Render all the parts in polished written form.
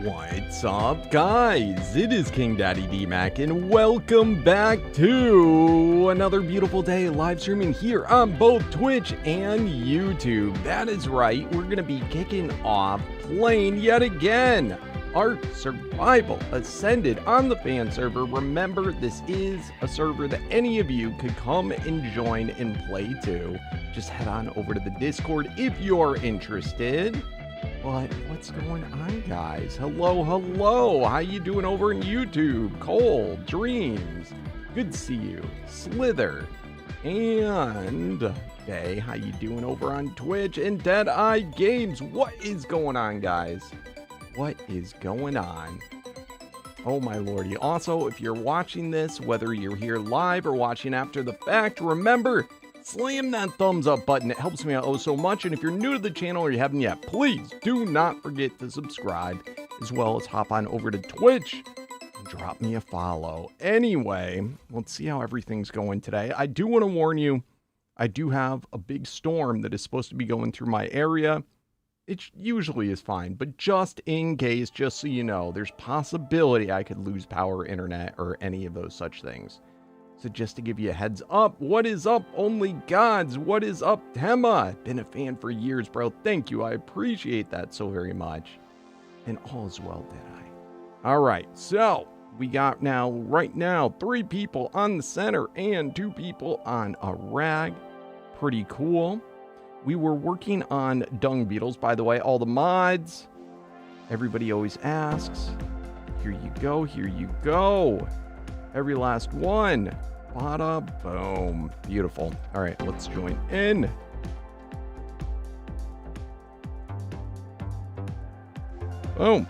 What's up, guys? It is KingDaddyDMAC, and welcome back to another beautiful day live streaming here on both Twitch and YouTube. That is right, we're going to be kicking off playing yet again Ark Survival Ascended on the fan server. Remember, this is a server that any of you could come and join and play too. Just head on over to the Discord if you're interested. But what's going on, guys? Hello. How you doing over in YouTube? Cole, Dreams, good to see you. Slither, and okay, how you doing over on Twitch? And Deadeye Games, what is going on, guys? What is going on? Oh my lordy. Also, if you're watching this, whether you're here live or watching after the fact, remember, slam that thumbs up button. It helps me out oh so much. And if you're new to the channel or you haven't yet, please do not forget to subscribe, as well as hop on over to Twitch and drop me a follow. Anyway, let's see how everything's going today. I do want to warn you, I do have a big storm that is supposed to be going through my area. It usually is fine, but just in case, just so you know, there's possibility I could lose power, internet, or any of those such things. So just to give you a heads up, what is up, Only Gods? What is up, Tema? Been a fan for years, bro. Thank you. I appreciate that so very much. And all is well, Deadeye. All right, so we got right now, 3 people on the center and 2 people on a rag. Pretty cool. We were working on dung beetles, by the way, all the mods. Everybody always asks. Here you go, here you go. Every last one. Bada boom. Beautiful. All right, let's join in. Boom.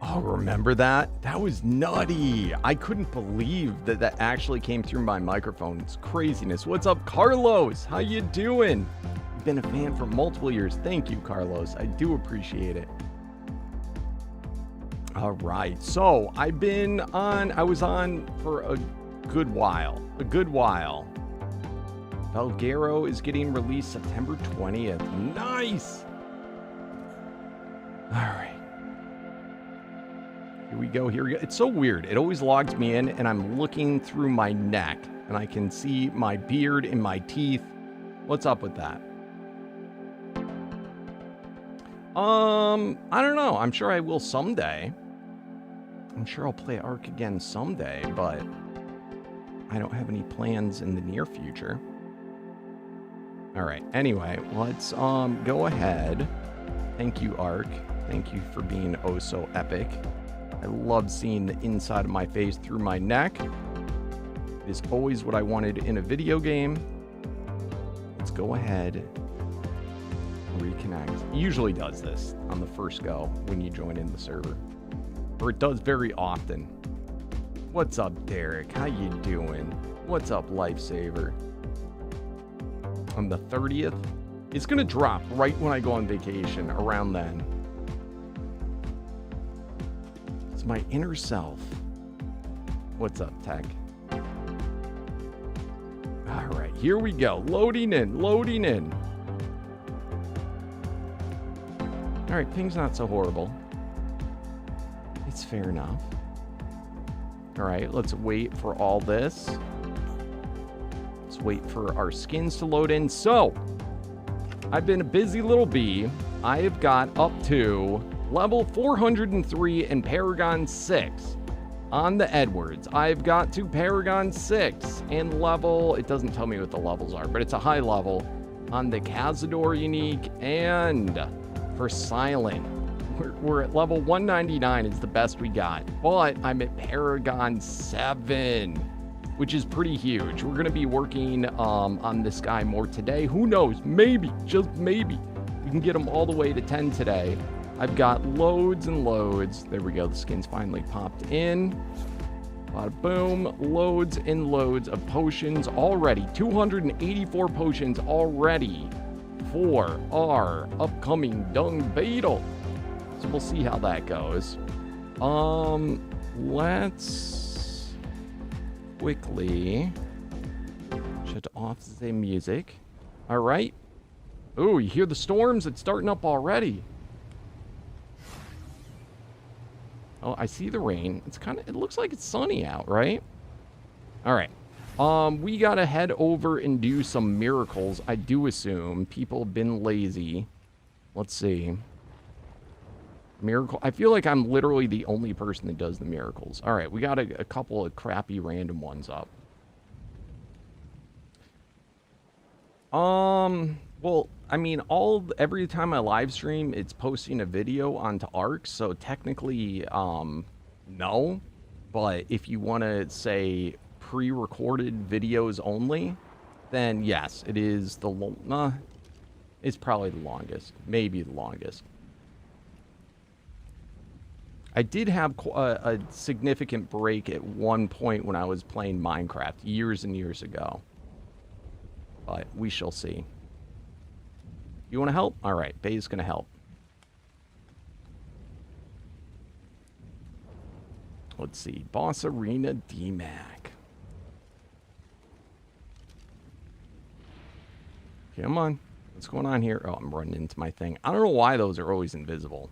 Oh, remember that? That was nutty. I couldn't believe that that actually came through my microphone. It's craziness. What's up, Carlos? How you doing? You've been a fan for multiple years. Thank you, Carlos. I do appreciate it. All right. So I was on for a good while. Valguero is getting released September 20th. Nice. All right. Here we go. It's so weird. It always logs me in and I'm looking through my neck and I can see my beard and my teeth. What's up with that? I don't know. I'm sure I will someday. I'm sure I'll play Ark again someday, but I don't have any plans in the near future. All right. Anyway, let's go ahead. Thank you, Ark. Thank you for being oh so epic. I love seeing the inside of my face through my neck. It is always what I wanted in a video game. Let's go ahead and reconnect. It usually does this on the first go when you join in the server. Or it does very often. What's up, Derek? How you doing? What's up, Lifesaver? On the 30th, it's going to drop right when I go on vacation, around then. It's my inner self. What's up, Tech? All right, here we go. Loading in. All right, ping's not so horrible. It's fair enough. All right, let's wait for all this. Let's wait for our skins to load in. So, I've been a busy little bee. I have got up to level 403 and Paragon 6 on the Edwards. I've got to Paragon 6 and level, it doesn't tell me what the levels are, but it's a high level on the Cazador unique. And for Silent, we're at level 199 is the best we got, but I'm at Paragon 7, which is pretty huge. We're going to be working on this guy more today. Who knows? Maybe, just maybe, we can get him all the way to 10 today. I've got loads and loads. There we go. The skin's finally popped in. Bada boom. Loads and loads of potions already. 284 potions already for our upcoming Dung beetle. So we'll see how that goes. Let's quickly shut off the music. All right. Ooh, you hear the storms? It's starting up already. Oh, I see the rain. It looks like it's sunny out, right? All right. We gotta head over and do some miracles. I do assume people have been lazy. Let's see. Miracle. I feel like I'm literally the only person that does the miracles. All right, we got a couple of crappy random ones up. Well, I mean, every time I live stream, it's posting a video onto Arc, so technically, no. But if you want to say pre-recorded videos only, then yes, it is it's probably the longest, maybe the longest. I did have a significant break at one point when I was playing Minecraft years and years ago. But we shall see. You want to help? All right, Bay's going to help. Let's see. Boss Arena DMAC. Come on. What's going on here? Oh, I'm running into my thing. I don't know why those are always invisible.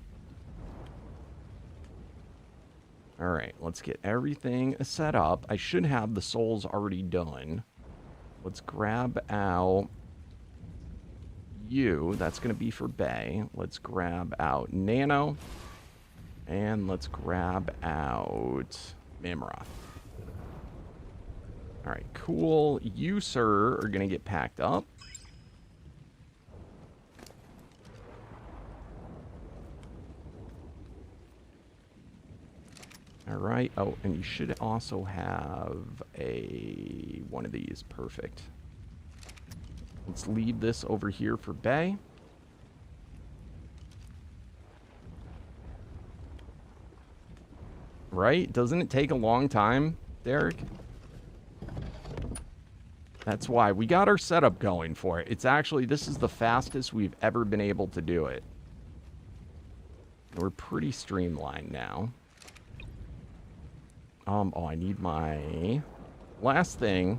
All right, let's get everything set up. I should have the souls already done. Let's grab out you. That's going to be for Bay. Let's grab out Nano. And let's grab out Mimroth. All right, cool. You, sir, are going to get packed up. All right. Oh, and you should also have one of these. Perfect. Let's leave this over here for Bay. Right? Doesn't it take a long time, Derek? That's why. We got our setup going for it. It's actually, this is the fastest we've ever been able to do it. We're pretty streamlined now. Oh, I need my last thing.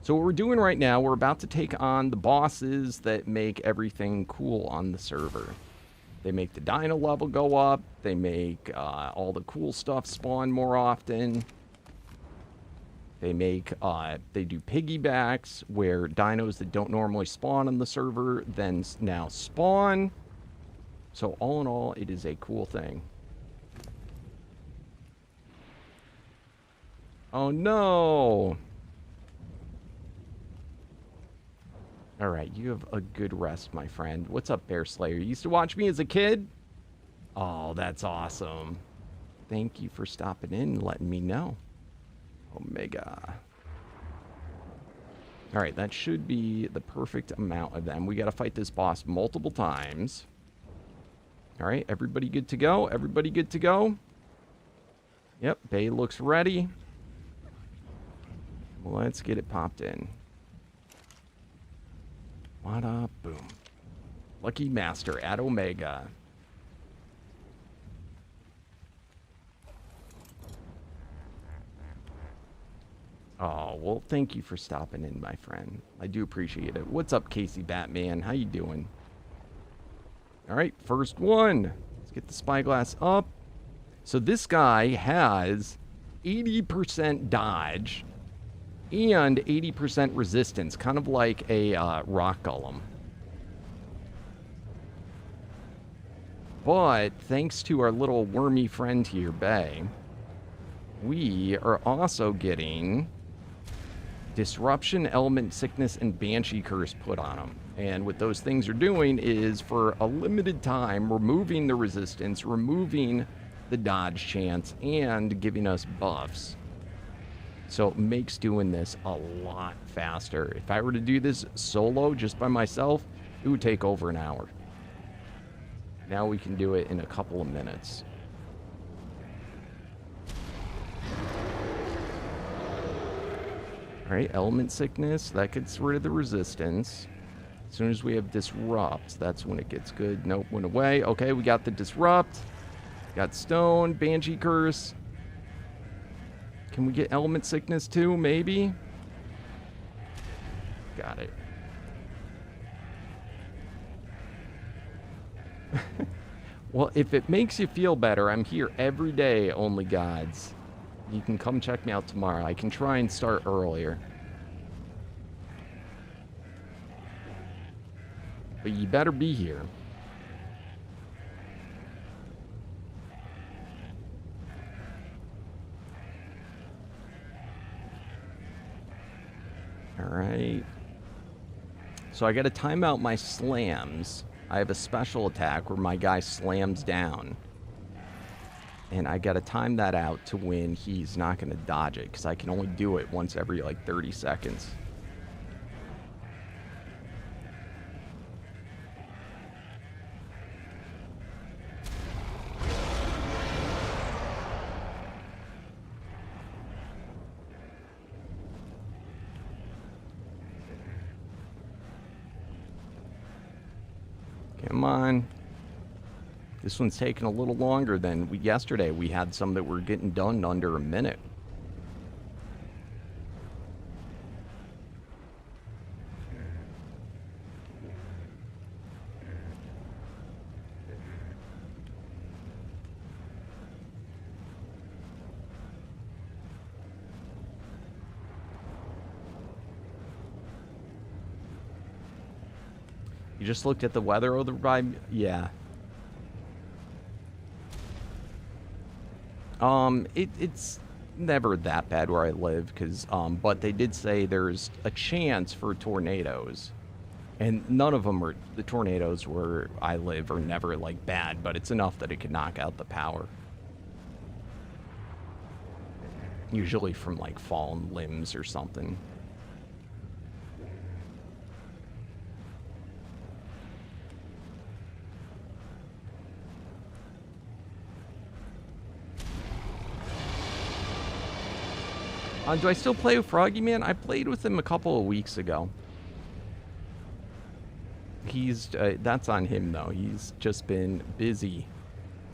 So what we're doing right now, we're about to take on the bosses that make everything cool on the server. They make the dino level go up. They make all the cool stuff spawn more often. They make, they do piggybacks where dinos that don't normally spawn on the server then now spawn. So all in all, it is a cool thing. Oh no! Alright, you have a good rest, my friend. What's up, Bear Slayer? You used to watch me as a kid? Oh, that's awesome. Thank you for stopping in and letting me know. Omega. Alright, that should be the perfect amount of them. We gotta fight this boss multiple times. Alright, everybody good to go? Everybody good to go? Yep, Bay looks ready. Let's get it popped in. Wada boom. Lucky Master at Omega. Oh, well, thank you for stopping in, my friend. I do appreciate it. What's up, Casey Batman? How you doing? All right, first one. Let's get the spyglass up. So this guy has 80% dodge and 80% resistance, kind of like a rock golem. But thanks to our little wormy friend here, Bay, we are also getting Disruption, Element Sickness, and Banshee Curse put on him. And what those things are doing is, for a limited time, removing the resistance, removing the dodge chance, and giving us buffs. So it makes doing this a lot faster. If I were to do this solo, just by myself, it would take over an hour. Now we can do it in a couple of minutes. Alright, Element Sickness, that gets rid of the resistance. As soon as we have Disrupt, that's when it gets good. Nope, went away. Okay, we got the Disrupt. Got Stone, Banshee Curse. Can we get Element Sickness too, maybe? Got it. Well, if it makes you feel better, I'm here every day, Only Gods. You can come check me out tomorrow. I can try and start earlier. But you better be here. Alright. So I gotta time out my slams. I have a special attack where my guy slams down. And I gotta time that out to when he's not gonna dodge it, because I can only do it once every like 30 seconds. Come on. This one's taking a little longer than yesterday. We had some that were getting done in under a minute. You just looked at the weather over by... Yeah. It's never that bad where I live, because, but they did say there's a chance for tornadoes. And none of them are, the tornadoes where I live are never, like, bad, but it's enough that it could knock out the power. Usually from, like, fallen limbs or something. Do I still play with Froggy Man? I played with him a couple of weeks ago. He's, that's on him though. He's just been busy.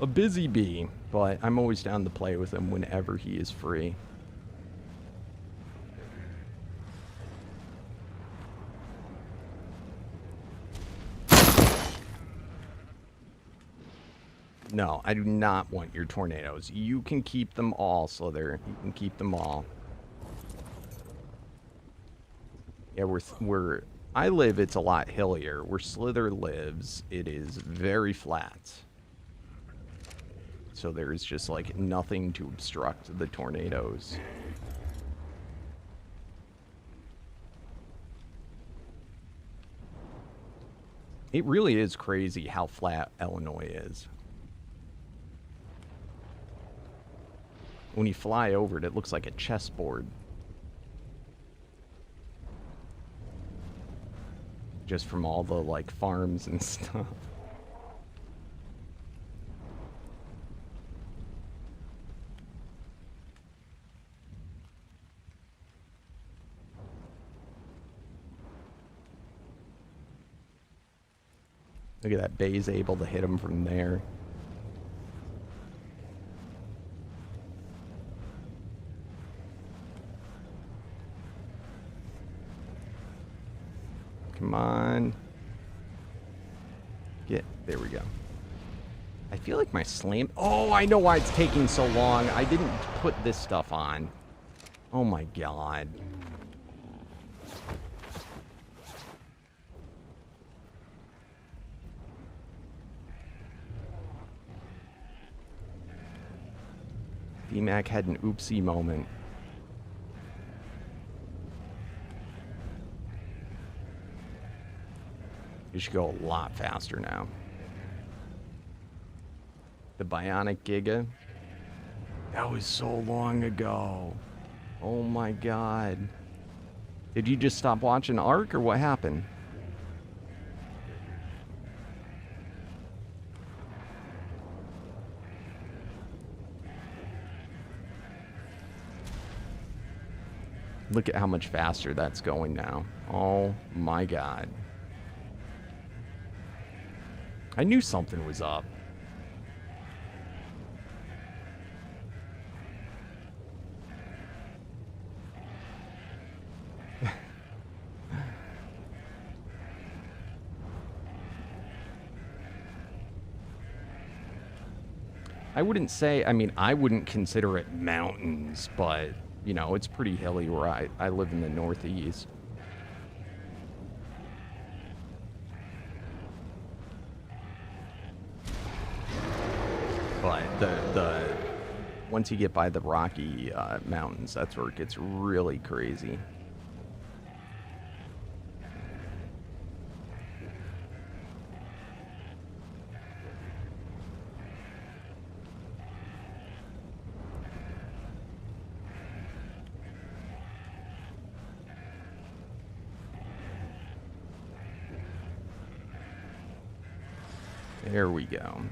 A busy bee. But I'm always down to play with him whenever he is free. No, I do not want your tornadoes. You can keep them all, Slither. You can keep them all. Yeah, we're I live, it's a lot hillier. Where Slither lives, it is very flat. So there's just like nothing to obstruct the tornadoes. It really is crazy how flat Illinois is. When you fly over it, it looks like a chessboard. Just from all the, like, farms and stuff. Look at that, Bay's able to hit him from there. Come on. There we go. I feel like my slam... Oh, I know why it's taking so long. I didn't put this stuff on. Oh my god. DMAC had an oopsie moment. You should go a lot faster now. The Bionic Giga? That was so long ago. Oh my god. Did you just stop watching Ark, or what happened? Look at how much faster that's going now. Oh my god. I knew something was up. I wouldn't say, I mean, I wouldn't consider it mountains, but, you know, it's pretty hilly where I live in the Northeast. But once you get by the Rocky Mountains, that's where it gets really crazy. There we go.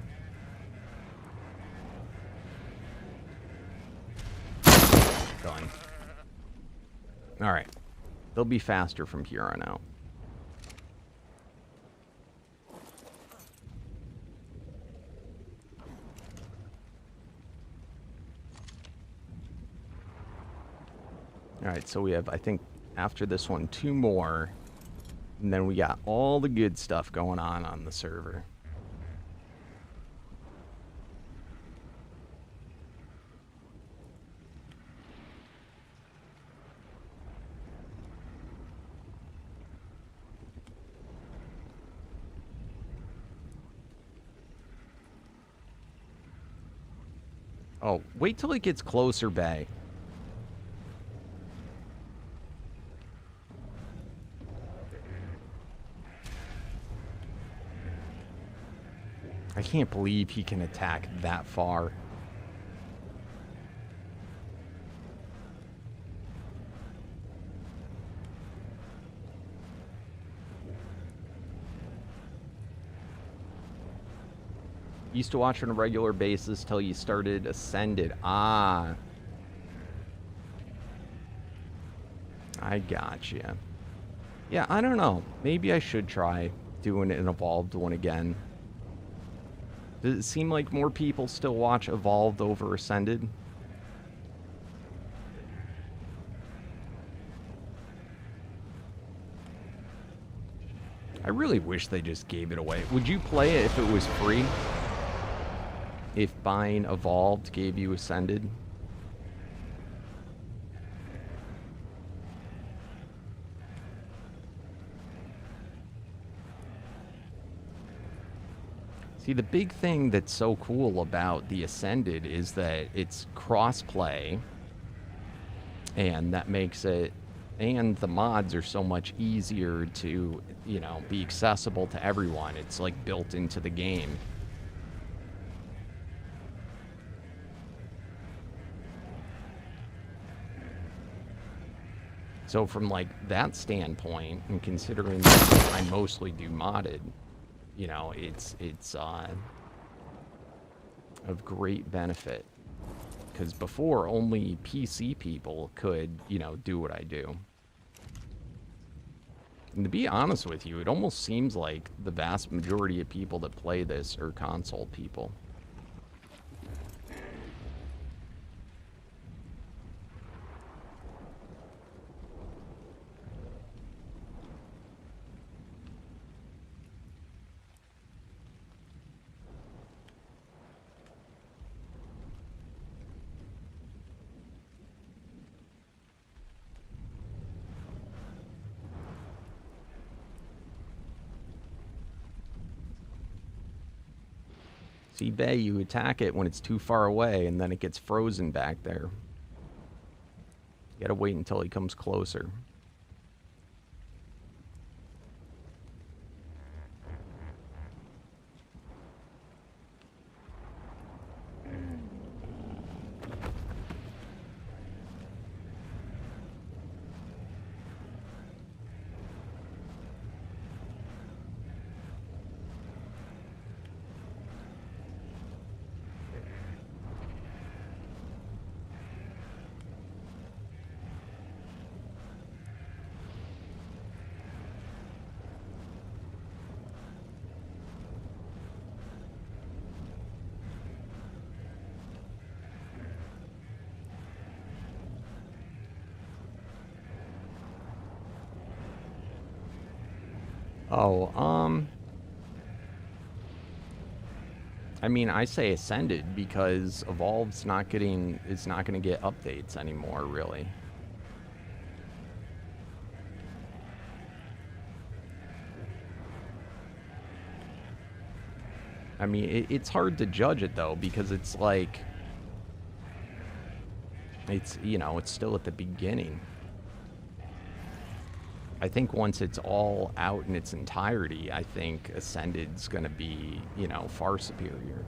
Done. Alright. They'll be faster from here on out. Alright, so we have, I think, after this one, 2 more. And then we got all the good stuff going on the server. Oh, wait till it gets closer, Bay. I can't believe he can attack that far. Used to watch on a regular basis till you started Ascended. Ah. I gotcha. Yeah, I don't know. Maybe I should try doing an Evolved one again. Does it seem like more people still watch Evolved over Ascended? I really wish they just gave it away. Would you play it if it was free? If buying Evolved gave you Ascended? See, the big thing that's so cool about the Ascended is that it's cross-play, and that makes it, and the mods are so much easier to, you know, be accessible to everyone. It's like built into the game. So from like that standpoint, and considering that I mostly do modded, you know, it's of great benefit. Because before, only PC people could, you know, do what I do. And to be honest with you, it almost seems like the vast majority of people that play this are console people. See, Bay, you attack it when it's too far away, and then it gets frozen back there. You gotta wait until he comes closer. Oh, I mean, I say Ascended because Evolved's not getting, it's not going to get updates anymore, really. I mean, it's hard to judge it, though, because it's like, it's, you know, it's still at the beginning. I think once it's all out in its entirety, I think Ascended's going to be, you know, far superior.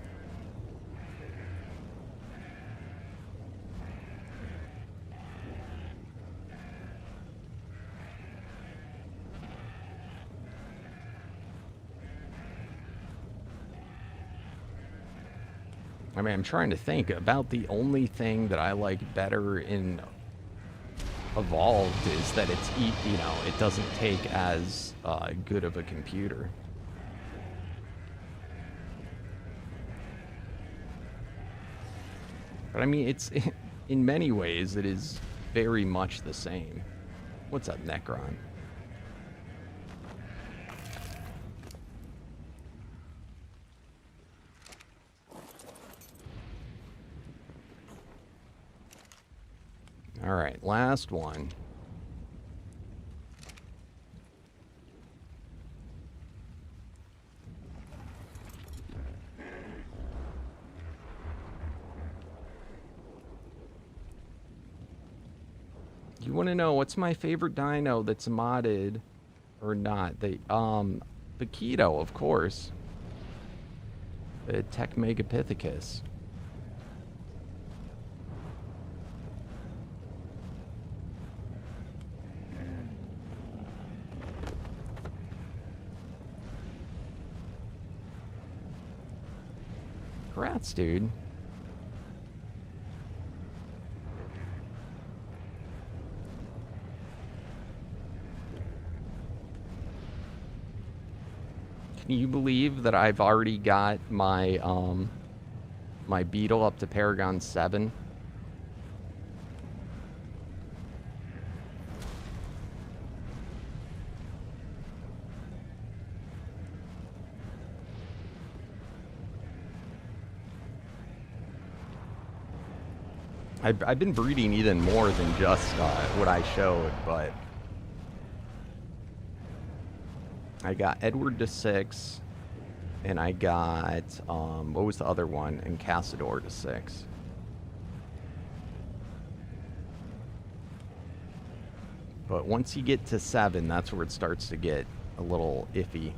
I mean, I'm trying to think about the only thing that I like better in Evolved is that it's, you know, it doesn't take as good of a computer. But I mean, it's, in many ways, it is very much the same. What's up, Necron? All right, last one. You want to know what's my favorite dino that's modded or not? The Keto, of course. The Tech Megapithecus. Congrats, dude. Can you believe that I've already got my my beetle up to Paragon 7? I've been breeding even more than just what I showed, but I got Edward to 6, and I got, what was the other one? And Cassador to 6. But once you get to 7, that's where it starts to get a little iffy.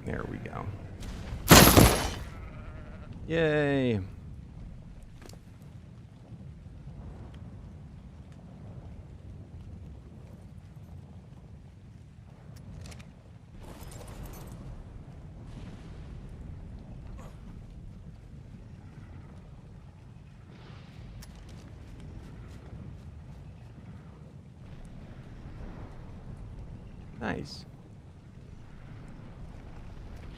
There we go. Yay. Nice.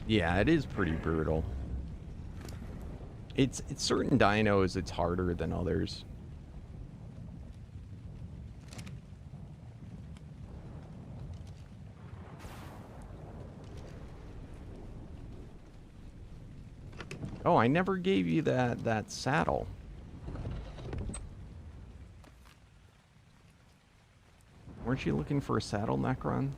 Yeah, it is pretty brutal. It's certain dinos, it's harder than others. Oh, I never gave you that saddle. Weren't you looking for a saddle, Necron?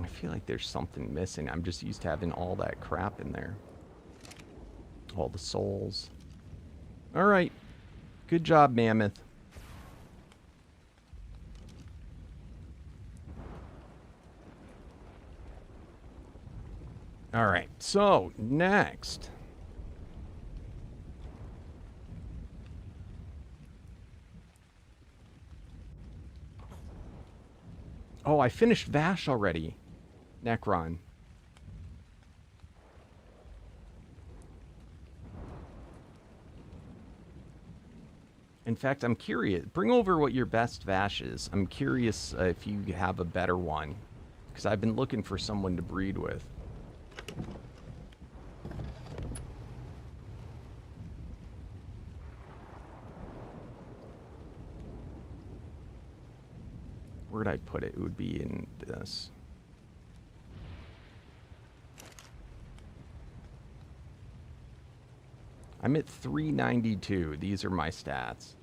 I feel like there's something missing. I'm just used to having all that crap in there. All the souls. All right. Good job, Mammoth. All right, so next. Oh, I finished Vash already. Necron. In fact, I'm curious. Bring over what your best Vash is. I'm curious if you have a better one. Because I've been looking for someone to breed with. Where'd I put it? It would be in this. I'm at 392. These are my stats.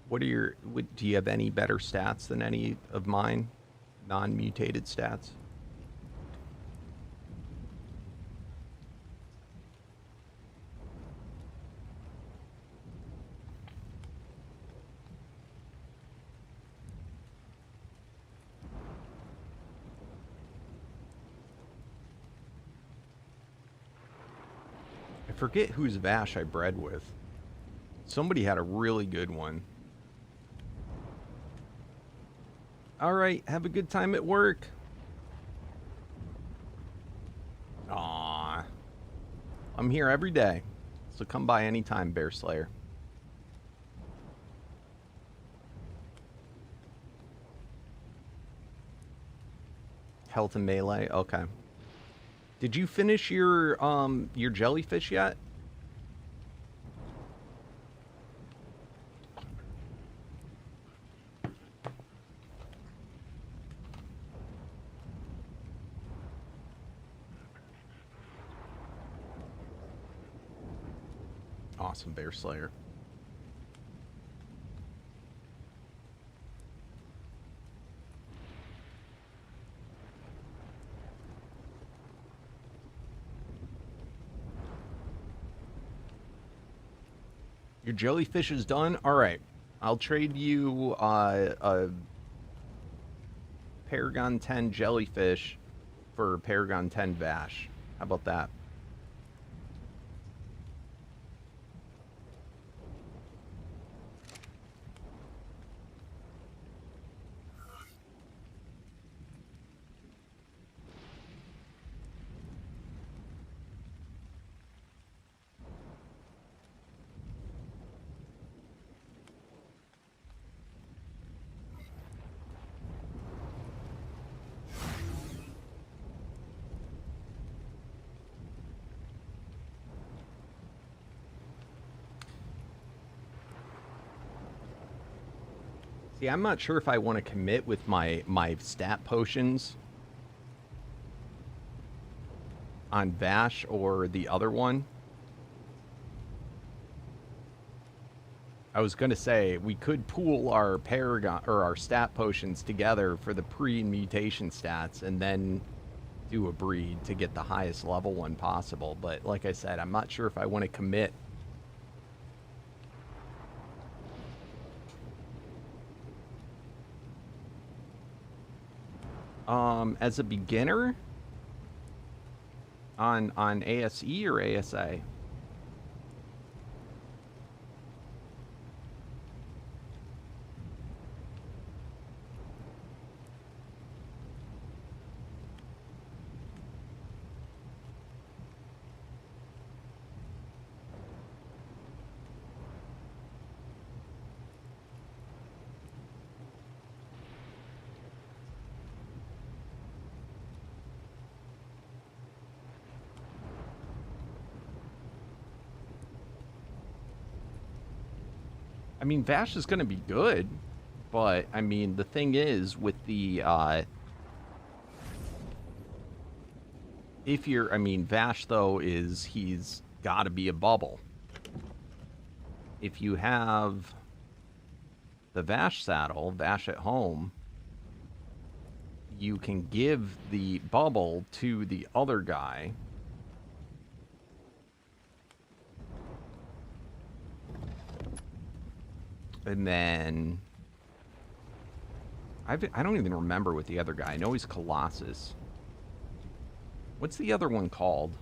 What are your... do you have any better stats than any of mine? Non-mutated stats? I forget whose Vash I bred with. Somebody had a really good one. All right, have a good time at work. Aww. I'm here every day, so come by anytime, Bear Slayer. Health and melee, okay. Did you finish your jellyfish yet? Awesome, Bear Slayer. Your jellyfish is done? Alright. I'll trade you a Paragon 10 jellyfish for Paragon 10 Vash. How about that? See, I'm not sure if I want to commit with my stat potions on Vash or the other one. I was going to say we could pool our Paragon or our stat potions together for the pre-mutation stats and then do a breed to get the highest level one possible. But like I said, I'm not sure if I want to commit. As a beginner on ASE or ASA? I mean, Vash is going to be good, but, I mean, the thing is, with the, if you're, I mean, Vash, though, he's got to be a bubble. If you have the Vash saddle, Vash at home, you can give the bubble to the other guy. And then I don't even remember what the other guy. I know he's Colossus. What's the other one called?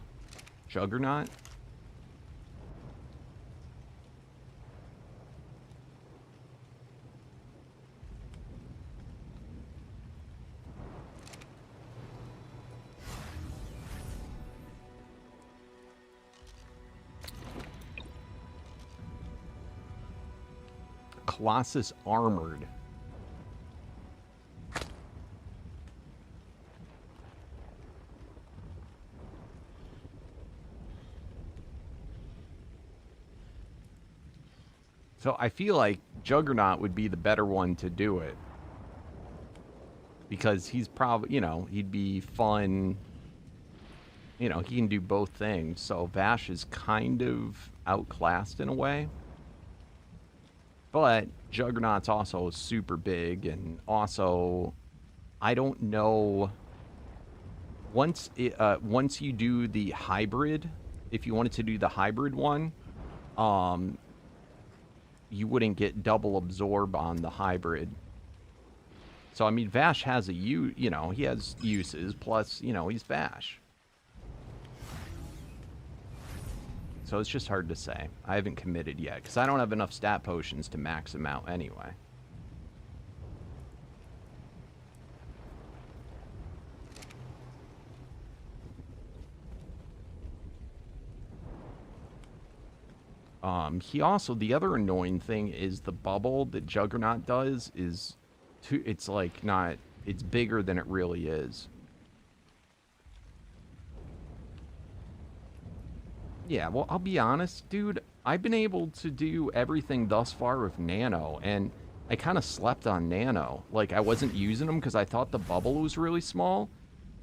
Juggernaut? Colossus Armored. So I feel like Juggernaut would be the better one to do it. Because he's probably, you know, he'd be fun. You know, he can do both things. So Vash is kind of outclassed in a way. But Juggernaut's also super big, and also, I don't know, once you do the hybrid, if you wanted to do the hybrid one, you wouldn't get double absorb on the hybrid. So, I mean, Vash has you know, he has uses, plus, you know, he's Vash. So it's just hard to say. I haven't committed yet, because I don't have enough stat potions to max him out anyway. He also, the other annoying thing is the bubble that Juggernaut does is, it's like not, it's bigger than it really is. Yeah, well, I'll be honest, dude. I've been able to do everything thus far with Nano, and I kind of slept on Nano. Like, I wasn't using them because I thought the bubble was really small,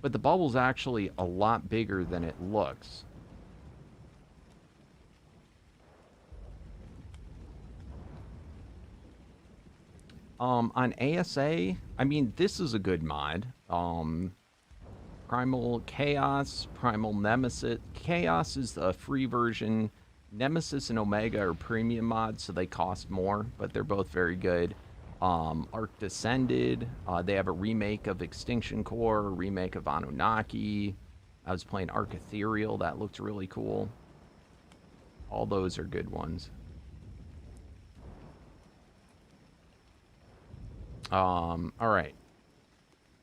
but the bubble's actually a lot bigger than it looks. On ASA, I mean, this is a good mod. Primal Chaos, Primal Nemesis. Chaos is the free version. Nemesis and Omega are premium mods, so they cost more, but they're both very good. Arc Descended, they have a remake of Extinction Core, a remake of Anunnaki. I was playing Arc Ethereal, that looked really cool. All those are good ones. Alright.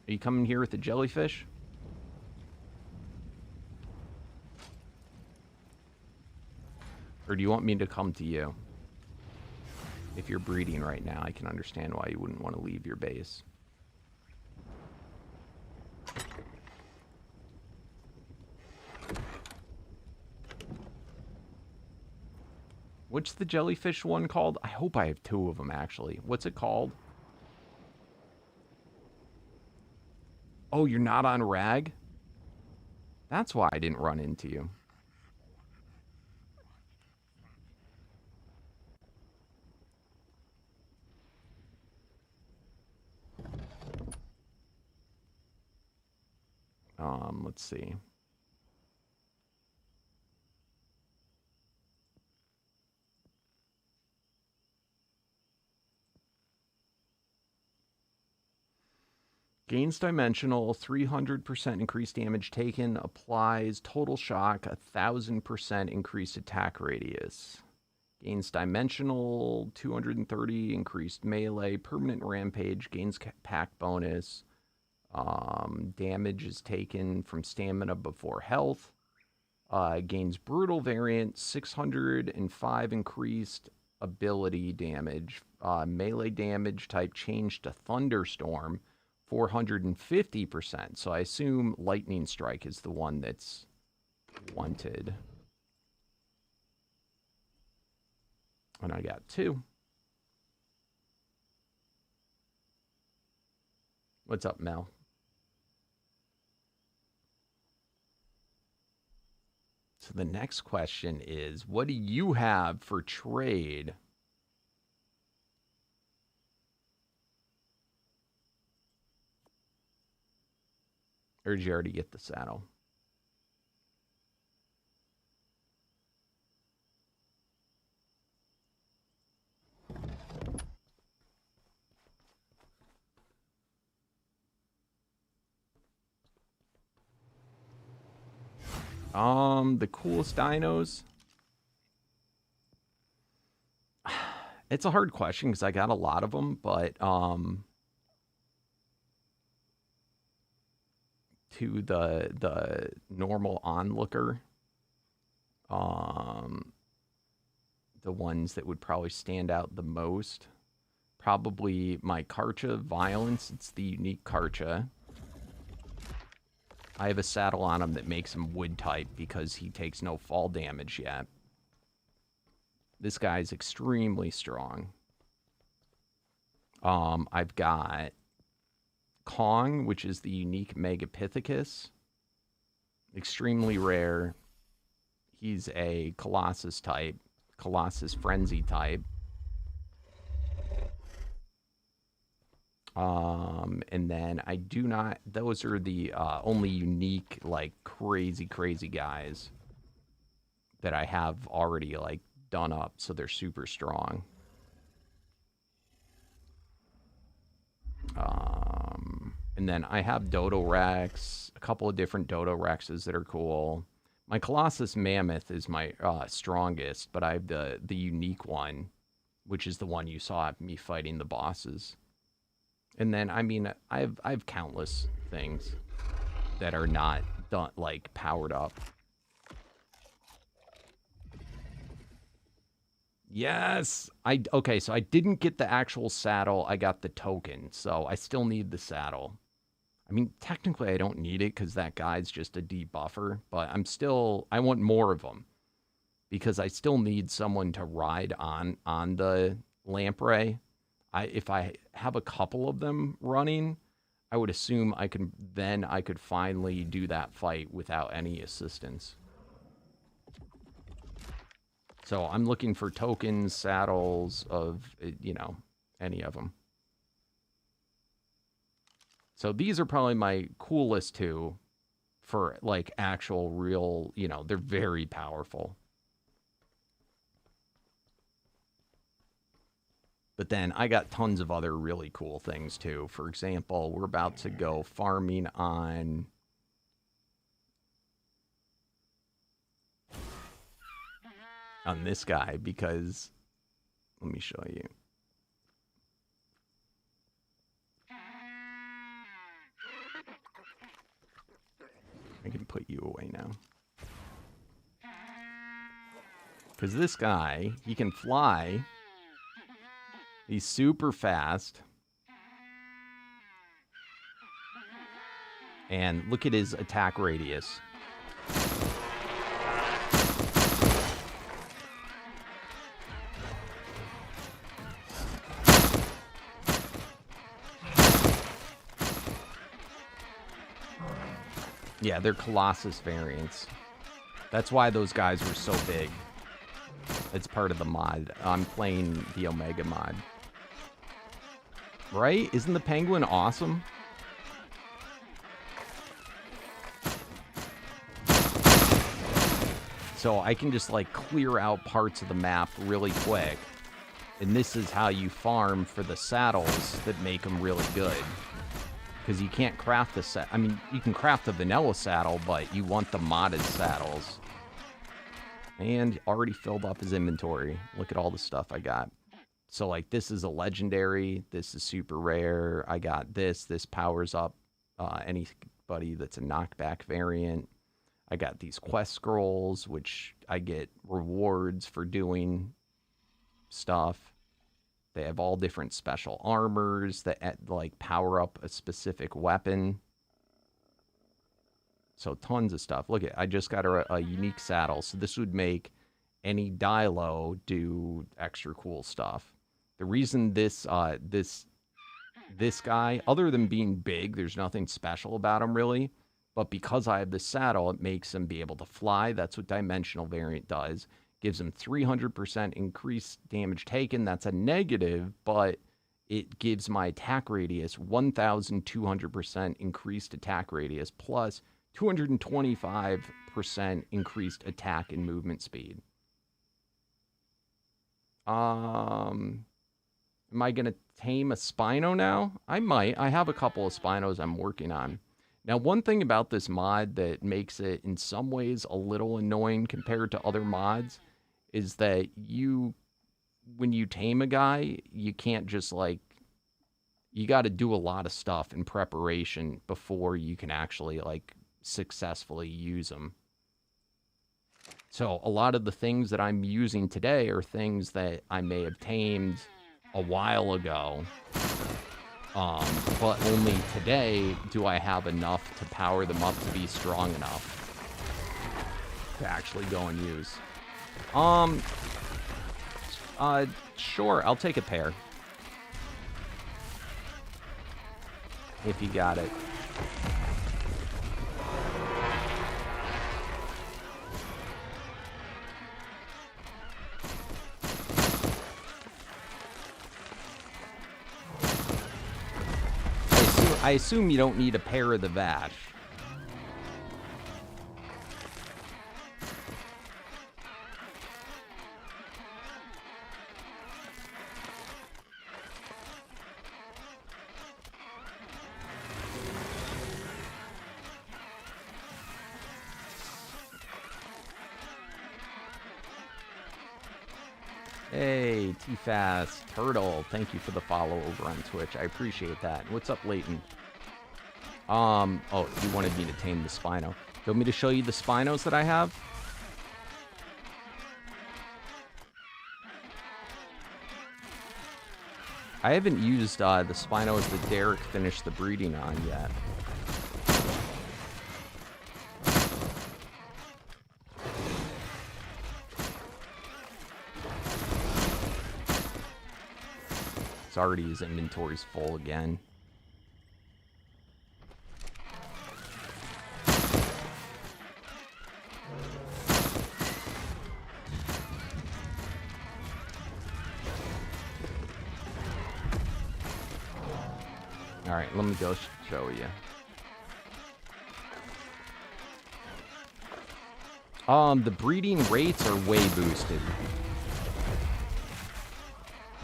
Are you coming here with the Jellyfish? Or do you want me to come to you? If you're breeding right now, I can understand why you wouldn't want to leave your base. What's the Jellyfish one called? I hope I have two of them, actually. What's it called? Oh, you're not on Rag? That's why I didn't run into you. Let's see. Gains dimensional, 300% increased damage taken, applies total shock, 1000% increased attack radius. Gains dimensional, 230 increased melee, permanent rampage, gains pack bonus. Damage is taken from stamina before health. Gains brutal variant, 605 increased ability damage. Melee damage type changed to thunderstorm. 450%. So I assume Lightning Strike is the one that's wanted. And I got two. What's up, Mel? So the next question is, what do you have for trade? Or did you already get the saddle? The coolest dinos? It's a hard question because I got a lot of them, but to the normal onlooker, the ones that would probably stand out the most, probably my Karcha Violence. It's the unique Karcha. I have a saddle on him that makes him wood type because he takes no fall damage yet. This guy's extremely strong. I've got Kong, which is the unique Megapithecus. Extremely rare. He's a Colossus type, Colossus Frenzy type. And then I do not, those are the only unique, like, crazy guys that I have already, like, done up, so they're super strong. And then I have Dodo Rex, a couple of different Dodo Rexes that are cool. My Colossus Mammoth is my strongest, but I have the unique one, which is the one you saw me fighting the bosses. And then, I mean, I have countless things that are not done, like, powered up. Yes! Okay, so I didn't get the actual saddle. I got the token, so I still need the saddle. I mean, technically I don't need it because that guy's just a debuffer, but I want more of them. Because I still need someone to ride on the lamprey. If I have a couple of them running, I would assume I could finally do that fight without any assistance. So I'm looking for tokens, saddles of, you know, any of them. So these are probably my coolest two for, like, actual real, you know, they're very powerful. But then I got tons of other really cool things too. For example, we're about to go farming on this guy because, let me show you. I can put you away now. Because this guy, he can fly. He's super fast. And look at his attack radius. Yeah, they're Colossus variants. That's why those guys were so big. It's part of the mod. I'm playing the Omega mod. Right? Isn't the penguin awesome? So I can just, like, clear out parts of the map really quick. And this is how you farm for the saddles that make them really good. Because you can't craft the set. I mean, you can craft the vanilla saddle, but you want the modded saddles. And already filled up his inventory. Look at all the stuff I got. So, like, this is a legendary. This is super rare. I got this. This powers up anybody that's a knockback variant. I got these quest scrolls, which I get rewards for doing stuff. They have all different special armors that, like, power up a specific weapon. So tons of stuff. Look, I just got a unique saddle. So this would make any Dilo do extra cool stuff. The reason this this guy, other than being big, there's nothing special about him really. But because I have the saddle, it makes him be able to fly. That's what Dimensional Variant does. Gives him 300% increased damage taken. That's a negative, but it gives my attack radius 1,200% increased attack radius plus 225% increased attack and movement speed. Am I going to tame a Spino now? I might. I have a couple of Spinos I'm working on. Now, one thing about this mod that makes it in some ways a little annoying compared to other mods is that when you tame a guy, you can't just like, you got to do a lot of stuff in preparation before you can actually like successfully use them. So a lot of the things that I'm using today are things that I may have tamed a while ago. But only today do I have enough to power them up to be strong enough to actually go and use. Sure, I'll take a pair. If you got it. I assume you don't need a pair of the Vash. Hey, T-Fast Turtle, thank you for the follow over on Twitch. I appreciate that. What's up, Leighton? Oh, you wanted me to tame the Spino. Do you want me to show you the Spinos that I have? I haven't used the Spinos that Derek finished the breeding on yet. It's already, his inventory's full again. Alright, let me go show you. The breeding rates are way boosted.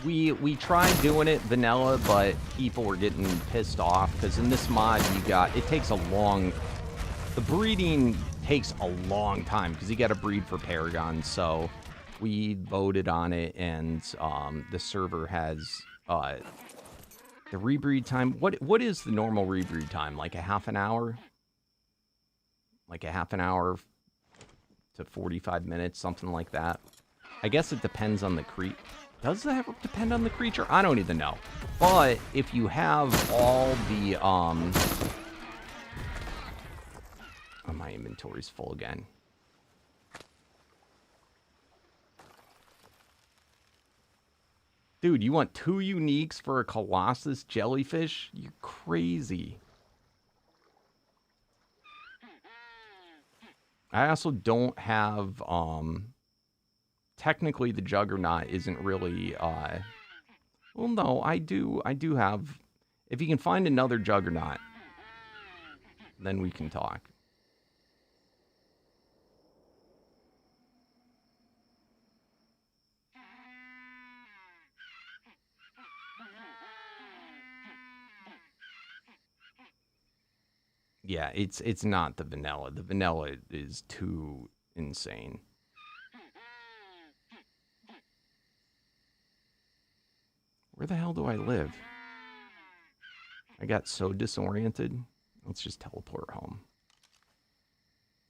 We tried doing it vanilla, but people were getting pissed off because in this mod it takes a long, the breeding takes a long time because you got to breed for Paragon. So we voted on it, and the server has the rebreed time. What is the normal rebreed time? Like a half an hour? Like a half an hour to 45 minutes, something like that. I guess it depends on the creep. Does that depend on the creature? I don't even know. But if you have all the oh, my inventory's full again. Dude, you want 2 uniques for a Colossus Jellyfish? You're crazy. I also don't have technically the Juggernaut isn't really well, no, I do have, if you can find another Juggernaut, then we can talk. Yeah, it's not the vanilla. The vanilla is too insane. Where the hell do I live? I got so disoriented. Let's just teleport home.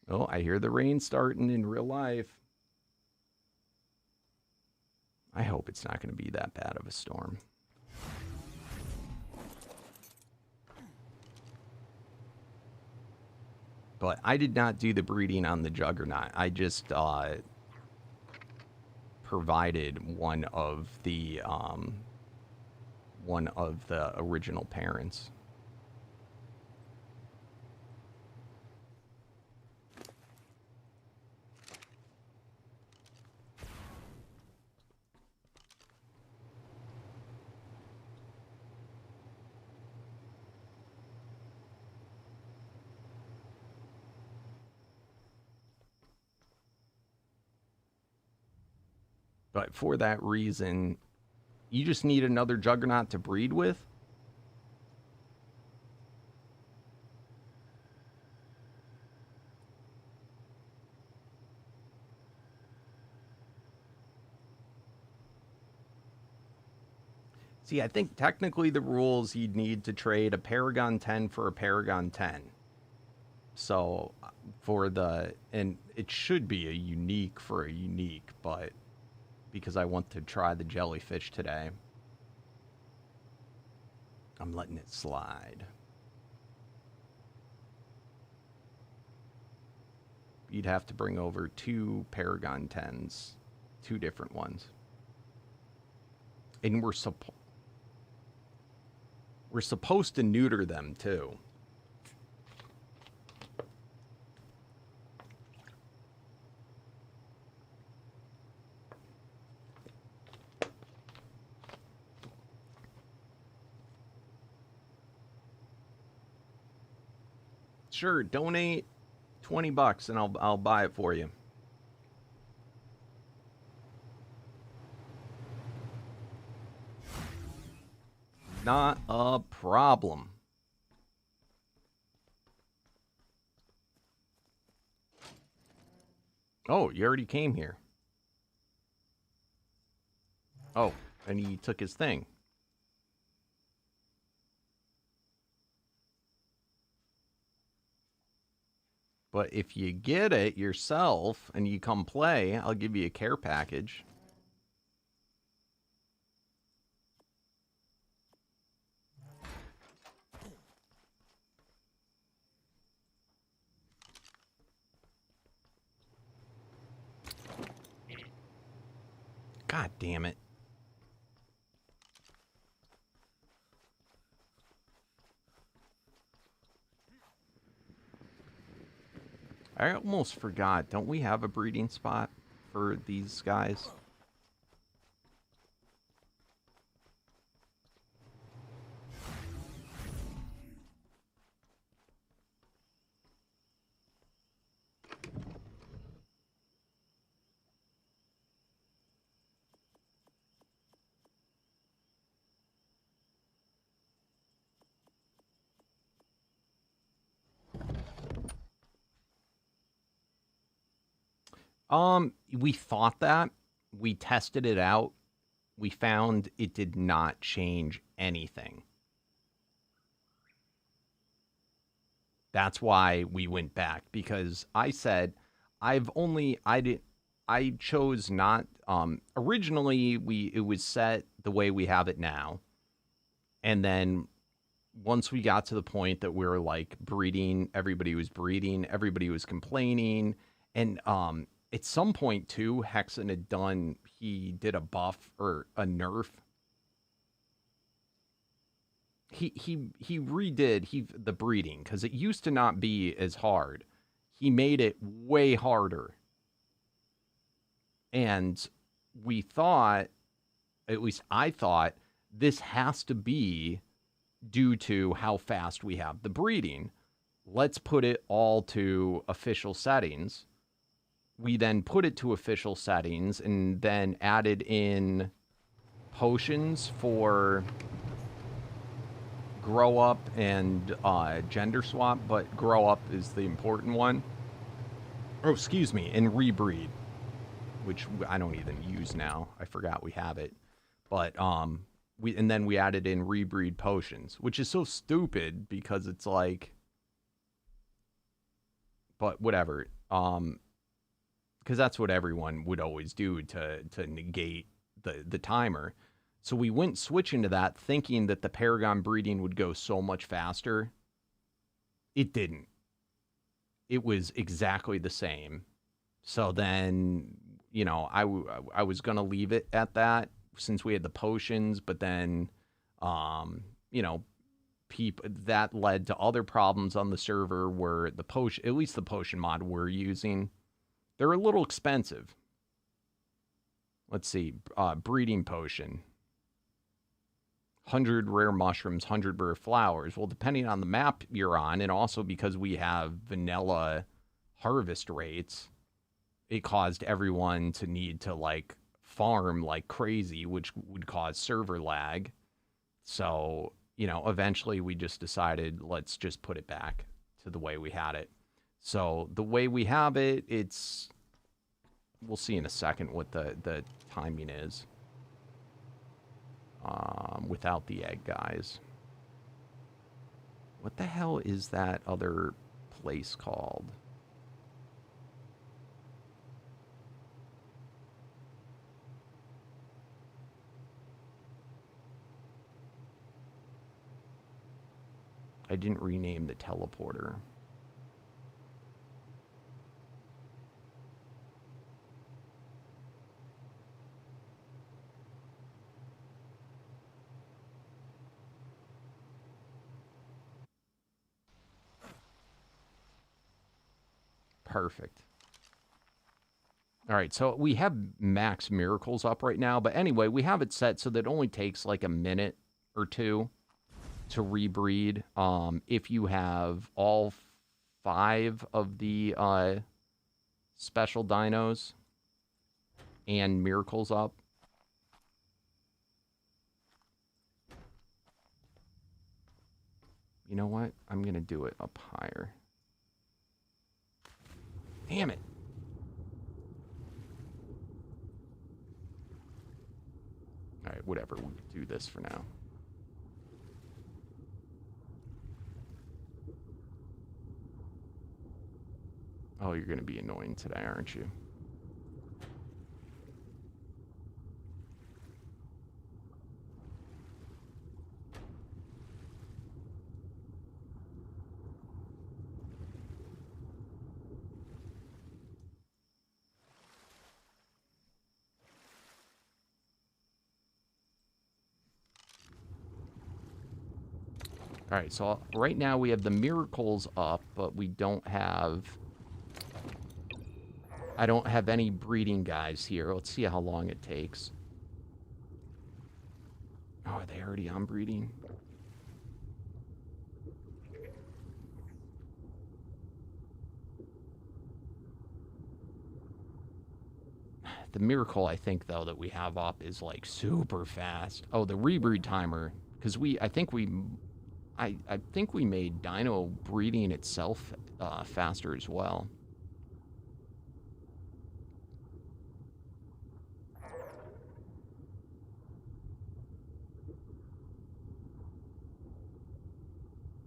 Oh, I hear the rain starting in real life. I hope it's not going to be that bad of a storm. But I did not do the breeding on the Juggernaut. I just provided one of the one of the original parents. But for that reason, you just need another juggernaut to breed with? See, I think technically the rules, you'd need to trade a Paragon 10 for a Paragon 10. So for the, and it should be a unique for a unique, but because I want to try the Jellyfish today, I'm letting it slide. You'd have to bring over 2 Paragon 10s, 2 different ones. And we're supposed to neuter them too. Sure, donate $20 and I'll buy it for you. Not a problem. Oh, you already came here. Oh, and he took his thing. But if you get it yourself and you come play, I'll give you a care package. God damn it. I almost forgot. Don't we have a breeding spot for these guys? We thought that. We tested it out. We found it did not change anything. That's why we went back, because I said I chose not, originally it was set the way we have it now. And then once we got to the point that we were like breeding, everybody was complaining. And at some point too, Hexen he did a buff or a nerf. He redid the breeding, because it used to not be as hard. He made it way harder. And we thought, at least I thought, this has to be due to how fast we have the breeding. Let's put it all to official settings. We then put it to official settings and then added in potions for grow up and gender swap, but grow up is the important one. Oh, excuse me, and rebreed, which I don't even use now. I forgot we have it. But then we added in rebreed potions, which is so stupid because it's like, but whatever. Because that's what everyone would always do to negate the timer. So we went switching to that, thinking that the Paragon breeding would go so much faster. It didn't. It was exactly the same. So then, I was going to leave it at that since we had the potions, but then You know, that led to other problems on the server where the potion, at least the potion mod we're using, they're a little expensive. Let's see, breeding potion. 100 rare mushrooms, 100 rare flowers. Well, depending on the map you're on, and also because we have vanilla harvest rates, it caused everyone to need to, like, farm like crazy, which would cause server lag. So, you know, eventually we just decided, let's just put it back to the way we had it. So the way we have it, we'll see in a second what the timing is. Without the egg guys. What the hell is that other place called? I didn't rename the teleporter. Perfect. All right, so we have max miracles up right now, but anyway, we have it set so that it only takes like a minute or two to rebreed. If you have all 5 of the special dinos and miracles up. You know what? I'm going to do it up higher. Damn it. All right, whatever. We'll do this for now. Oh, you're going to be annoying today, aren't you? All right, so right now we have the miracles up, but we don't have... I don't have any breeding guys here. Let's see how long it takes. Oh, are they already on breeding? The miracle, I think, though, that we have up is, like, super fast. Oh, the rebreed timer. Because I think we made dino breeding itself faster as well.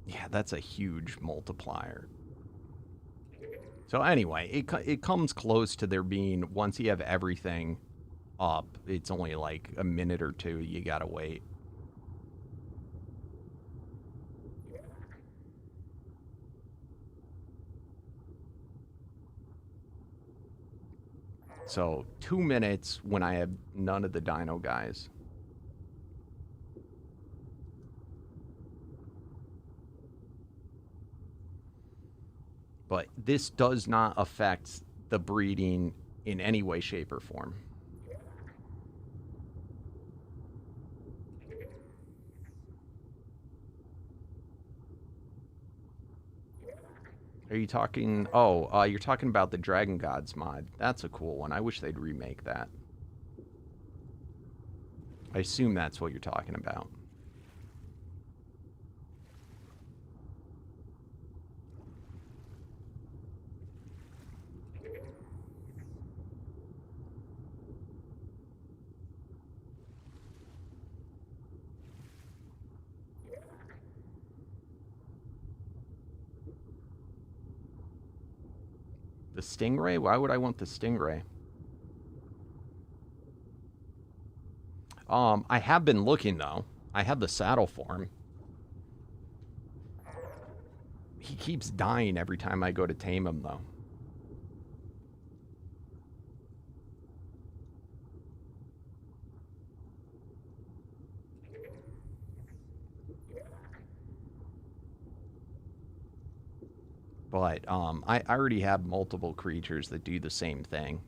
Yeah, that's a huge multiplier. So anyway, it comes close to there being, once you have everything up, it's only like a minute or two you gotta wait. So 2 minutes when I have none of the dino guys. But this does not affect the breeding in any way, shape, or form. Are you talking... Oh, you're talking about the Dragon Gods mod. That's a cool one. I wish they'd remake that. I assume that's what you're talking about. The Stingray? Why would I want the Stingray? I have been looking, though. I have the saddle for him. He keeps dying every time I go to tame him, though. But I already have multiple creatures that do the same thing.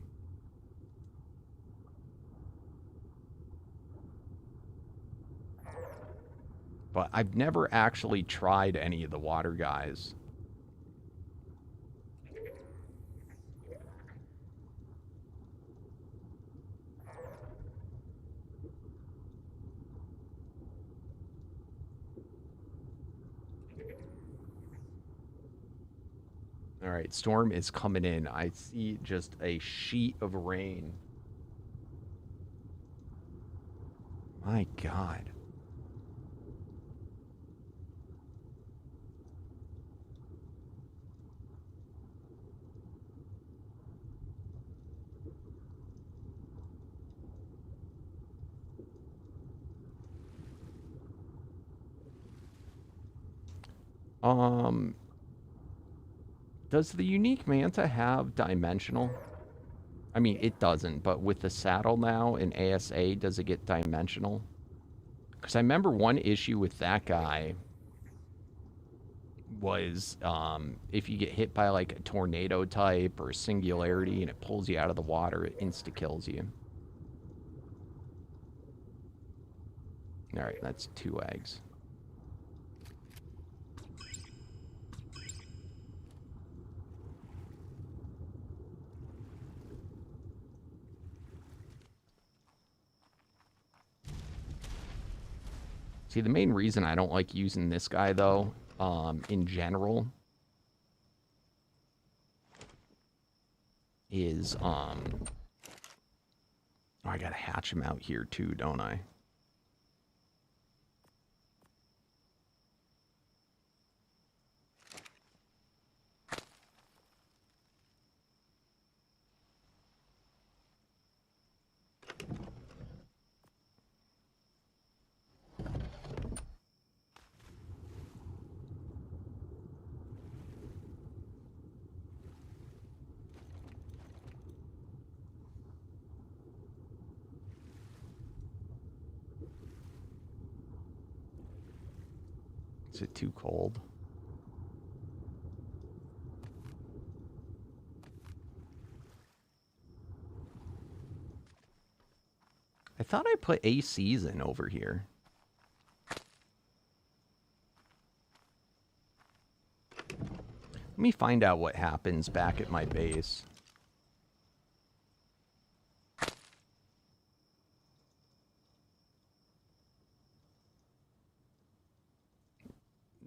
But I've never actually tried any of the water guys. All right, storm is coming in. I see just a sheet of rain. My God. Does the unique Manta have dimensional? I mean, it doesn't, but with the saddle now in ASA, does it get dimensional? Because I remember one issue with that guy was if you get hit by like a tornado type or a singularity and it pulls you out of the water, it insta-kills you. Alright, that's 2 eggs. See, the main reason I don't like using this guy, though, in general, is, oh, I gotta hatch him out here, too, don't I? Is it too cold? I thought I put ACs in over here. Let me find out what happens back at my base.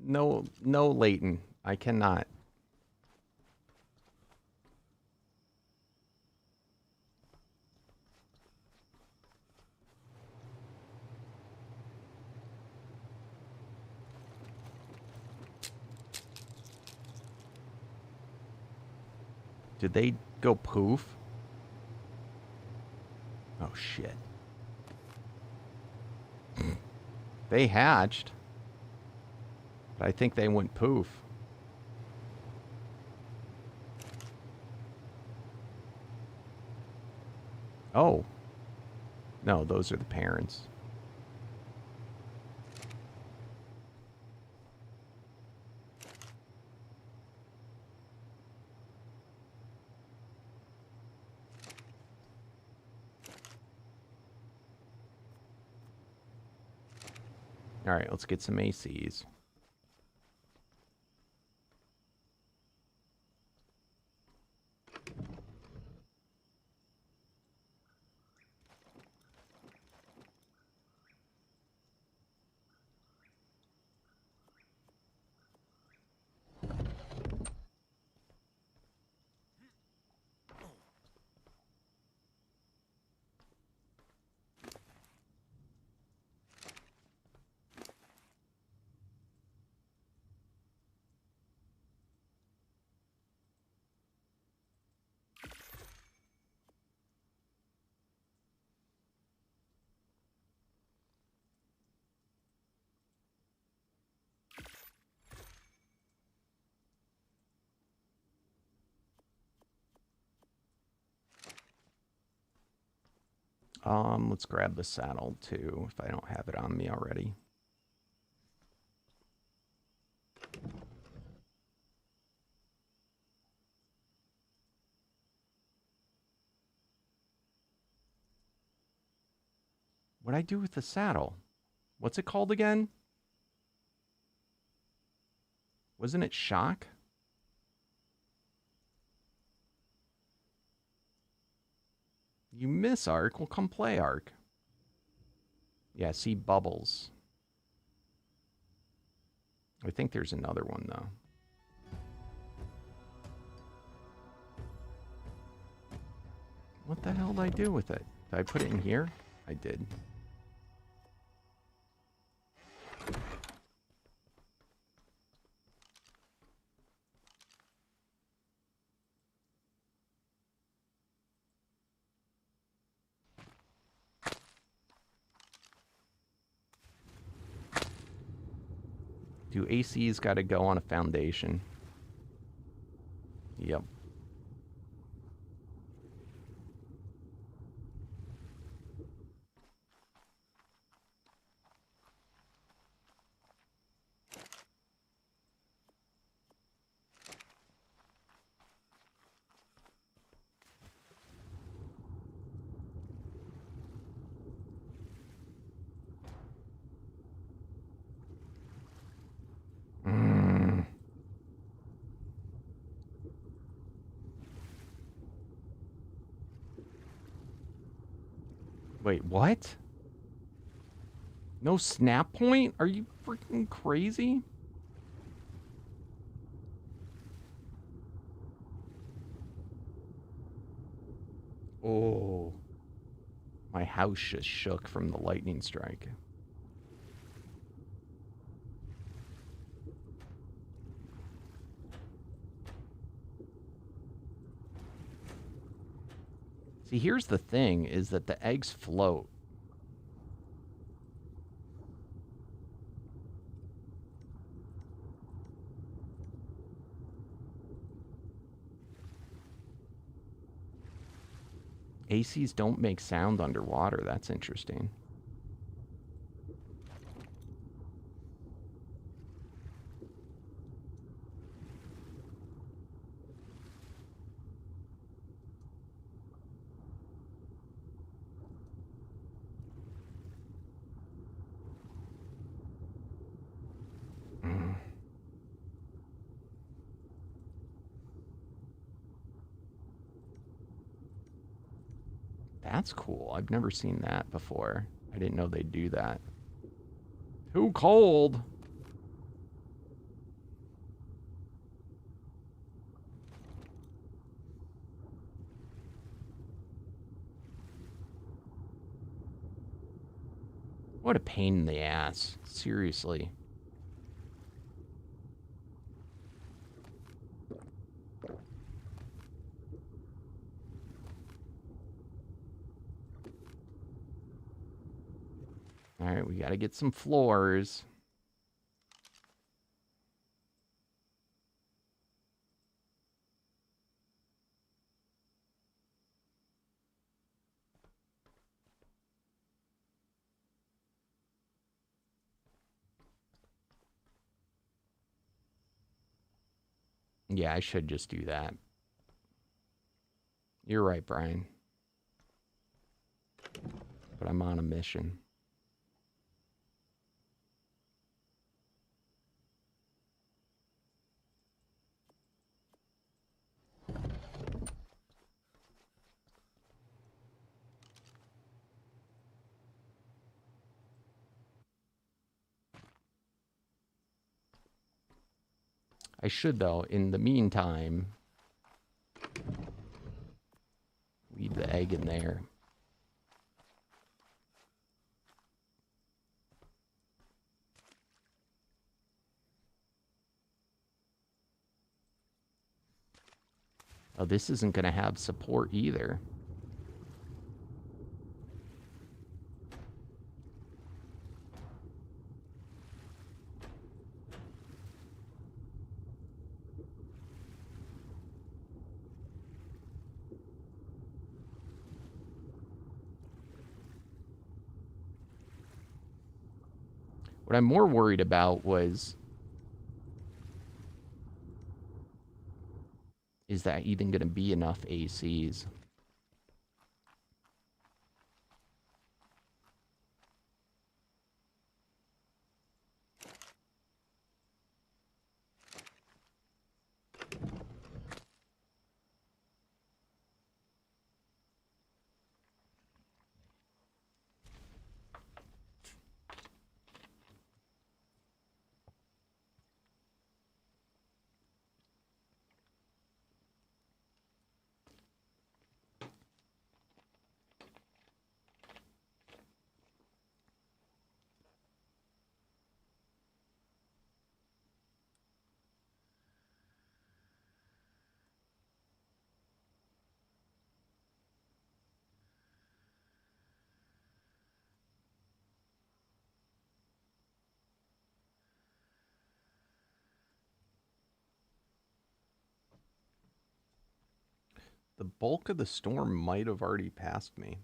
No, no, Leighton. I cannot. Did they go poof? Oh, shit. They hatched. But I think they went poof. Oh. No, those are the parents. All right, let's get some ACs. Let's grab the saddle too, if I don't have it on me already. What'd I do with the saddle? What's it called again? Wasn't it shock? You miss Ark? Well, come play Ark. Yeah, see bubbles. I think there's another one, though. What the hell did I do with it? Did I put it in here? I did. Do ACs got to go on a foundation? Yep. Wait, what? No snap point? Are you freaking crazy? Oh. My house just shook from the lightning strike. See, here's the thing, is that the eggs float. ACs don't make sound underwater. That's interesting. That's cool. I've never seen that before. I didn't know they'd do that. Too cold. What a pain in the ass. Seriously. Alright, we gotta get some floors. Yeah, I should just do that. You're right, Brian. But I'm on a mission. I should, though, in the meantime, leave the egg in there. Oh, this isn't going to have support either. What I'm more worried about was, is that even going to be enough ACs? The bulk of the storm might have already passed me.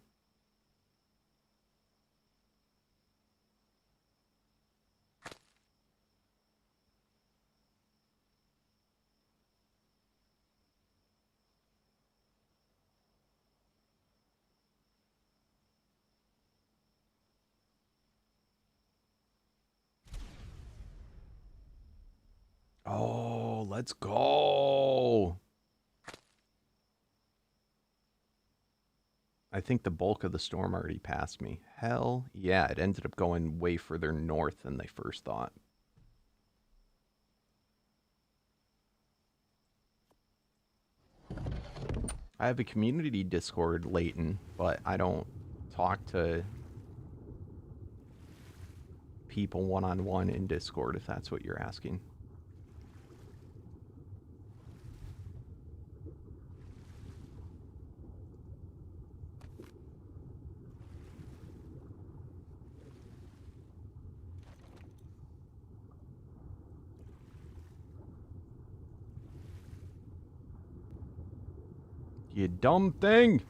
Oh, let's go. I think the bulk of the storm already passed me. Hell yeah, it ended up going way further north than they first thought. I have a community Discord, Leighton, but I don't talk to people one-on-one in Discord, if that's what you're asking. You dumb thing!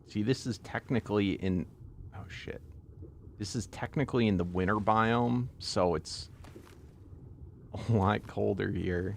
See, this is technically in... Oh, shit. This is technically in the winter biome, so it's a lot colder here.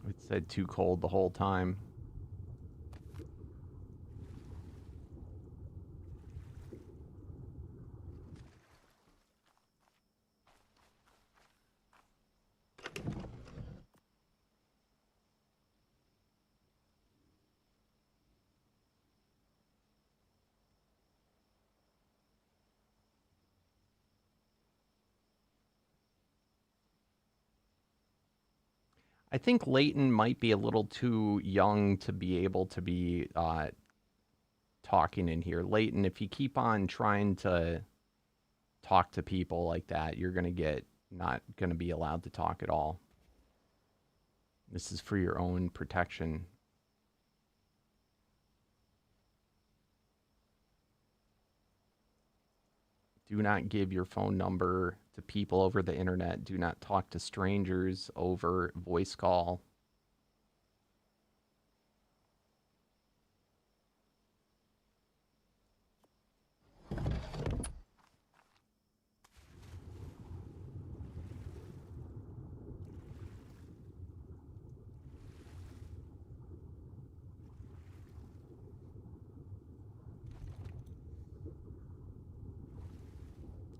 It said too cold the whole time. I think Leighton might be a little too young to be able to be talking in here. Leighton, if you keep on trying to talk to people like that, you're going to get not going to be allowed to talk at all. This is for your own protection. Do not give your phone number to people over the internet. Do not talk to strangers over voice call.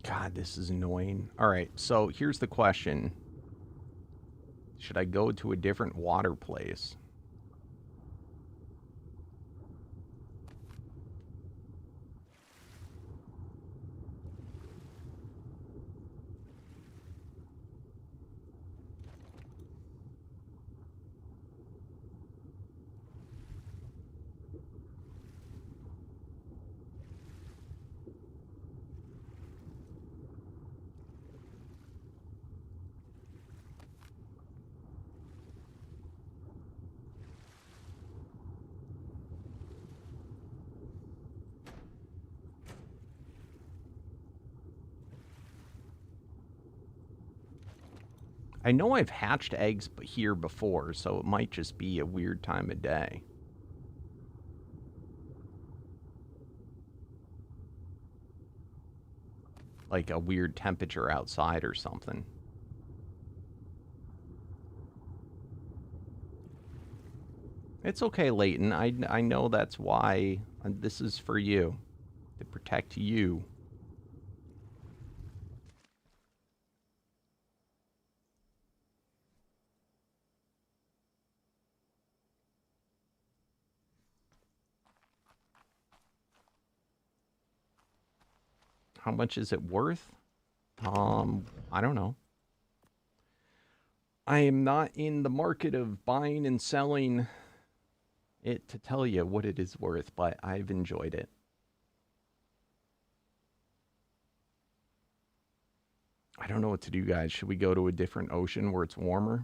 God, this is annoying. All right, so here's the question. Should I go to a different water place? I know I've hatched eggs here before, so it might just be a weird time of day. Like a weird temperature outside or something. It's okay, Leighton. I know that's why this is for you. To protect you. How much is it worth? I don't know. I am not in the market of buying and selling it to tell you what it is worth, but I've enjoyed it. I don't know what to do, guys. Should we go to a different ocean where it's warmer?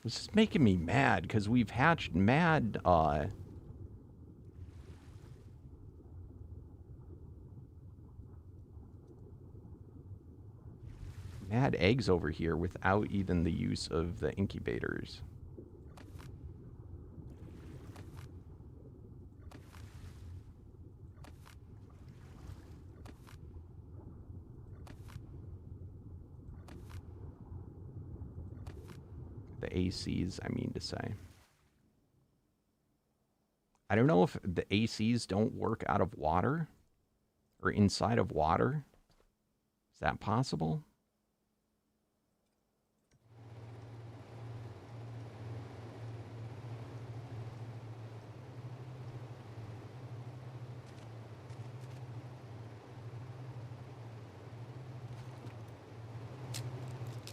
This is making me mad because we've hatched mad eggs over here without even the use of the incubators. The ACs, I mean to say. I don't know if the ACs don't work out of water or inside of water. Is that possible?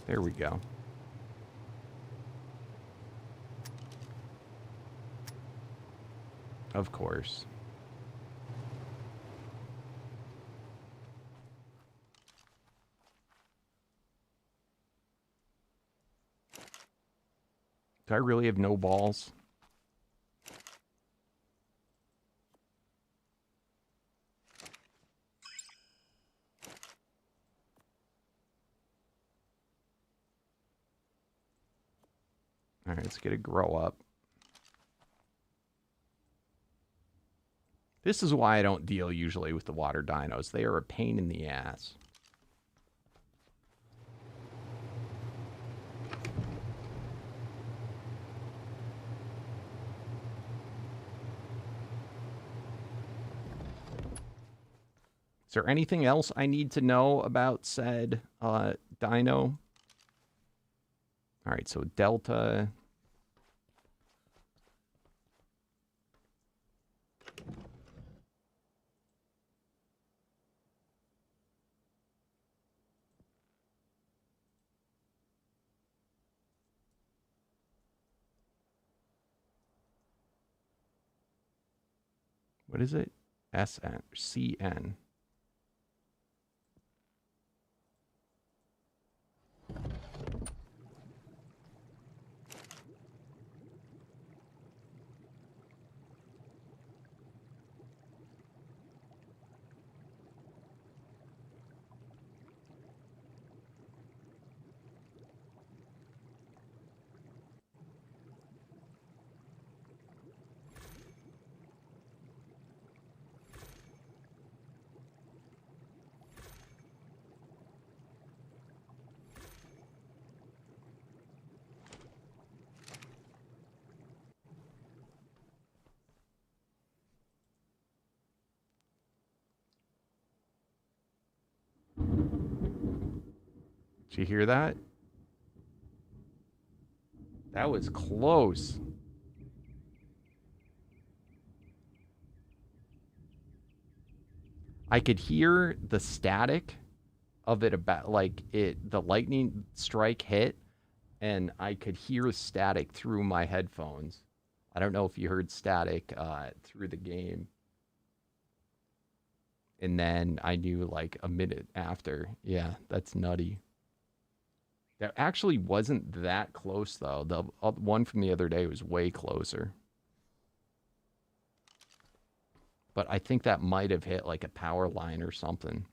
There we go. Of course. Do I really have no balls? All right, let's get a grow up. This is why I don't deal usually with the water dinos. They are a pain in the ass. Is there anything else I need to know about said dino? All right, so Delta. What is it? SN, CN. Did you hear that? That was close. I could hear the static of it about like the lightning strike hit, and I could hear static through my headphones. I don't know if you heard static through the game. And then I knew like a minute after. Yeah, that's nutty. That actually wasn't that close, though. The one from the other day was way closer. But I think that might have hit like a power line or something.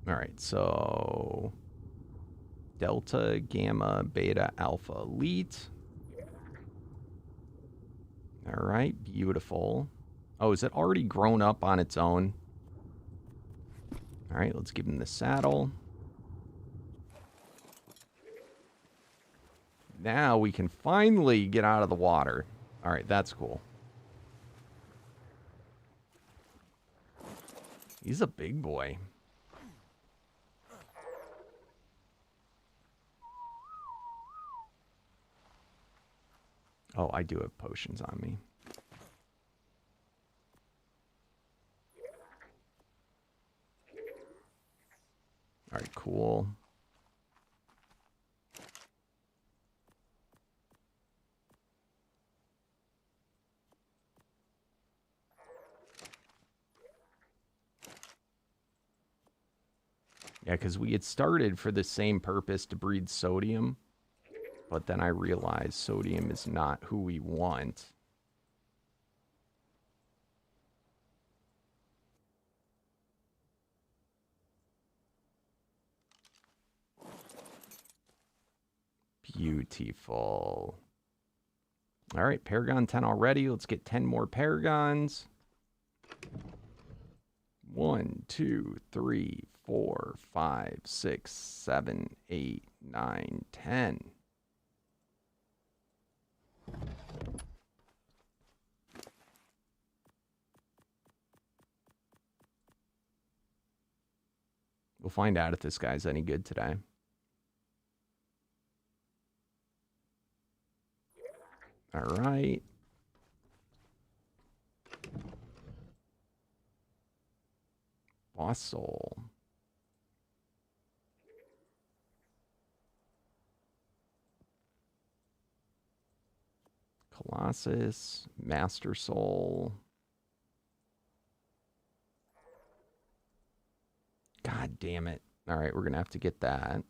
All right, so Delta, Gamma, Beta, Alpha, Elite. All right, beautiful. Oh, is it already grown up on its own? All right, let's give him the saddle. Now we can finally get out of the water. All right, that's cool. He's a big boy. Oh, I do have potions on me. All right, cool. Yeah, because we had started for the same purpose to breed sodium, but then I realized sodium is not who we want. Beautiful. All right, Paragon 10 already. Let's get 10 more Paragons. 1, 2, 3, 4, 5, 6, 7, 8, 9, 10. We'll find out if this guy's any good today. All right. Fossil. Colossus. Master Soul. God damn it. All right, we're going to have to get that.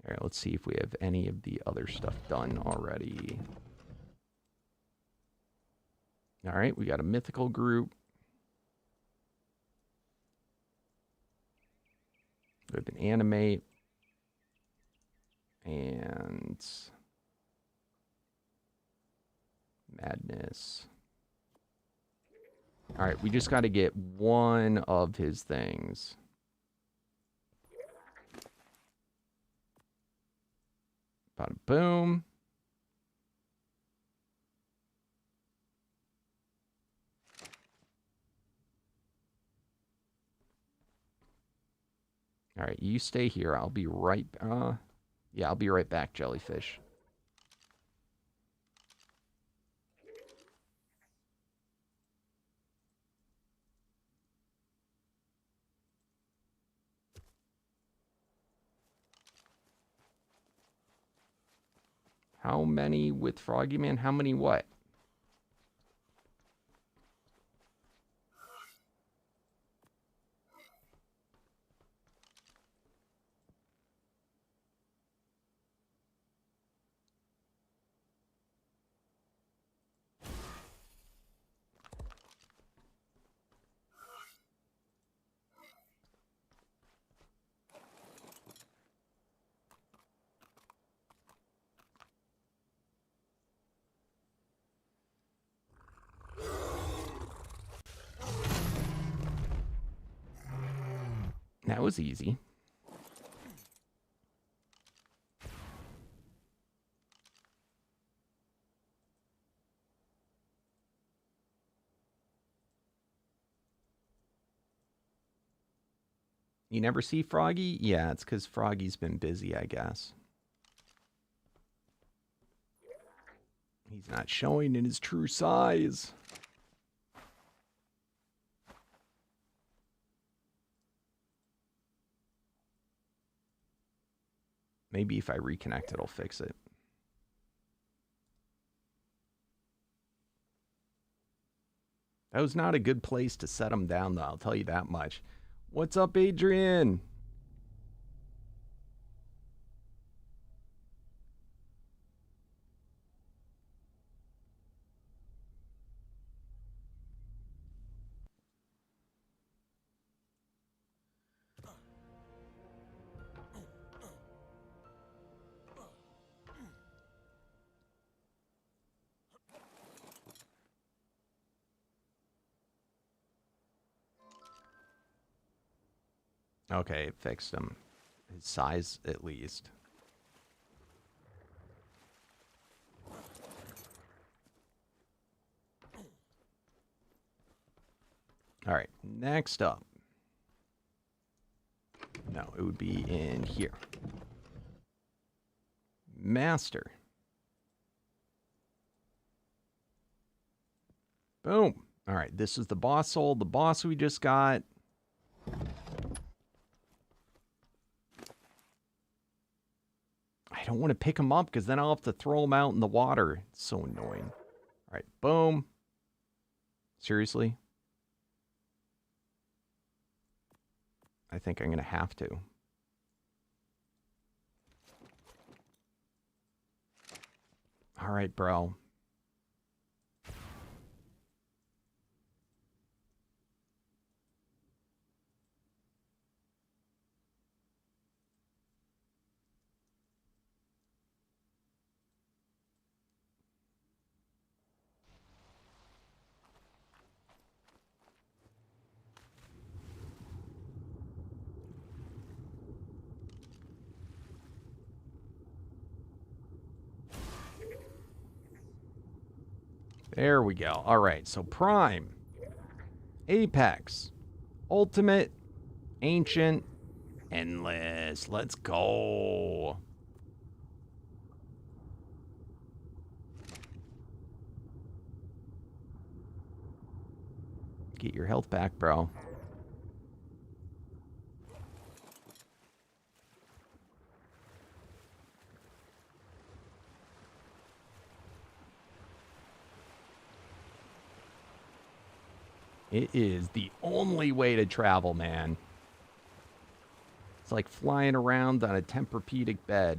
All right, let's see if we have any of the other stuff done already. All right, we got a mythical group. We have an animate. And madness. All right, we just got to get one of his things. Bada boom. All right, you stay here. I'll be right... yeah, I'll be right back, Jellyfish. How many with Froggy Man? How many what? That was easy. You never see Froggy? Yeah, it's because Froggy's been busy, I guess. He's not showing in his true size. Maybe if I reconnect, it'll fix it. That was not a good place to set him down, though. I'll tell you that much. What's up, Adrian? Okay, it fixed him. His size, at least. All right, next up. No, it would be in here. Master. Boom. All right, this is the boss soul, the boss we just got. I don't want to pick him up because then I'll have to throw him out in the water. It's so annoying. All right, boom. Seriously? I think I'm going to have to. All right, bro. There we go. All right, so Prime, Apex, Ultimate, Ancient, Endless. Let's go. Get your health back, bro. It is the only way to travel, man. It's like flying around on a Tempur-Pedic bed.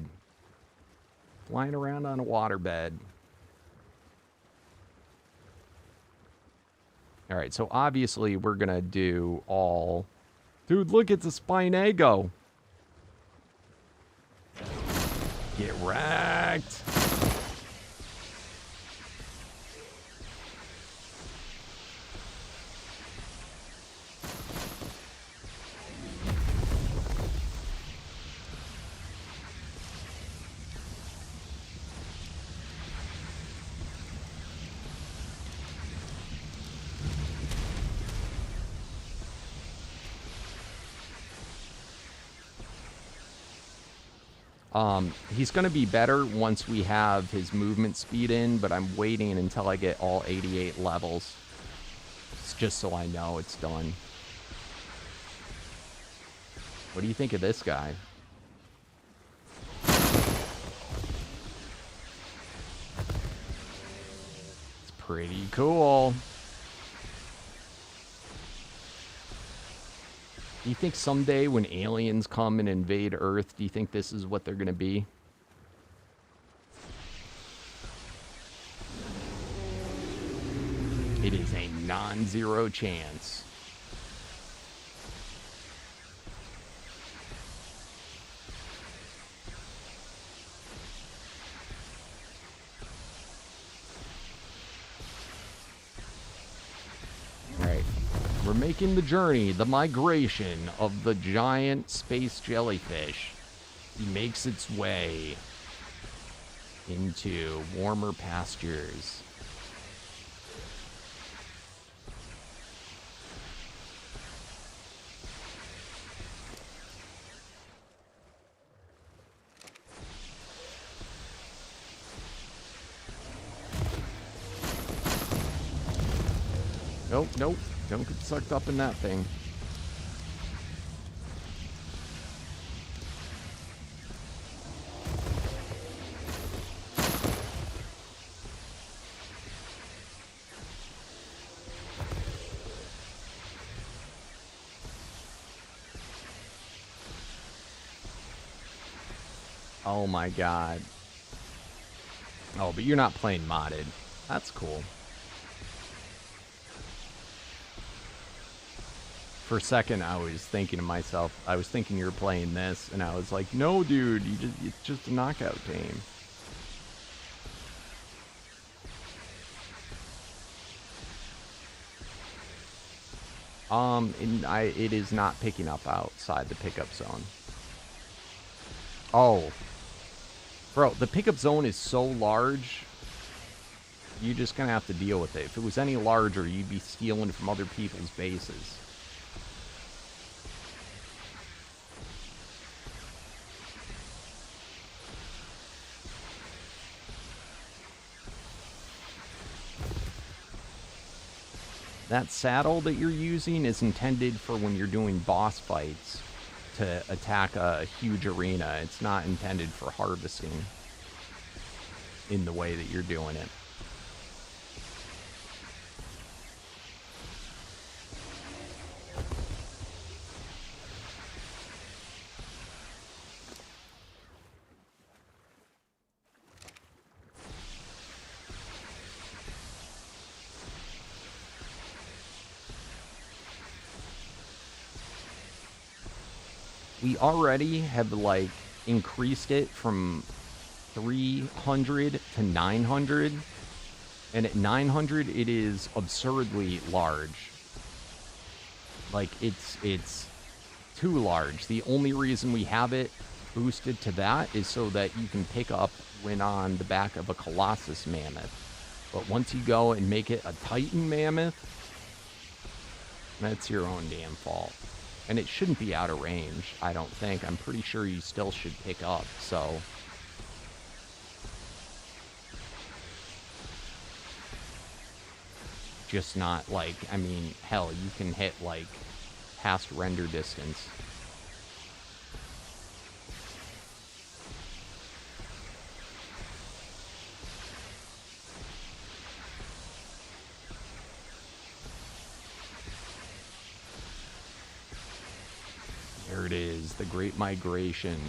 Flying around on a waterbed. All right, so obviously we're going to do all... Dude, look, it's a Spinago. Get wrecked. He's going to be better once we have his movement speed in, but I'm waiting until I get all 88 levels. It's just so I know it's done. What do you think of this guy? It's pretty cool. Do you think someday when aliens come and invade Earth, do you think this is what they're going to be? It is a non-zero chance. We're making the journey, the migration of the giant space jellyfish. He makes its way into warmer pastures. Nope, nope. Don't get sucked up in that thing. Oh my god. Oh, but you're not playing modded. That's cool. For a second, I was thinking to myself, I was thinking you were playing this, and I was like, no, dude, it's just a knockout game. It is not picking up outside the pickup zone. Oh. Bro, the pickup zone is so large, you're just gonna have to deal with it. If it was any larger, you'd be stealing from other people's bases. That saddle that you're using is intended for when you're doing boss fights to attack a huge arena. It's not intended for harvesting in the way that you're doing it. We already have, like, increased it from 300 to 900. And at 900, it is absurdly large. Like, it's too large. The only reason we have it boosted to that is so that you can pick up when on the back of a Colossus Mammoth. But once you go and make it a Titan Mammoth, that's your own damn fault. And it shouldn't be out of range, I don't think. I'm pretty sure you still should pick up, so... Just not, like, I mean, hell, you can hit, like, past render distance. There it is, the Great Migration.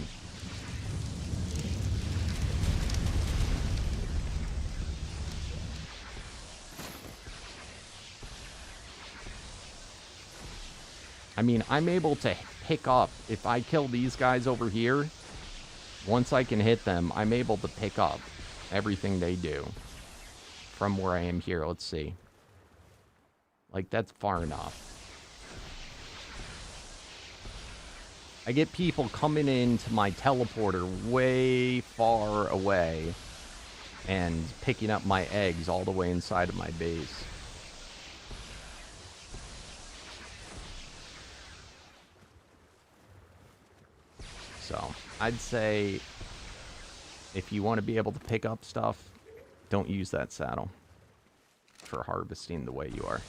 I mean, I'm able to pick up, if I kill these guys over here, once I can hit them, I'm able to pick up everything they do from where I am here. Let's see. Like, that's far enough. I get people coming into my teleporter way far away and picking up my eggs all the way inside of my base. So, I'd say if you want to be able to pick up stuff, don't use that saddle for harvesting the way you are.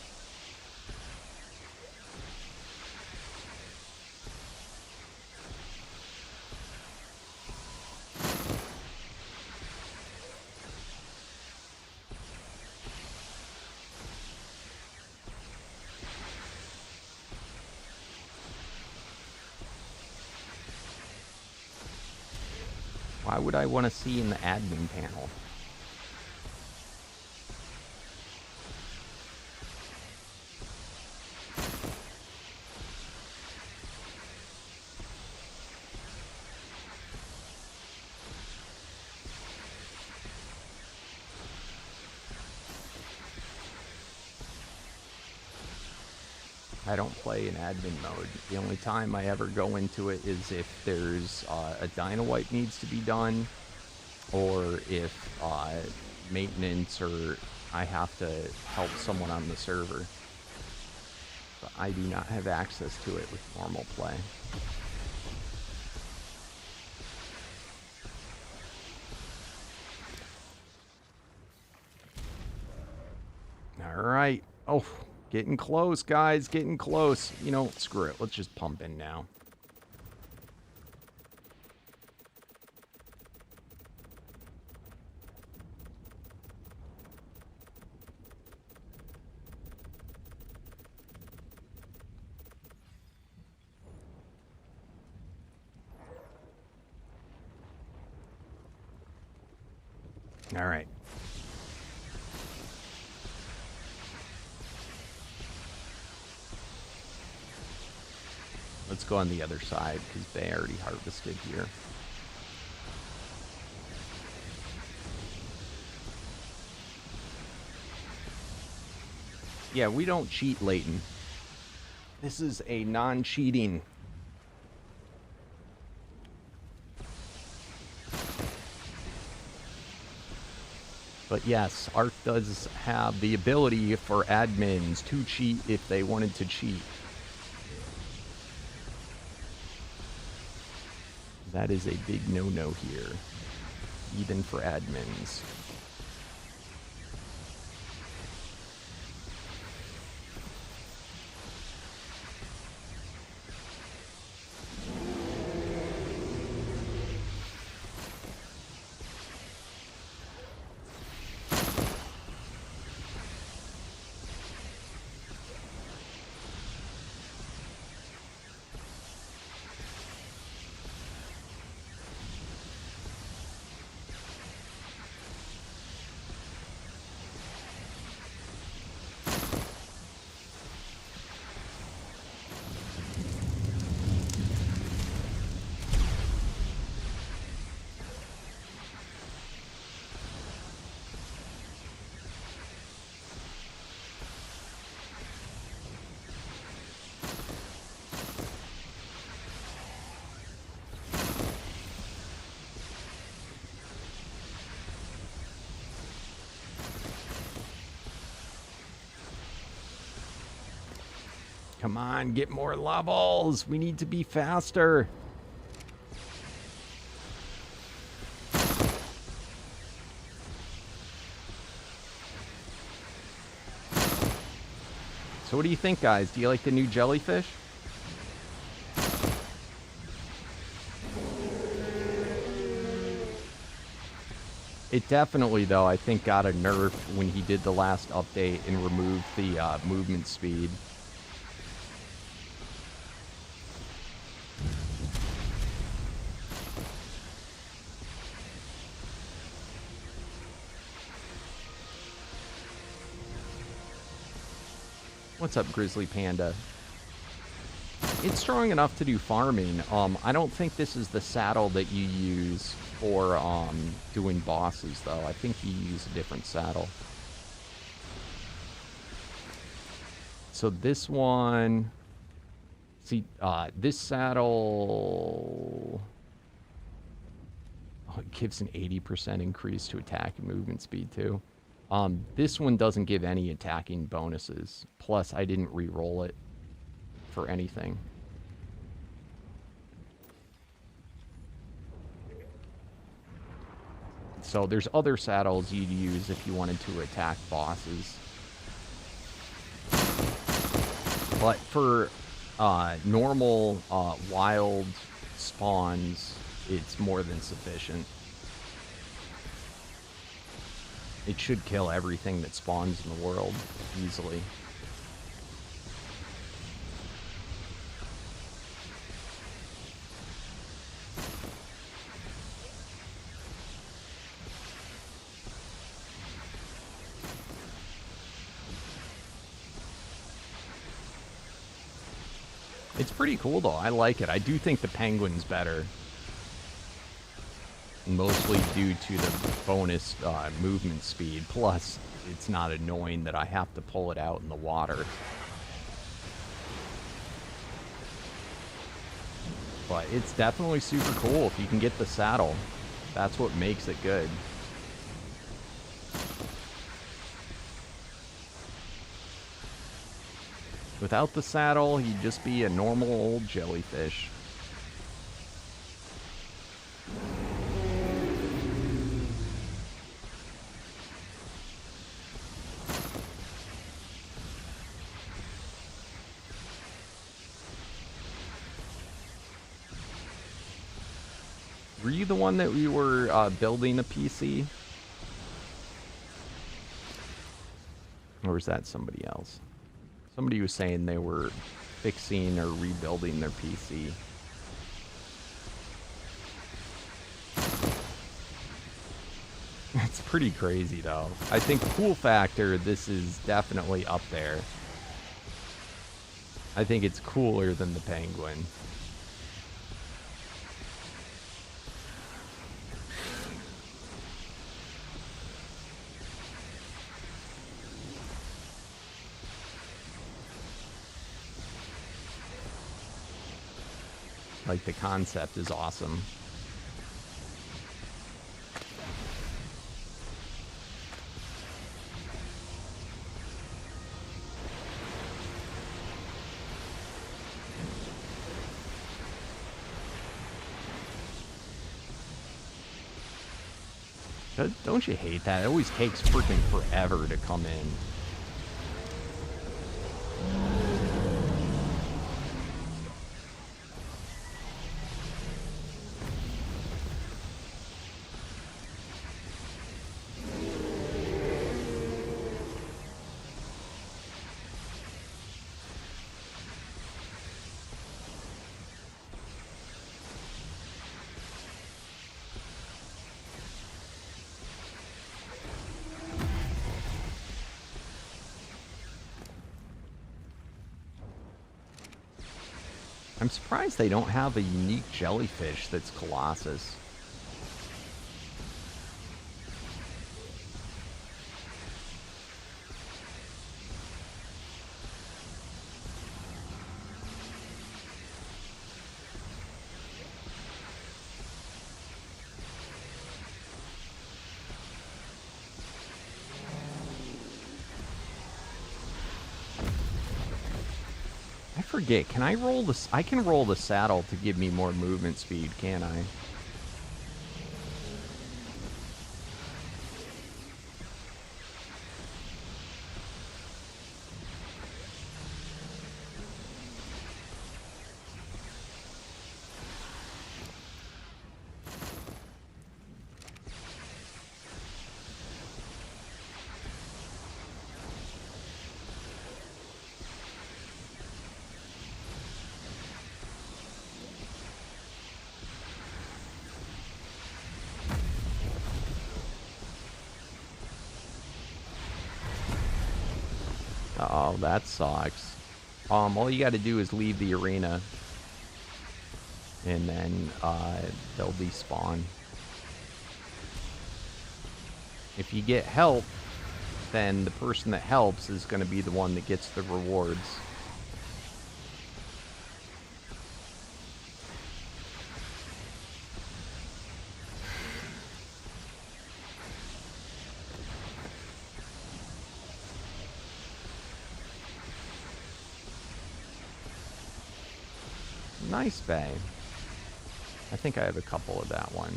Why would I want to see in the admin panel? I don't play in admin mode. The only time I ever go into it is if there's a dino wipe needs to be done, or if maintenance, or I have to help someone on the server. But I do not have access to it with normal play. All right. Oh. Getting close, guys. Getting close. You know, screw it. Let's just pump in now. All right. Let's go on the other side, because they already harvested here. Yeah, we don't cheat Leighton. This is a non-cheating. But yes, Arc does have the ability for admins to cheat if they wanted to cheat. That is a big no-no here, even for admins. Come on, get more levels. We need to be faster. So what do you think, guys? Do you like the new Jellyfish? It definitely, though, I think got a nerf when he did the last update and removed the movement speed. What's up, Grizzly Panda? It's strong enough to do farming. I don't think this is the saddle that you use for doing bosses, though. I think you use a different saddle. So this one... See, this saddle... Oh, it gives an 80% increase to attack and movement speed, too. This one doesn't give any attacking bonuses. Plus, I didn't re-roll it for anything. So there's other saddles you'd use if you wanted to attack bosses. But for normal wild spawns, it's more than sufficient. It should kill everything that spawns in the world easily. It's pretty cool, though. I like it. I do think the penguin's better. Mostly due to the bonus movement speed. Plus, it's not annoying that I have to pull it out in the water. But it's definitely super cool if you can get the saddle. That's what makes it good. Without the saddle, he'd just be a normal old jellyfish. Were you the one that we were building a PC? Or is that somebody else? Somebody was saying they were fixing or rebuilding their PC. It's pretty crazy, though. I think cool factor, this is definitely up there. I think it's cooler than the penguin. Like, the concept is awesome. Don't you hate that? It always takes freaking forever to come in. I'm surprised they don't have a unique jellyfish that's Colossus. I forget, can I roll this? I can roll the saddle to give me more movement speed, can't I? Oh, that sucks. All you got to do is leave the arena, and then they'll despawn. If you get help, then the person that helps is going to be the one that gets the rewards. Nice bay. I think I have a couple of that one.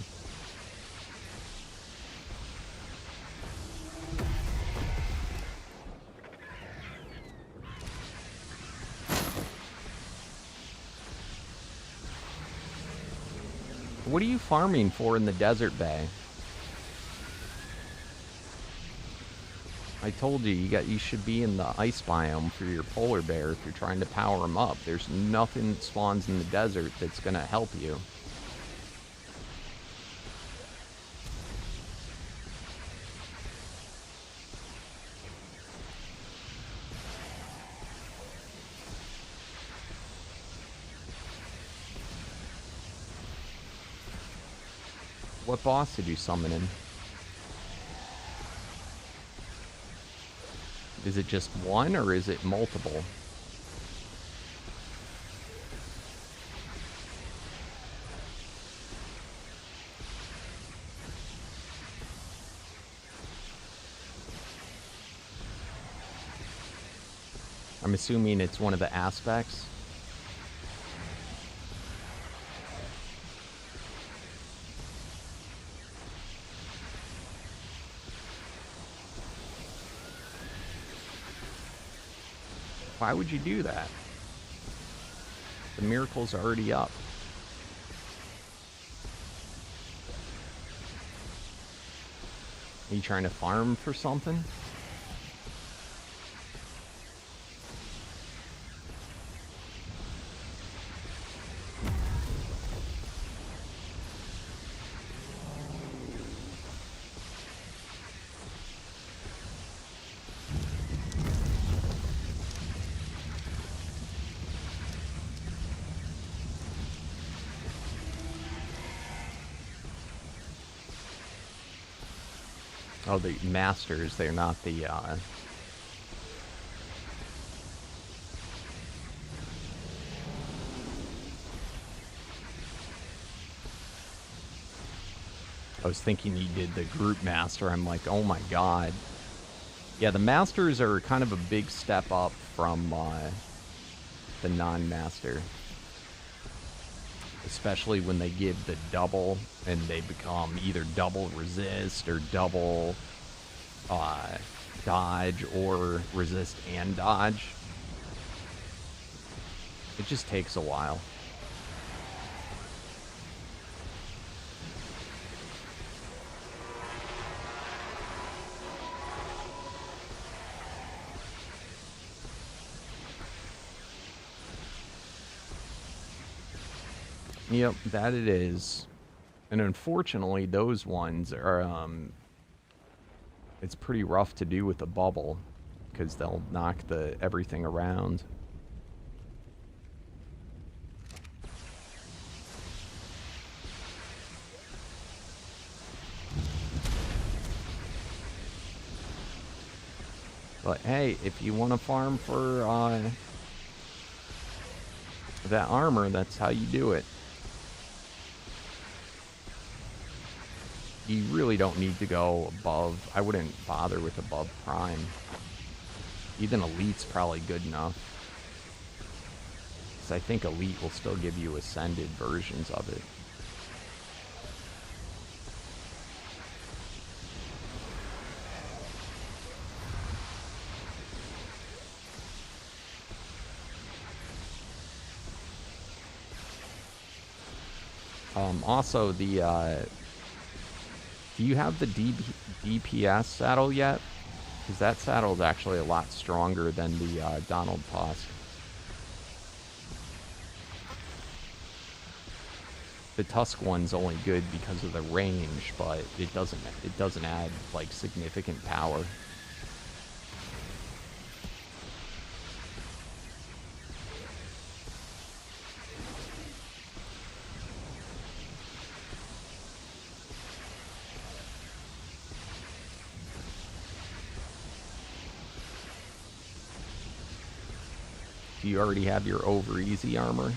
What are you farming for in the desert bay? I told you, you should be in the ice biome for your polar bear if you're trying to power them up. There's nothing that spawns in the desert that's going to help you. What boss did you summon in? Is it just one, or is it multiple? I'm assuming it's one of the aspects. Why would you do that? The miracle's already up. Are you trying to farm for something? Oh, the masters, they're not the, I was thinking he did the group master. I'm like, oh my god. Yeah, the masters are kind of a big step up from the non-master. Especially when they give the double and they become either double resist or double dodge or resist and dodge. It just takes a while. Yep, that it is. And unfortunately, those ones are, it's pretty rough to do with the bubble, because they'll knock everything around. But hey, if you want to farm for, that armor, that's how you do it. You really don't need to go above. I wouldn't bother with above prime. Even elite's probably good enough. Because I think elite will still give you ascended versions of it. Also, the do you have the DPS saddle yet? Because that saddle is actually a lot stronger than the Donald Tusk. The Tusk one's only good because of the range, but it doesn't add like significant power. Do you already have your over easy armor?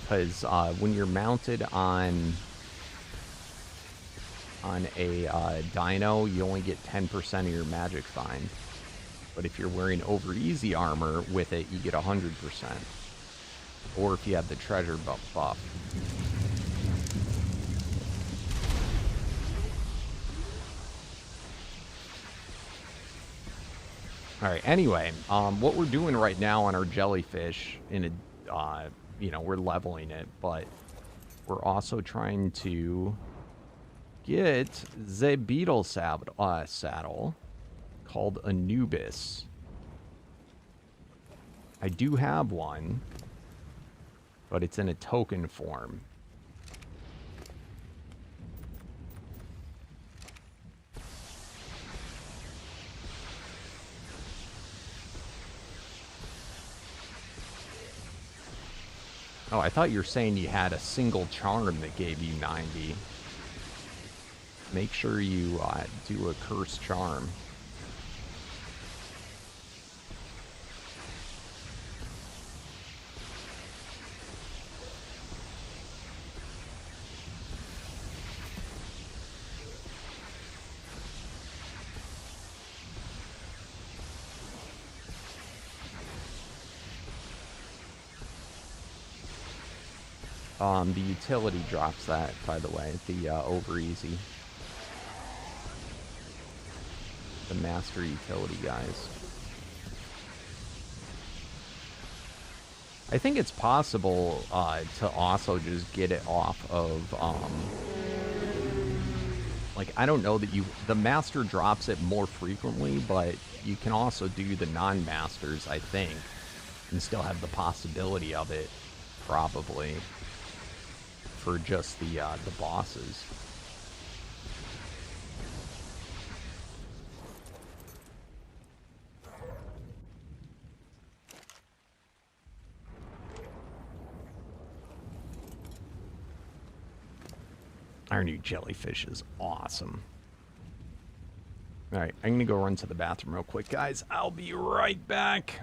Because when you're mounted on a dino, you only get 10% of your magic find. But if you're wearing over easy armor with it, you get 100%. Or if you have the treasure buff. Alright, anyway, what we're doing right now on our jellyfish in a you know, we're leveling it, but we're also trying to get the beetle saddle called Anubis. I do have one, but it's in a token form. Oh, I thought you were saying you had a single charm that gave you 90. Make sure you do a curse charm. The utility drops that, by the way, the over easy. The master utility guys. I think it's possible to also just get it off of, like, I don't know that the master drops it more frequently, but you can also do the non-masters, I think, and still have the possibility of it, probably, for just the bosses. Our new Jellyfish is awesome. Alright, I'm gonna go run to the bathroom real quick, guys. I'll be right back.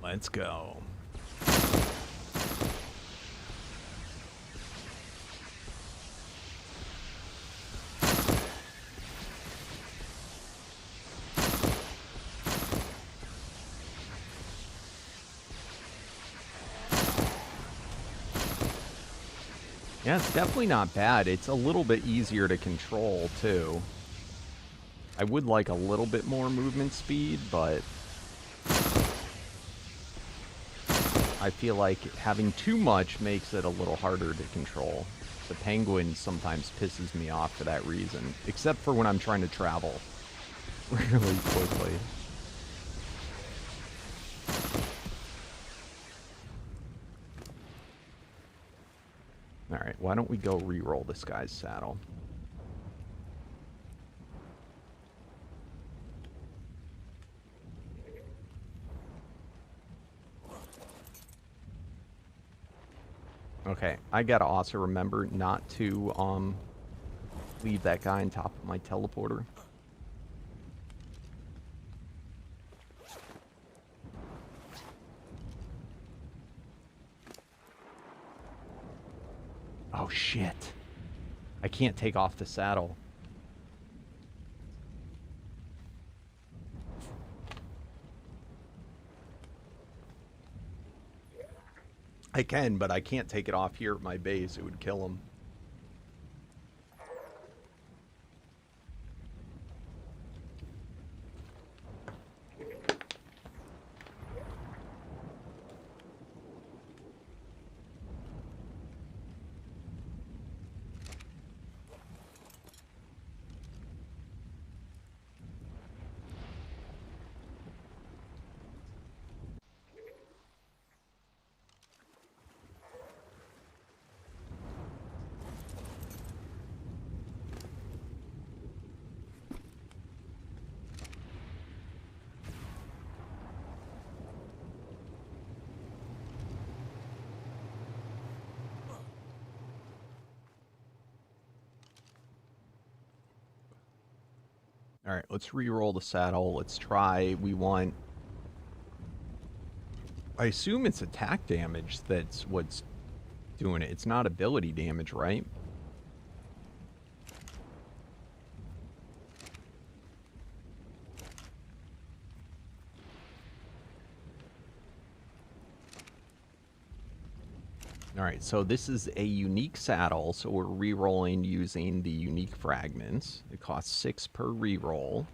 Let's go. Yeah, it's definitely not bad. It's a little bit easier to control, too. I would like a little bit more movement speed, but I feel like having too much makes it a little harder to control. The penguin sometimes pisses me off for that reason, except for when I'm trying to travel really quickly. Alright, why don't we go re-roll this guy's saddle? Okay, I gotta also remember not to leave that guy on top of my teleporter. Oh shit. I can't take off the saddle. I can, but I can't take it off here at my base. It would kill him. All right, let's re-roll the saddle. Let's try. We want... I assume it's attack damage that's what's doing it. It's not ability damage, right? Alright, so this is a unique saddle, so we're re-rolling using the unique fragments. It costs 6 per re-roll.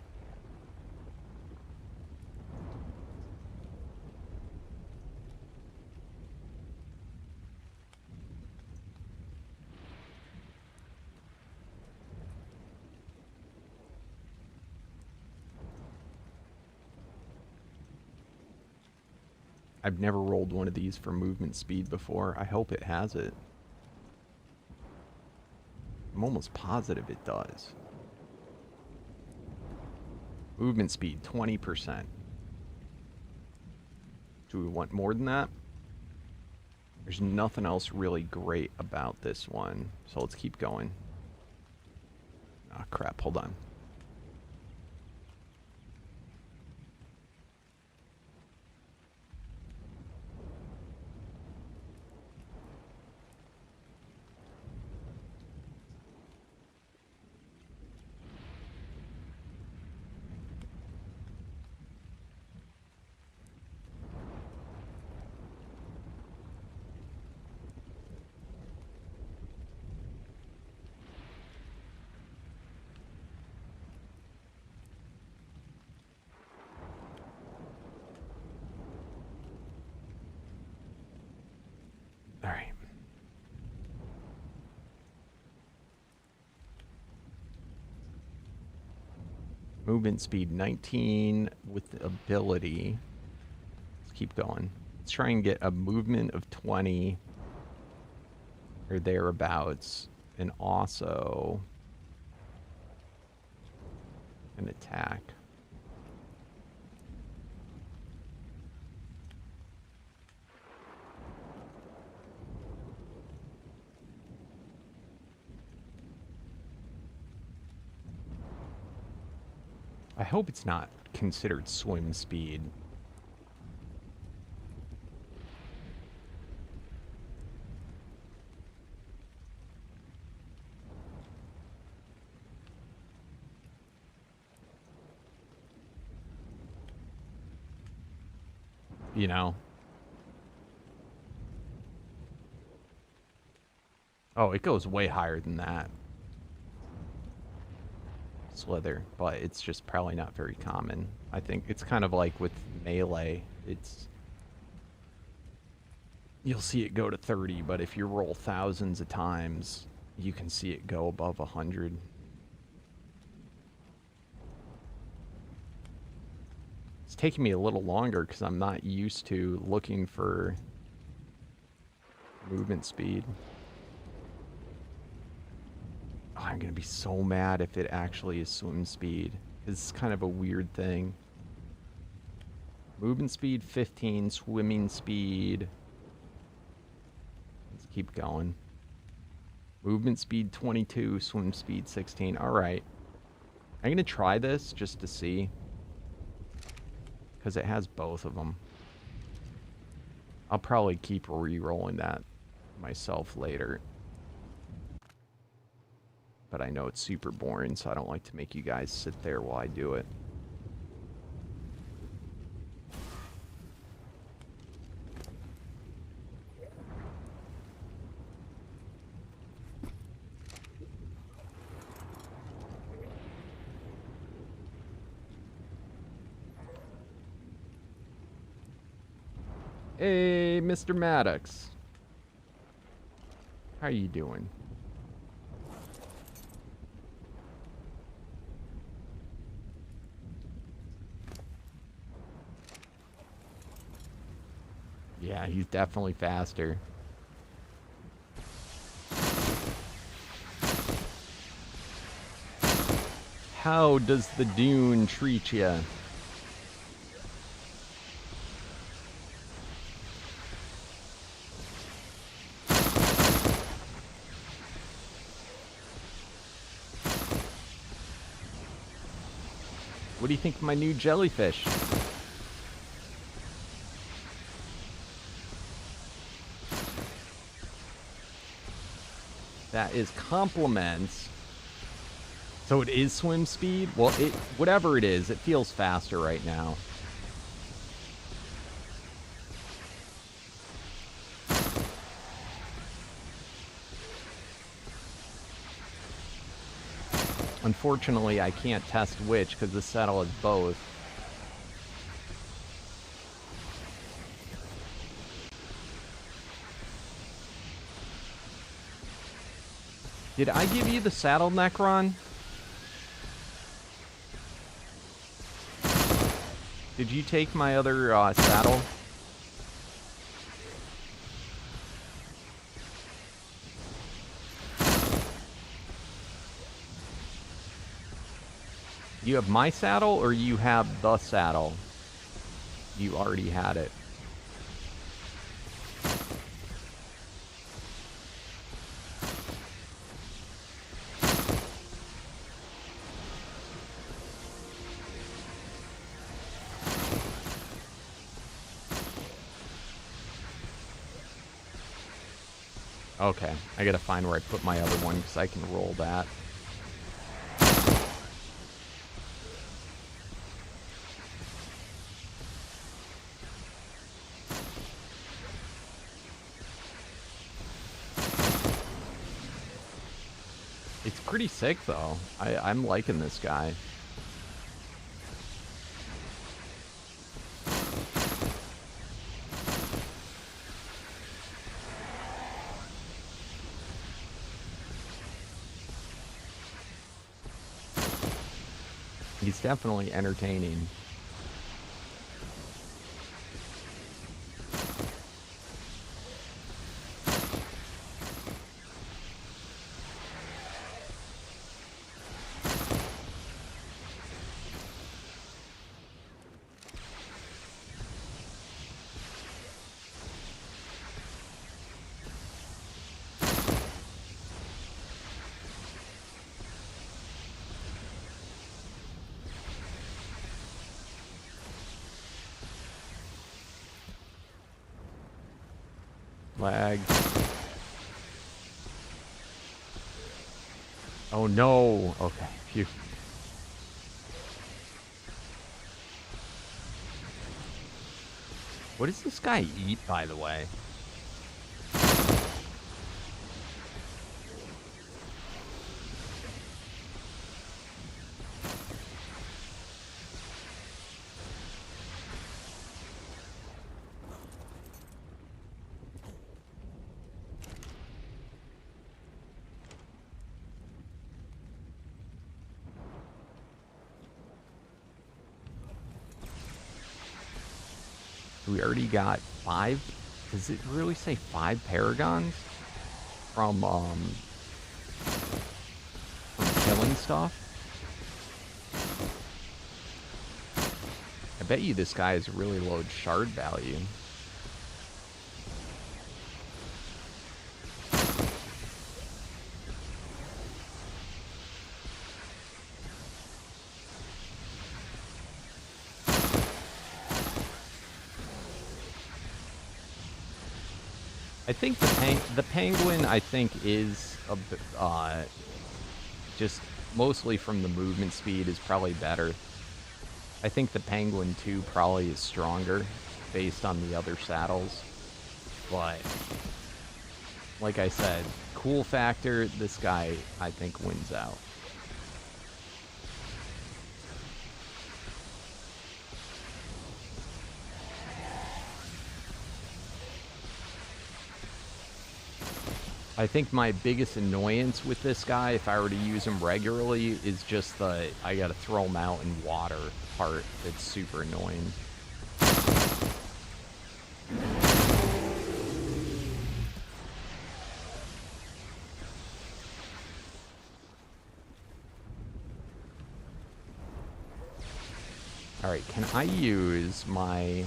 I've never rolled one of these for movement speed before. I hope it has it. I'm almost positive it does. Movement speed, 20%. Do we want more than that? There's nothing else really great about this one. So let's keep going. Ah, crap, hold on. Alright. Movement speed 19 with the ability. Let's keep going. Let's try and get a movement of 20 or thereabouts, and also an attack. I hope it's not considered swim speed. You know? Oh, it goes way higher than that. Slither, but it's just probably not very common. I think it's kind of like with melee. You'll see it go to 30, but if you roll thousands of times, you can see it go above 100. It's taking me a little longer because I'm not used to looking for movement speed. Oh, I'm going to be so mad if it actually is swim speed. It's kind of a weird thing. Movement speed 15, swimming speed. Let's keep going. Movement speed 22, swim speed 16. All right. I'm going to try this just to see, because it has both of them. I'll probably keep re-rolling that myself later. But I know it's super boring, so I don't like to make you guys sit there while I do it. Hey, Mr. Maddox. How you doing? Yeah, he's definitely faster. How does the dune treat ya? What do you think of my new jellyfish? That is compliments. So it is swim speed? Well, whatever it is, it feels faster right now. Unfortunately, I can't test which because the saddle is both. Did I give you the saddle, Necron? Did you take my other saddle? You have my saddle or you have the saddle? You already had it. Okay, I gotta find where I put my other one because I can roll that. It's pretty sick though. I'm liking this guy. He's definitely entertaining. Lag. Oh no. Okay. Phew. What does this guy eat, by the way? We already got 5. Does it really say 5 paragons from killing stuff? I bet you this guy has really low shard value. I think the penguin, I think, is just mostly from the movement speed is probably better. I think the penguin too probably is stronger based on the other saddles, but like I said, cool factor, this guy I think wins out. I think my biggest annoyance with this guy, if I were to use him regularly, is just the I gotta throw him out in water part. It's super annoying. Alright, can I use my...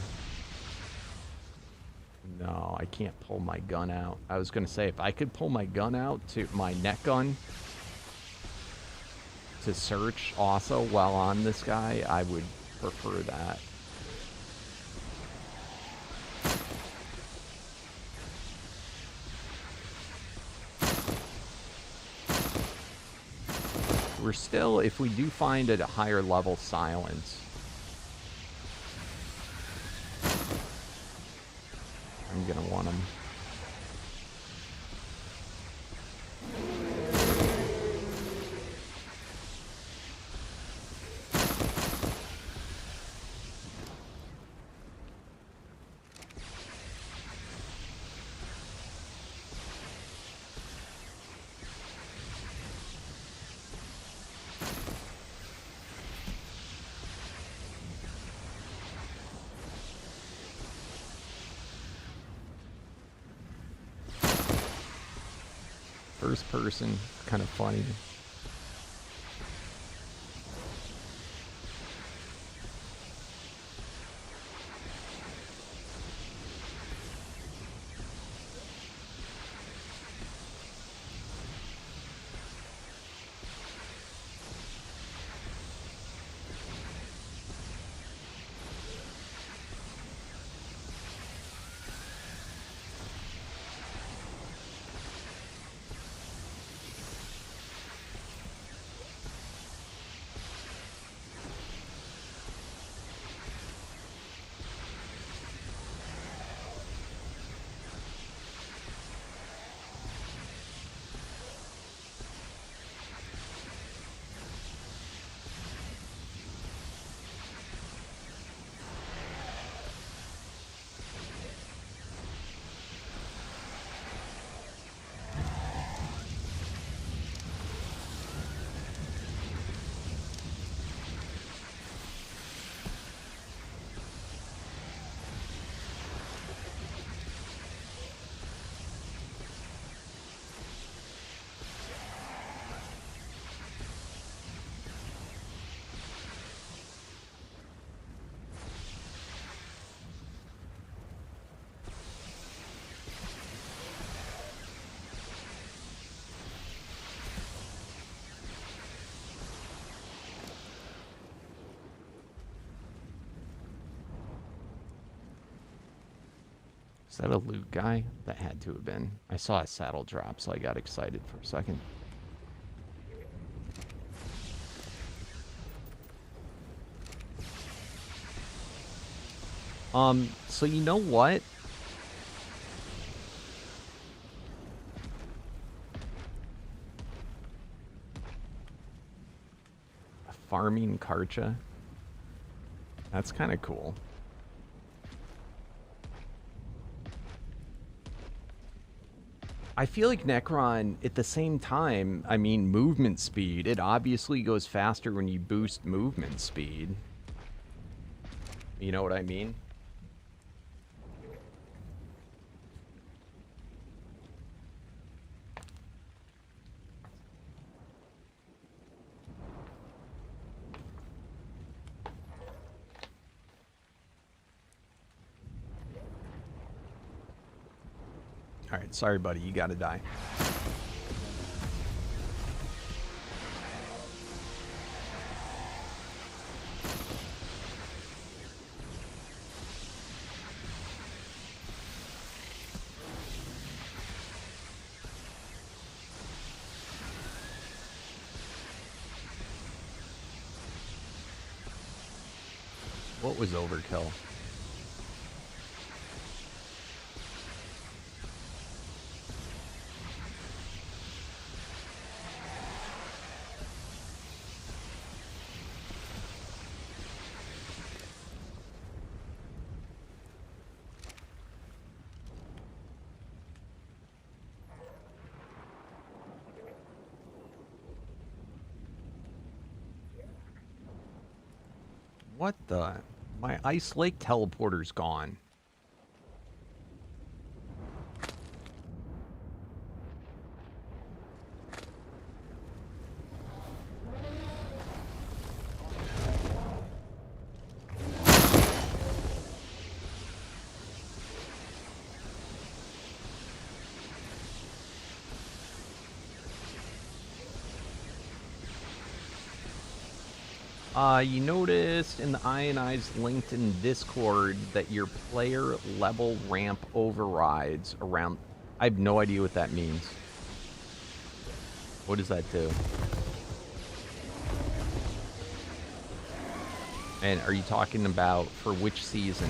No, I can't pull my gun out. I was going to say, if I could pull my gun out, to my net gun, to search also while on this guy, I would prefer that. we're still, if we do find a higher level silence, I'm gonna want them. First person, kind of funny. Is that a loot guy? That had to have been. I saw a saddle drop, so I got excited for a second. So you know what? Farming Karcha. That's kind of cool. I feel like Necron, at the same time, I mean, movement speed, it obviously goes faster when you boost movement speed. You know what I mean? Alright, sorry buddy, you gotta die. What was overkill? What the? My Ice Lake teleporter's gone. You noticed in the ionized linked in Discord that your player level ramp overrides around... I have no idea what that means. What does that do? And are you talking about for which season?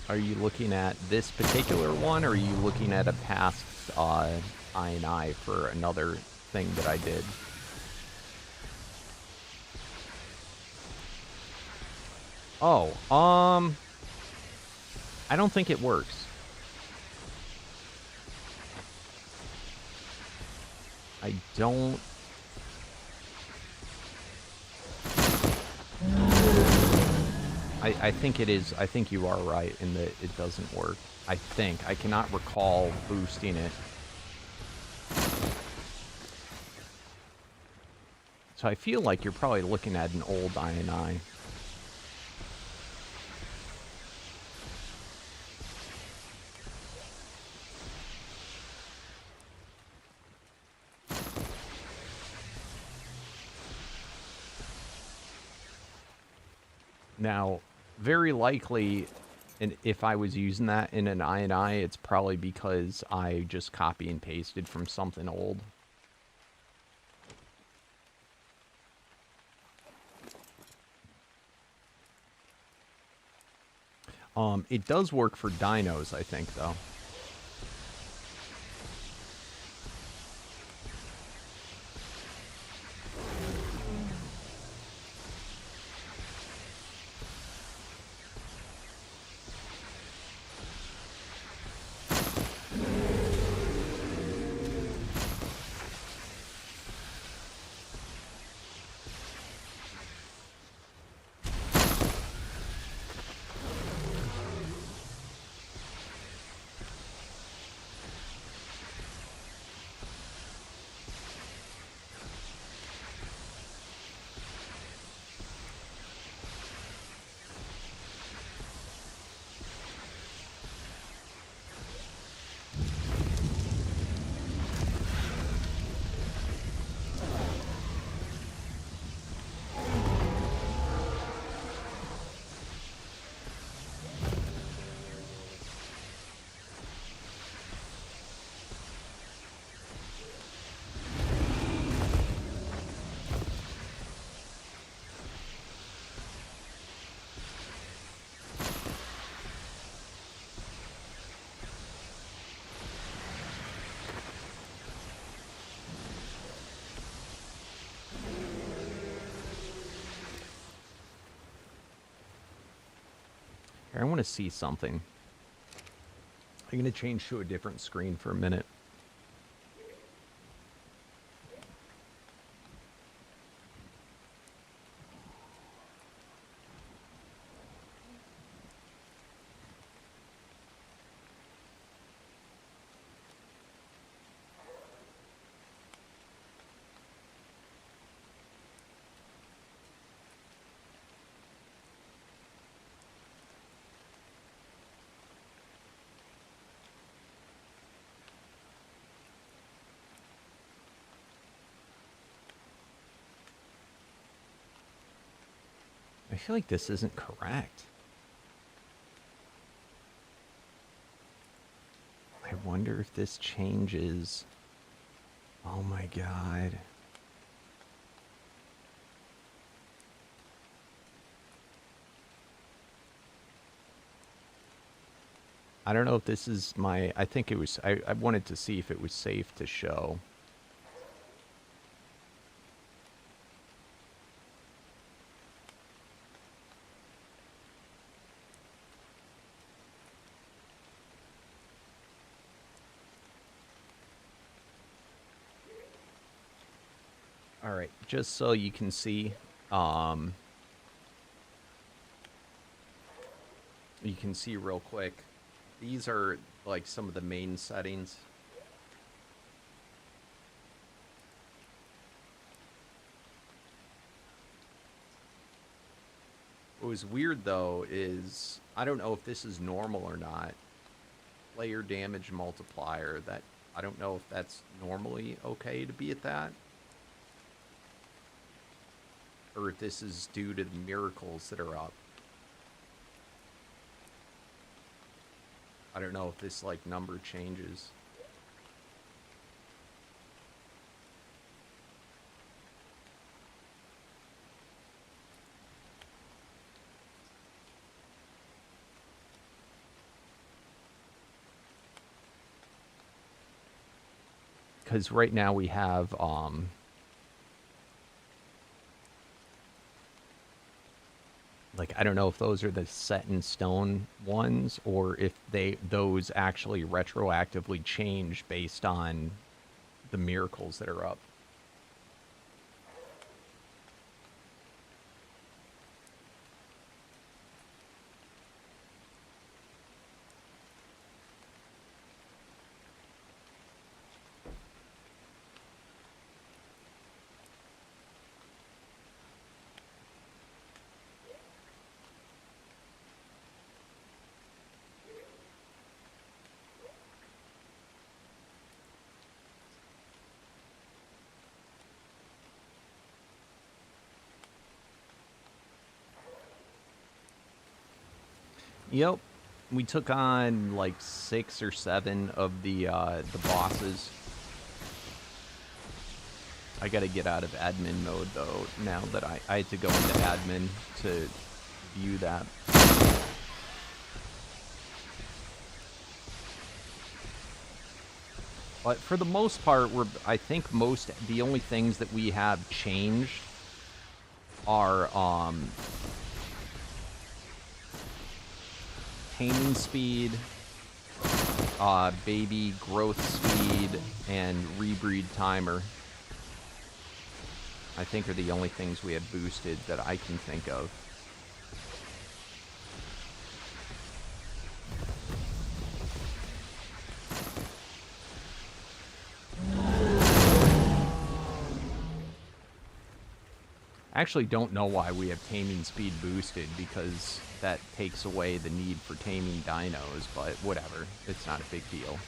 Are you looking at this particular one, or are you looking at a past I&I for another thing that I did? Oh, I don't think it works. I don't... I think it is. I think you are right in that it doesn't work. I think. I cannot recall boosting it. So I feel like you're probably looking at an old I&I. Now, very likely, and if I was using that in an I&I, it's probably because I just copy and pasted from something old. It does work for dinos, I think, though. I want to see something. I'm going to change to a different screen for a minute. I feel like this isn't correct. I wonder if this changes. Oh my god. I don't know if this is my... I think it was... I wanted to see if it was safe to show. Alright, just so you can see, you can see real quick, these are like some of the main settings. What was weird though is, I don't know if this is normal or not, player damage multiplier. That, I don't know if that's normally okay to be at that, or if this is due to the miracles that are up. I don't know if this, like, number changes. Because right now we have, like, I don't know if those are the set in stone ones or if those actually retroactively change based on the miracles that are up. Yep, we took on like 6 or 7 of the bosses. I gotta get out of admin mode though, now that I had to go into admin to view that. But for the most part, I think the only things that we have changed are taming speed, baby growth speed, and rebreed timer. I think are the only things we have boosted that I can think of. I actually don't know why we have taming speed boosted, because that takes away the need for taming dinos, but whatever. It's not a big deal.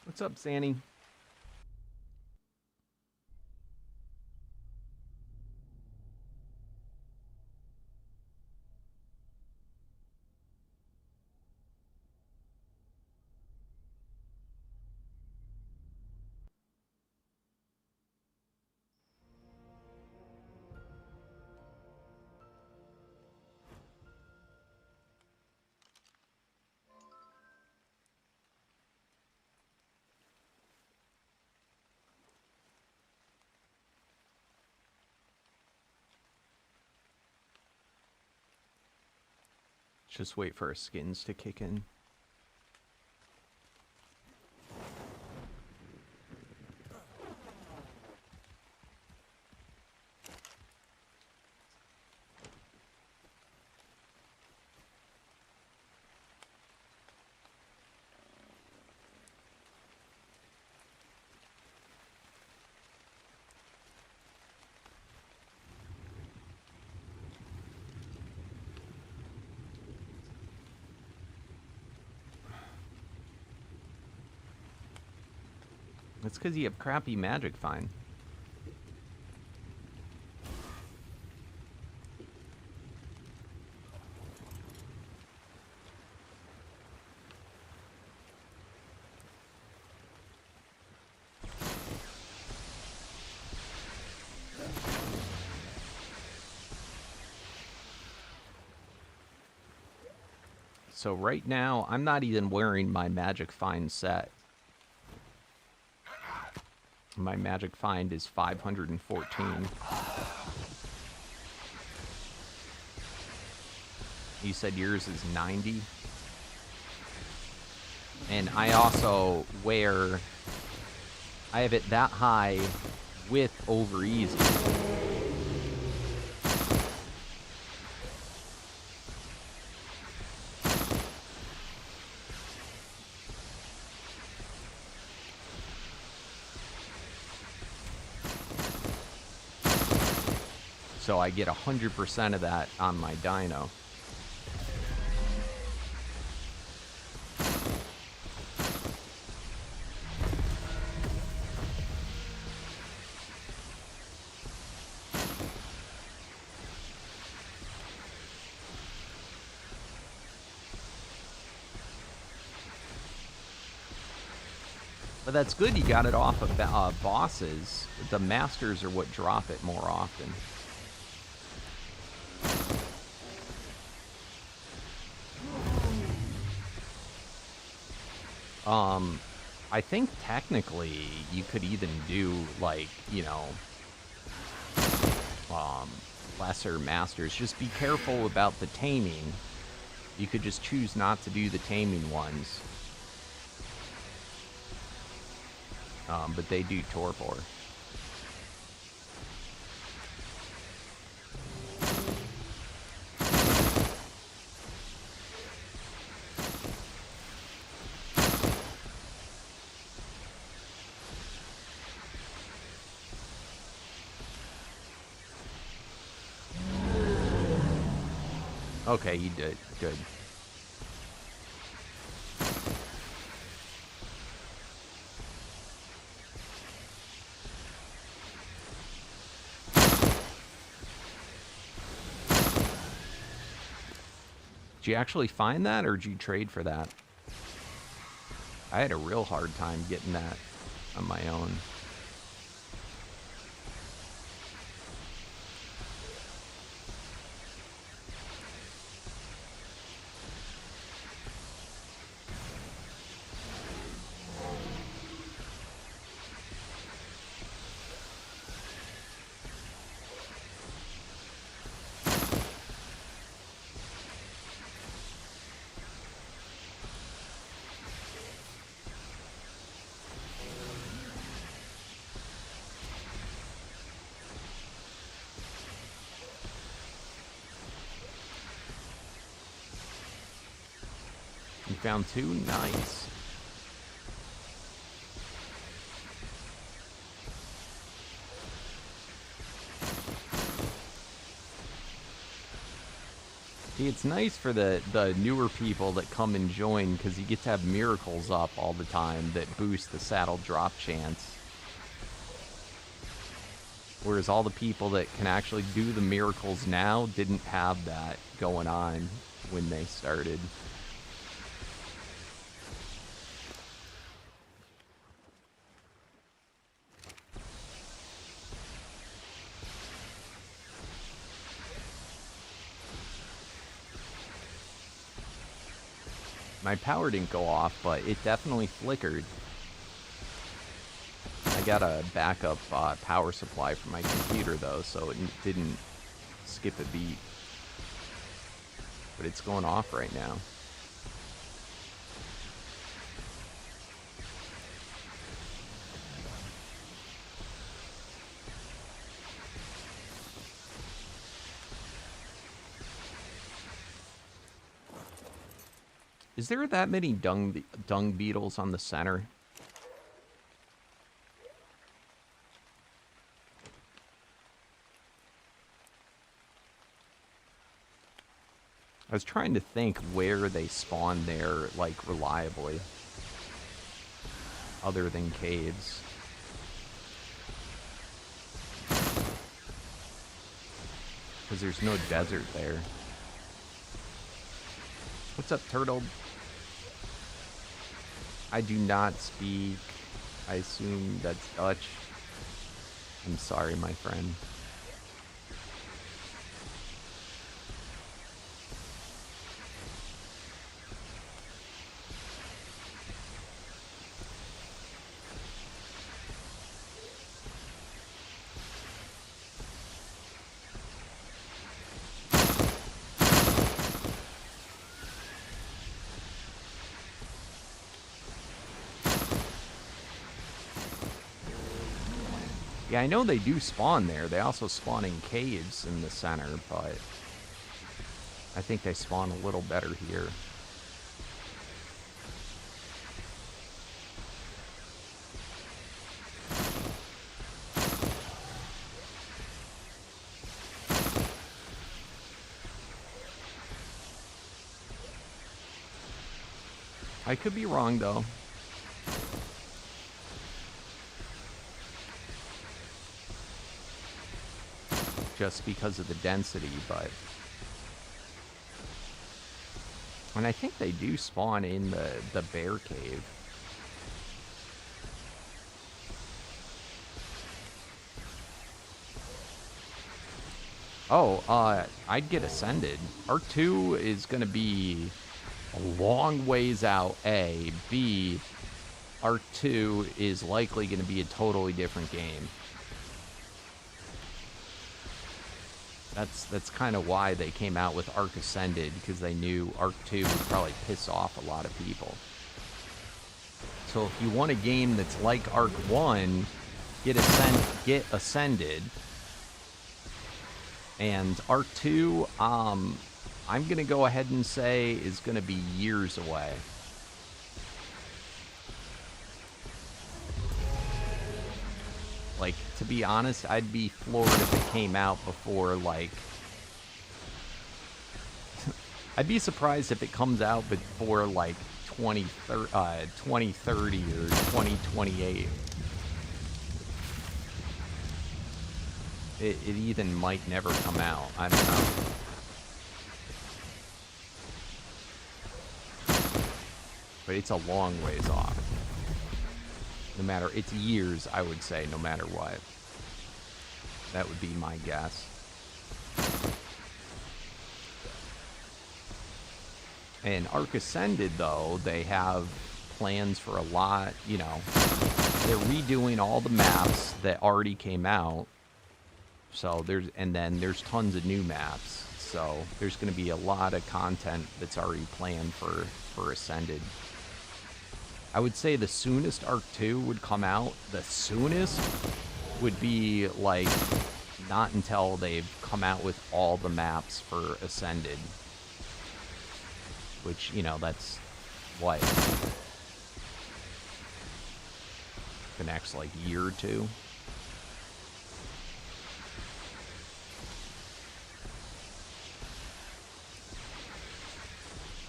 What's up, Zanny? Just wait for our skins to kick in. It's because you have crappy magic, fine. So right now, I'm not even wearing my Magic Find set. My Magic Find is 514. You said yours is 90? And I also wear... I have it that high with over easy. So I get 100% of that on my dyno. But that's good, you got it off of bosses. The masters are what drop it more often. I think technically you could even do, like, you know, lesser masters. Just be careful about the taming. You could just choose not to do the taming ones. But they do torpor. Okay, you did. Good. Did you actually find that, or did you trade for that? I had a real hard time getting that on my own. You found two? Nice. See, it's nice for the newer people that come and join, because you get to have miracles up all the time that boost the saddle drop chance. Whereas all the people that can actually do the miracles now didn't have that going on when they started. My power didn't go off, but it definitely flickered. I got a backup power supply for my computer, though, so it didn't skip a beat. But it's going off right now. Is there that many dung beetles on the center? I was trying to think where they spawn there, like, reliably. Other than caves. Because there's no desert there. What's up, turtle? I do not speak. I assume that's Dutch. I'm sorry, my friend. Yeah, I know they do spawn there. They also spawn in caves in the center, but I think they spawn a little better here. I could be wrong, though. Just because of the density, but... And I think they do spawn in the bear cave. Oh, I'd get Ascended. R2 is going to be a long ways out, A. B, R2 is likely going to be a totally different game. That's kind of why they came out with Arc Ascended, because they knew Arc 2 would probably piss off a lot of people. So if you want a game that's like Arc 1, get Ascended. And Arc 2, I'm going to go ahead and say is going to be years away. Like, to be honest, I'd be floored if it came out before, like... I'd be surprised if it comes out before, like, 2030 or 2028. It even might never come out. I don't know. But it's a long ways off. No matter, it's years, I would say, no matter what. That would be my guess. And Arc Ascended, though, they have plans for a lot, you know. They're redoing all the maps that already came out. So then there's tons of new maps. So there's going to be a lot of content that's already planned for Ascended. I would say the soonest Arc 2 would come out, the soonest would be, like, not until they've come out with all the maps for Ascended. Which, you know, that's, what? The next, like, year or two?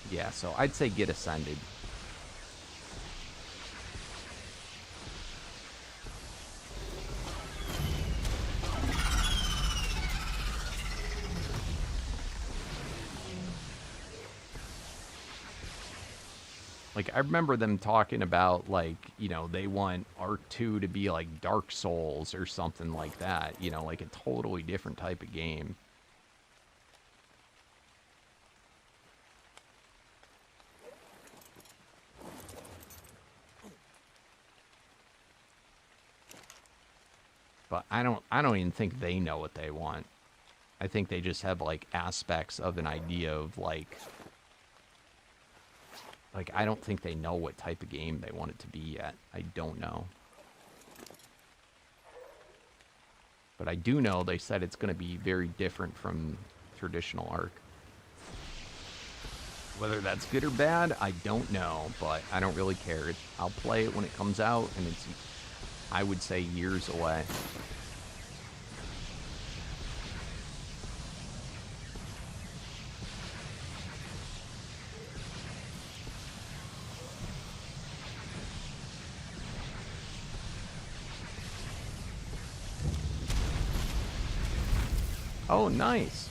Yeah, so I'd say get Ascended. Like, I remember them talking about, like, you know, they want Arc 2 to be like Dark Souls or something like that. You know, like a totally different type of game. But I don't even think they know what they want. I think they just have, like, aspects of an idea of, like, I don't think they know what type of game they want it to be yet. I don't know. But I do know they said it's going to be very different from traditional Arc. Whether that's good or bad, I don't know, but I don't really care. I'll play it when it comes out, and it's, I would say, years away. Oh, nice.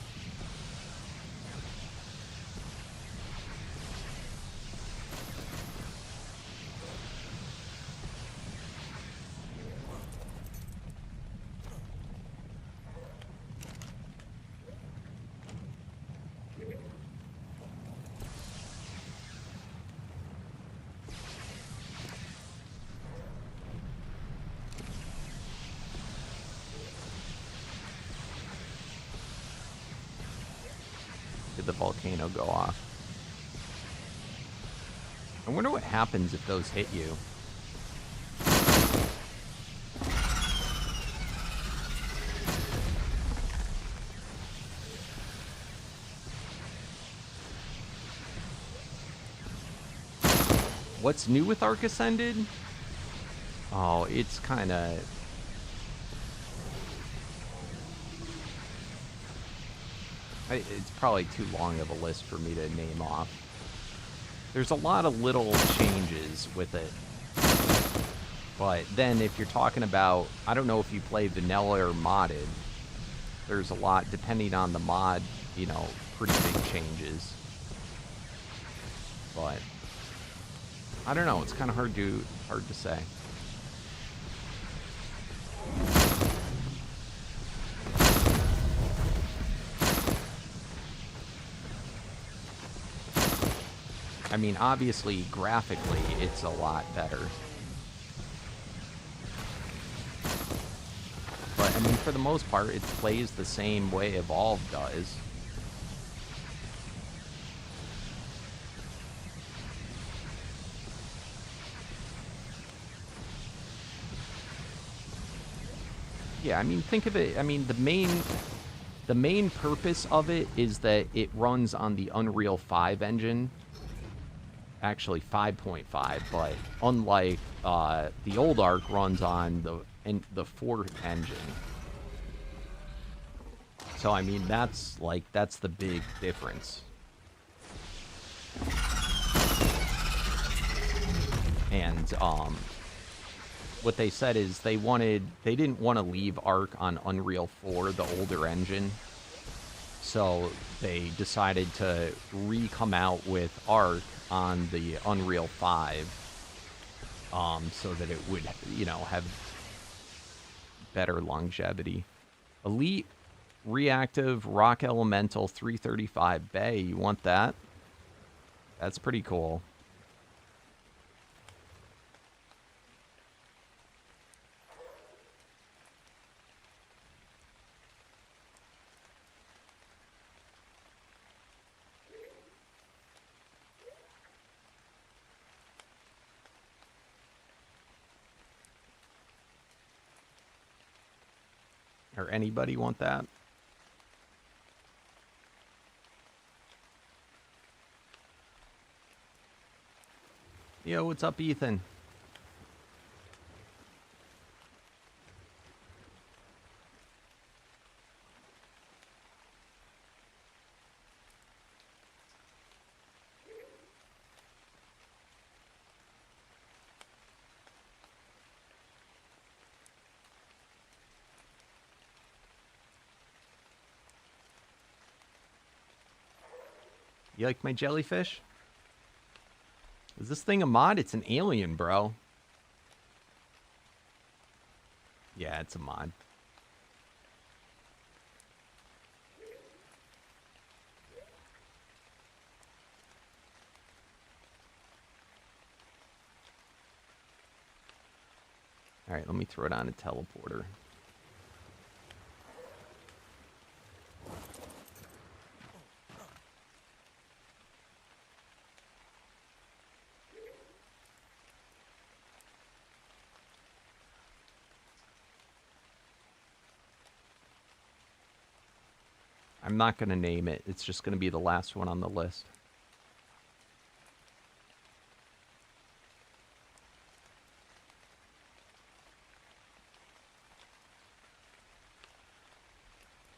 Did the volcano go off? I wonder what happens if those hit you. What's new with Arc Ascended? Oh, it's kind of... It's probably too long of a list for me to name off. There's a lot of little changes with it. But then if you're talking about... I don't know if you play vanilla or modded. There's a lot, depending on the mod, you know, pretty big changes. But... I don't know, it's kind of hard to say. I mean, obviously, graphically, it's a lot better. But, I mean, for the most part, it plays the same way Evolve does. Yeah, I mean, think of it, I mean, the main purpose of it is that it runs on the Unreal 5 engine. Actually 5.5, but unlike the old Arc runs on the 4th engine. So I mean that's the big difference. And what they said is they didn't want to leave Arc on Unreal 4, the older engine. So they decided to come out with Arc on the Unreal 5, so that it would, you know, have better longevity. Elite Reactive Rock Elemental 335 Bay, you want that? That's pretty cool. Or anybody want that? Yo, what's up, Ethan? You like my jellyfish? Is this thing a mod? It's an alien, bro. Yeah, it's a mod. Alright, let me throw it on a teleporter. I'm not going to name it. It's just going to be the last one on the list.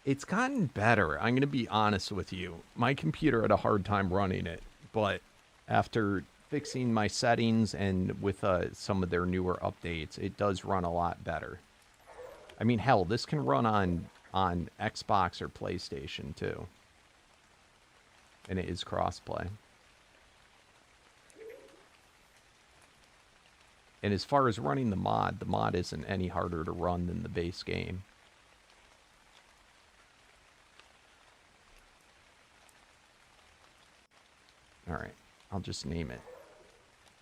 It's gotten better. I'm going to be honest with you. My computer had a hard time running it, but after fixing my settings and with some of their newer updates, it does run a lot better. I mean, hell, this can run on Xbox or PlayStation too. And it is crossplay. And as far as running the mod isn't any harder to run than the base game. Alright, I'll just name it.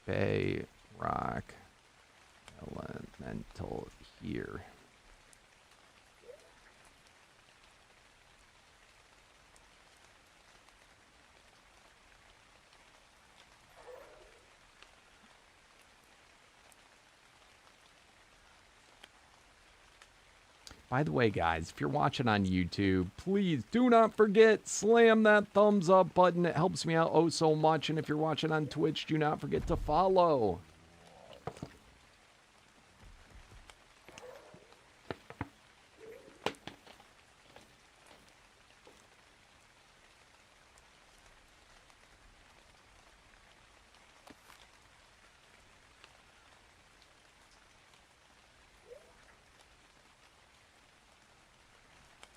Bay Rock Elemental here. By the way, guys, if you're watching on YouTube, please do not forget, slam that thumbs up button. It helps me out oh so much. And if you're watching on Twitch, do not forget to follow.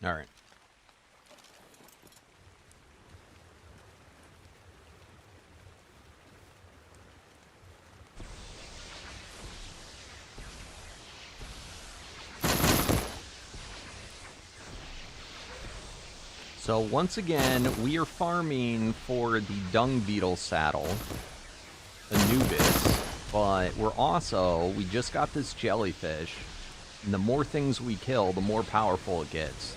All right. So once again, we are farming for the Dung beetle saddle, Anubis, but we just got this jellyfish, and the more things we kill, the more powerful it gets.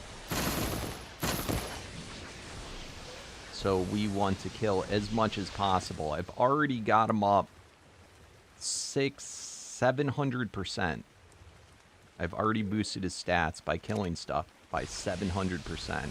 So we want to kill as much as possible. I've already got him up 700%. I've already boosted his stats by killing stuff by 700%.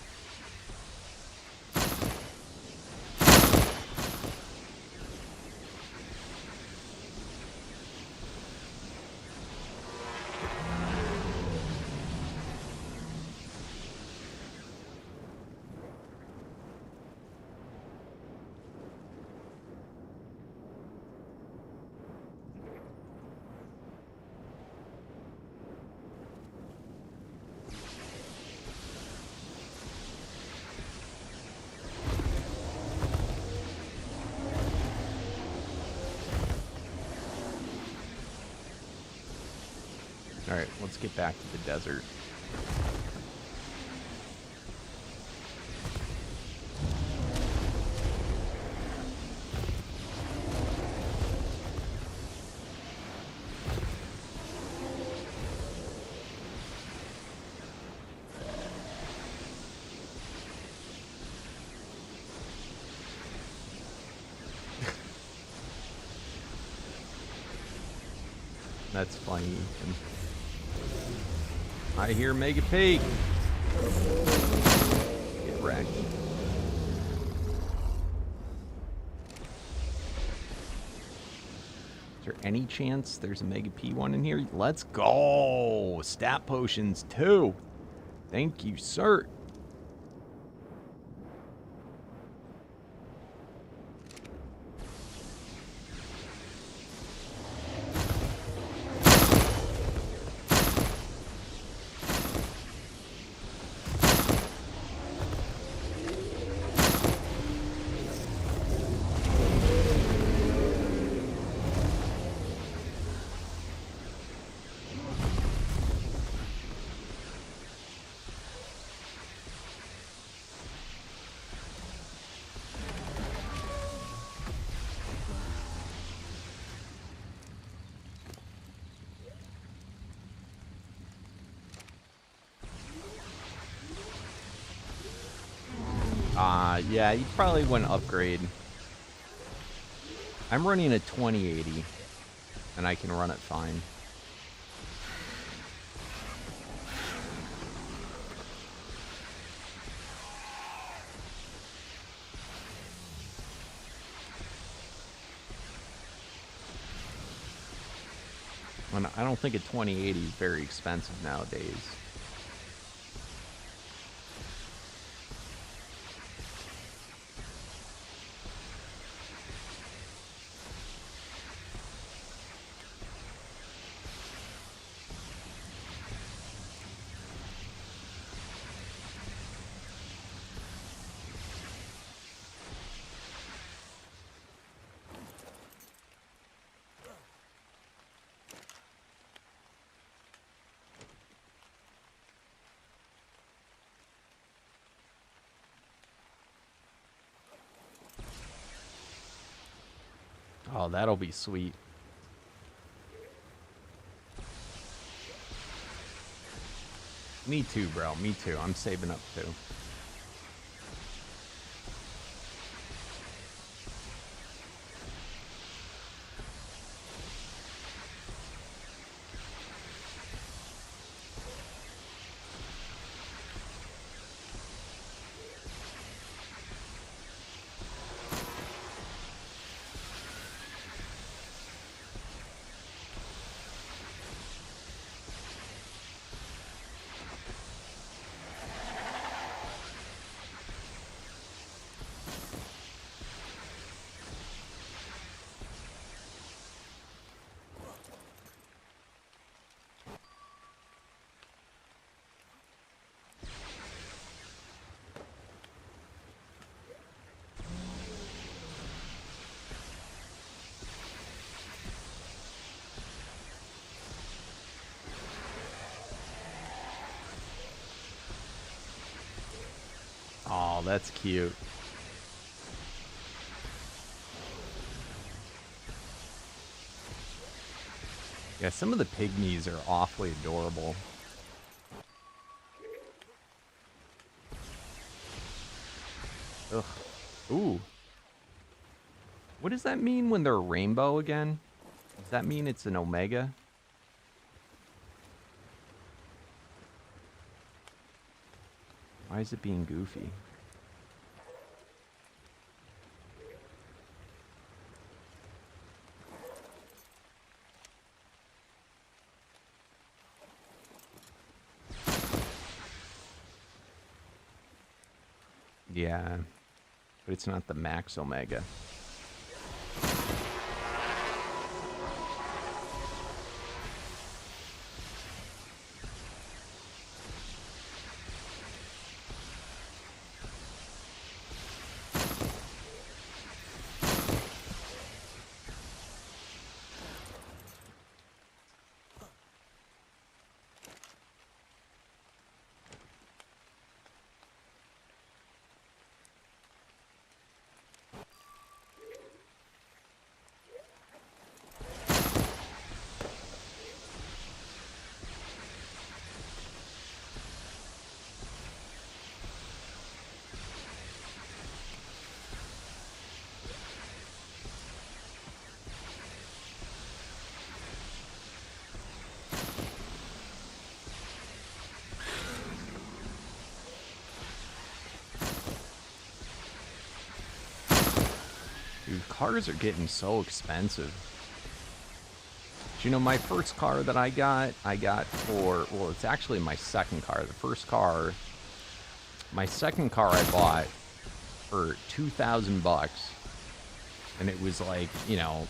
Alright, let's get back to the desert. That's funny, Ethan. I hear Mega Pig. Get wrecked. Is there any chance there's a Mega P1 in here? Let's go! Stat potions too. Thank you, sir. Yeah, you probably wouldn't upgrade. I'm running a 2080, and I can run it fine. And I don't think a 2080 is very expensive nowadays. Oh, that'll be sweet. Me too, bro. Me too. I'm saving up too. Oh, that's cute. Yeah, some of the pygmies are awfully adorable. Ugh. Ooh. What does that mean when they're rainbow again? Does that mean it's an omega? Why is it being goofy? Yeah, but it's not the max omega. Dude, cars are getting so expensive. You know, my first car that I got for, well, it's actually my second car. The first car, my second car I bought for $2,000. And it was like, you know,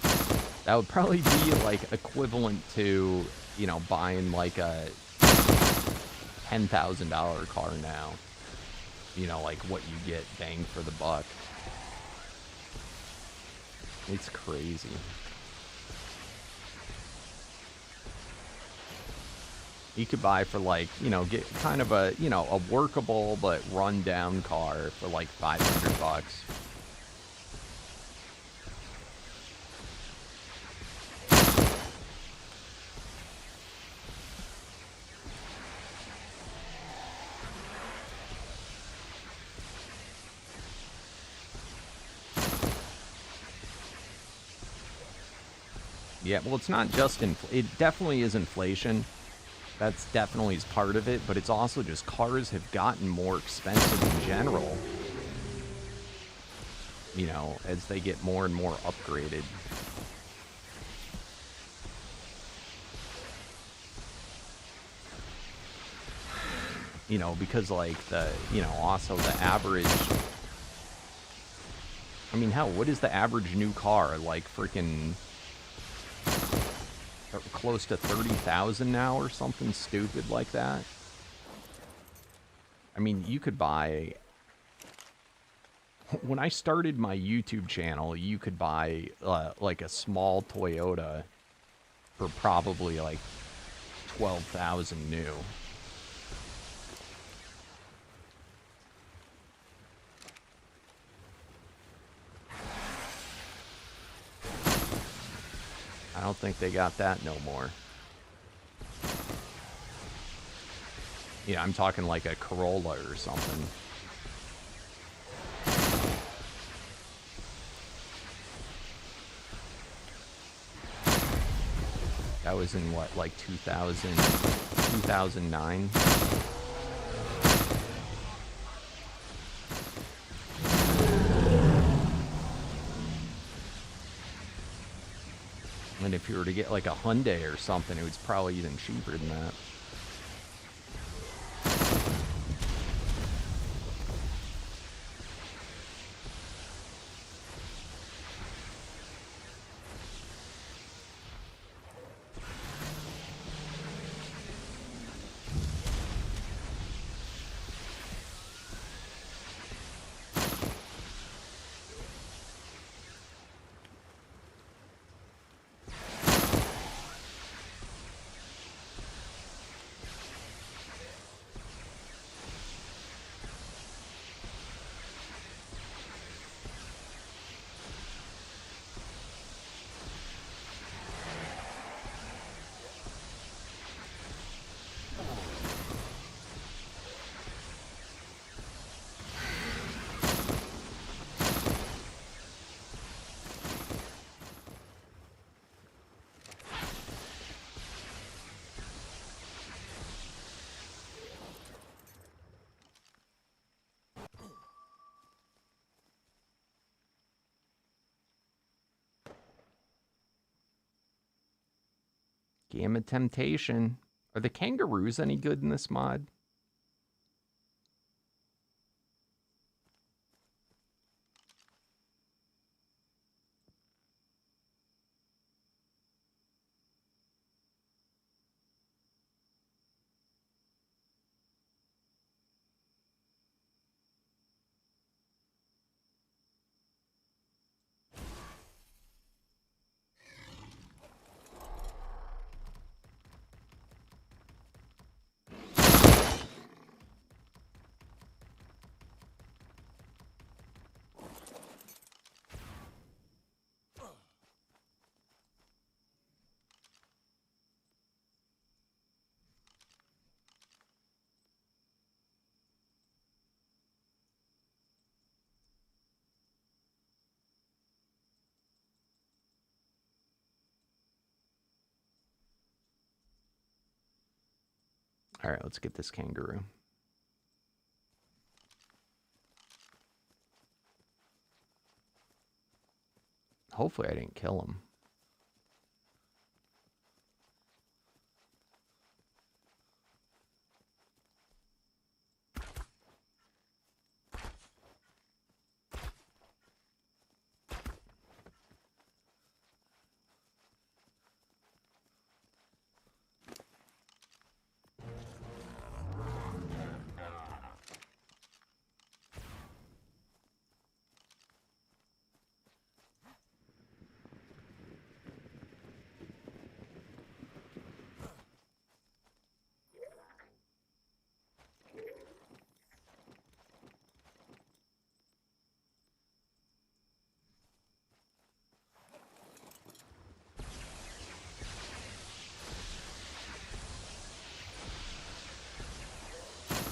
that would probably be like equivalent to, you know, buying like a $10,000 car now. You know, like what you get bang for the buck. It's crazy. You could buy for like, you know, get kind of a, you know, a workable but run down car for like $500. Yeah, well, it's not just it definitely is inflation. That's definitely is part of it, but it's also just cars have gotten more expensive in general. You know, as they get more and more upgraded. You know, because like the, you know, also the average, I mean, hell, what is the average new car? Like freaking close to 30,000 now or something stupid like that. I mean, you could buy, when I started my YouTube channel, you could buy like a small Toyota for probably like 12,000 new. I don't think they got that no more. Yeah, I'm talking like a Corolla or something. That was in what, like 2009? And if you were to get like a Hyundai or something, it was probably even cheaper than that. Game of Temptation. Are the kangaroos any good in this mod? All right, let's get this kangaroo. Hopefully I didn't kill him.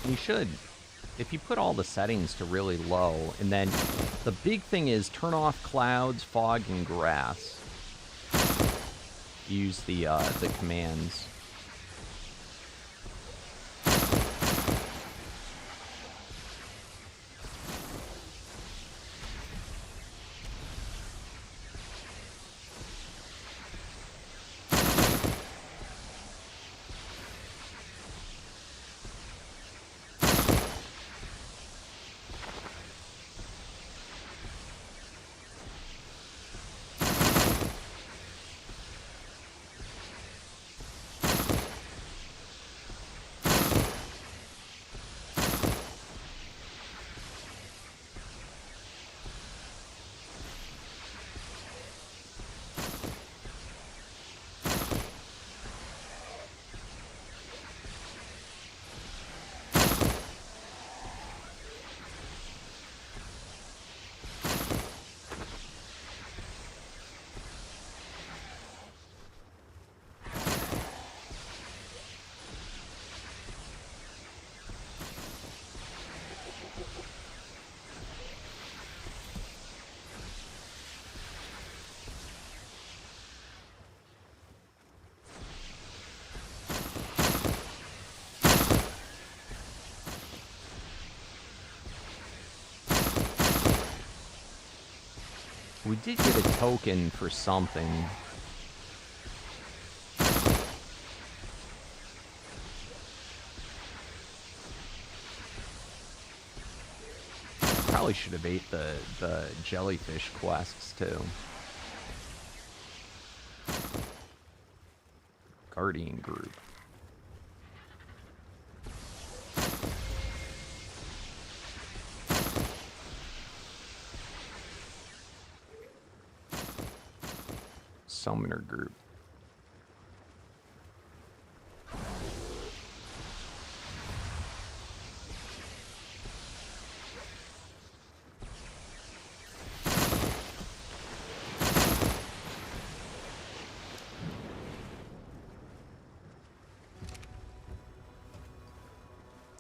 You should, if you put all the settings to really low, and then the big thing is turn off clouds, fog, and grass. Use the commands. We did get a token for something. Probably should have ate the jellyfish quests too. Guardian group. Summoner group.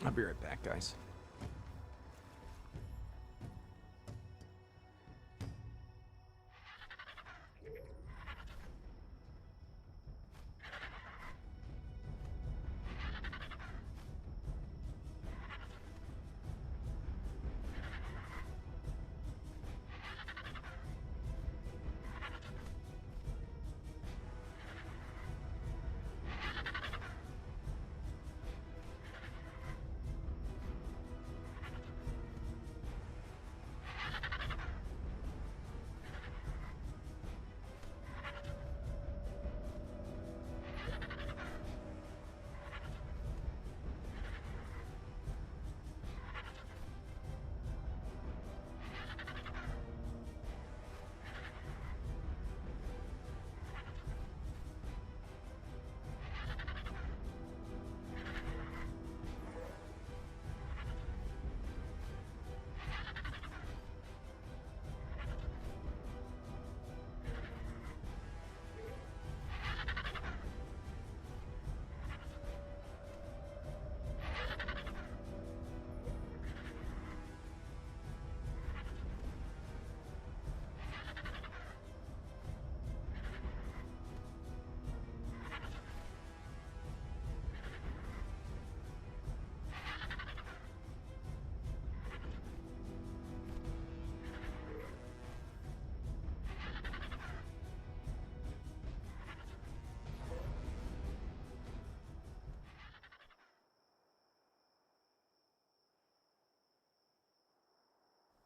I'll be right back, guys.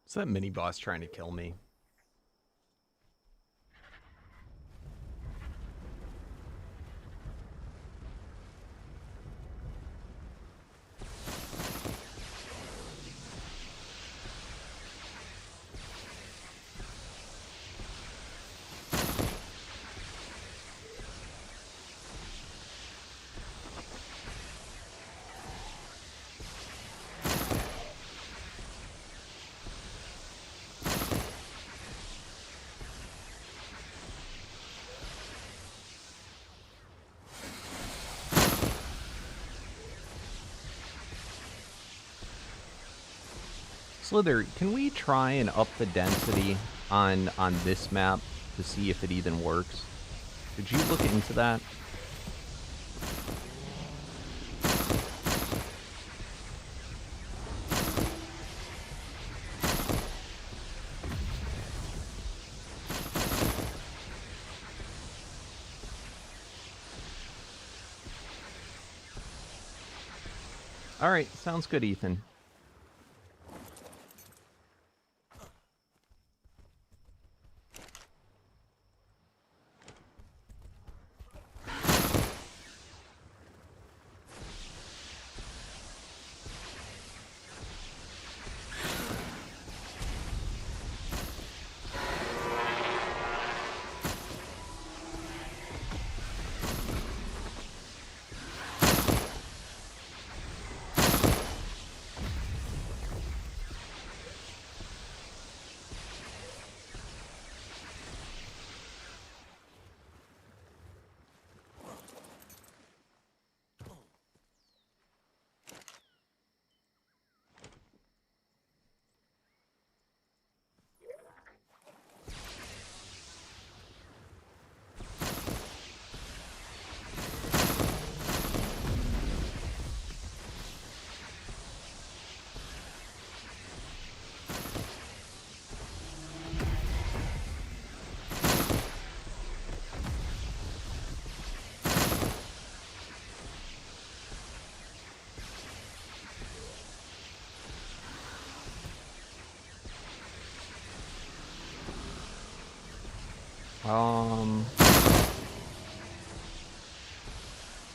Is that mini boss trying to kill me? Slither, can we try and up the density on this map to see if it even works? Did you look into that? All right, sounds good, Ethan.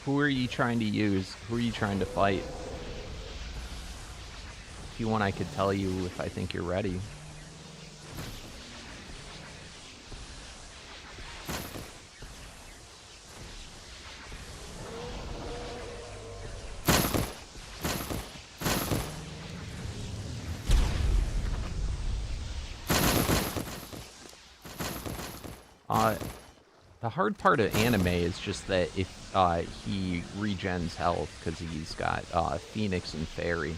Who are you trying to use? Who are you trying to fight? If you want, I could tell you if I think you're ready. The hard part of anime is just that if he regens health because he's got Phoenix and Fairy.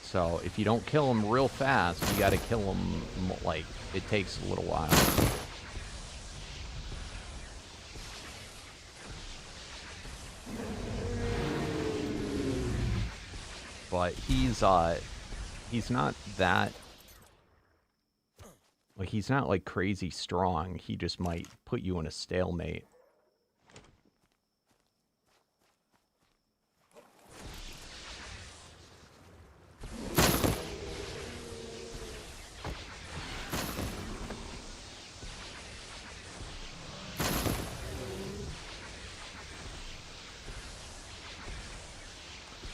So if you don't kill him real fast, you gotta kill him, like, it takes a little while. But he's not that... Like, he's not, like, crazy strong. He just might put you in a stalemate.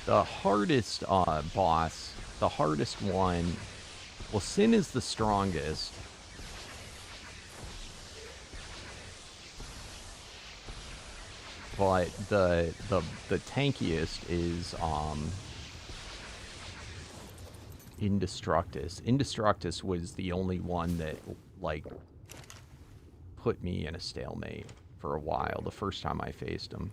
The hardest boss, the hardest one... Well, Sin is the strongest. But the tankiest is Indestructus. Indestructus was the only one that, like, put me in a stalemate for a while the first time I faced him.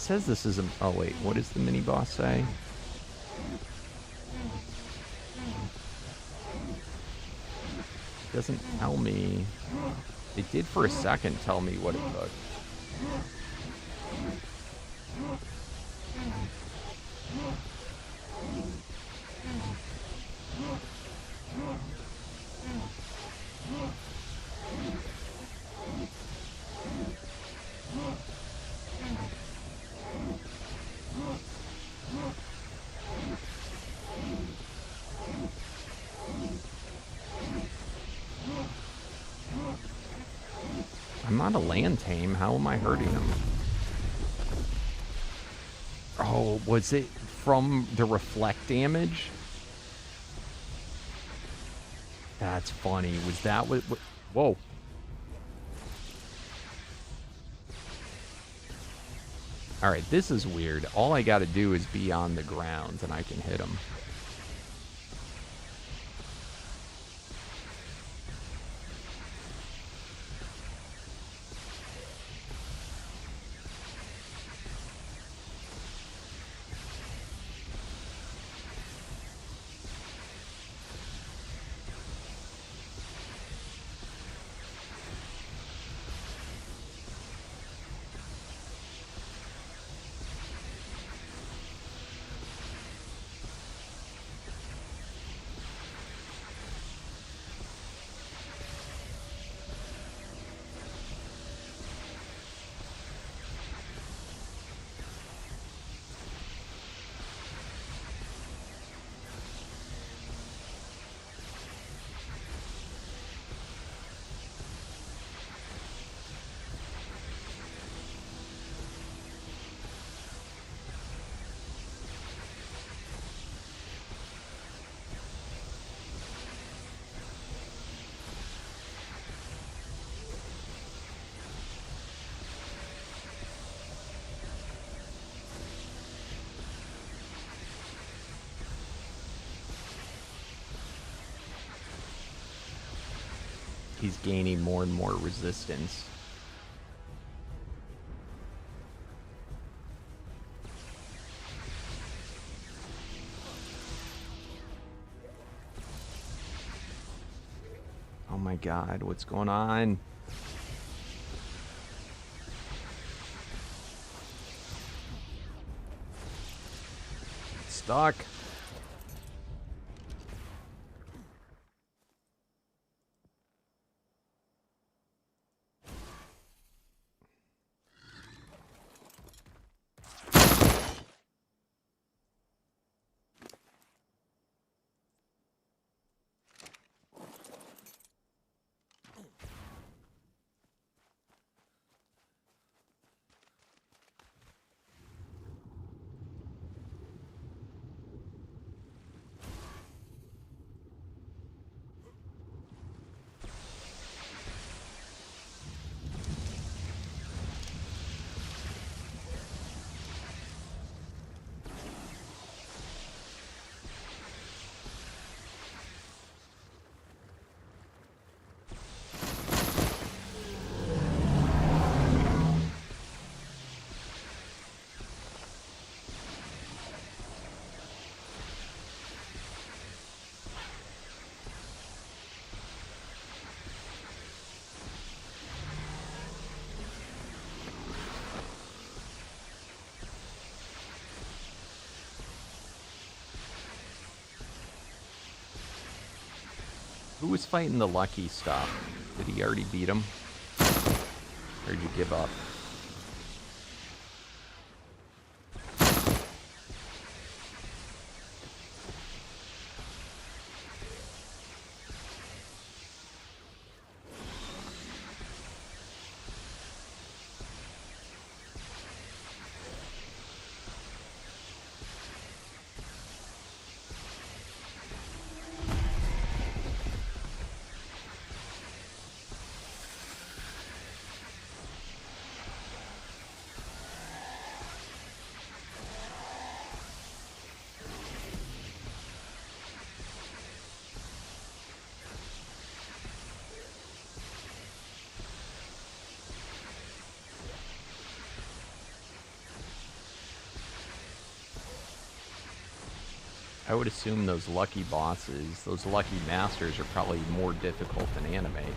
says this is a... Oh, wait. What does the mini-boss say? It doesn't tell me. It did for a second tell me what it took. I'm not a land tame. How am I hurting him? Oh, was it from the reflect damage? That's funny. Was that what... Whoa. Alright, this is weird. All I gotta do is be on the ground and I can hit him. He's gaining more and more resistance. Oh my god, what's going on? Stuck. Who was fighting the lucky stuff? Did he already beat him? Or did you give up? I would assume those lucky bosses, those lucky masters are probably more difficult than animate.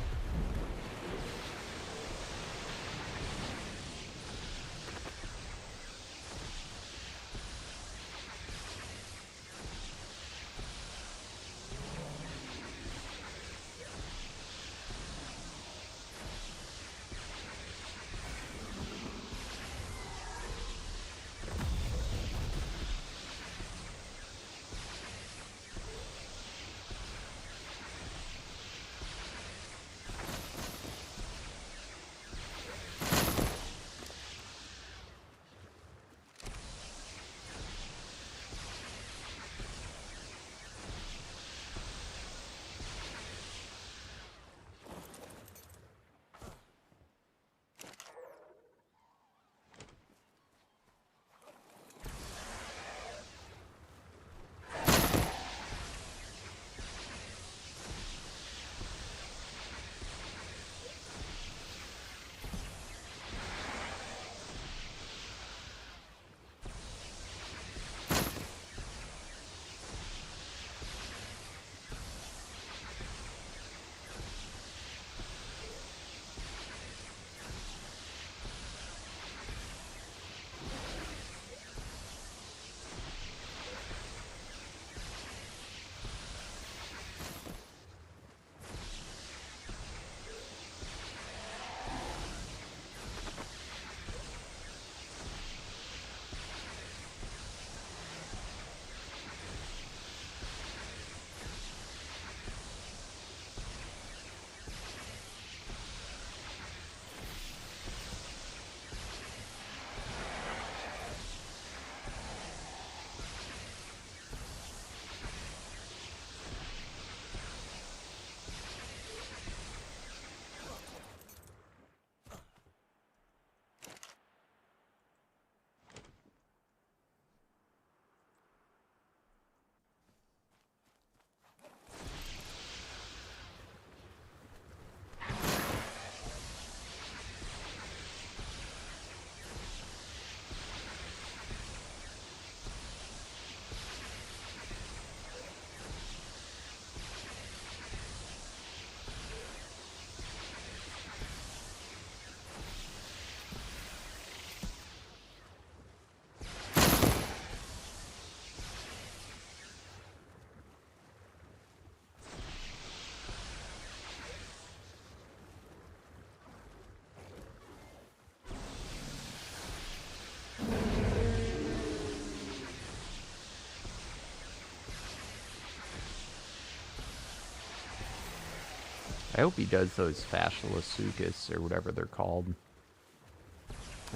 I hope he does those Fasciolasuchus or whatever they're called.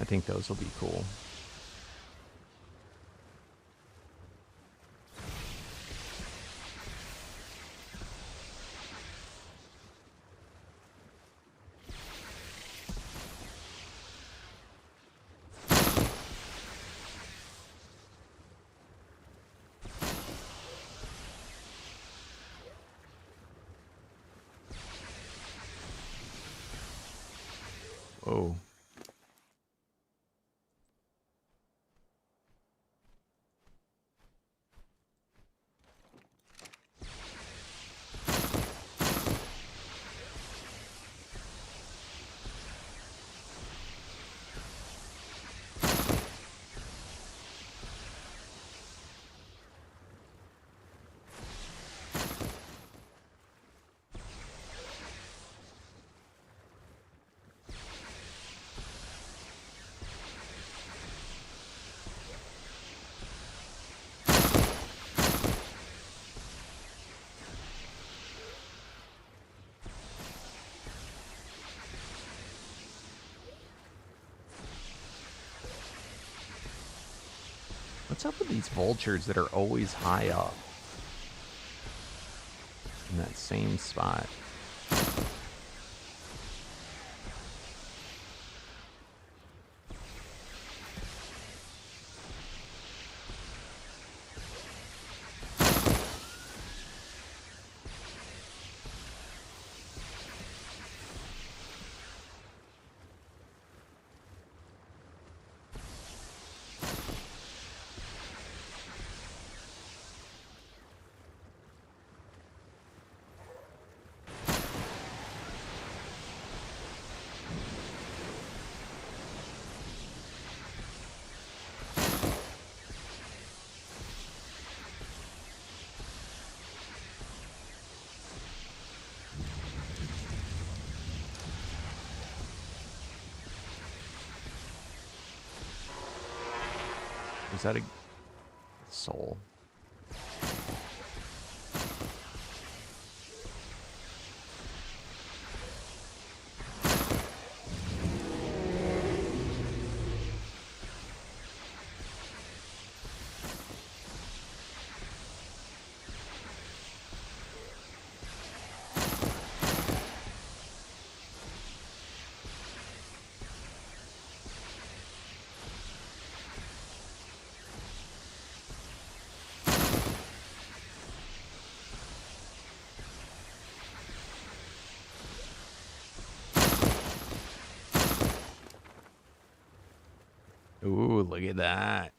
I think those will be cool. Oh. What's up with these vultures that are always high up in that same spot? Is that a soul? Ooh, look at that.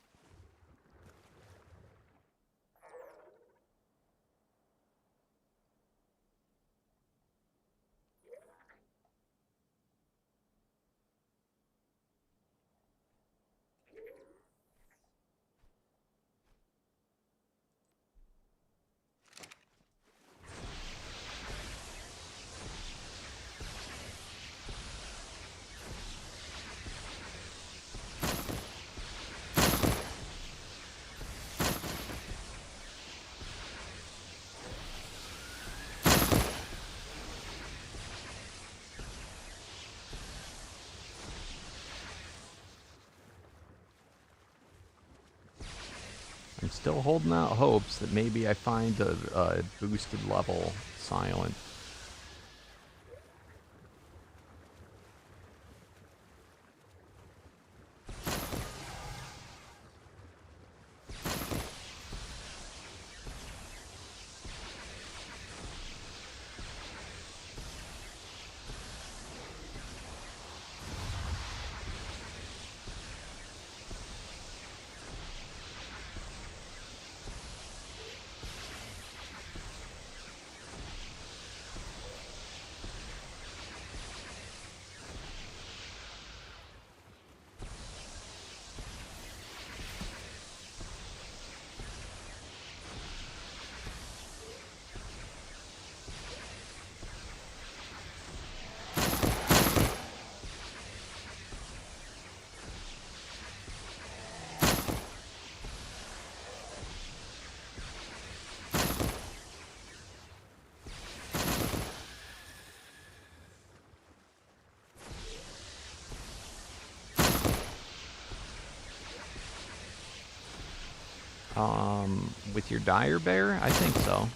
I'm still holding out hopes that maybe I find a boosted level silent. With your dire bear? I think so.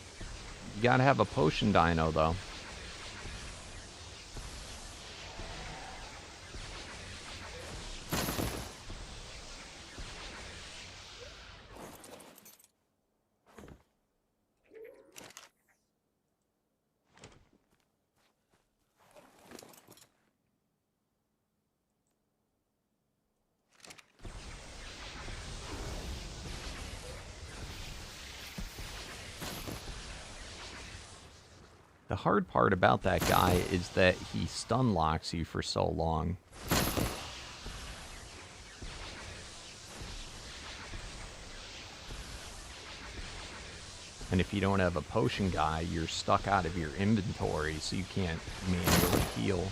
You gotta have a potion dino, though. The hard part about that guy is that he stun locks you for so long. And if you don't have a potion guy, you're stuck out of your inventory, so you can't manually heal.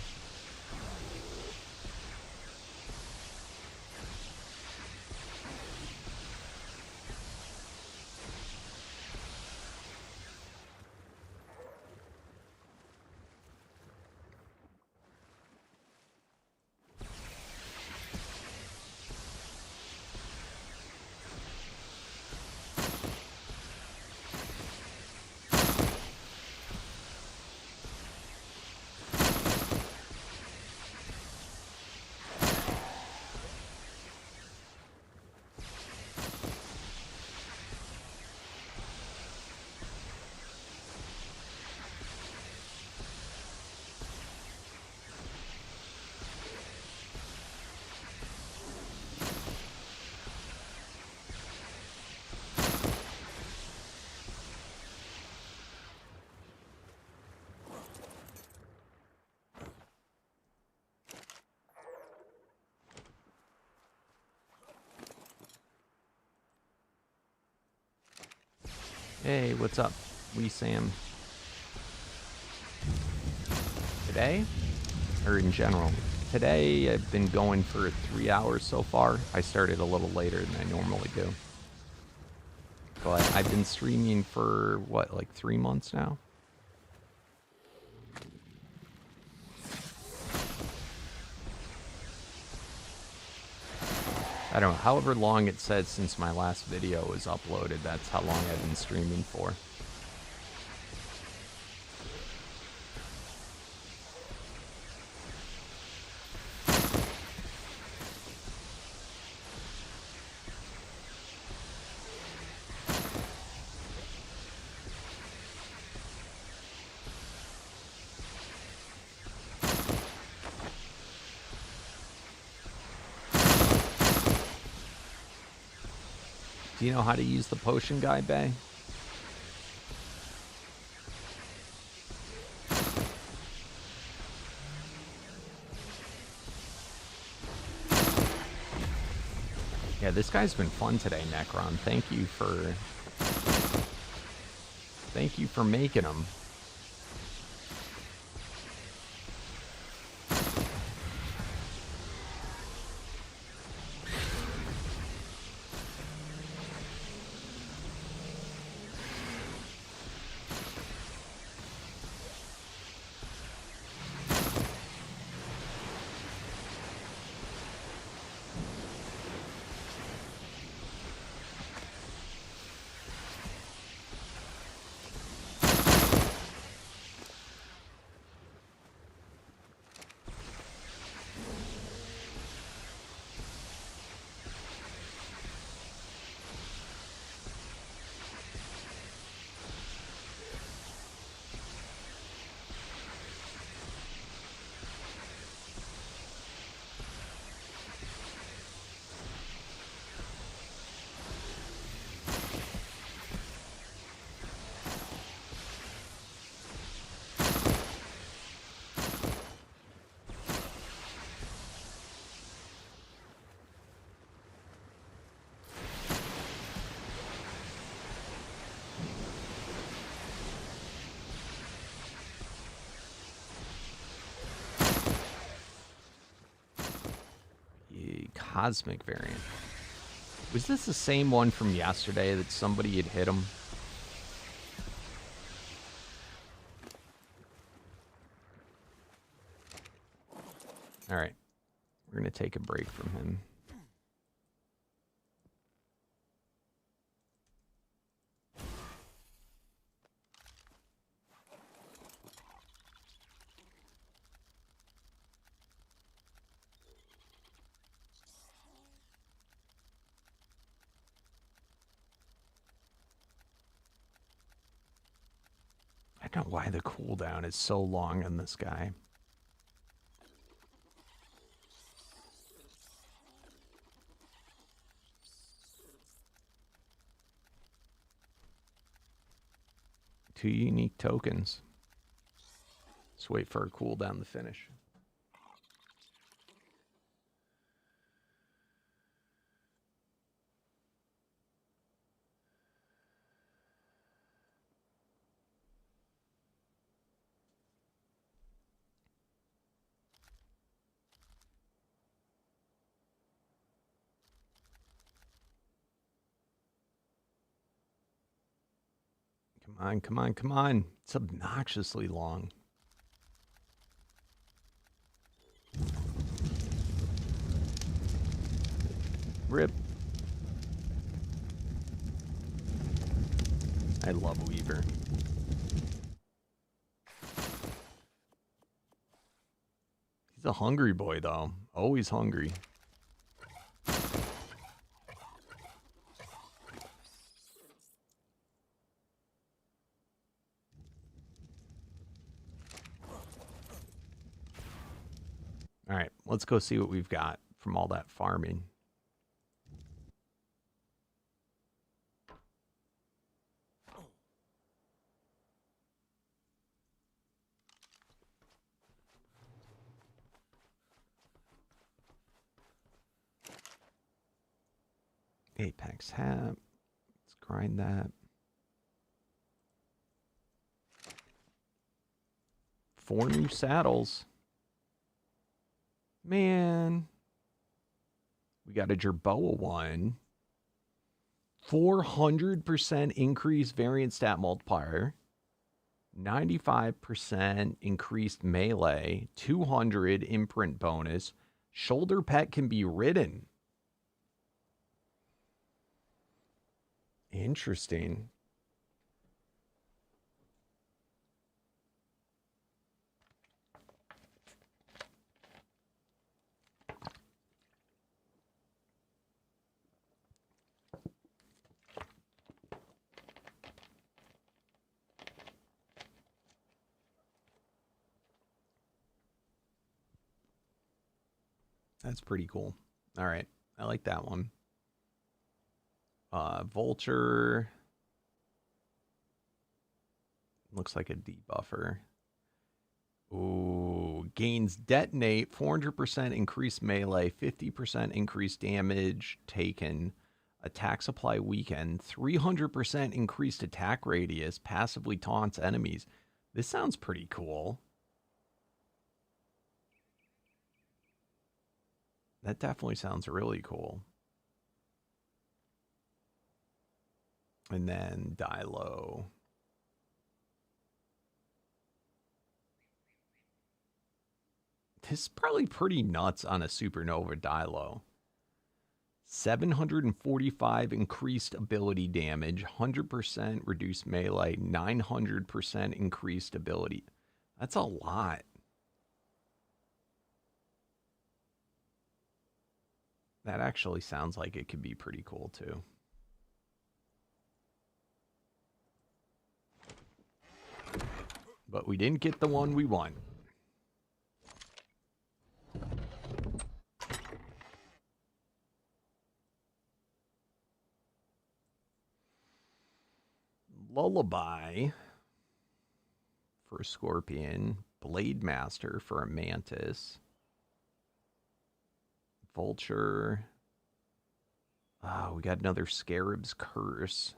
Hey, what's up, Wee Sam? Today? Or in general? Today I've been going for 3 hours so far. I started a little later than I normally do. But I've been streaming for, what, like 3 months now? I don't know, however long it said since my last video was uploaded, that's how long I've been streaming for. Do you know how to use the potion guy, Bay? Yeah, this guy's been fun today, Necron. Thank you for making him. Cosmic variant. Was this the same one from yesterday that somebody had hit him? Alright. We're going to take a break from him. I don't know why the cooldown is so long on this guy. Two unique tokens. Let's wait for a cooldown to finish. Come on, come on, come on. It's obnoxiously long. Rip. I love Weaver. He's a hungry boy, though. Always hungry. All right, let's go see what we've got from all that farming. Apex hat. Let's grind that. 4 new saddles. Man. We got a Jerboa one. 400% increased variant stat multiplier. 95% increased melee. 200 imprint bonus. Shoulder pet can be ridden. Interesting. That's pretty cool. All right. I like that one. Vulture. Looks like a debuffer. Ooh, gains detonate, 400% increased melee, 50% increased damage taken, attack supply weakened, 300% increased attack radius, passively taunts enemies. This sounds pretty cool. That definitely sounds really cool. And then die low. This is probably pretty nuts on a supernova Dilo. 745 increased ability damage, 100% reduced melee, 900% increased ability. That's a lot. That actually sounds like it could be pretty cool too. But we didn't get the one we want. Lullaby for a scorpion. Blade Master for a mantis. Vulture. Oh, we got another Scarab's Curse.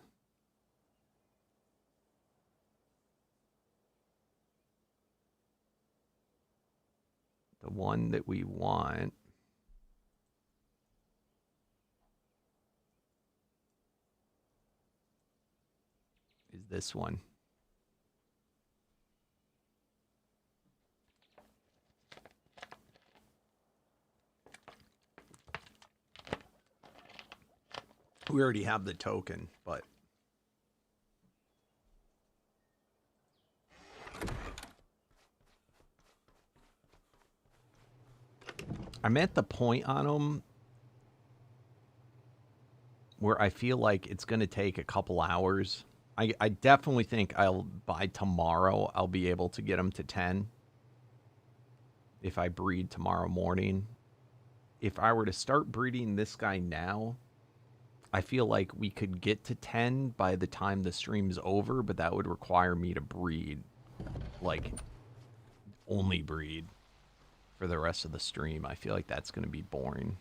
The one that we want is this one. We already have the token, but I'm at the point on them where I feel like it's going to take a couple hours. I definitely think by tomorrow, I'll be able to get them to 10 if I breed tomorrow morning. If I were to start breeding this guy now, I feel like we could get to 10 by the time the stream's over, but that would require me to breed, like, only breed for the rest of the stream. I feel like that's going to be boring.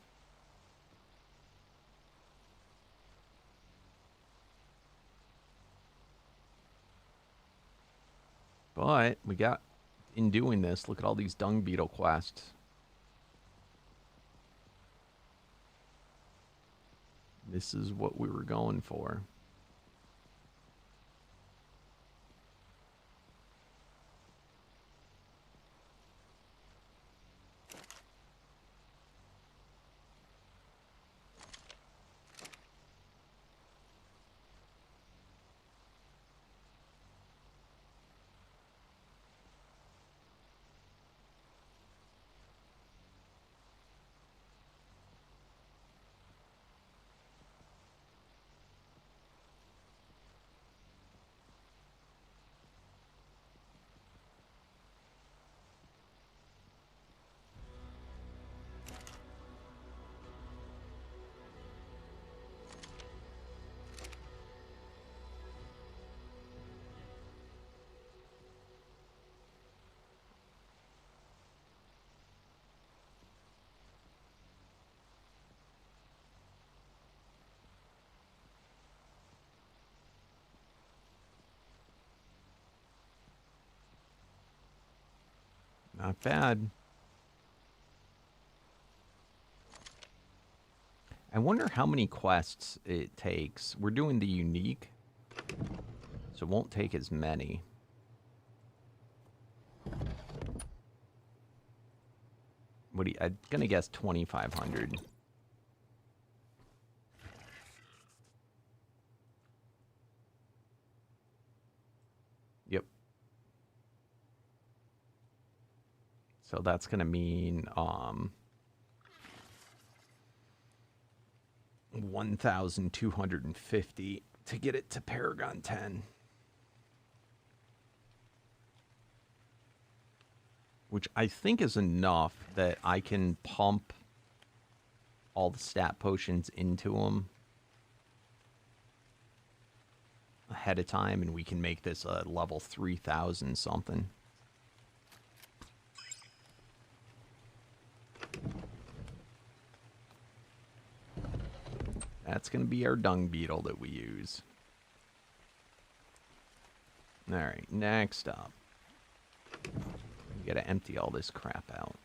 But we got, in doing this, look at all these dung beetle quests. This is what we were going for. Not bad. I wonder how many quests it takes. We're doing the unique, so it won't take as many. What do you, I'm gonna guess 2,500. Yep. So that's gonna mean 1,250 to get it to Paragon 10. Which I think is enough that I can pump all the stat potions into them ahead of time, and we can make this a level 3,000 something. That's going to be our dung beetle that we use. Alright, next up. We gotta empty all this crap out.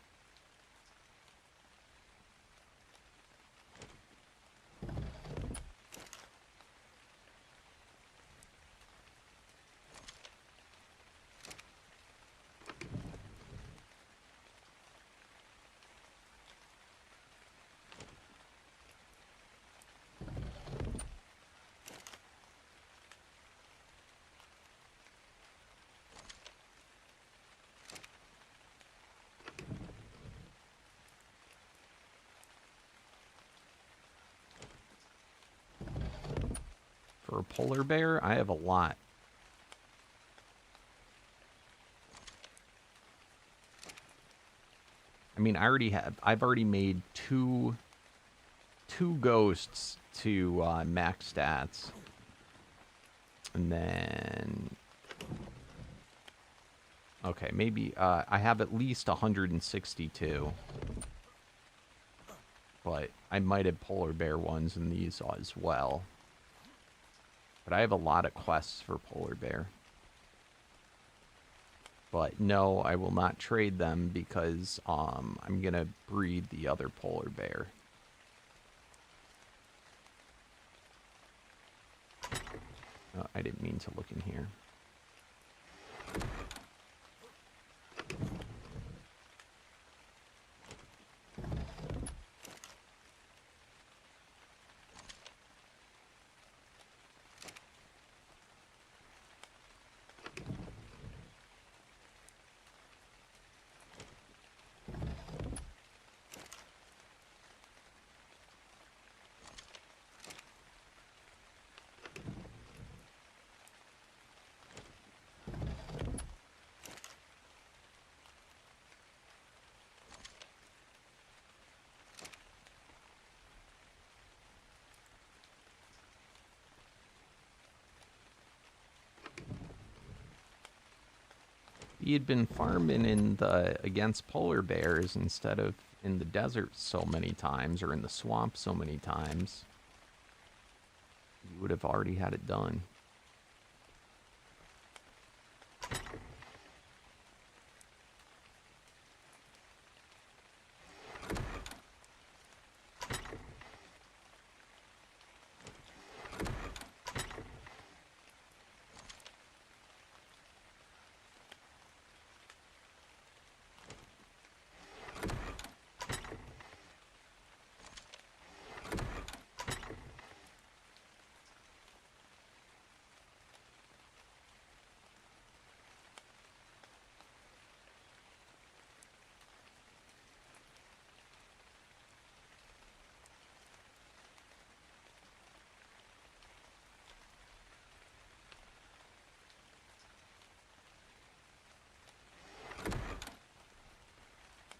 For a polar bear, I have a lot. I mean, I've already made two ghosts to max stats. And then, okay, maybe I have at least 162. But I might have polar bear ones in these as well. But I have a lot of quests for polar bear. But no, I will not trade them because I'm going to breed the other polar bear. Oh, I didn't mean to look in here. He had been farming in against polar bears instead of in the desert so many times, or in the swamp so many times. You would have already had it done.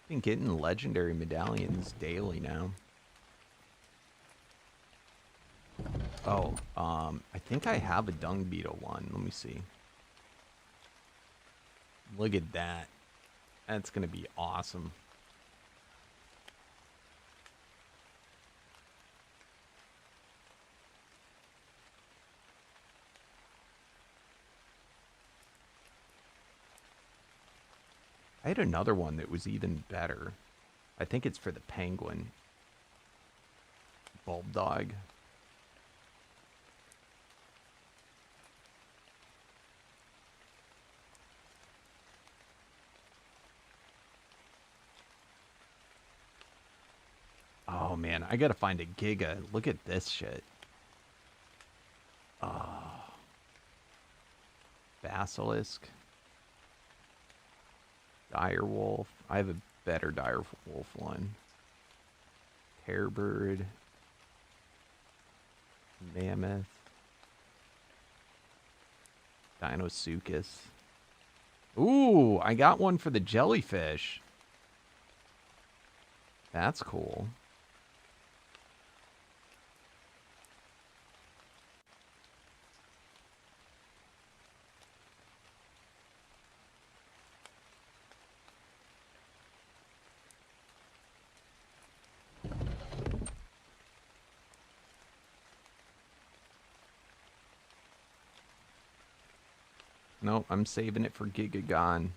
Been getting legendary medallions daily now. Oh, I think I have a dung beetle one. Let me see. Look at that. That's gonna be awesome. I had another one that was even better. I think it's for the penguin. Bulb dog. Oh man, I gotta find a Giga. Look at this shit. Oh. Basilisk. Direwolf. I have a better direwolf one. Hairbird. Mammoth. Dinosuchus. Ooh, I got one for the jellyfish. That's cool. Nope, I'm saving it for Gigagon.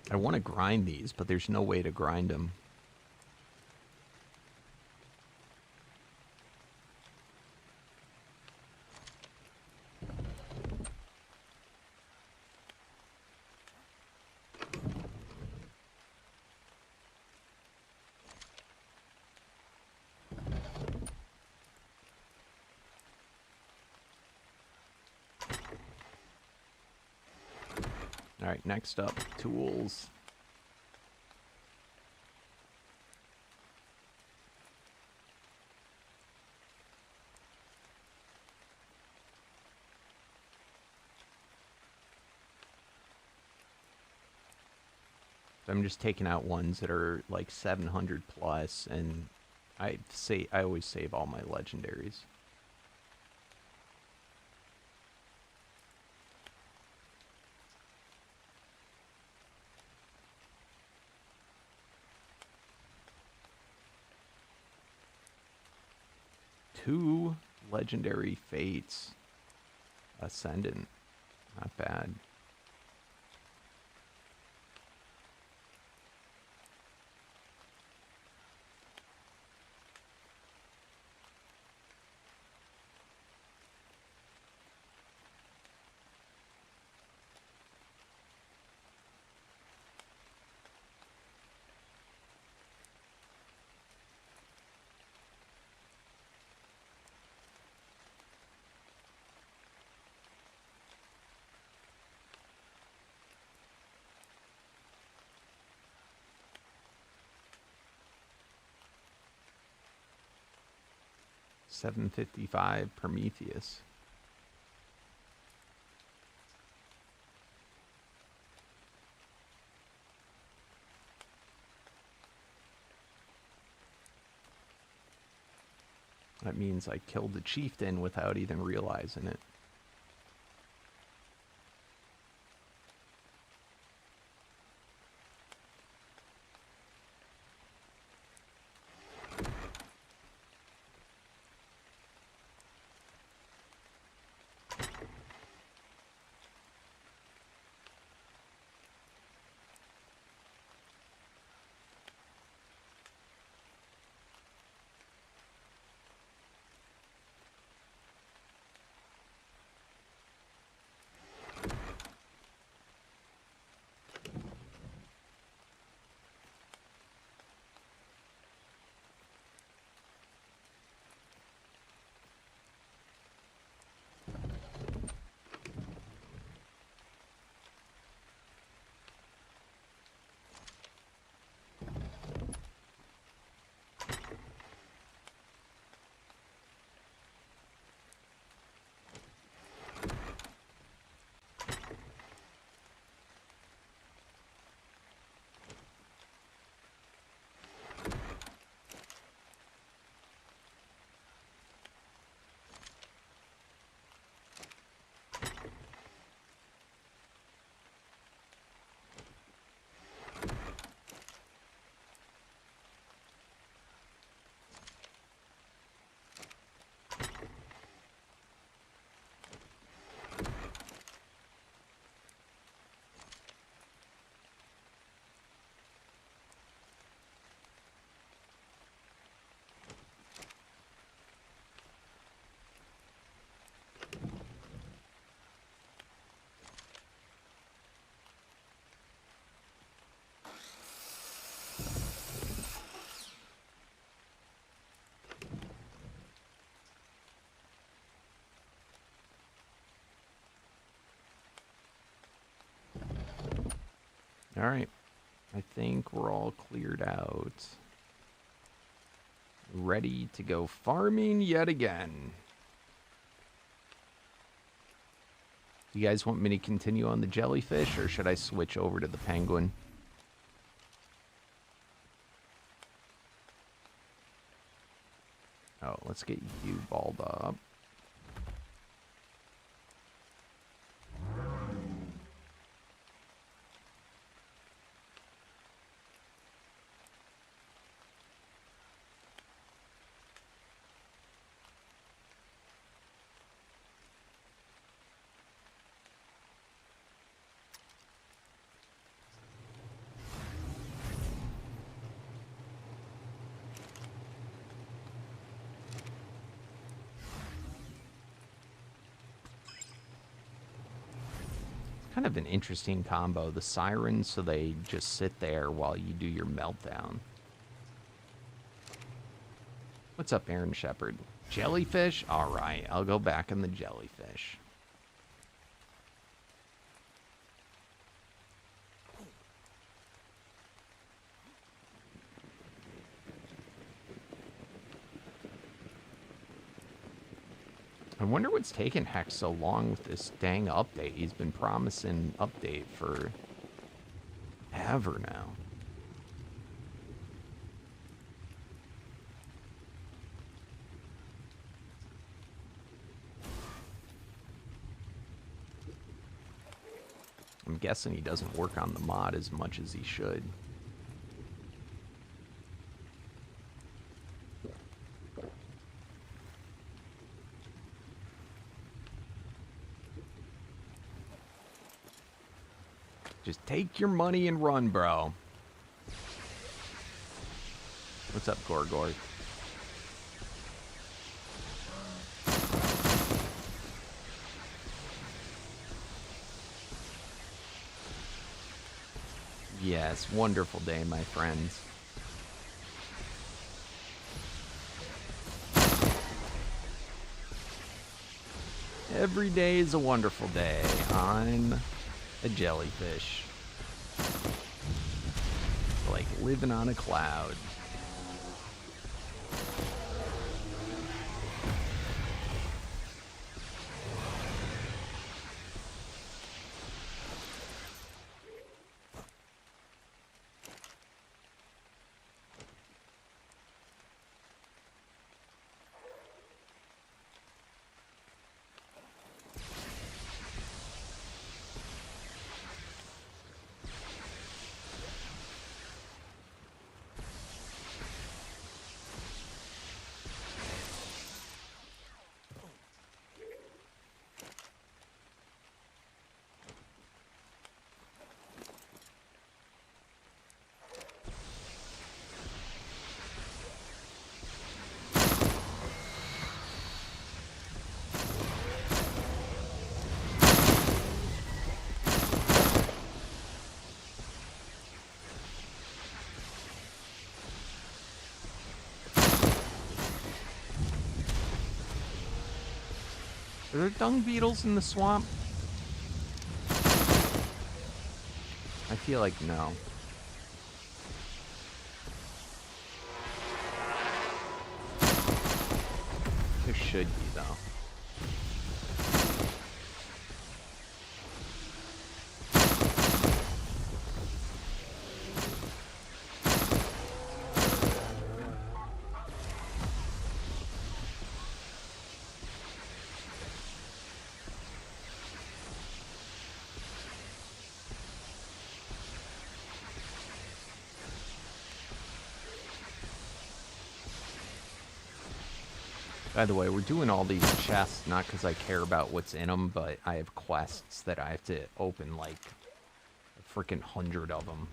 I want to grind these, but there's no way to grind them. All right, next up, tools. I'm just taking out ones that are like 700 plus, and I always save all my legendaries. Two legendary fates. Ascendant. Not bad. $755 Prometheus. That means I killed the chieftain without even realizing it. Alright. I think we're all cleared out. Ready to go farming yet again. Do you guys want me to continue on the jellyfish, or should I switch over to the penguin? Oh, let's get you balled up. Kind of an interesting combo. The sirens, so they just sit there while you do your meltdown. What's up, Aaron Shepard? Jellyfish? Alright, I'll go back in the jellyfish. I wonder what's taking Hex so long with this dang update. He's been promising update for ever now. I'm guessing he doesn't work on the mod as much as he should. Just take your money and run, bro. What's up, Gorgor? Yes, wonderful day, my friends. Every day is a wonderful day on a jellyfish. Like living on a cloud. Are there dung beetles in the swamp? I feel like no. There should be, though. By the way, we're doing all these chests not because I care about what's in them, but I have quests that I have to open, like, a freaking 100 of them.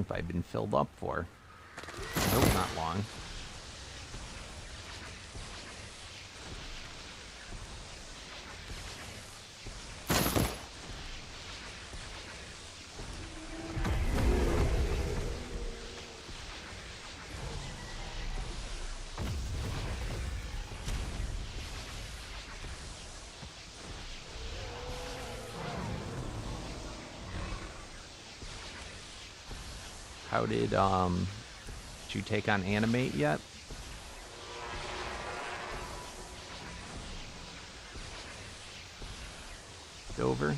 have I been filled up for? I hope not long. How did you take on animate yet? Dover?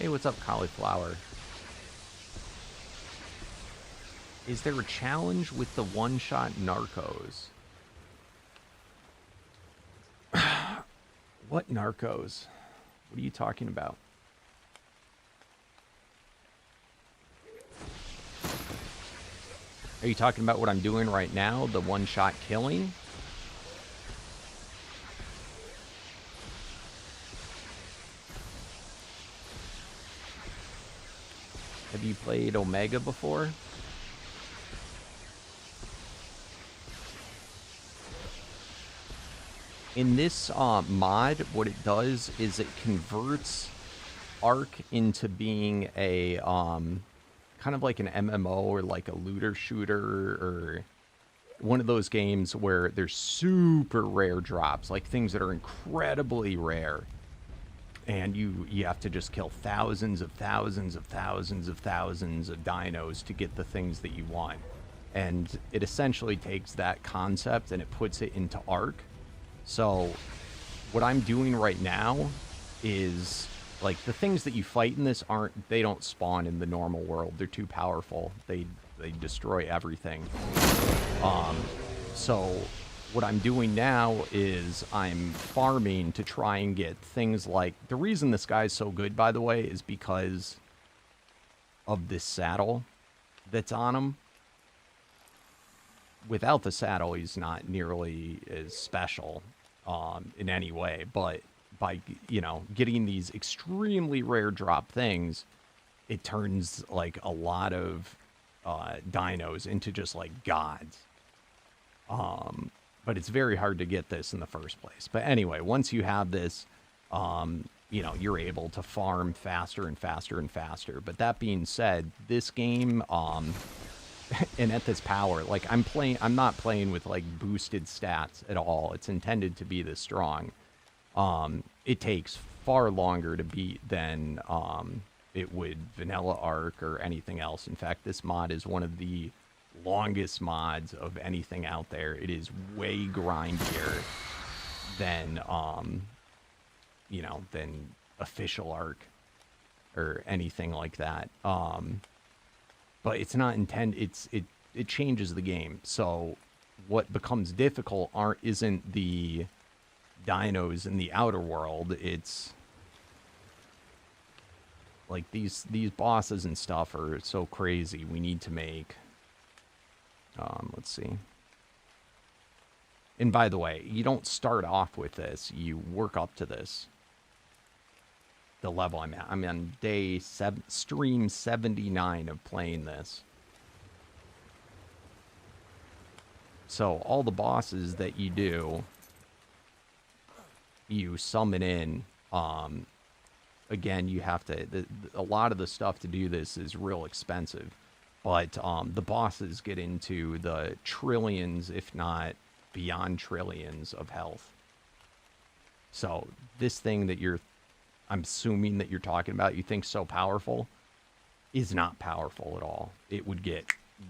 Hey, what's up, cauliflower? Is there a challenge with the one-shot narcos? What narcos? What are you talking about? Are you talking about what I'm doing right now? The one-shot killing? Have you played Omega before? In this mod, what it does is it converts Ark into being a kind of like an MMO or like a looter shooter or one of those games where there's super rare drops, like things that are incredibly rare. And you have to just kill thousands of thousands of thousands of thousands of dinos to get the things that you want. And it essentially takes that concept and it puts it into Ark. So what I'm doing right now is, like, the things that you fight in this they don't spawn in the normal world. They're too powerful. They destroy everything. So what I'm doing now is I'm farming to try and get things like... The reason this guy's so good, by the way, is because of this saddle that's on him. without the saddle, he's not nearly as special in any way. But by, you know, getting these extremely rare drop things, it turns like a lot of dinos into just like gods. But it's very hard to get this in the first place. But anyway, once you have this, you know, you're able to farm faster and faster and faster. But that being said, this game, and at this power, like I'm not playing with like boosted stats at all. It's intended to be this strong. It takes far longer to beat than it would vanilla Ark or anything else. In fact, this mod is one of the longest mods of anything out there. It is way grindier than you know, than official Ark or anything like that. But it's not intended. It changes the game. So what becomes difficult isn't the dinos in the outer world. It's like these bosses and stuff are so crazy. We need to make let's see. And by the way, you don't start off with this. You work up to this. The level I'm at. I'm on day stream 79 of playing this. So all the bosses that you do, you summon in. Again, you have to. A lot of the stuff to do this is real expensive, but the bosses get into the trillions, if not beyond trillions, of health. So this thing that I'm assuming that you're talking about, you think so powerful, is not powerful at all. It would get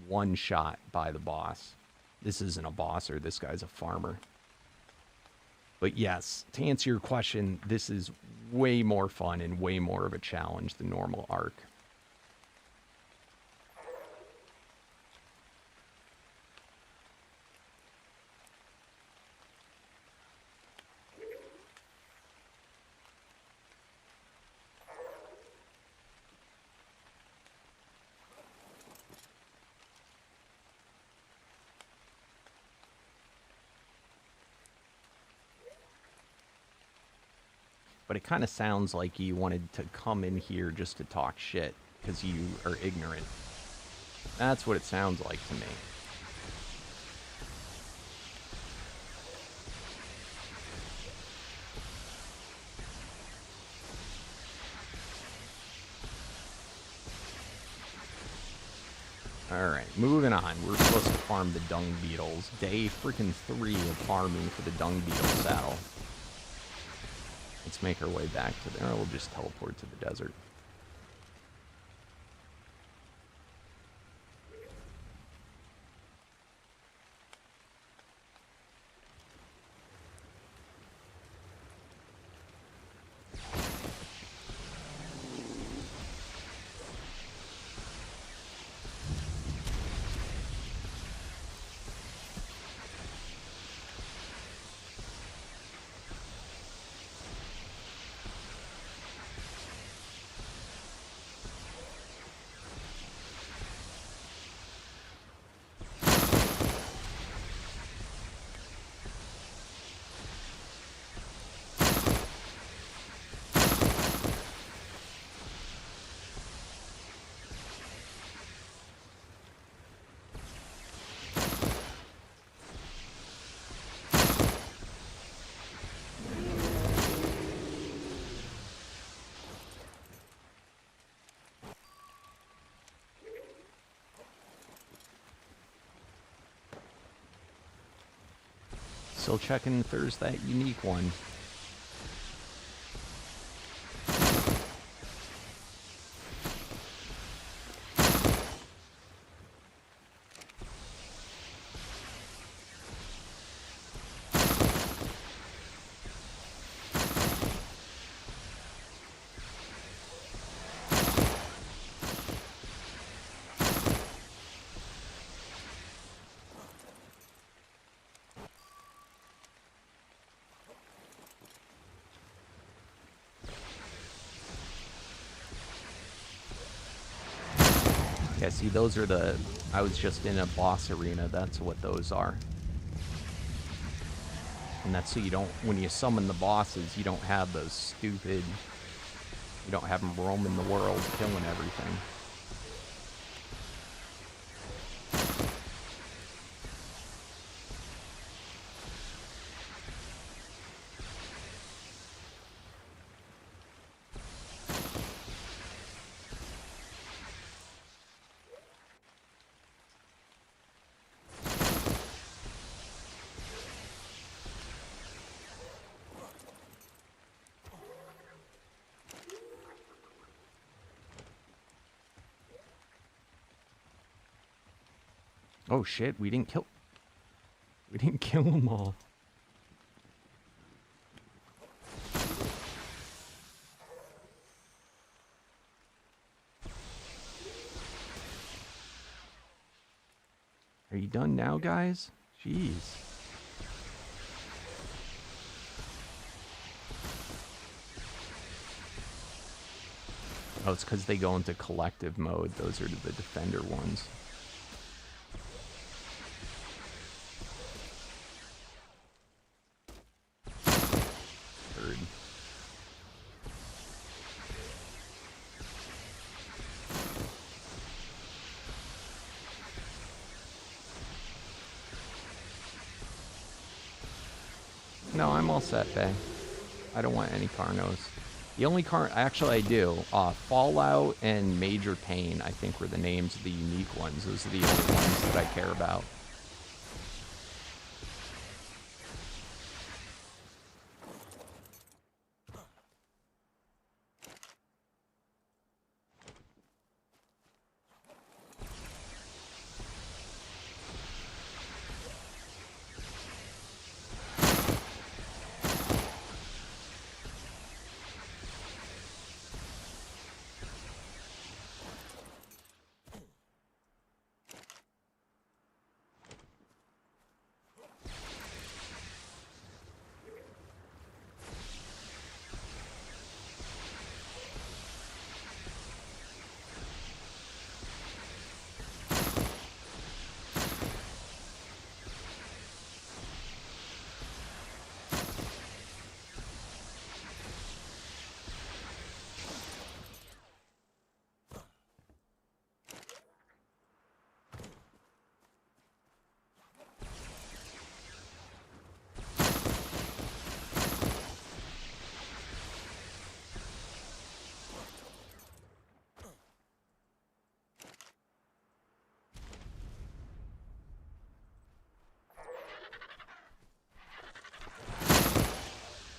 one shot by the boss. This isn't a bosser. This guy's a farmer. But yes, to answer your question, this is way more fun and way more of a challenge than normal Ark. But it kind of sounds like you wanted to come in here just to talk shit because you are ignorant. That's what it sounds like to me. Alright, moving on. We're supposed to farm the dung beetles. Day freaking 3 of farming for the dung beetle saddle. Let's make our way back to there. We'll just teleport to the desert. Still checking if there's that unique one. Yeah, see, those are the... I was just in a boss arena. That's what those are. And that's so you don't, when you summon the bosses, you don't have those stupid, you don't have them roaming the world, killing everything. Oh shit, we didn't kill them all. Are you done now, guys? Jeez. Oh, it's because they go into collective mode. Those are the defender ones. No, I'm all set, Bay. I don't want any Carnos. The only actually I do. Fallout and Major Pain, I think, were the names of the unique ones. Those are the only ones that I care about.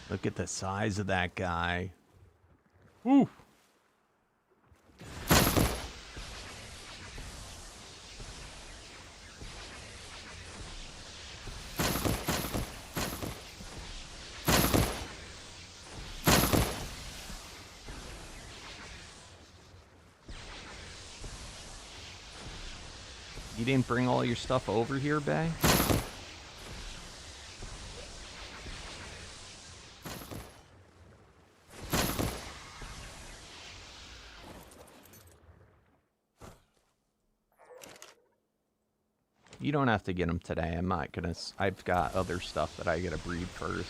Look at the size of that guy. Woo! You didn't bring all your stuff over here, Bay? You don't have to get them today. I'm not gonna. I've got other stuff that I gotta breed first.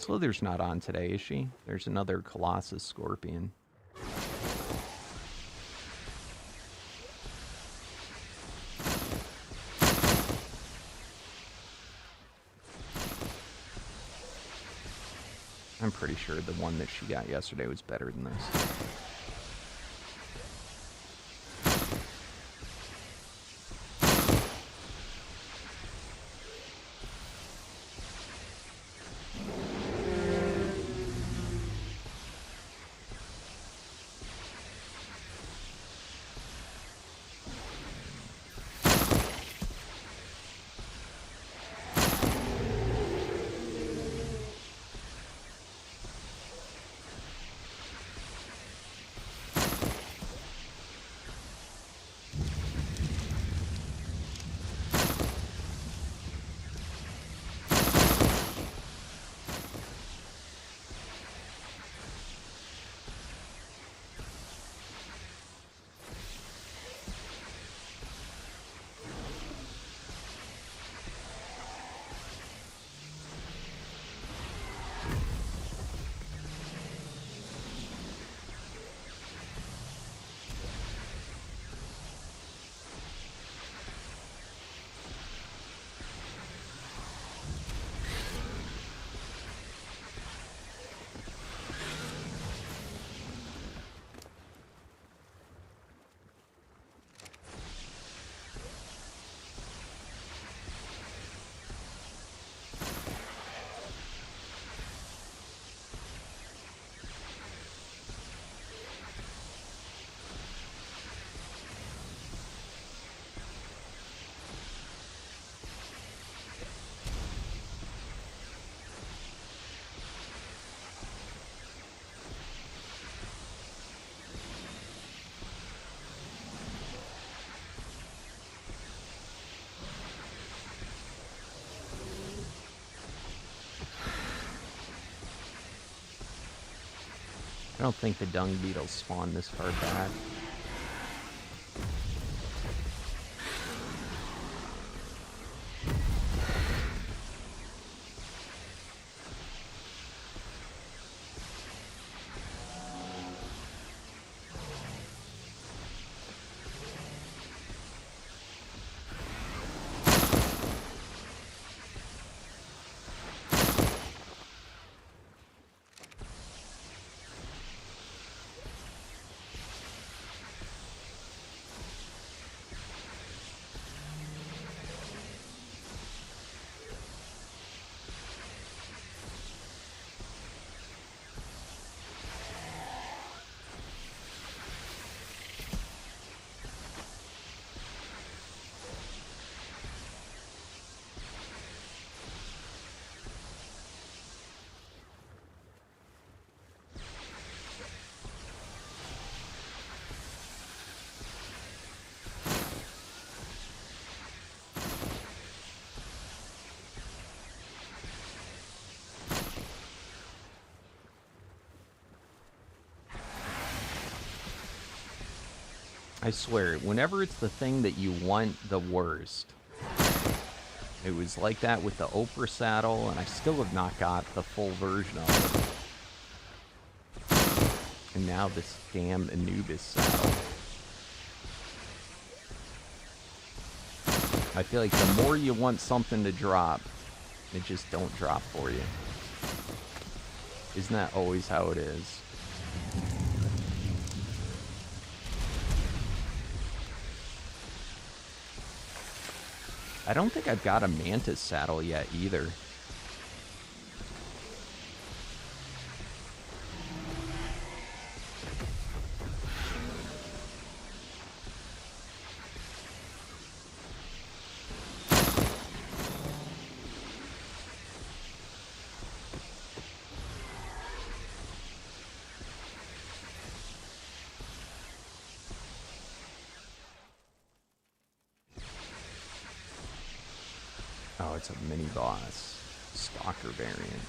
Slither's not on today, is she? There's another Colossus Scorpion. I'm pretty sure the one that she got yesterday was better than this. I don't think the dung beetles spawn this far back. I swear, whenever it's the thing that you want the worst. It was like that with the Oprah saddle, and I still have not got the full version of it. And now this damn Anubis saddle. I feel like the more you want something to drop, it just don't drop for you. Isn't that always how it is? I don't think I've got a Mantis saddle yet either. Oh, it's a mini boss. Stalker variant.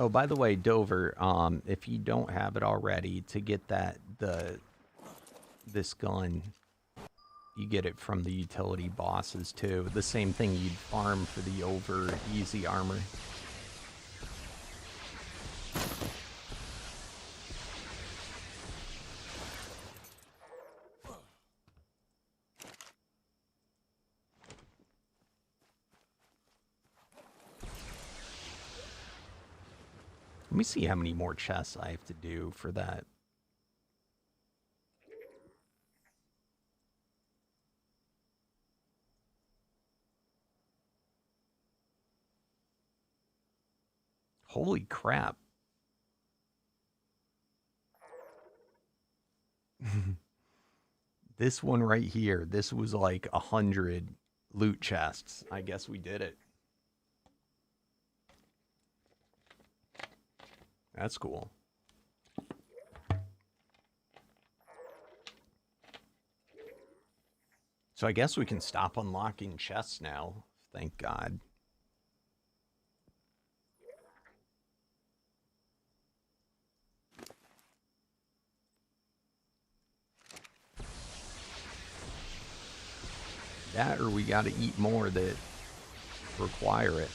Oh, by the way, Dover, if you don't have it already, to get this gun, you get it from the utility bosses too. The same thing you'd farm for the over easy armor. Let me see how many more chests I have to do for that. Holy crap. This one right here, this was like 100 loot chests. I guess we did it. That's cool. So I guess we can stop unlocking chests now. Thank God. That or we gotta eat more that require it.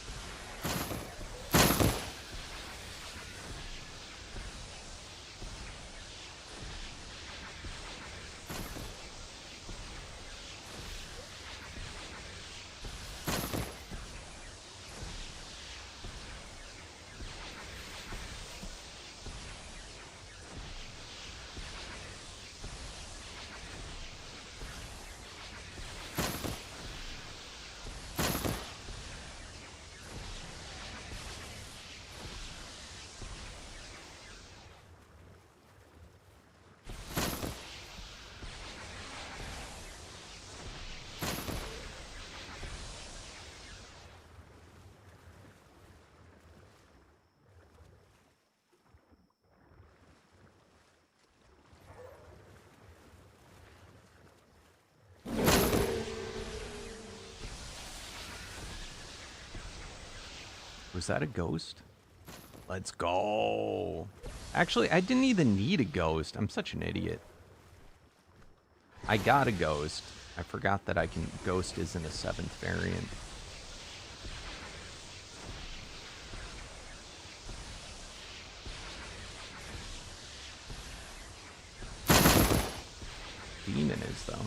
Was that a ghost? Let's go. Actually, I didn't even need a ghost. I'm such an idiot. I got a ghost. I forgot that ghost isn't a 7th variant. Demon is, though.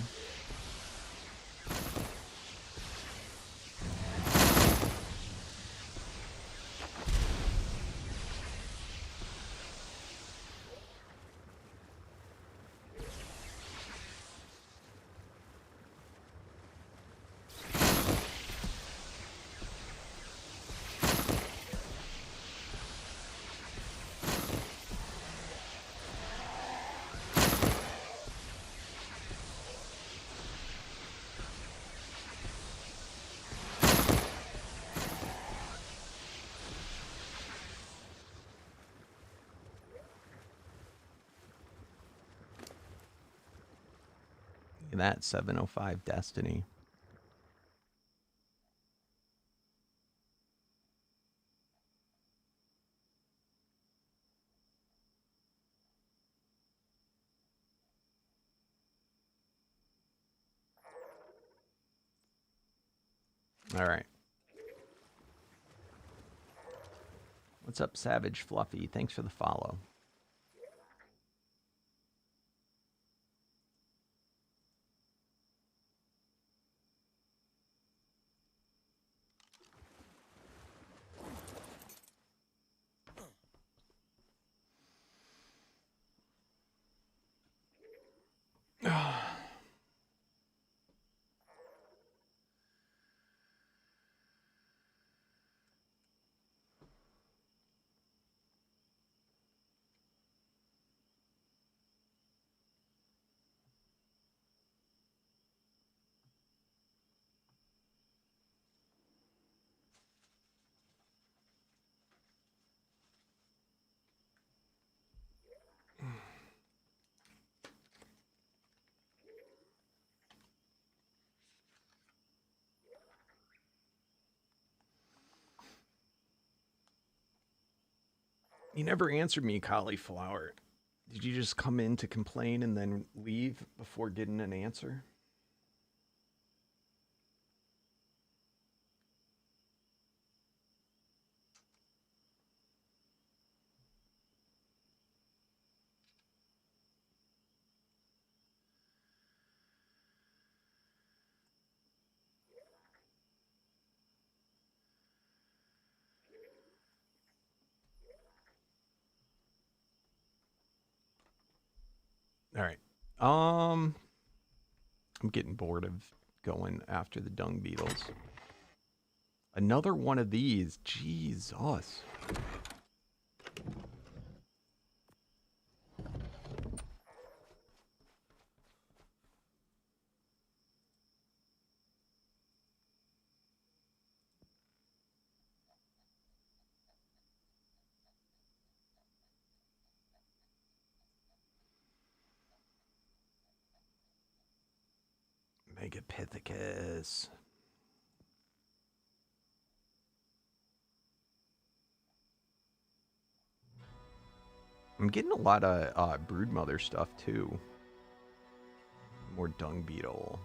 That 705 Destiny. All right. What's up, Savage Fluffy? Thanks for the follow. You never answered me, Cauliflower. Did you just come in to complain and then leave before getting an answer? All right. I'm getting bored of going after the dung beetles. Another one of these. Jesus. Megapithecus. I'm getting a lot of broodmother stuff too. More dung beetle.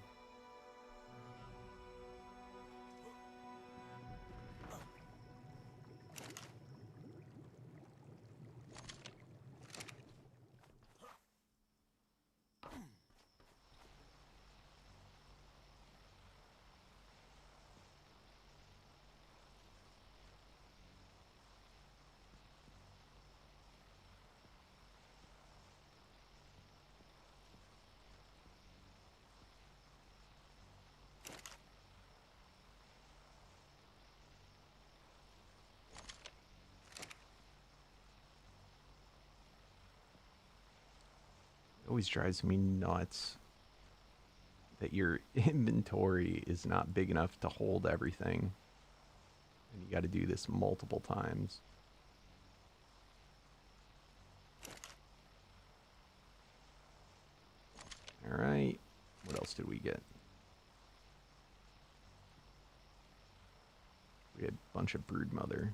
Always drives me nuts that your inventory is not big enough to hold everything. And you got to do this multiple times. All right. What else did we get? We had a bunch of broodmother.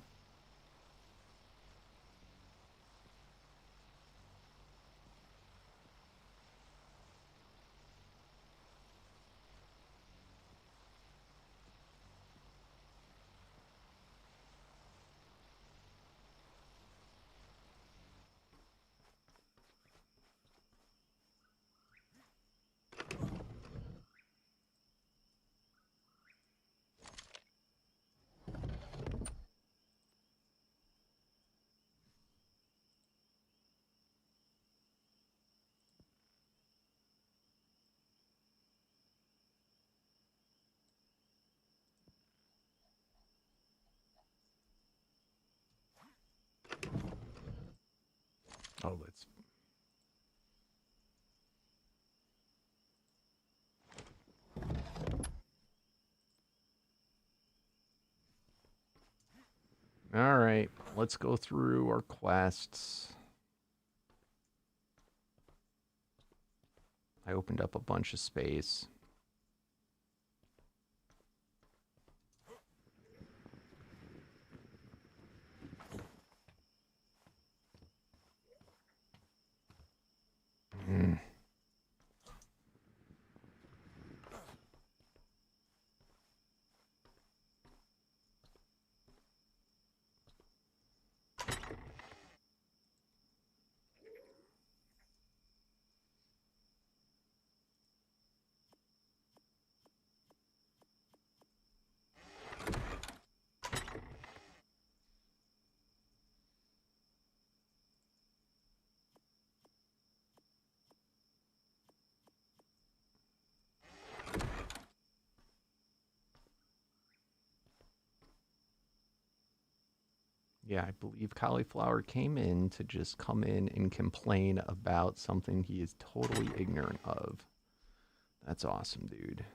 Oh, let's... All right, let's go through our quests. I opened up a bunch of space. Yeah, I believe Cauliflower came in to just come in and complain about something he is totally ignorant of. That's awesome, dude.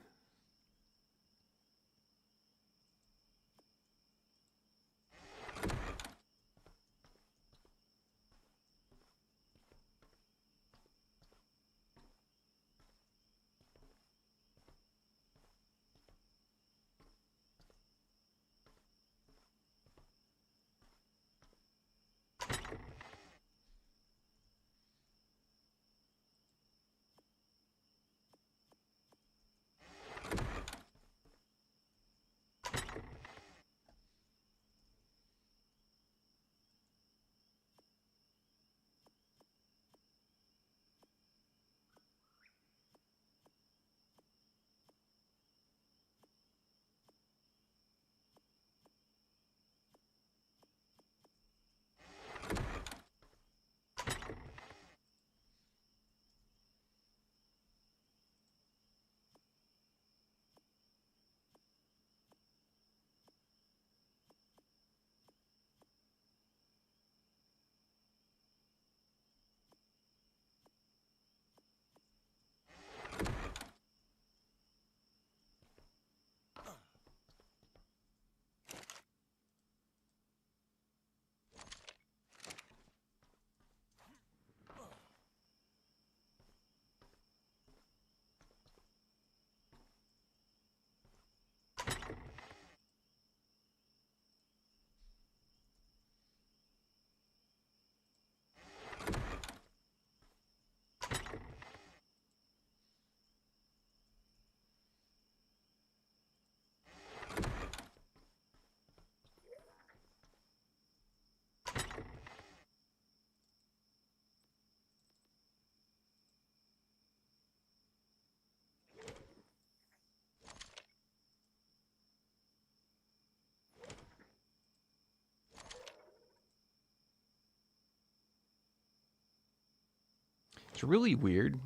It's really weird.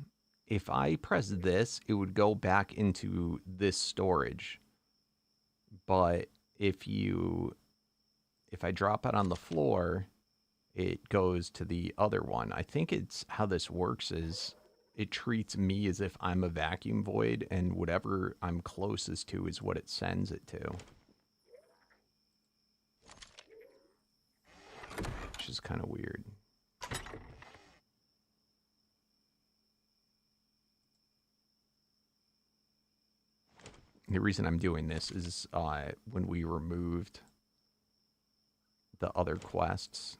If I press this, it would go back into this storage. But if I drop it on the floor, it goes to the other one. I think it's how this works is it treats me as if I'm a vacuum void, and whatever I'm closest to is what it sends it to. Which is kind of weird. The reason I'm doing this is when we removed the other quests,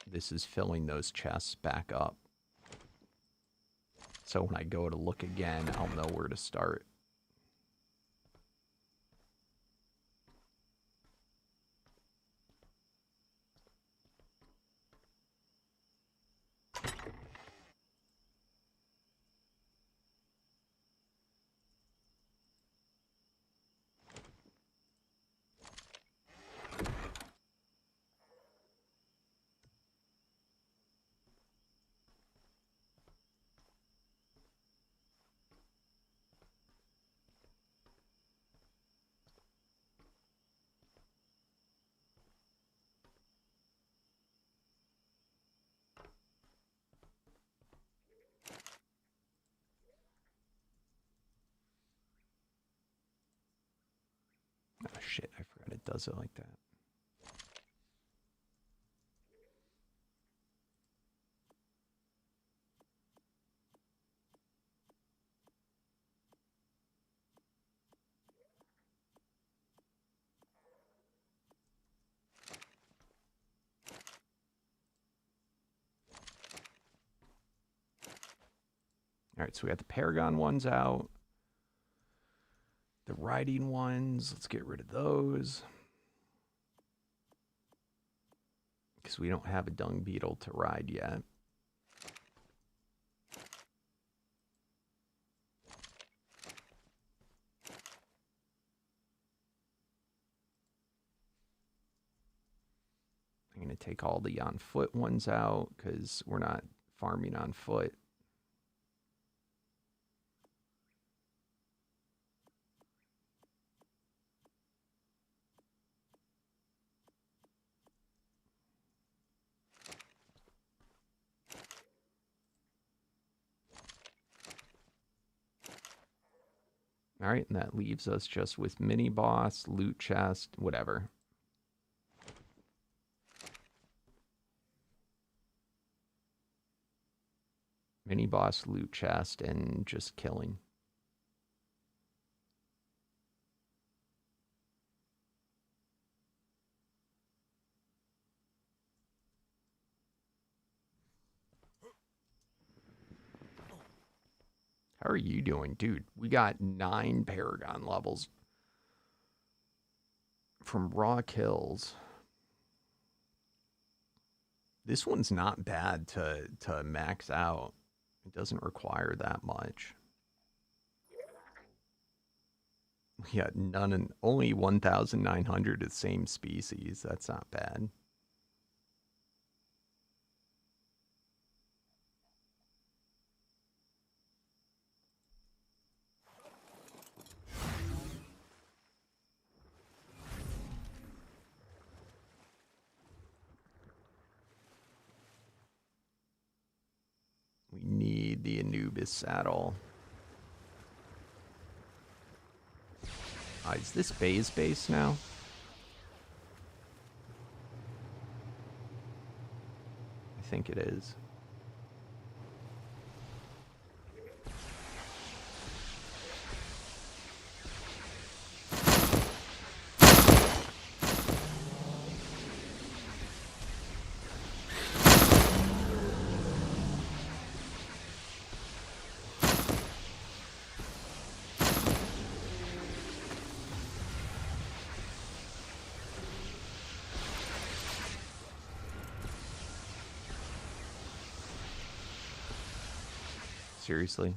this is filling those chests back up. So when I go to look again, I'll know where to start. Oh shit, I forgot it does it like that. All right, so we got the Paragon ones out. The riding ones, let's get rid of those. Because we don't have a dung beetle to ride yet. I'm going to take all the on foot ones out because we're not farming on foot. All right, and that leaves us just with mini boss, loot chest, whatever. Mini boss, loot chest, and just killing. How are you doing? Dude, we got 9 Paragon levels from raw kills. This one's not bad to max out. It doesn't require that much. We got none and only 1,900 of the same species. That's not bad. We need the Anubis saddle. Is this Bay's base now? I think it is. Seriously?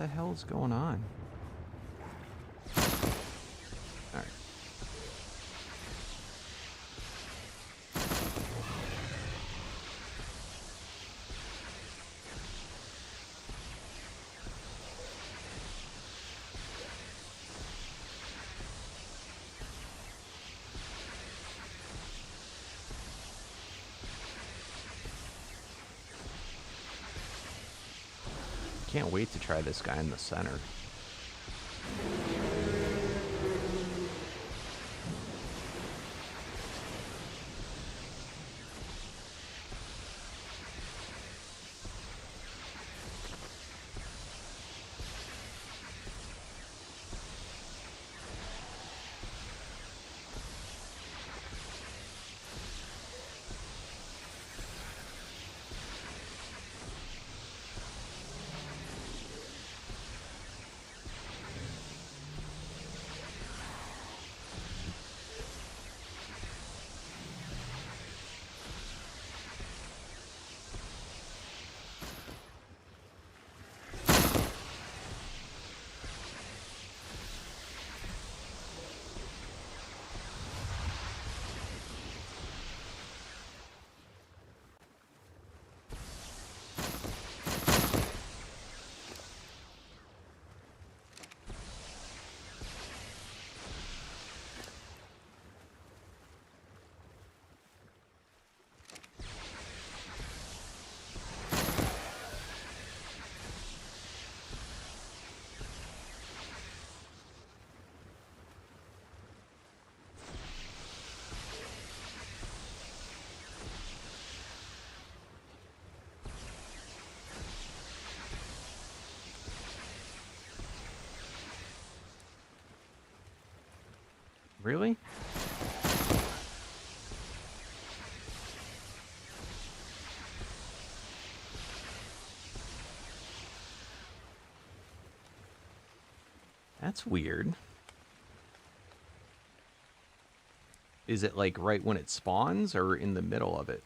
the hell's going on? Alright. Can't wait to try this guy in the center. Really? That's weird. Is it like right when it spawns or in the middle of it?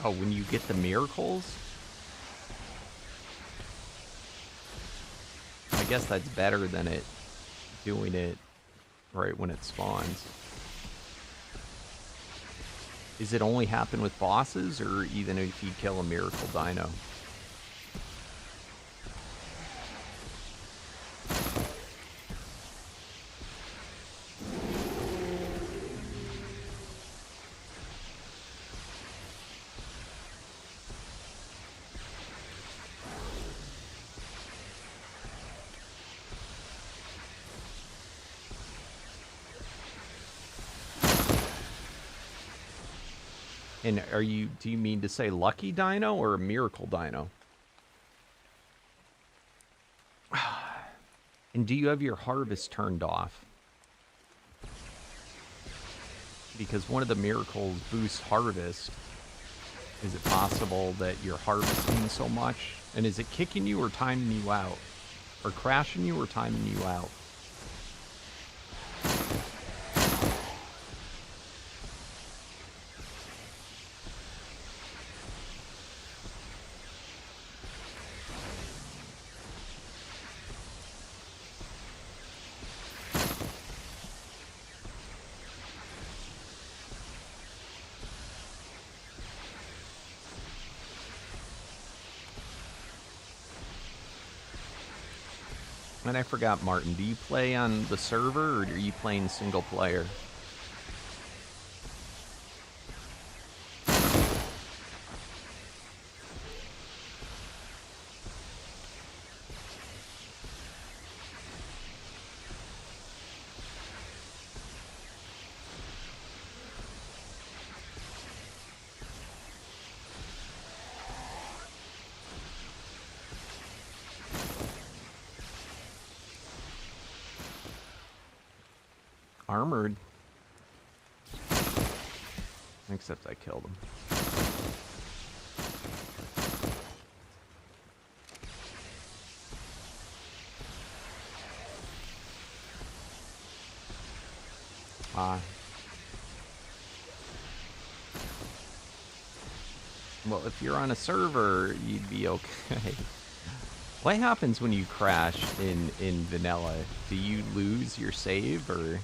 Oh, when you get the miracles? I guess that's better than it doing it right when it spawns. Does it only happen with bosses, or even if you kill a miracle dino? And do you mean to say lucky dino or a miracle dino? And do you have your harvest turned off? Because one of the miracles boosts harvest. Is it possible that you're harvesting so much? And is it kicking you or timing you out? Or crashing you or timing you out? And I forgot, Martin, do you play on the server, or are you playing single player? armored. Except I killed him. Well, if you're on a server, you'd be okay. What happens when you crash in vanilla? Do you lose your save, or...?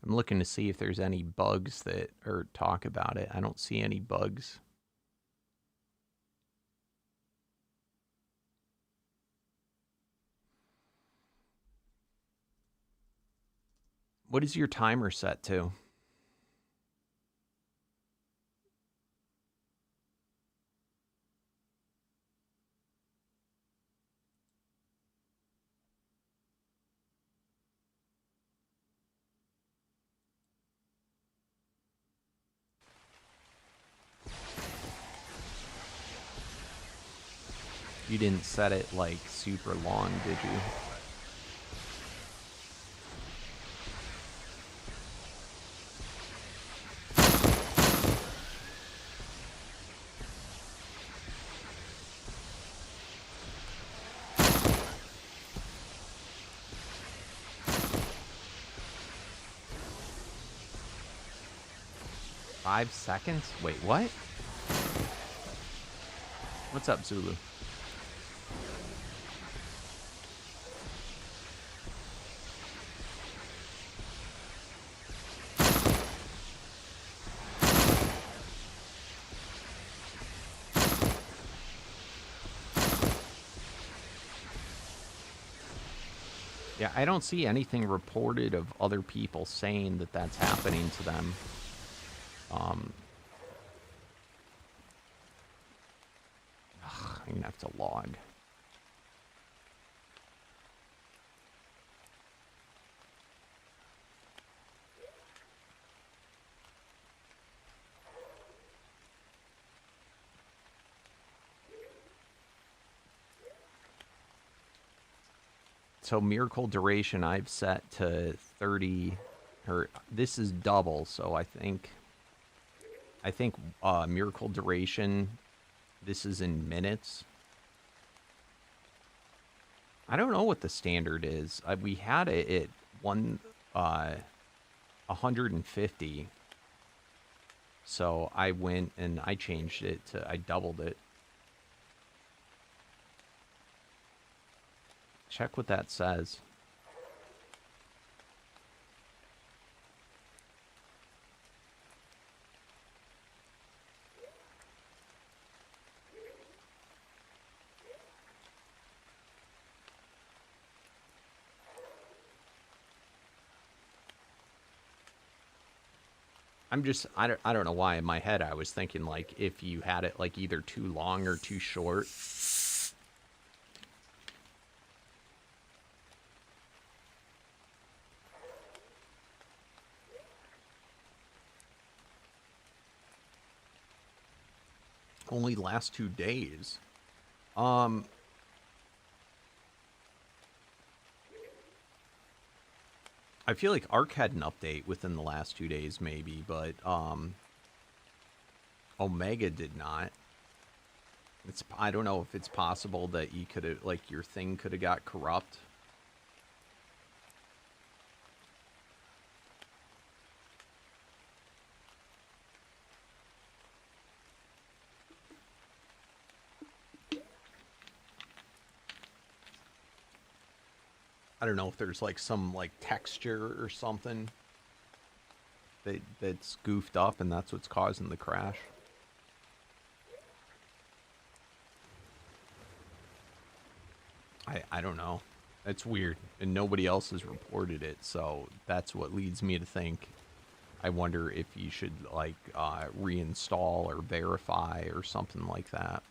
I'm looking to see if there's any bugs that, or talk about it. I don't see any bugs. What is your timer set to? You didn't set it like super long, did you? Five seconds? Wait, what? What's up, Zulu? Yeah, I don't see anything reported of other people saying that that's happening to them. I'm gonna have to log. So miracle duration I've set to 30, or this is double, so I think miracle duration, this is in minutes. I don't know what the standard is. We had it at 150. So I went and I changed it to, I doubled it. Check what that says. I don't know why in my head I was thinking like if you had it like either too long or too short. Only last 2 days. I feel like Ark had an update within the last 2 days, maybe, but Omega did not. I don't know if it's possible that you could have, like, your thing could have got corrupt. I don't know if there's like some like texture or something that's goofed up and that's what's causing the crash. I don't know. It's weird, and nobody else has reported it, so that's what leads me to think. I wonder if you should like reinstall or verify or something like that.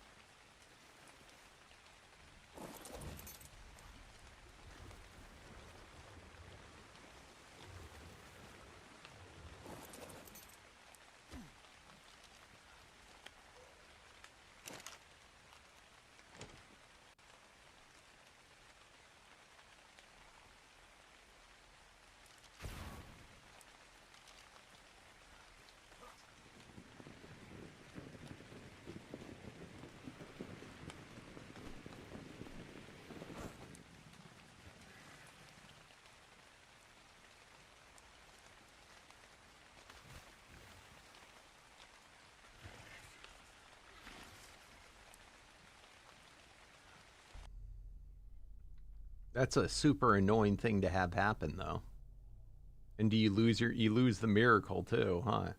That's a super annoying thing to have happen, though. And do you lose the miracle too, huh?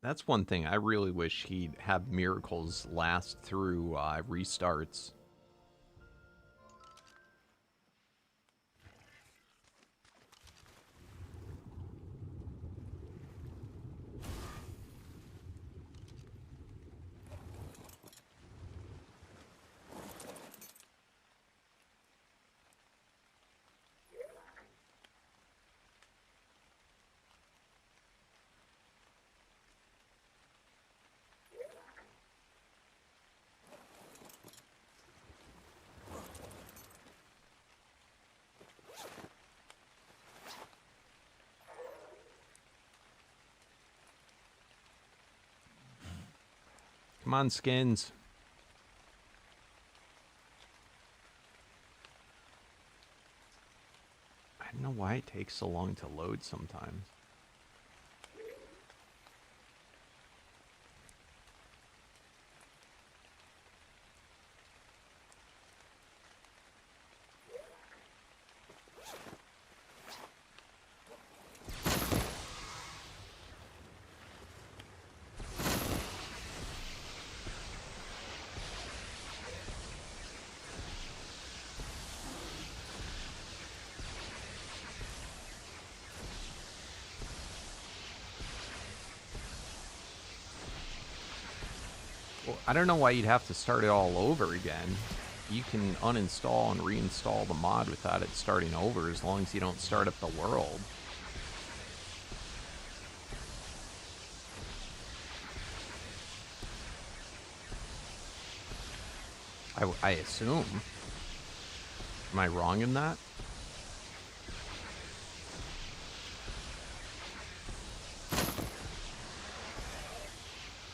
That's one thing I really wish he'd have miracles last through restarts. Come on, skins. I don't know why it takes so long to load sometimes. Well, I don't know why you'd have to start it all over again. You can uninstall and reinstall the mod without it starting over as long as you don't start up the world. I assume. Am I wrong in that?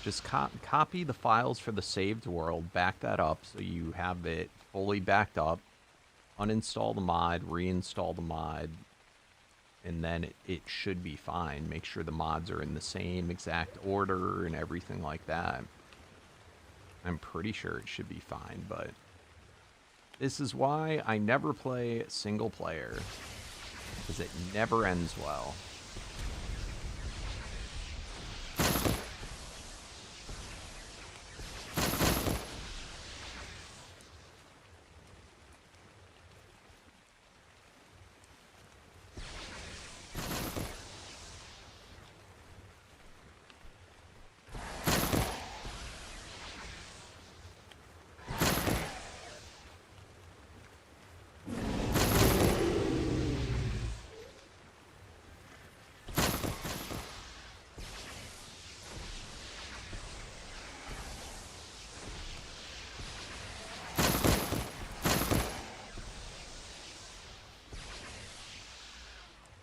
Just copy the files for the saved world, back that up so you have it fully backed up, uninstall the mod, reinstall the mod, and then it should be fine. Make sure the mods are in the same exact order and everything like that. I'm pretty sure it should be fine, but this is why I never play single player, because it never ends well.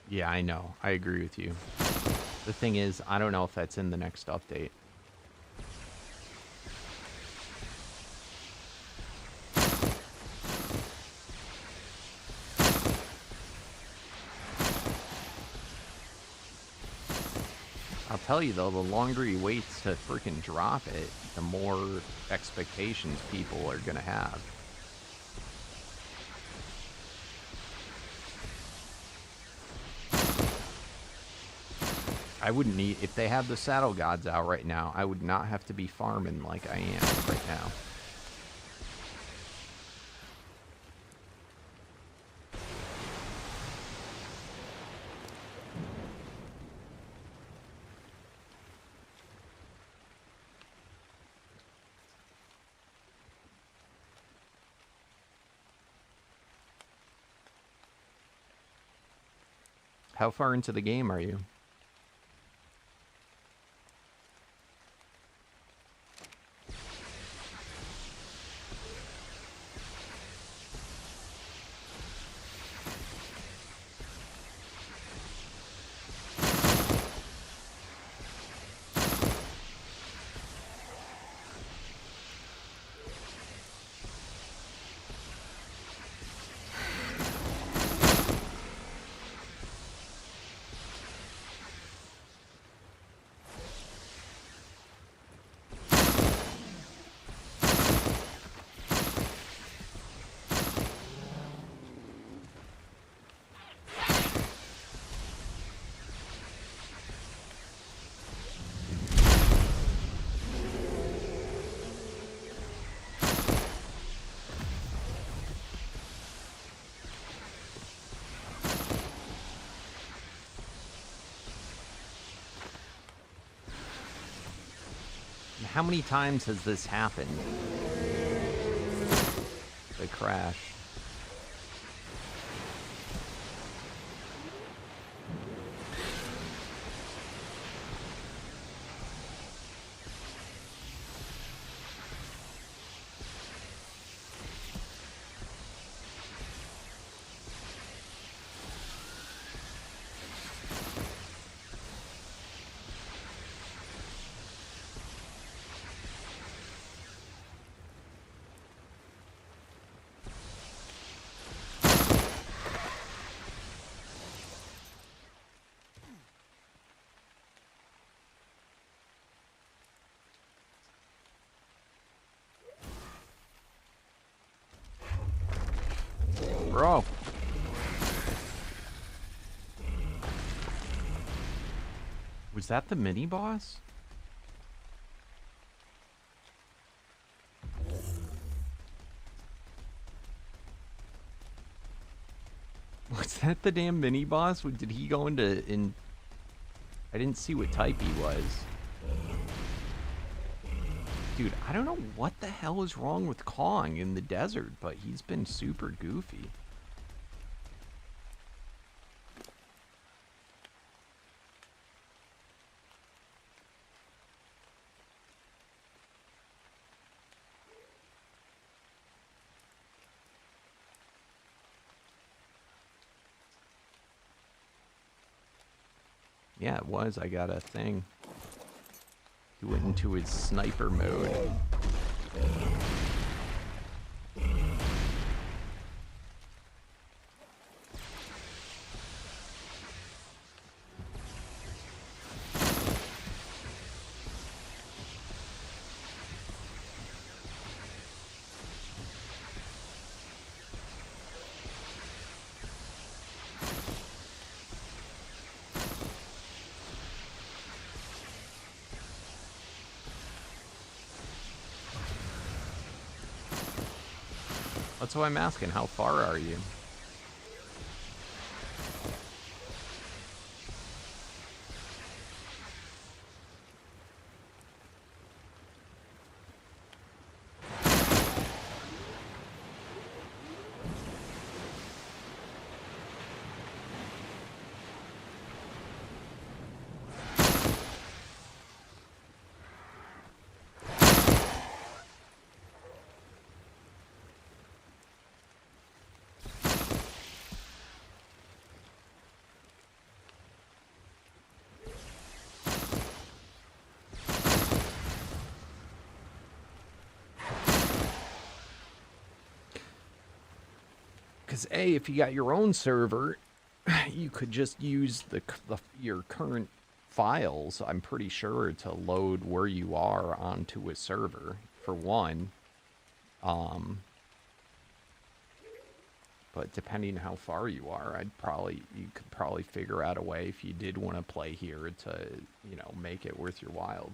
Yeah, I know. I agree with you. The thing is, I don't know if that's in the next update. I'll tell you though, the longer he waits to freaking drop it, the more expectations people are gonna have. I wouldn't need, if they have the saddle gods out right now, I would not have to be farming like I am right now. How far into the game are you? How many times has this happened? The crash. Bro. Was that the mini boss? Was that the damn mini boss? Did he go into I didn't see what type he was. Dude, I don't know what the hell is wrong with Kong in the desert, but he's been super goofy. Yeah, it was. I got a thing. He went into his sniper mode. That's why I'm asking, how far are you? Because if you got your own server, you could just use your current files, I'm pretty sure, to load where you are onto a server, for one. But depending how far you are, you could probably figure out a way, if you did want to play here, to, you know, make it worth your while.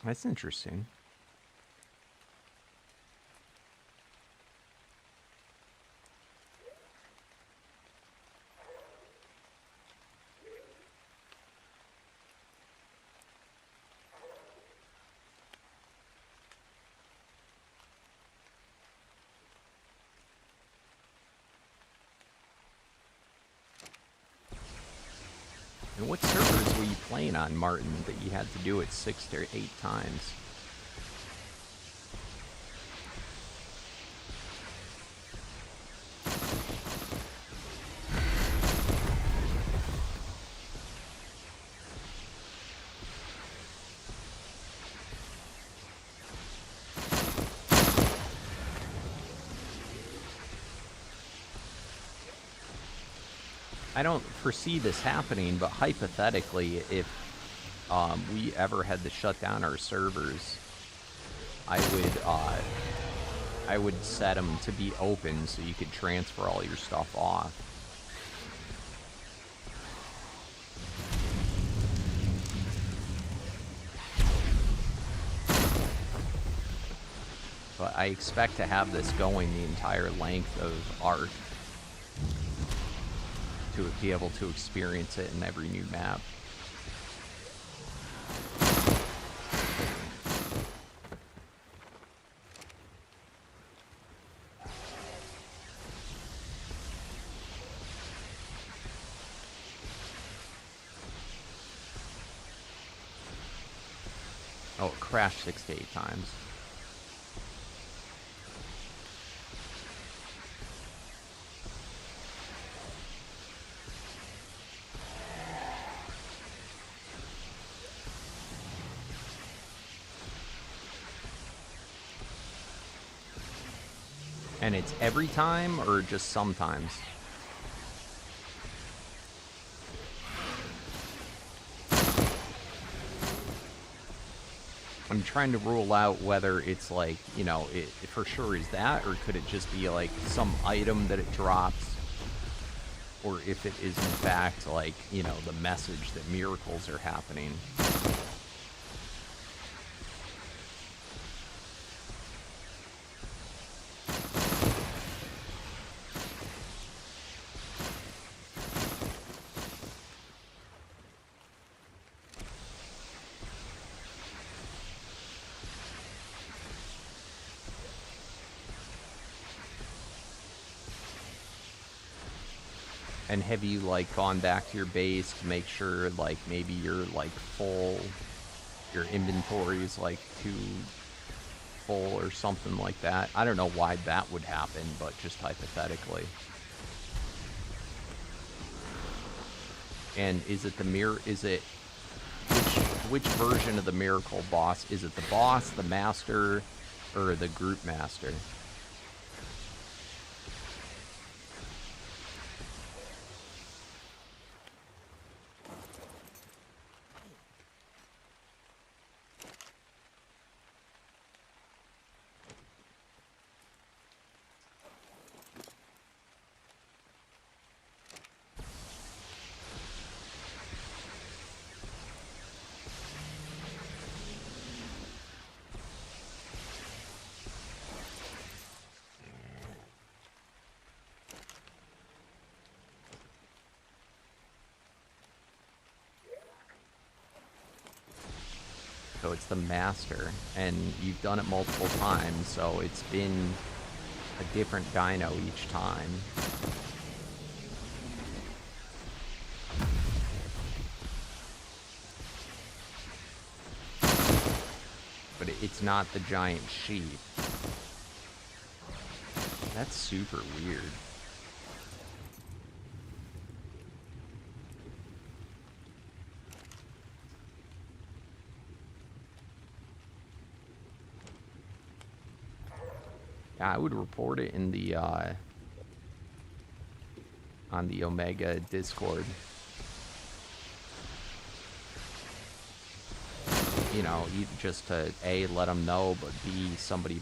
That's interesting. And what servers were you playing on, Martin, that you had to do it 6 to 8 times? I don't foresee this happening, but hypothetically, if we ever had to shut down our servers, I would set them to be open so you could transfer all your stuff off. But I expect to have this going the entire length of Ark, to be able to experience it in every new map. Oh, it crashed 6 to 8 times. And it's every time or just sometimes? I'm I'm trying to rule out whether it's like, you know, it for sure is that, or could it just be like some item that it drops, or if it is in fact like, you know, the message that miracles are happening. And have you, like, gone back to your base to make sure, like, maybe you're, like, full, your inventory is, like, too full or something like that? I don't know why that would happen, but just hypothetically. And is it the mirror, is it, which version of the miracle boss? Is it the boss, the master, or the group master? So it's the master, and you've done it multiple times, so it's been a different dino each time. But it's not the giant sheep. That's super weird. Yeah, I would report it in the, on the Omega Discord. You know, just to A, let them know, but B, somebody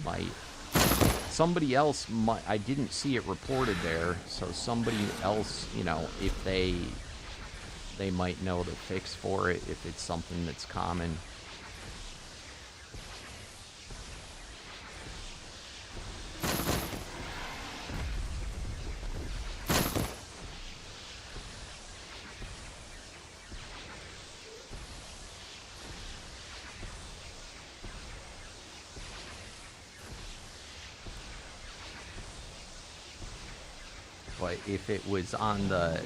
else might, I didn't see it reported there, so somebody else, you know, if they might know the fix for it, if it's something that's common. But if it was on the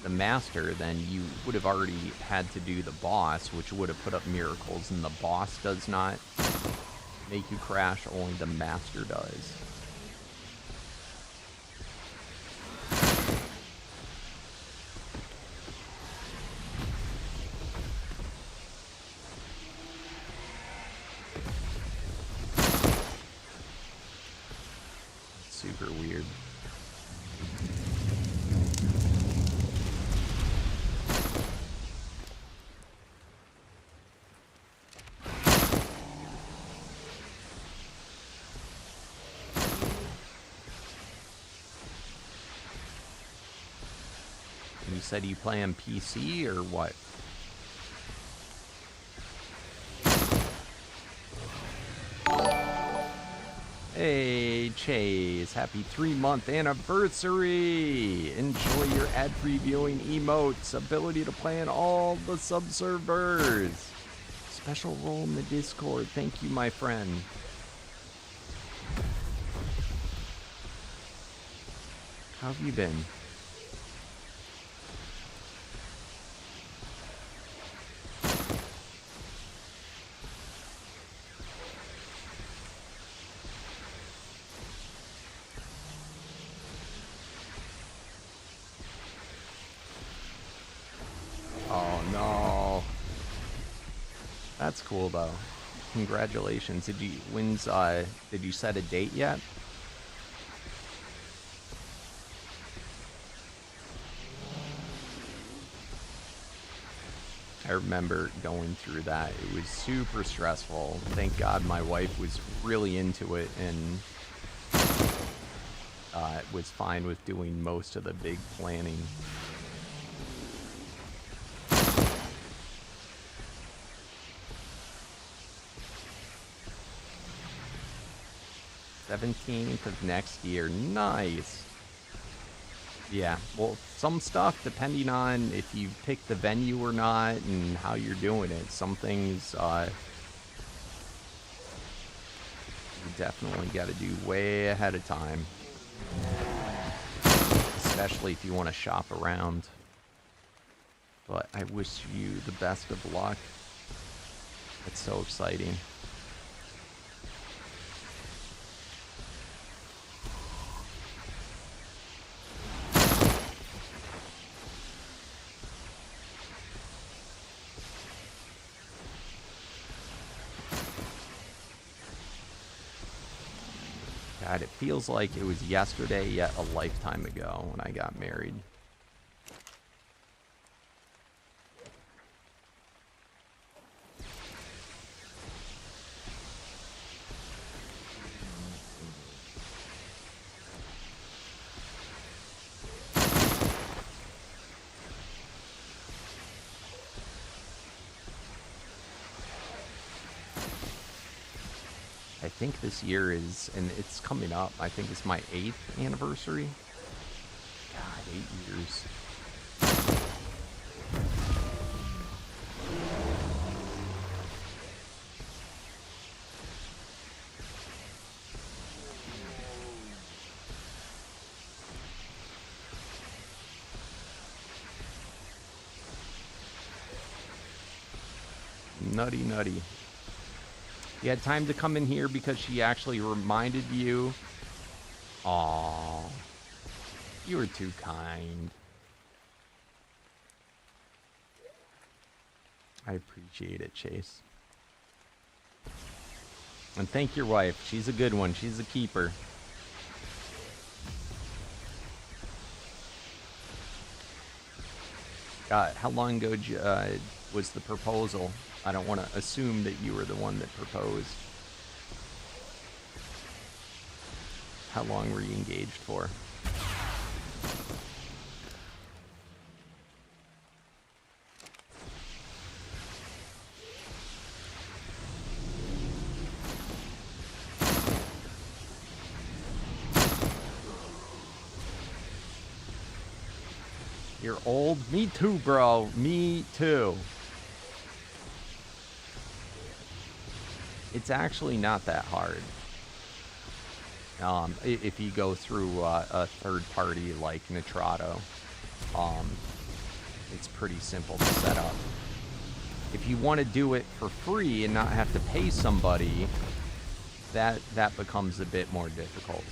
master, then you would have already had to do the boss, which would have put up miracles, and the boss does not make you crash, only the master does. Super weird. You said you play on PC or what? Hey, Chase, happy 3-month anniversary! Enjoy your ad-free viewing emotes, ability to play in all the sub-servers. Special role in the Discord, thank you, my friend. How have you been? Oh no. That's cool though. Congratulations. Did you set a date yet? I remember going through that. It was super stressful. Thank God my wife was really into it and was fine with doing most of the big planning. '17th of next year. Nice. Yeah, well, some stuff, depending on if you pick the venue or not and how you're doing it, some things you definitely got to do way ahead of time. Especially if you want to shop around. But I wish you the best of luck. It's so exciting. God, it feels like it was yesterday, yet a lifetime ago when I got married. I think this year is, and it's coming up, I think it's my 8th anniversary. God, 8 years. Nutty, nutty. You had time to come in here because she actually reminded you. Aw, you were too kind. I appreciate it, Chase. And thank your wife. She's a good one. She's a keeper. How long ago was the proposal? I don't want to assume that you were the one that proposed. How long were you engaged for? You're old? Me too, bro. Me too. It's actually not that hard. If you go through a third party like Nitrato, it's pretty simple to set up. If you want to do it for free and not have to pay somebody, that becomes a bit more difficult.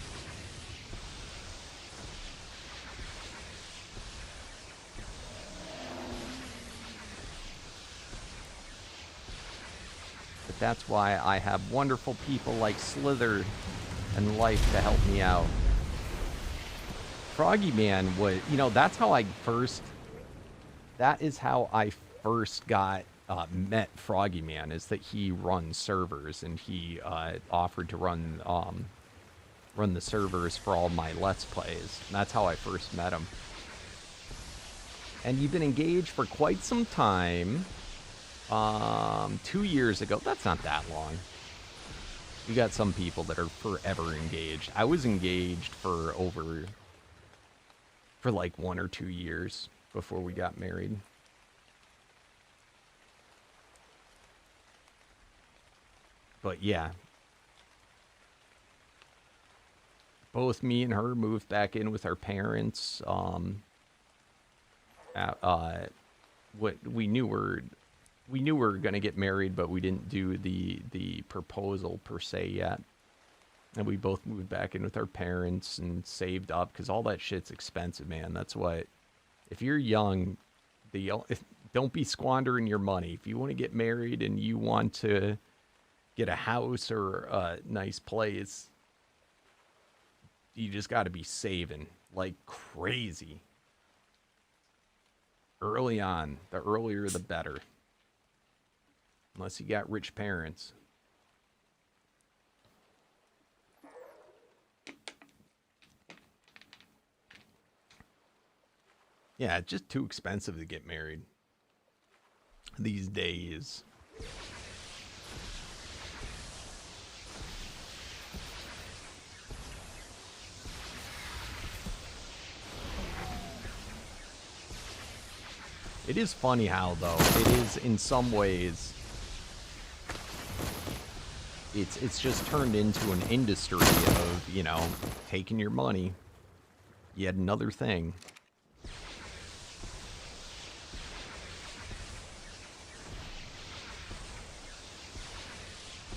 But that's why I have wonderful people like Slither and Life to help me out. Froggy Man was, you know, that's how I first, that is how I first got, met Froggy Man, is that he runs servers, and he offered to run the servers for all my Let's Plays. And that's how I first met him. And you've been engaged for quite some time. 2 years ago. That's not that long. You got some people that are forever engaged. I was engaged for like 1 or 2 years before we got married. But yeah. Both me and her moved back in with our parents. What we knew we were going to get married, but we didn't do the proposal per se yet. And we both moved back in with our parents and saved up, because all that shit's expensive, man. That's what, if you're young, don't be squandering your money. If you want to get married and you want to get a house or a nice place, you just got to be saving like crazy. Early on. The earlier, the better. Unless you got rich parents. Yeah, it's just too expensive to get married these days. It is funny how, though, it is in some ways, it's just turned into an industry of, you know, taking your money. Yet another thing.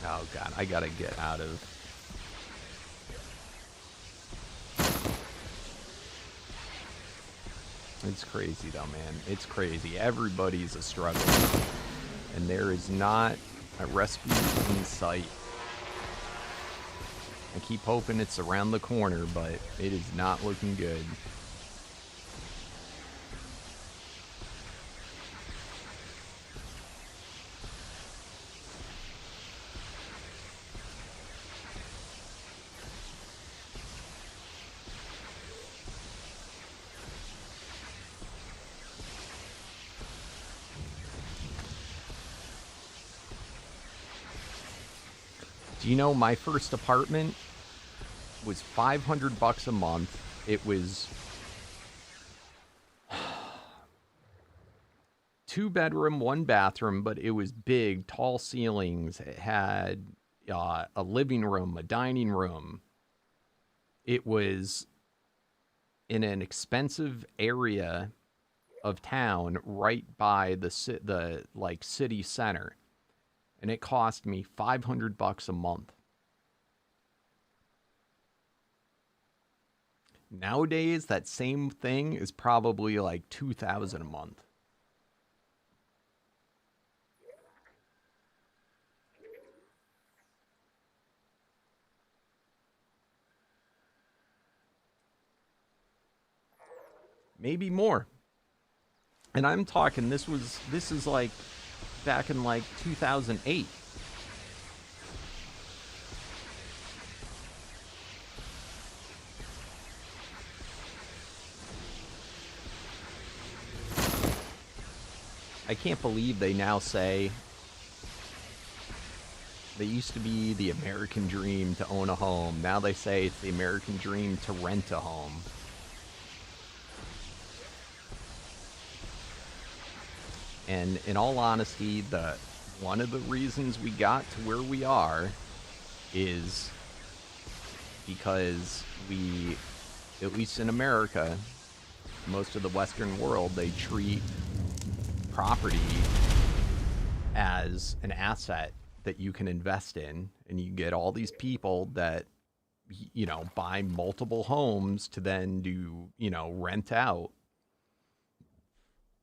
Oh god, I gotta get out of... It's crazy though, man. It's crazy. Everybody's a struggle. And there is not a rescue in sight. I keep hoping it's around the corner, but it is not looking good. Do you know my first apartment was $500 a month? It was 2-bedroom, 1-bathroom, but it was big, tall ceilings. It had a living room, a dining room. It was in an expensive area of town, right by the like city center. And it cost me $500 a month. Nowadays, that same thing is probably like $2,000 a month. Maybe more. And I'm talking, this is like back in like 2008. I can't believe they now say they used to be the American dream to own a home. Now they say it's the American dream to rent a home. And in all honesty, one of the reasons we got to where we are is because we, at least in America, most of the Western world, they treat property as an asset that you can invest in. And you get all these people that, you know, buy multiple homes to then do, you know, rent out.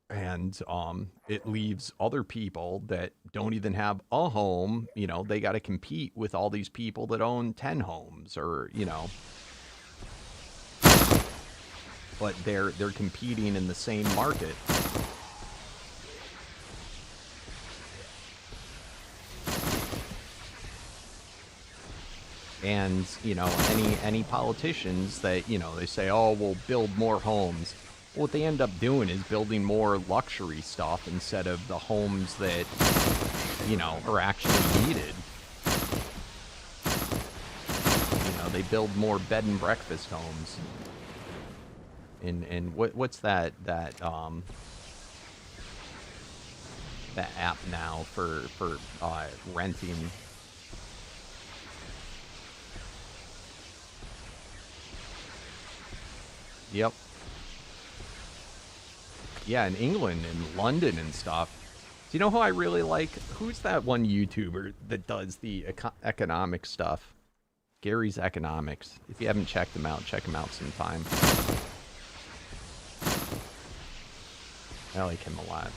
And it leaves other people that don't even have a home, you know, they got to compete with all these people that own 10 homes or, you know. But they're competing in the same market. And, you know, any politicians that, you know, they say, oh, we'll build more homes. What they end up doing is building more luxury stuff instead of the homes that, you know, are actually needed. You know, they build more bed and breakfast homes. And what's that app now for renting? Yep. Yeah, in England and London and stuff. Do you know who I really like? Who's that one YouTuber that does the economic stuff? Gary's Economics. If you haven't checked him out sometime. I like him a lot.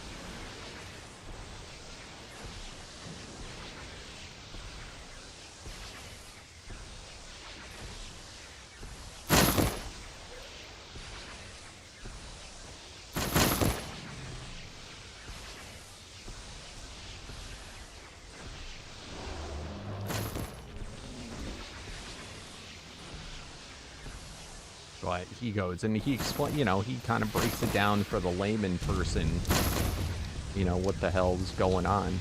But he goes and he explains, you know, he kind of breaks it down for the layman person, you know, what the hell's going on.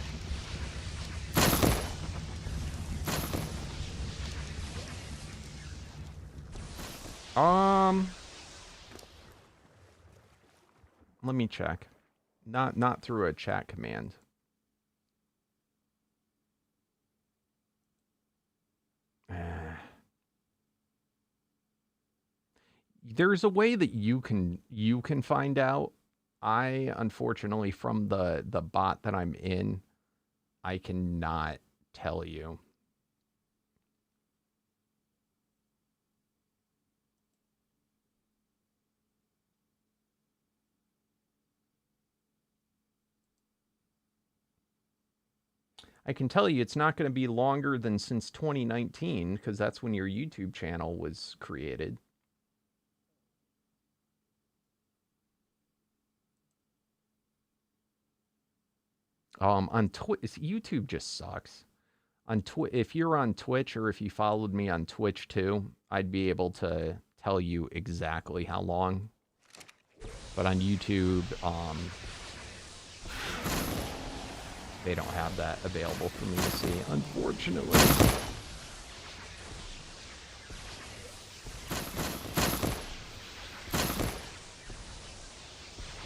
Let me check. Not through a chat command. There's a way that you can find out. I unfortunately, from the bot that I'm in, I cannot tell you. I can tell you it's not going to be longer than since 2019, because that's when your YouTube channel was created. On Twitch, YouTube just sucks. If you're on Twitch, or if you followed me on Twitch too, I'd be able to tell you exactly how long. But on YouTube, they don't have that available for me to see, unfortunately.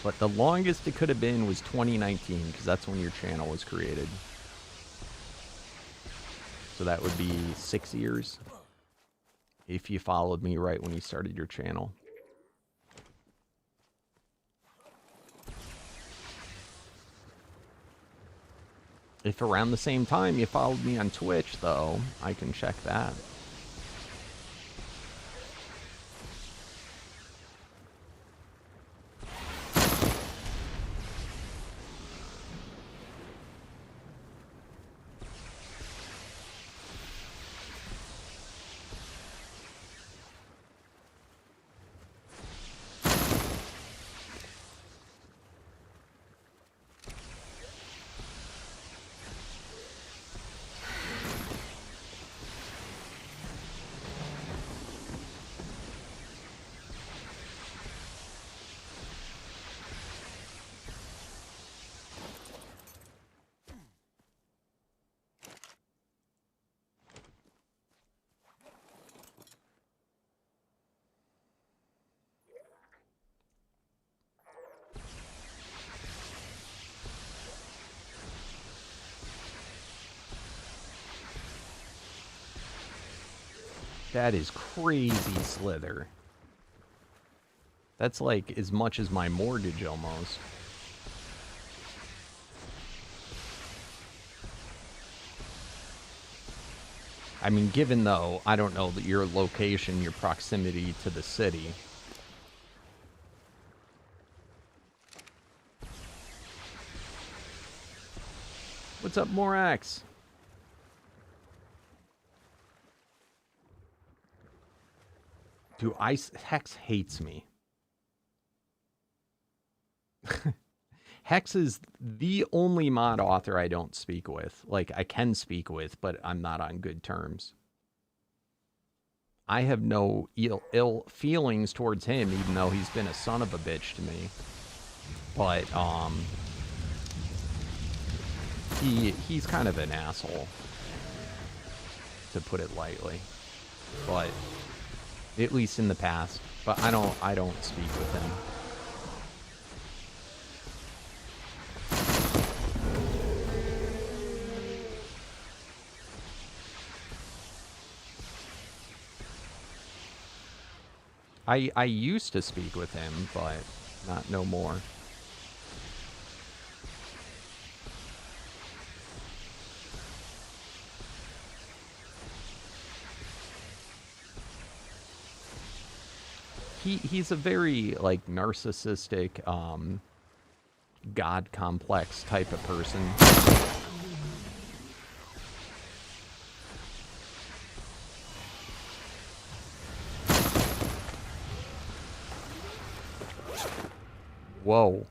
But the longest it could have been was 2019, because that's when your channel was created. So that would be 6 years if you followed me right when you started your channel. If around the same time you followed me on Twitch, though, I can check that. That is crazy slither. That's like as much as my mortgage almost. I mean, given though, I don't know that your location, your proximity to the city. What's up, Morax? Dude, Hex hates me. Hex is the only mod author I don't speak with. Like, I can speak with, but I'm not on good terms. I have no ill feelings towards him, even though he's been a son of a bitch to me. But, he's kind of an asshole, to put it lightly. But, at least in the past. But I don't speak with him. I used to speak with him, but not no more. He's a very, like, narcissistic, god complex type of person. Whoa.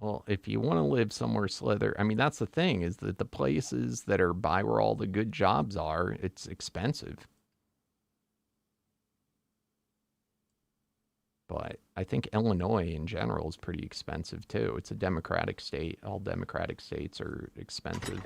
Well, if you want to live somewhere slither, I mean, that's the thing is that the places that are by where all the good jobs are, it's expensive. But I think Illinois in general is pretty expensive too. It's a Democratic state. All Democratic states are expensive.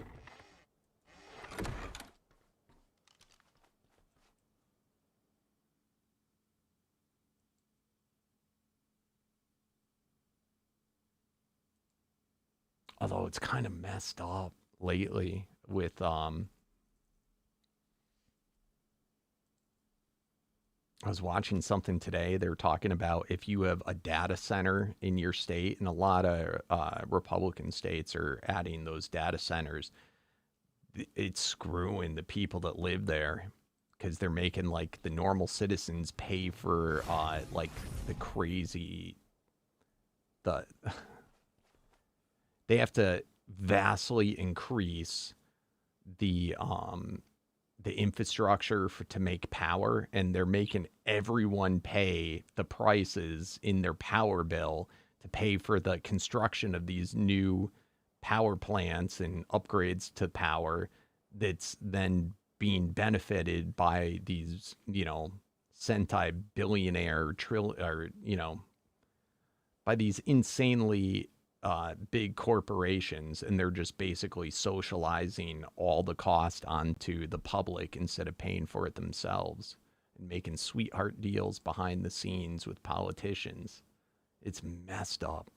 Although it's kind of messed up lately with I was watching something today. They were talking about if you have a data center in your state, and a lot of Republican states are adding those data centers. It's screwing the people that live there because they're making like the normal citizens pay for like the crazy the they have to vastly increase the infrastructure to make power, and they're making everyone pay the prices in their power bill to pay for the construction of these new power plants and upgrades to power that's then being benefited by these, centi billionaire or by these insanely big corporations, and they're just basically socializing all the cost onto the public instead of paying for it themselves and making sweetheart deals behind the scenes with politicians. It's messed up.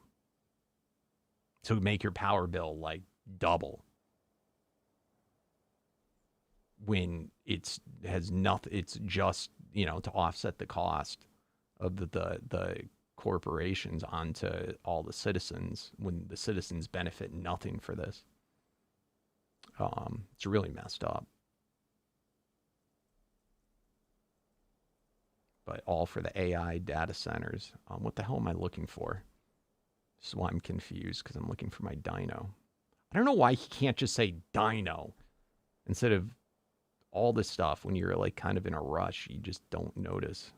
To make your power bill like double when it's has nothing. It's just to offset the cost of the corporations onto all the citizens when the citizens benefit nothing for this. It's really messed up. But all for the AI data centers. What the hell am I looking for? This is why I'm confused because I'm looking for my dino. I don't know why he can't just say dino instead of all this stuff. When you're like kind of in a rush, you just don't notice.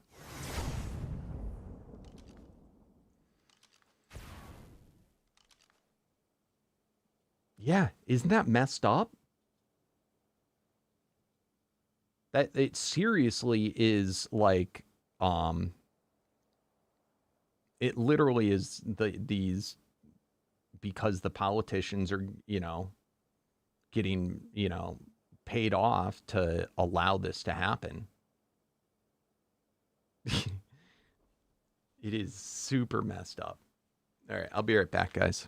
Yeah, isn't that messed up? That it seriously is like it literally is these because the politicians are, getting, paid off to allow this to happen. It is super messed up. All right, I'll be right back, guys.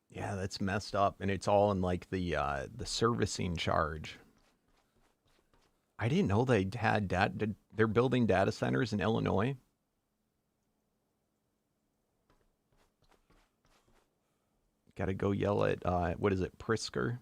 Yeah, that's messed up, and it's all in like the servicing charge. I didn't know they had they're building data centers in Illinois. Got to go yell at what is it, Prisker?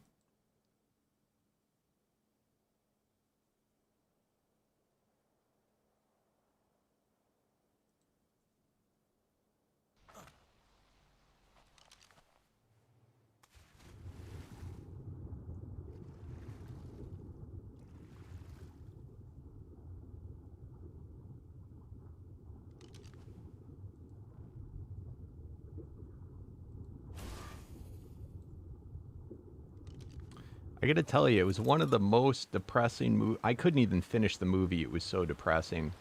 I gotta tell you, it was one of the most depressing I couldn't even finish the movie. It was so depressing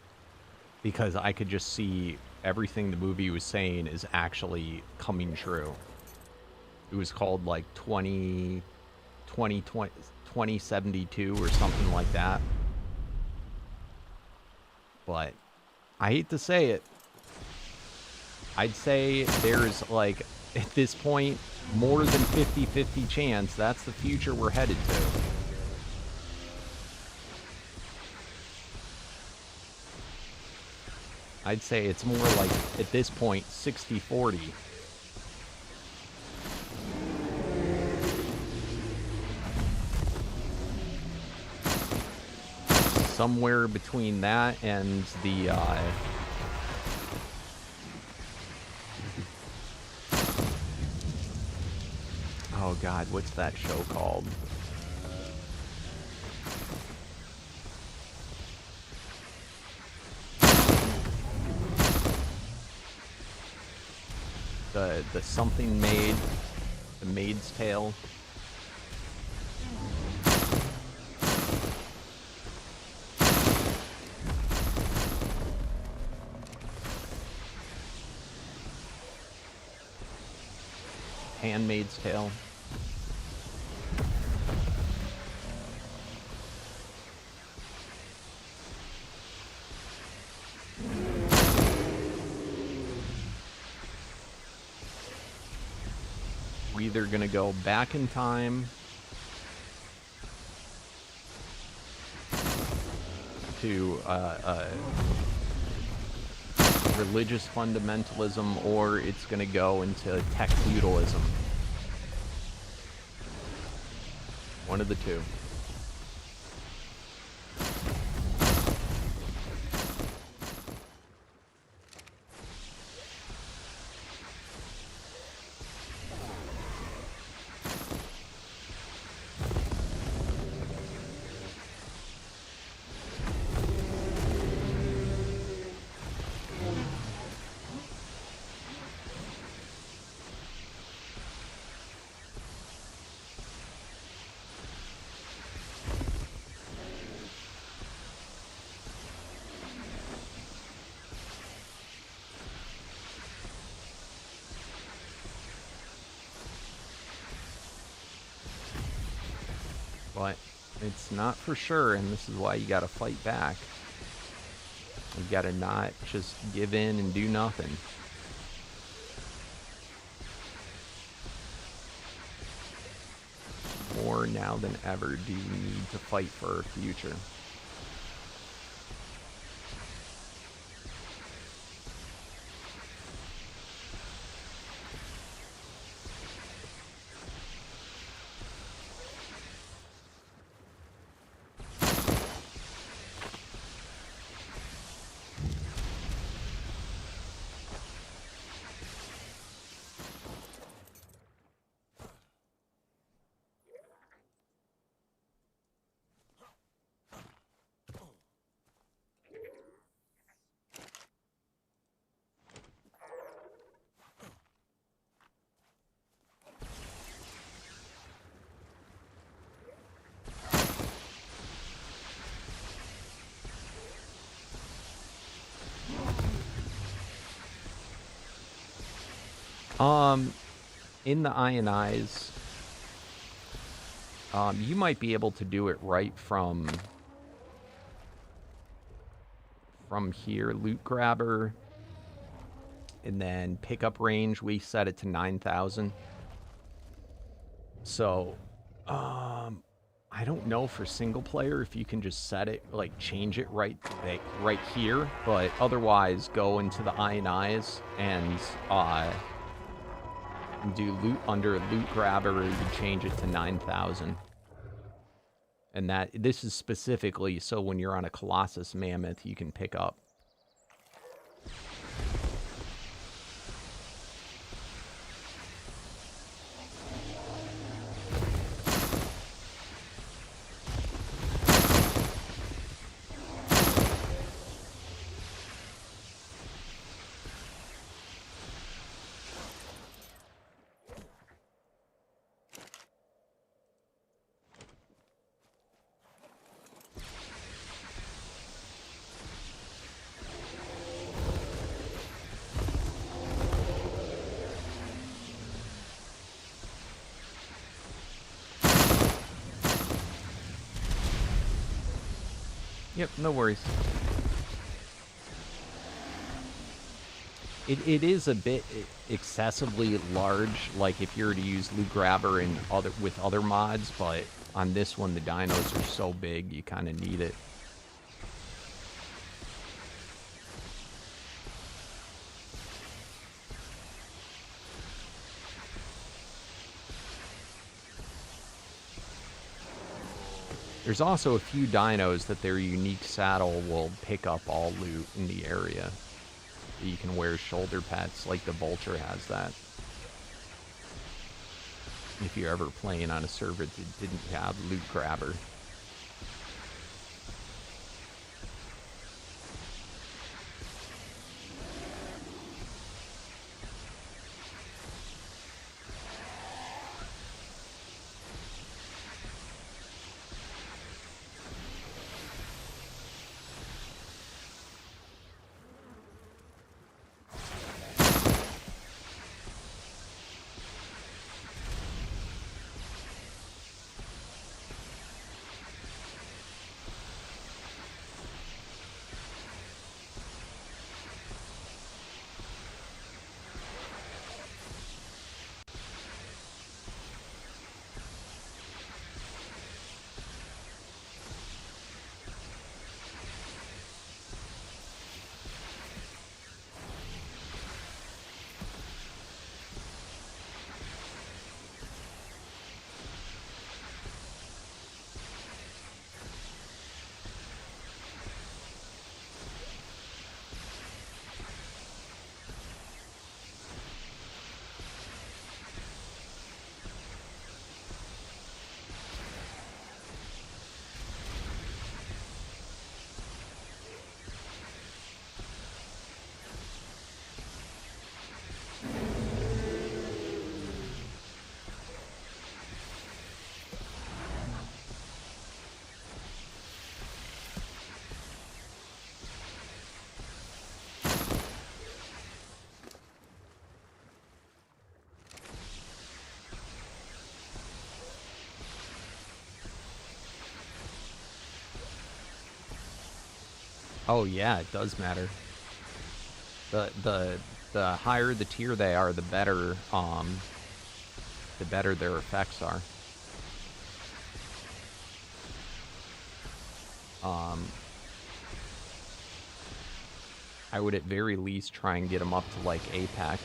because I could just see everything the movie was saying is actually coming true. It was called like 2072 or something like that. But I hate to say it. I'd say there's like, at this point, more than 50-50 chance that's the future we're headed to. I'd say it's more like, at this point, 60-40. Somewhere between that and the, oh god, what's that show called? The something maid, the Maid's Tale. Handmaid's Tale. We're either gonna go back in time to religious fundamentalism, or it's gonna go into tech feudalism. One of the two. But it's not for sure, and this is why you gotta fight back. You gotta not just give in and do nothing. More now than ever do we need to fight for our future. In the INIs, you might be able to do it right from here. Loot grabber, and then pickup range, we set it to 9,000. So, I I don't know for single player if you can just set it, like change it right here, but otherwise go into the INIs and do loot under loot grabber, or you change it to 9,000. And this is specifically so when you're on a Colossus Mammoth, you can pick up. Yep, no worries. It is a bit excessively large, like if you were to use loot grabber and with other mods, but on this one the dinos are so big you kind of need it. There's also a few dinos that their unique saddle will pick up all loot in the area. You can wear shoulder pads, like the vulture has that. If you're ever playing on a server that didn't have loot grabber. Oh yeah, it does matter. The higher the tier they are, the better their effects are. I would at very least try and get them up to like Apex,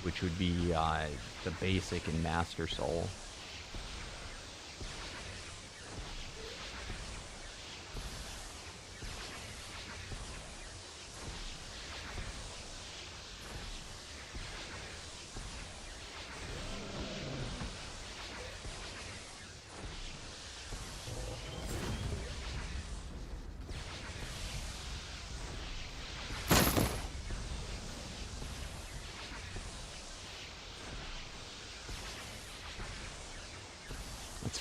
which would be the basic and Master Soul.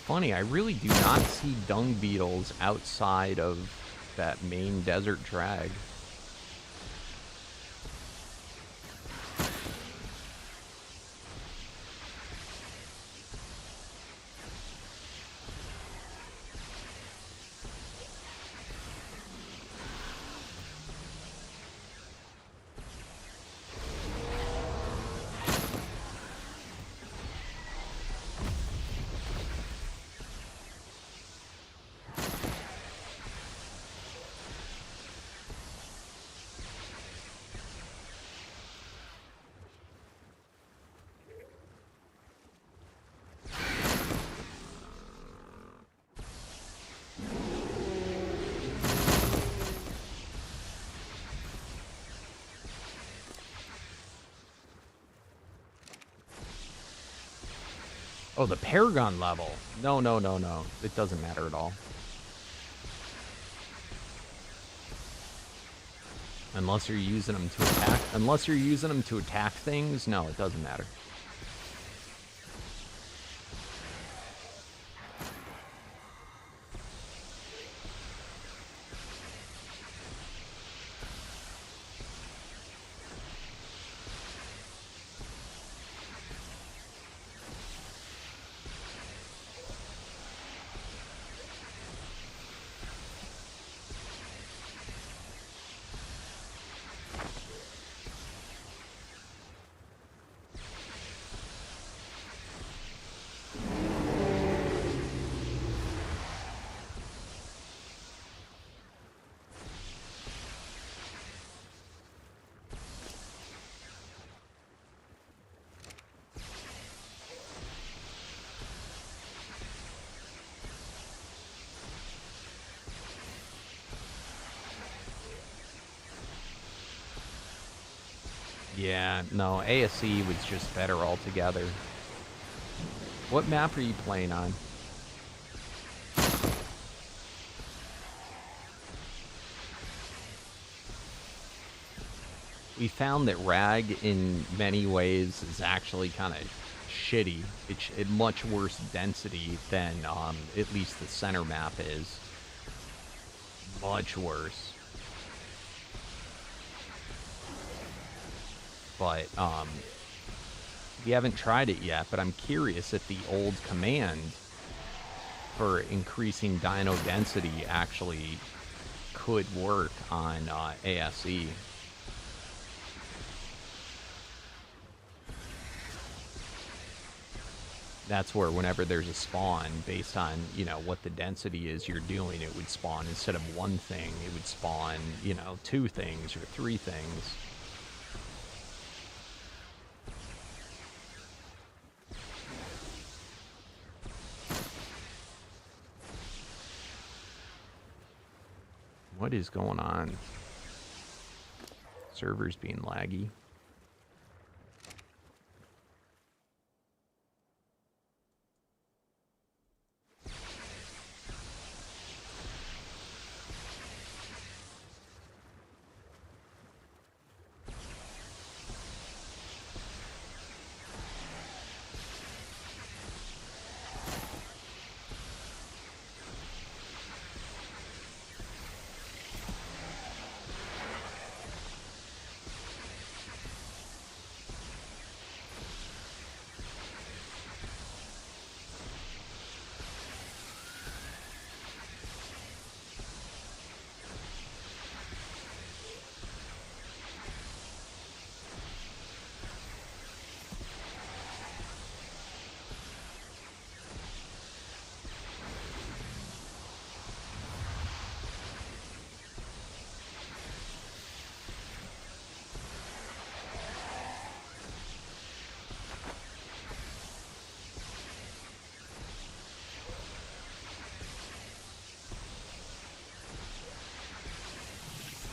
Funny, I really do not see dung beetles outside of that main desert drag. Oh, the Paragon level. No, no, no, no. It doesn't matter at all. Unless you're using them to attack. Unless you're using them to attack things, no, it doesn't matter. Yeah, no, ASE was just better altogether. What map are you playing on? We found that Rag, in many ways, is actually kind of shitty. It's much worse density than at least the center map is. Much worse. But we haven't tried it yet, but I'm curious if the old command for increasing dino density actually could work on ASE. That's where whenever there's a spawn, based on, you know, what the density is you're doing, it would spawn, instead of one thing, it would spawn, you know, 2 things or 3 things. What is going on? Server's being laggy.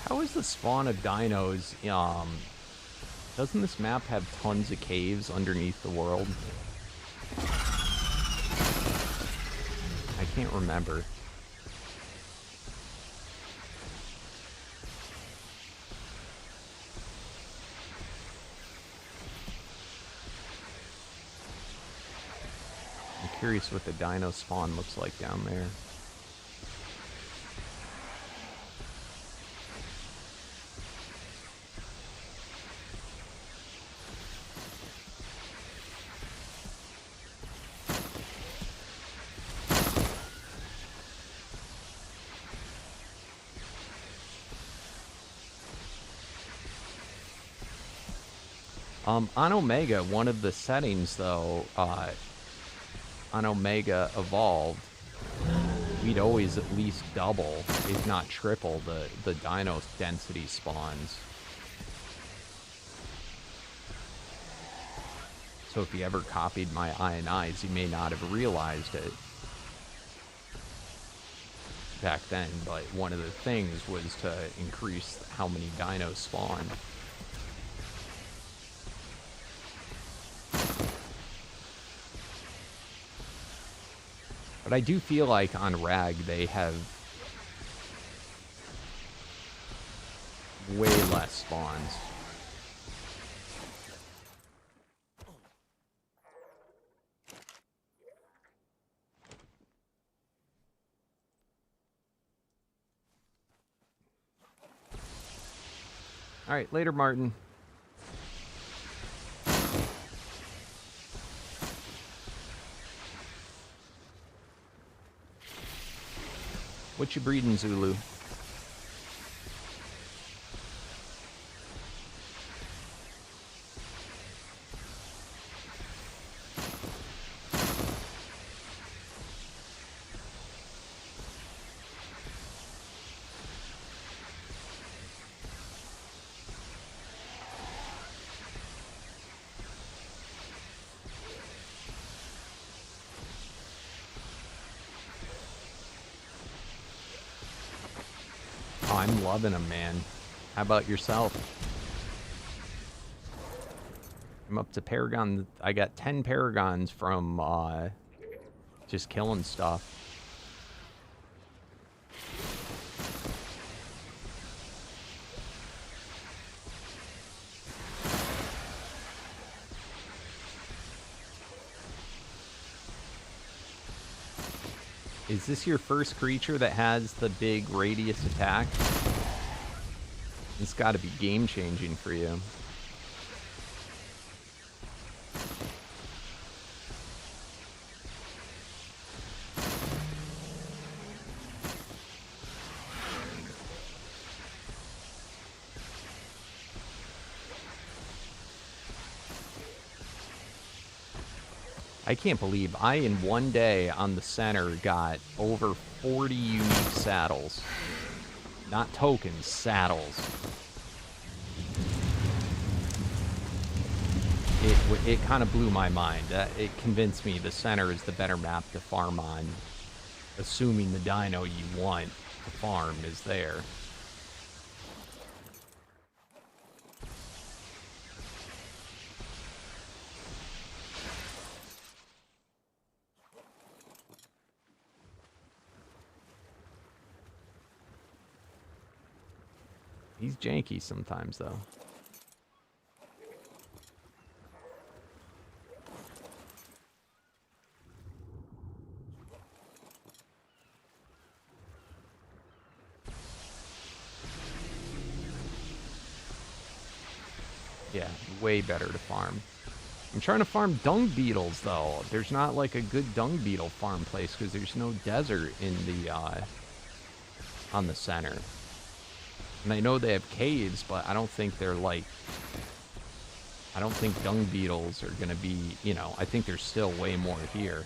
How is the spawn of dinos? Doesn't this map have tons of caves underneath the world? I can't remember. I'm curious what the dino spawn looks like down there. On Omega, one of the settings, though, on Omega Evolved, we'd always at least double, if not triple, the dino density spawns. So if you ever copied my INIs, you may not have realized it back then, but one of the things was to increase how many dinos spawn. But I do feel like on Rag they have way less spawns. All right, later, Martin. What you breeding, Zulu? Oh, I'm loving them, man. How about yourself? I'm up to Paragon. I got 10 Paragons from just killing stuff. Is this your first creature that has the big radius attack? It's got to be game-changing for you. I can't believe I, in one day on the center, got over 40 unique saddles. Not tokens, saddles. It kind of blew my mind. It convinced me the center is the better map to farm on, assuming the dino you want to farm is there. He's janky sometimes, though. Yeah, way better to farm. I'm trying to farm dung beetles, though. There's not, like, a good dung beetle farm place because there's no desert in the, on the center. And I know they have caves, but I don't think they're like... I don't think dung beetles are gonna be, you know, I think there's still way more here.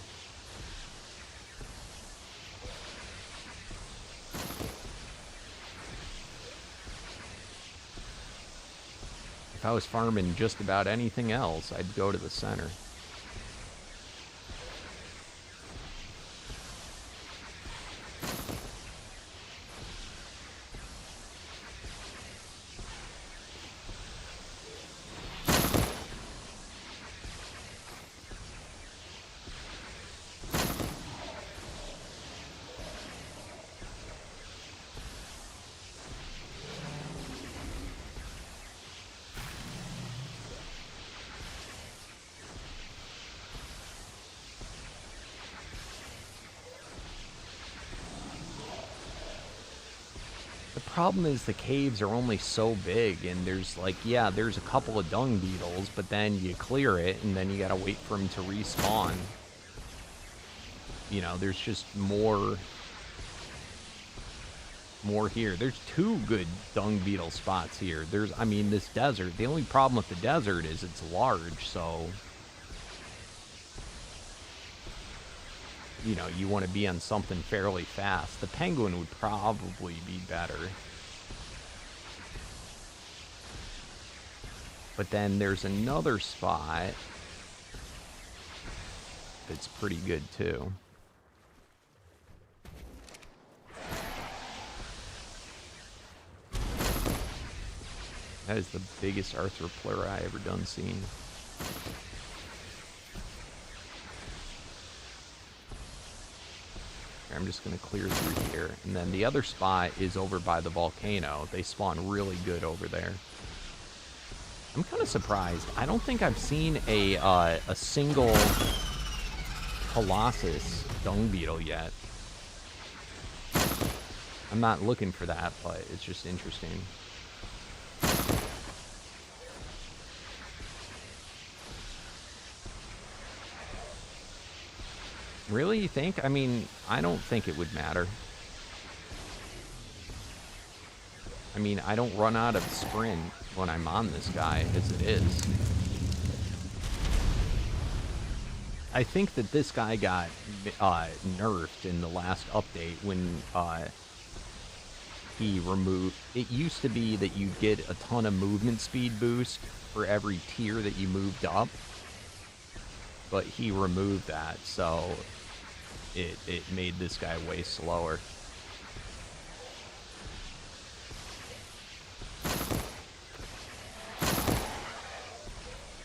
If I was farming just about anything else, I'd go to the center. The problem is the caves are only so big, and there's like, yeah, there's a couple of dung beetles, but then you clear it, and then you gotta wait for them to respawn. You know, there's just more here. There's 2 good dung beetle spots here. There's, I mean, this desert, the only problem with the desert is it's large, so... You know, you want to be on something fairly fast. The penguin would probably be better. But then there's another spot that's pretty good too. That is the biggest arthropleura I ever done seen. I'm just going to clear through here. And then the other spot is over by the volcano. They spawn really good over there. I'm kind of surprised. I don't think I've seen a single Colossus dung beetle yet. I'm not looking for that, but it's just interesting. Really, you think? I mean, I don't think it would matter. I mean, I don't run out of sprint when I'm on this guy, as it is. I think that this guy got nerfed in the last update when he removed... It used to be that you get a ton of movement speed boost for every tier that you moved up. But he removed that, so it made this guy way slower.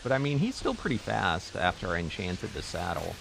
But I mean, he's still pretty fast after I enchanted the saddle.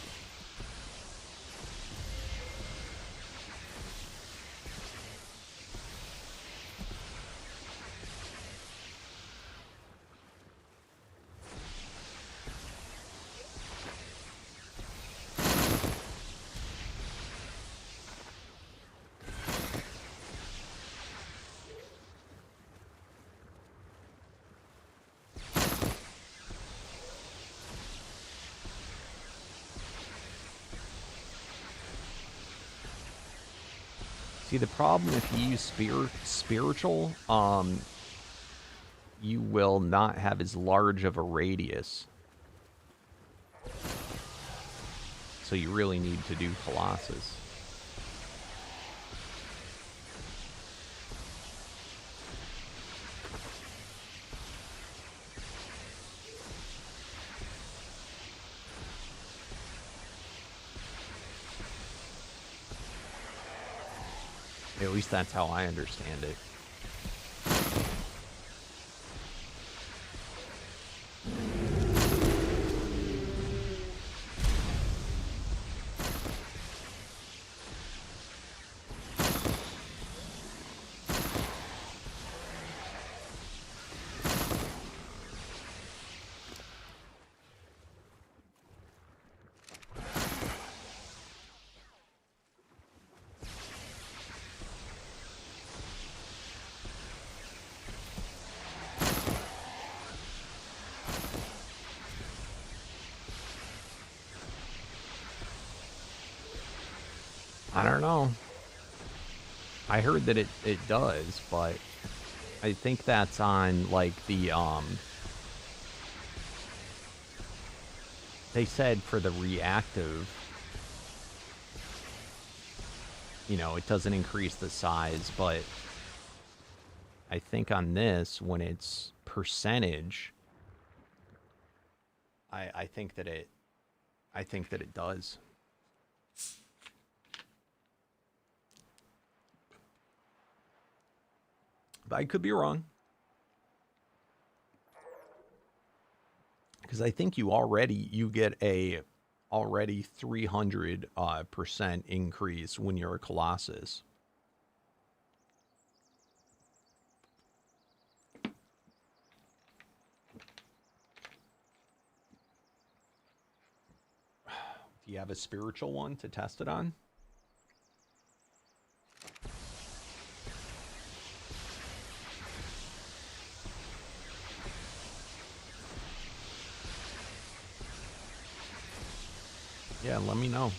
See, the problem if you use spiritual, you will not have as large of a radius. So you really need to do Colossus. At least that's how I understand it. I don't know. I heard that it does, but I think that's on, like, the, they said for the reactive, you know, it doesn't increase the size, but I think on this, when it's percentage, I think that it does. But I could be wrong. Because I think you get a already 300% increase when you're a Colossus. Do you have a spiritual one to test it on? Yeah, let me know.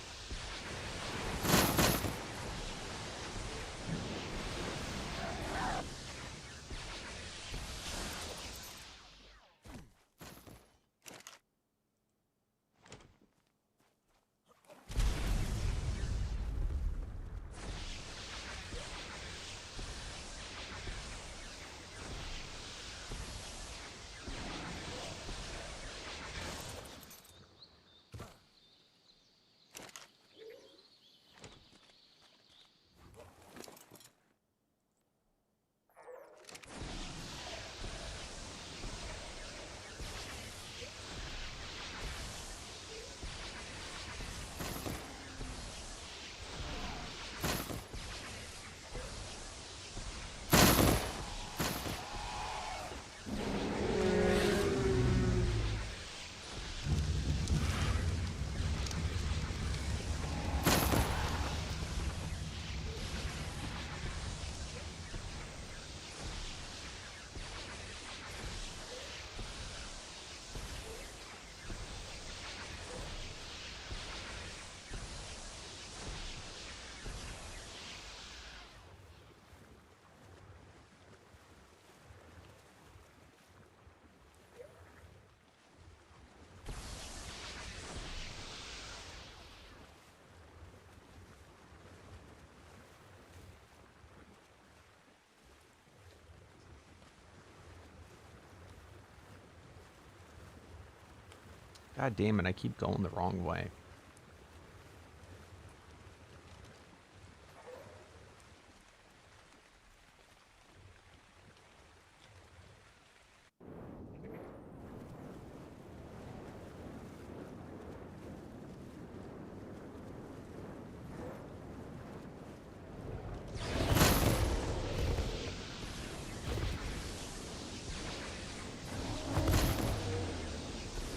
God damn it, I keep going the wrong way.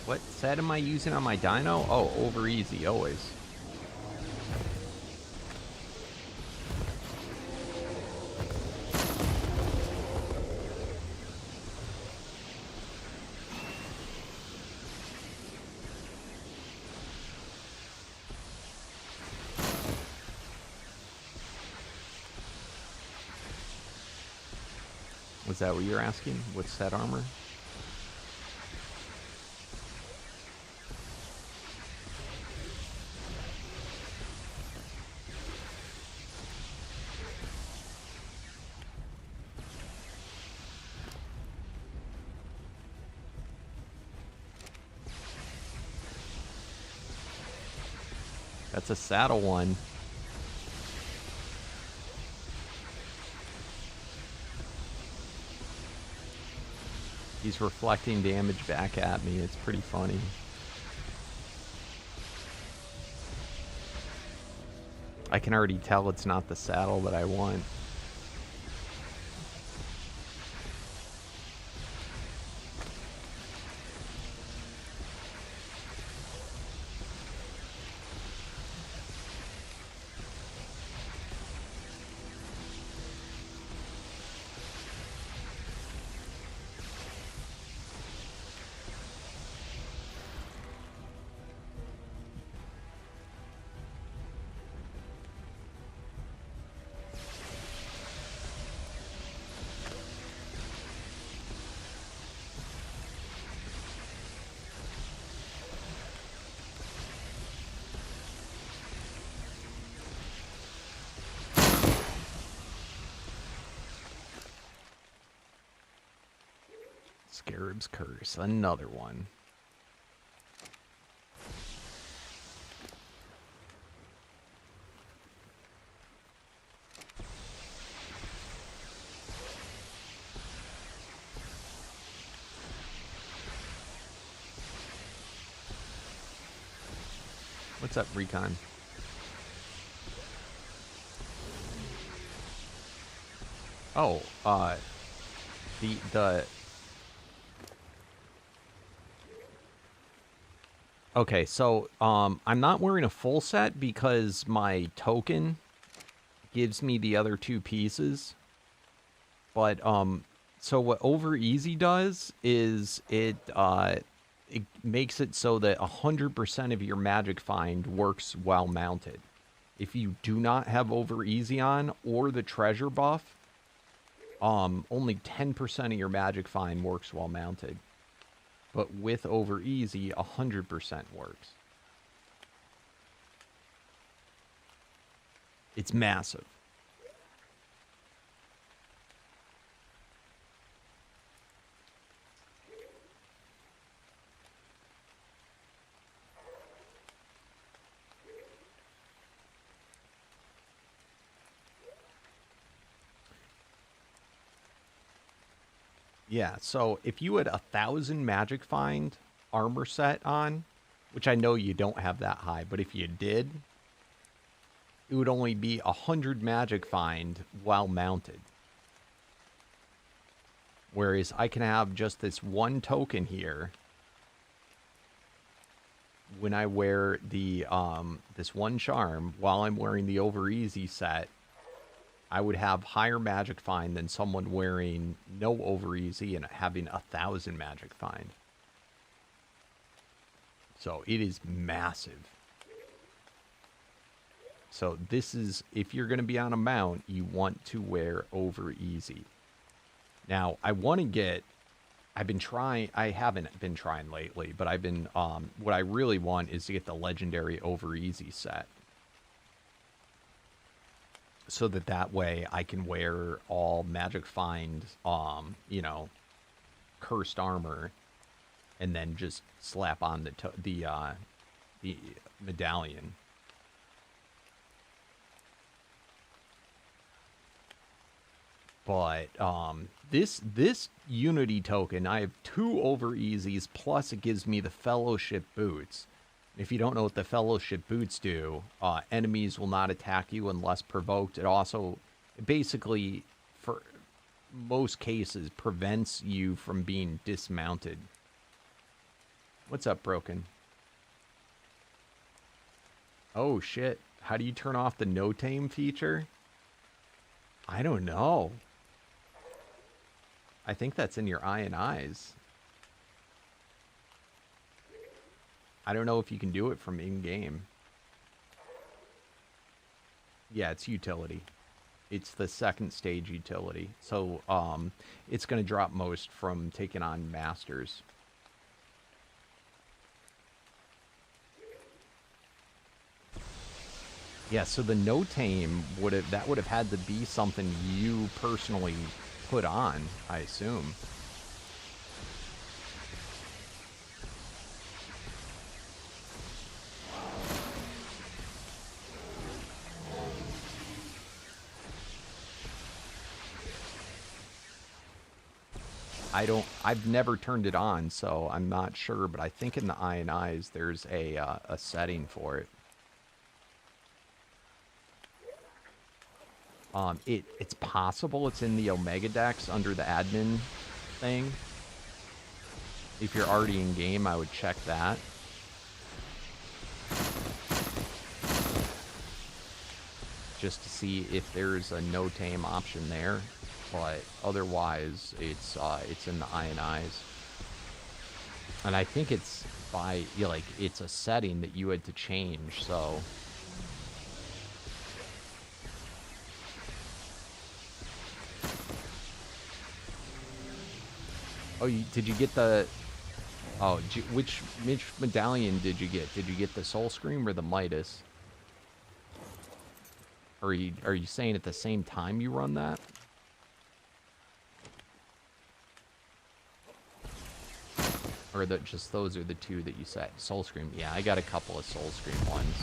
What set am I using on my dino? Oh, over easy, always. Was that what you're asking? What set armor? That's a saddle one. He's reflecting damage back at me. It's pretty funny. I can already tell it's not the saddle that I want. Scarab's Curse, another one. What's up, Recon? Oh, the okay, so I'm not wearing a full set because my token gives me the other two pieces. But so what over easy does is it makes it so that 100% of your magic find works while mounted. If you do not have over easy on or the treasure buff, only 10% of your magic find works while mounted. But with over easy, 100% works. It's massive. Yeah, so if you had 1,000 magic find armor set on, which I know you don't have that high, but if you did, it would only be 100 magic find while mounted. Whereas I can have just this one token here when I wear the this one charm while I'm wearing the over easy set. I would have higher magic find than someone wearing no over easy and having 1,000 magic find. So it is massive. So this is, if you're going to be on a mount, you want to wear over easy. Now, I want to get, I've been trying, I haven't been trying lately, but I've been, what I really want is to get the legendary over easy set. So that way I can wear all magic find, you know, cursed armor and then just slap on the medallion. But this Unity token, I have 2 over easies, plus it gives me the Fellowship boots. If you don't know what the Fellowship boots do, enemies will not attack you unless provoked. It also basically, for most cases, prevents you from being dismounted. What's up, Broken? Oh, shit. How do you turn off the no tame feature? I don't know. I think that's in your eye and eyes. I don't know if you can do it from in-game. Yeah, it's utility. It's the second stage utility. So, it's going to drop most from taking on masters. Yeah, so the no tame would have had to be something you personally put on, I assume. I've never turned it on, so I'm not sure, but I think in the eye and eyes there's a setting for it. It's possible it's in the Omega Dex under the admin thing. If you're already in game, I would check that. Just to see if there's a no tame option there. But otherwise, it's in the eye and eyes. And I think it's by, like, it's a setting that you had to change, so... Oh, did you get the... Oh, which medallion did you get? Did you get the Soul Scream or the Midas? Or are you saying at the same time you run that? Or just those are the 2 that you said? Soul Scream. Yeah, I got a couple of Soul Scream ones.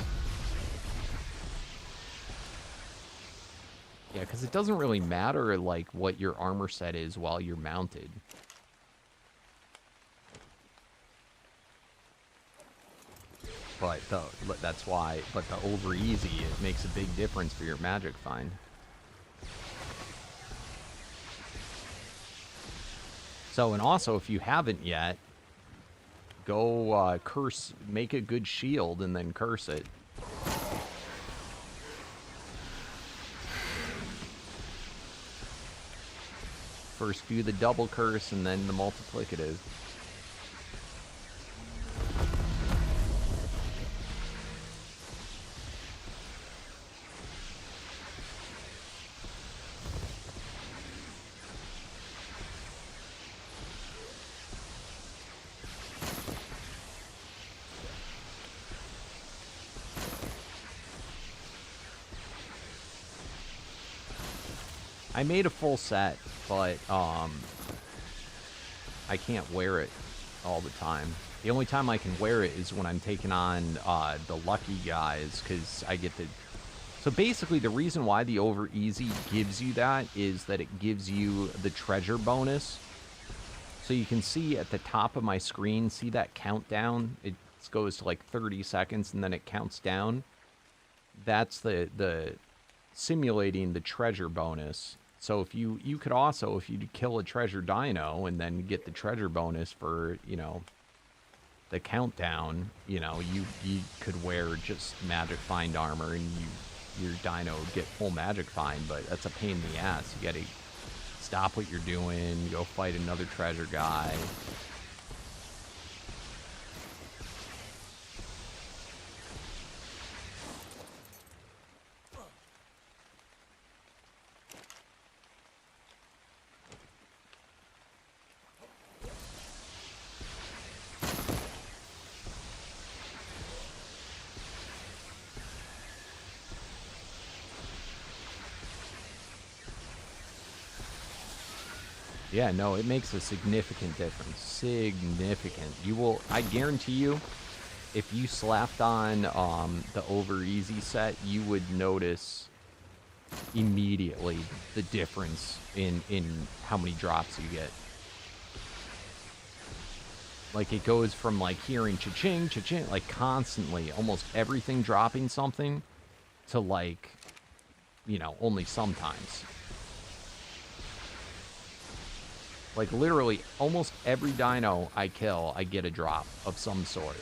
Yeah, because it doesn't really matter, like, what your armor set is while you're mounted. But that's why, but the over easy, it makes a big difference for your magic find. So, and also, if you haven't yet, go curse, make a good shield, and then curse it. First do the double curse, and then the multiplicative. I made a full set, but I can't wear it all the time. The only time I can wear it is when I'm taking on the lucky guys, because I get the... So basically, the reason why the over easy gives you that is that it gives you the treasure bonus. So you can see at the top of my screen, see that countdown? It goes to like 30 seconds, and then it counts down. That's the simulating the treasure bonus. So if you could also, if you kill a treasure dino and then get the treasure bonus for, you know, the countdown, you know, you could wear just magic find armor and your dino would get full magic find, but that's a pain in the ass. You gotta stop what you're doing, go fight another treasure guy. Yeah, no, it makes a significant difference. Significant. You will, I guarantee you, if you slapped on the over easy set, you would notice immediately the difference in how many drops you get. Like, it goes from, like, hearing cha-ching, cha-ching, like, constantly, almost everything dropping something, to, like, you know, only sometimes. Like, literally, almost every dino I kill, I get a drop of some sort.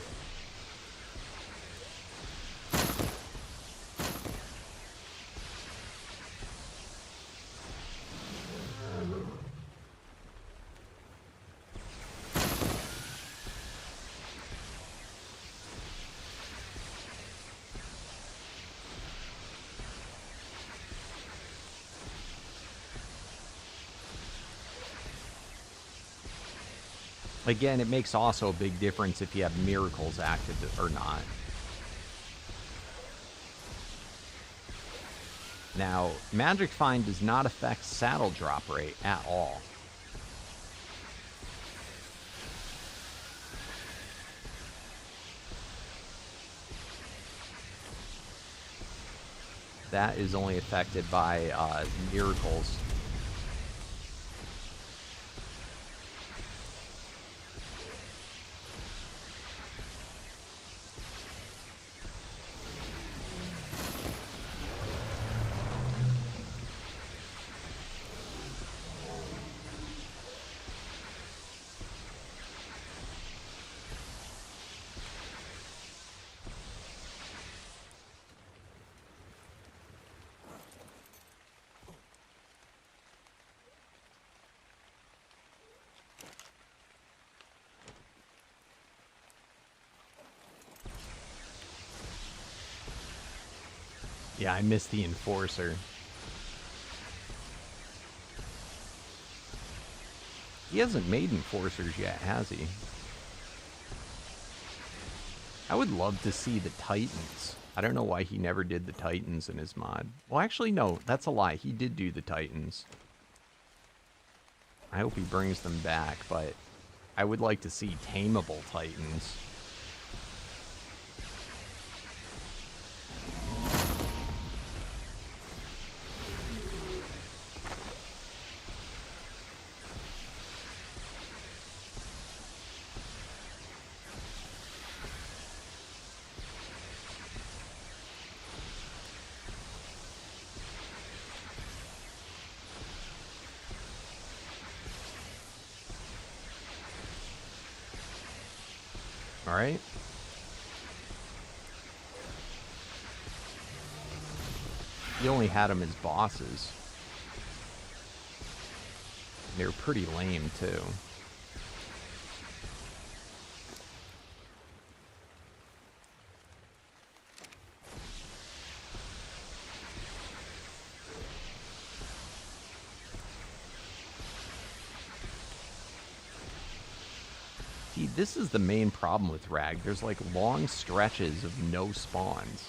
Again, it makes also a big difference if you have miracles active or not. Now, Magic Find does not affect saddle drop rate at all. That is only affected by miracles. Yeah, I missed the Enforcer. He hasn't made Enforcers yet, has he? I would love to see the Titans. I don't know why he never did the Titans in his mod. Well, actually, no, that's a lie. He did do the Titans. I hope he brings them back, but I would like to see tameable Titans. All right. You only had them as bosses. They're pretty lame, too. See, this is the main problem with Rag. There's like long stretches of no spawns.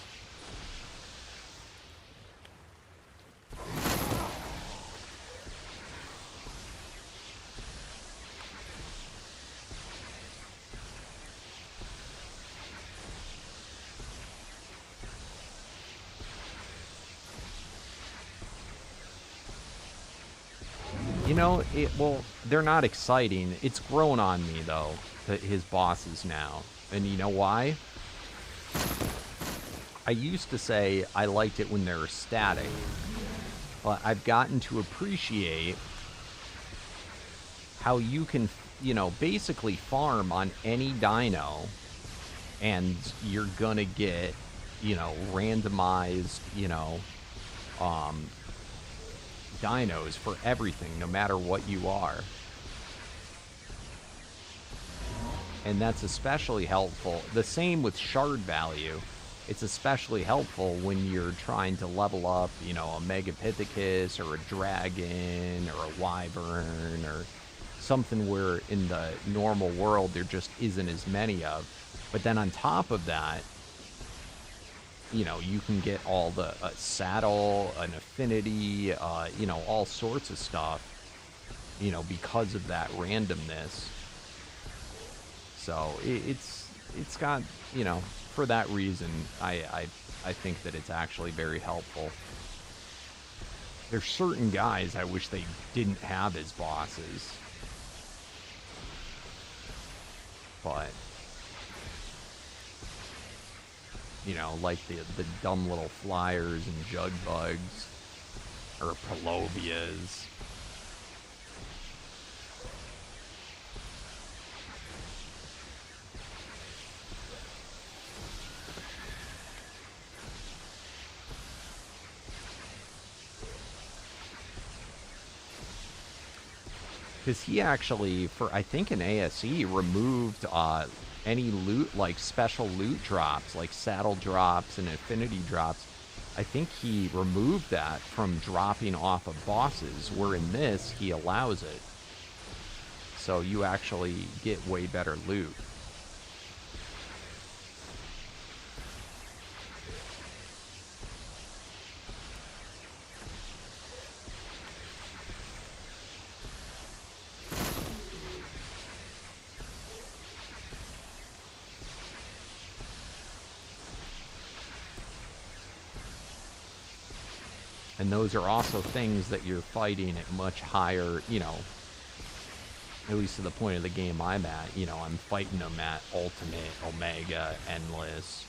You know, well, they're not exciting. It's grown on me, though, his bosses now. And you know why? I used to say I liked it when they were static. But I've gotten to appreciate how you can, you know, basically farm on any dino, and you're gonna get, you know, randomized, you know, dinos for everything, no matter what you are. And that's especially helpful. The same with shard value. It's especially helpful when you're trying to level up, you know, a Megapithecus or a dragon or a wyvern or something where in the normal world there just isn't as many of. But then on top of that, you know, you can get all the saddle, an affinity, you know, all sorts of stuff. you know, because of that randomness. So it's got, you know, for that reason, I think that it's actually very helpful. There's certain guys I wish they didn't have as bosses. But, you know, like the dumb little flyers and jug bugs, or Pelovias. Because he actually, for I think in ASE, removed any loot, like special loot drops, like saddle drops and affinity drops. I think he removed that from dropping off of bosses, where in this, he allows it. So you actually get way better loot. And those are also things that you're fighting at much higher, you know, at least to the point of the game I'm at, you know, I'm fighting them at Ultimate, Omega, Endless.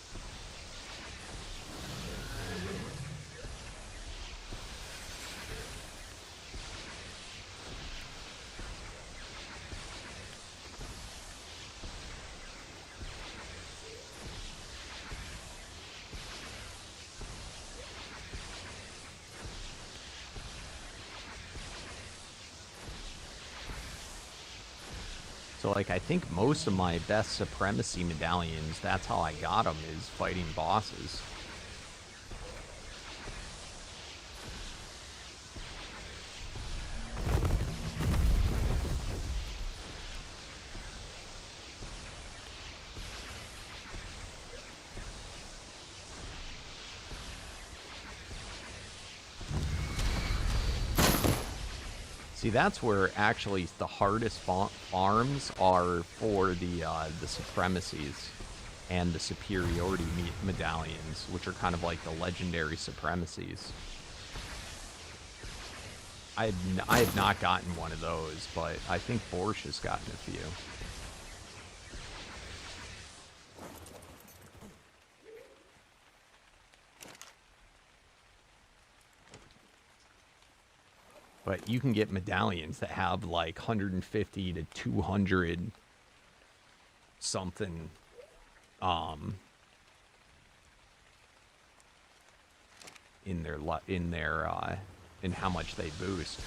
So, like, I think most of my best Supremacy medallions, that's how I got them, is fighting bosses. See, that's where actually the hardest farms are for the supremacies and the superiority medallions, which are kind of like the legendary supremacies. I have not gotten one of those, but I think Borsch has gotten a few. But you can get medallions that have like 150 to 200 something in how much they boost.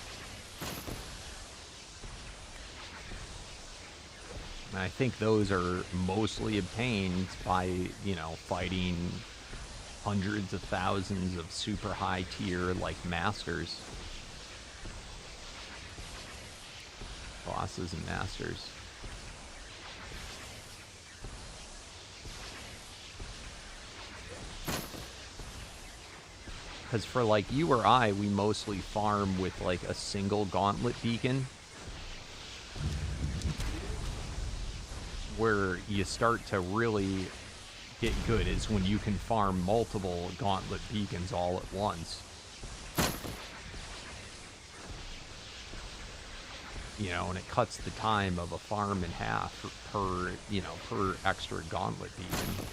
And I think those are mostly obtained by, you know, fighting hundreds of thousands of super high tier like masters. Bosses and masters. Because for like you or I, we mostly farm with like a single gauntlet beacon. Where you start to really get good is when you can farm multiple gauntlet beacons all at once. You know, and it cuts the time of a farm in half per, you know, per extra gauntlet beacon.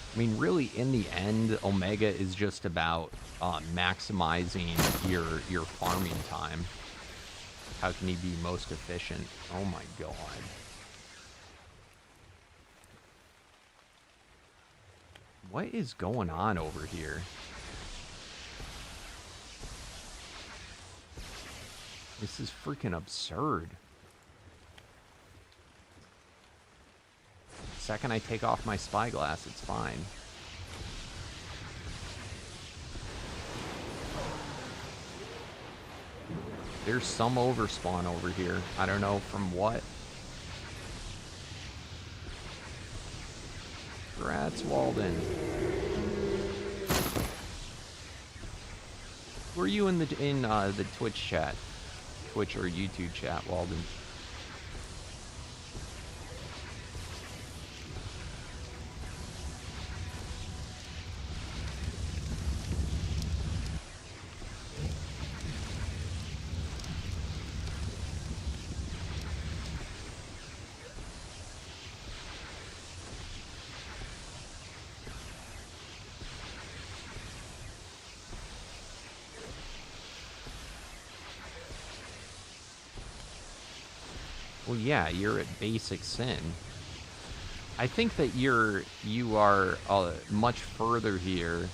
I mean, really, in the end, Omega is just about maximizing your farming time. How can you be most efficient? Oh my god. What is going on over here? This is freaking absurd. The second I take off my spyglass, it's fine. There's some overspawn over here. I don't know from what. Rats, Walden. Who are you in the Twitch chat? Twitch or YouTube chat, Walden? Well, yeah, you're at basic sin. I think that you are much further here.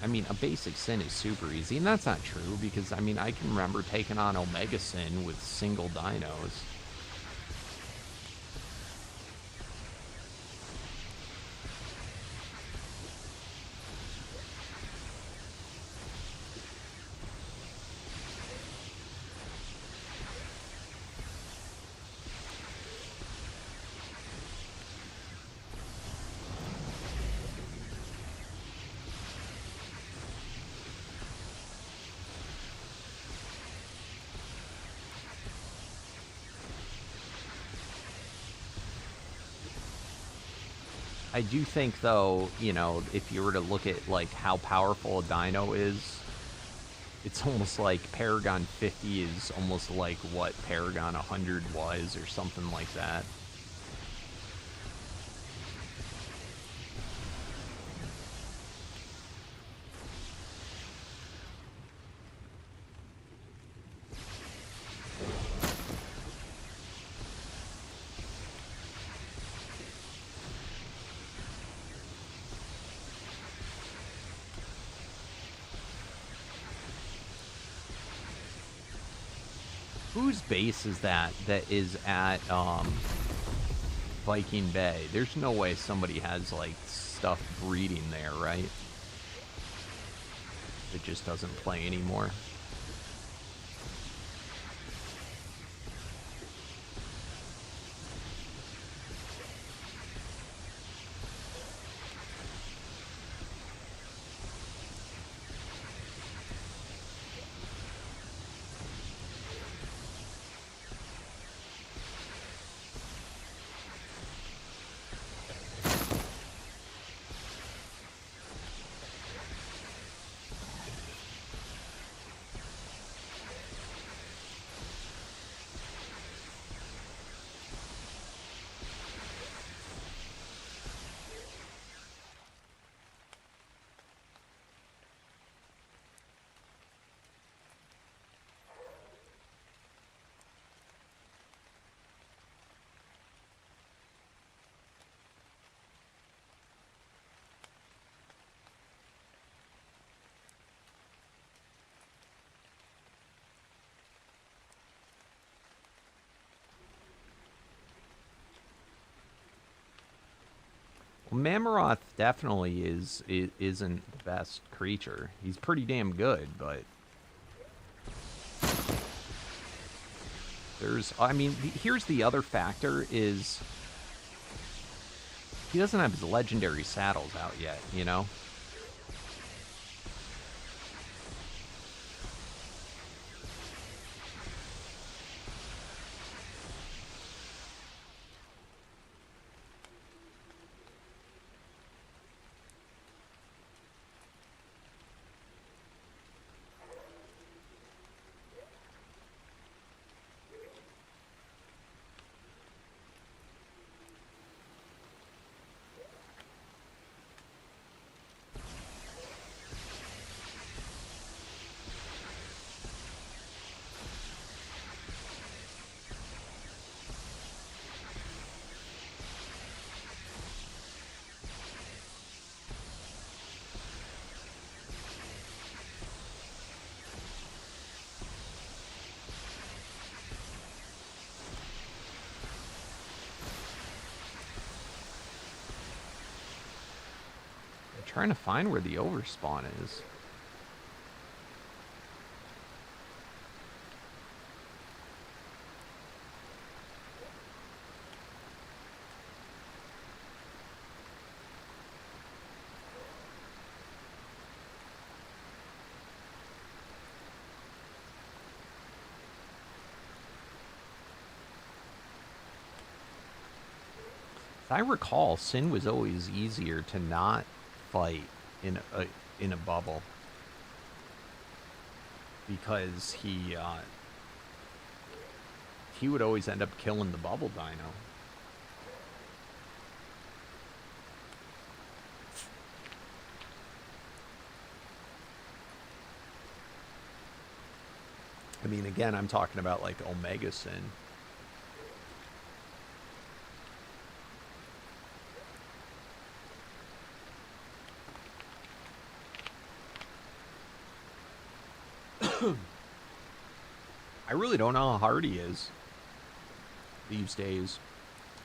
I mean, a basic sin is super easy, and that's not true, because, I mean, I can remember taking on Omega Sin with single dinos. I do think, though, you know, if you were to look at, like, how powerful a dino is, it's almost like Paragon 50 is almost like what Paragon 100 was, or something like that. Whose base is that is at Viking Bay? There's no way somebody has, like, stuff breeding there, right? It just doesn't play anymore. Well, Mammoth definitely isn't the best creature. He's pretty damn good, but I mean, here's the other factor is he doesn't have his legendary saddles out yet, you know? trying to find where the overspawn is. If I recall, Sin was always easier to not fight in a bubble, because he would always end up killing the bubble dino. I mean, again, I'm talking about like Omega Sin. I really don't know how hard he is these days.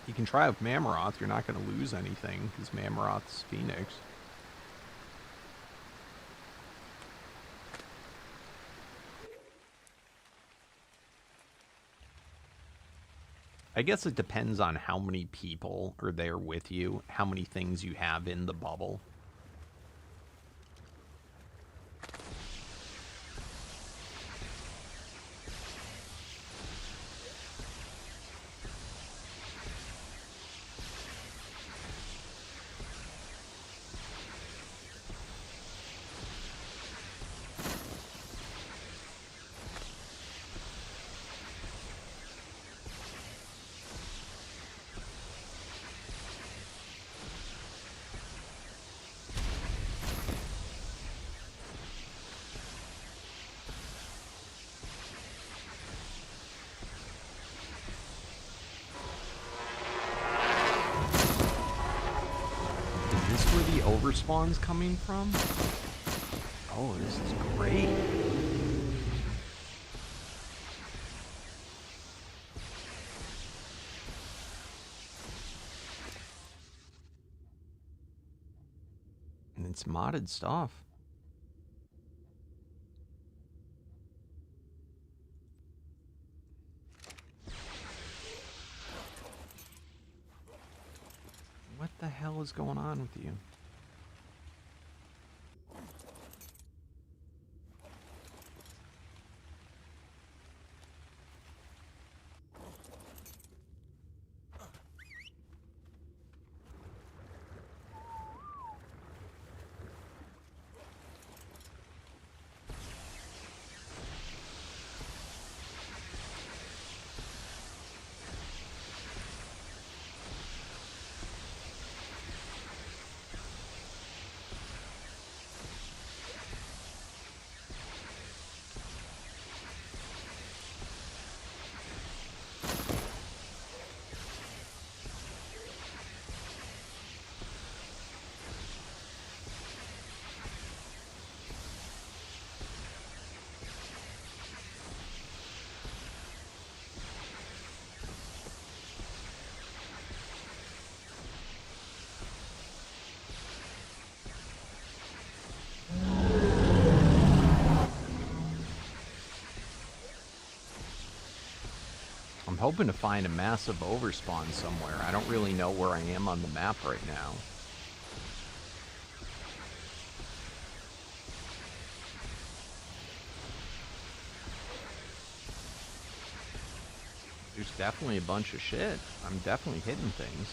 You can try with Mammoth, you're not going to lose anything, because Mammoth's Phoenix. I guess it depends on how many people are there with you, how many things you have in the bubble. Overspawn's coming from? Oh, this is great. And it's modded stuff. What the hell is going on with you? I'm hoping to find a massive overspawn somewhere. I don't really know where I am on the map right now. There's definitely a bunch of shit. I'm definitely hitting things.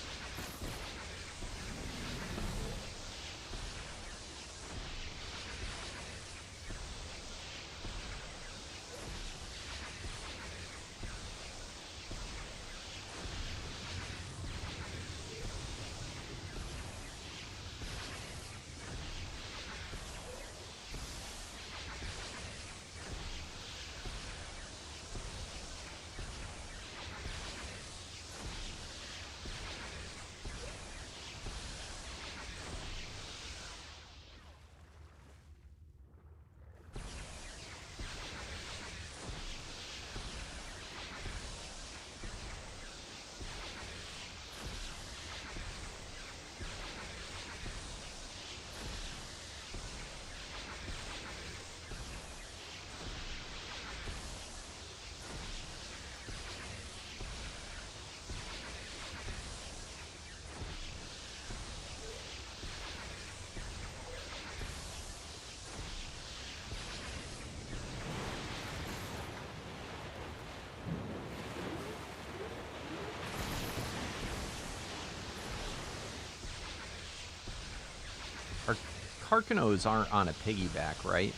Carcanos aren't on a piggyback, right?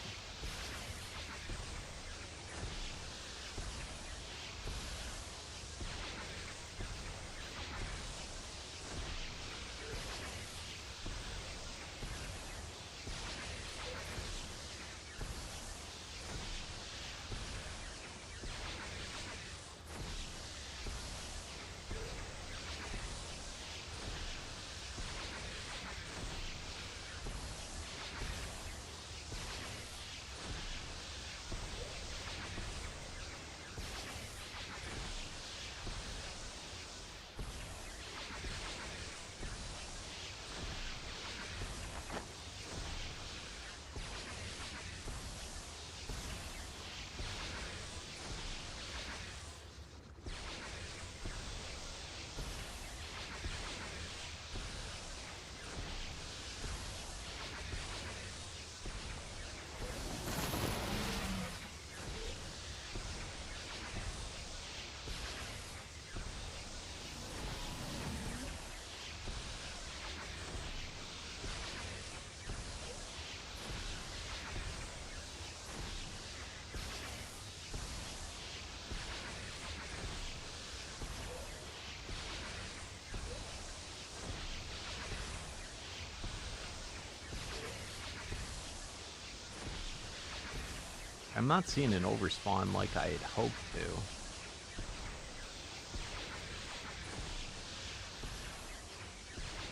I'm not seeing an overspawn like I had hoped to.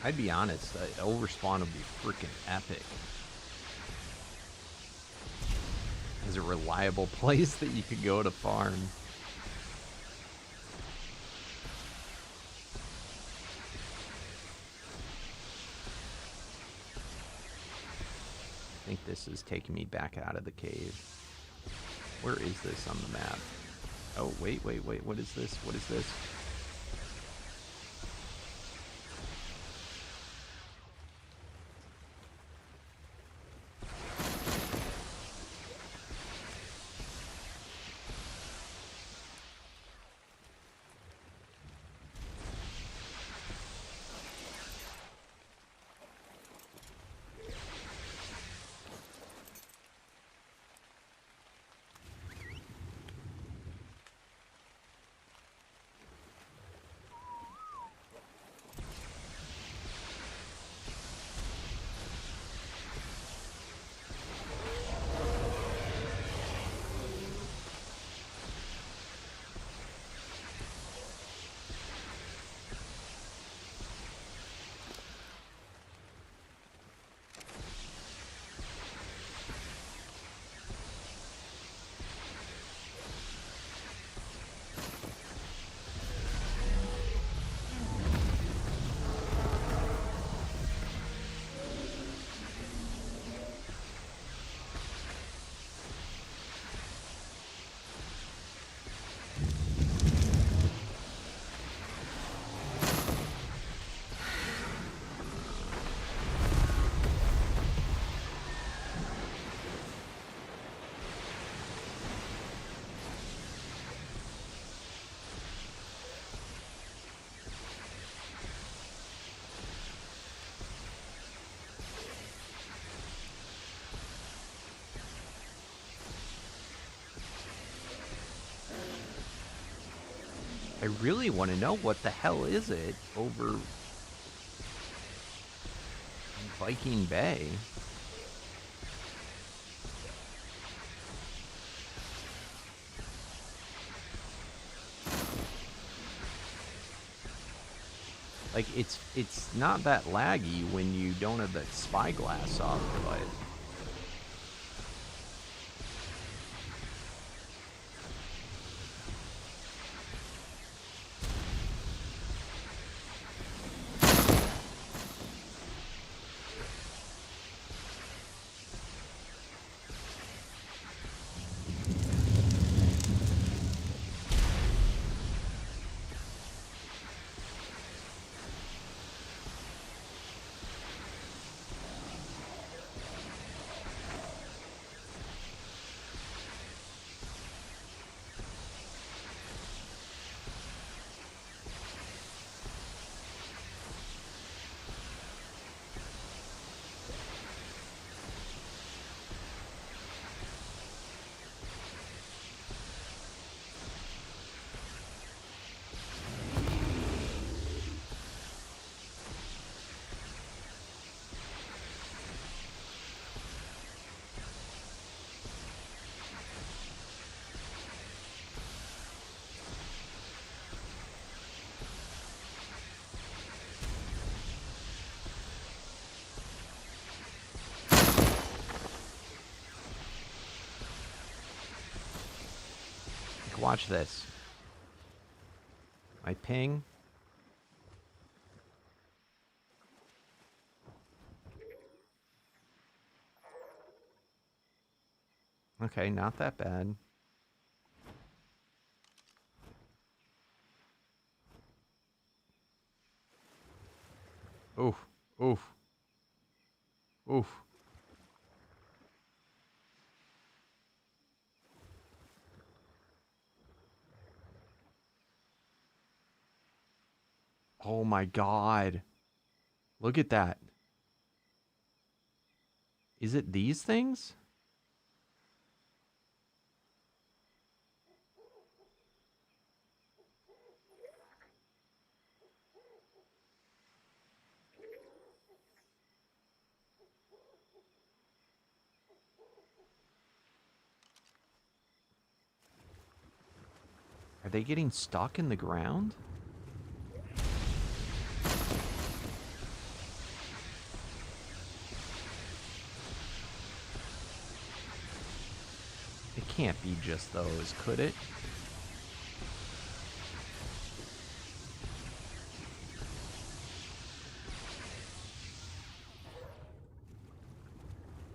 I'd be honest, overspawn would be freaking epic. As a reliable place that you could go to farm. I think this is taking me back out of the cave. Where is this on the map? Oh, wait, what is this? What is this? I really want to know what the hell is it over Viking Bay. Like, it's not that laggy when you don't have that spyglass off, but... Watch this. My ping. Okay, not that bad. Oof. Oof. Oof. Oh my god. Look at that. Is it these things? Are they getting stuck in the ground? It can't be just those, could it?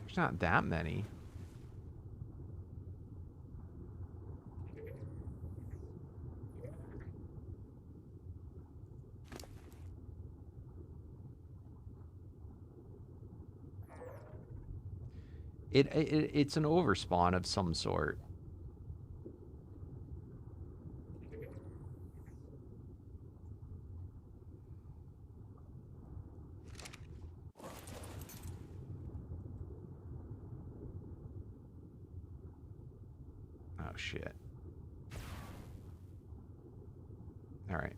There's not that many. It's an overspawn of some sort. Oh shit. All right.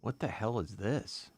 What the hell is this?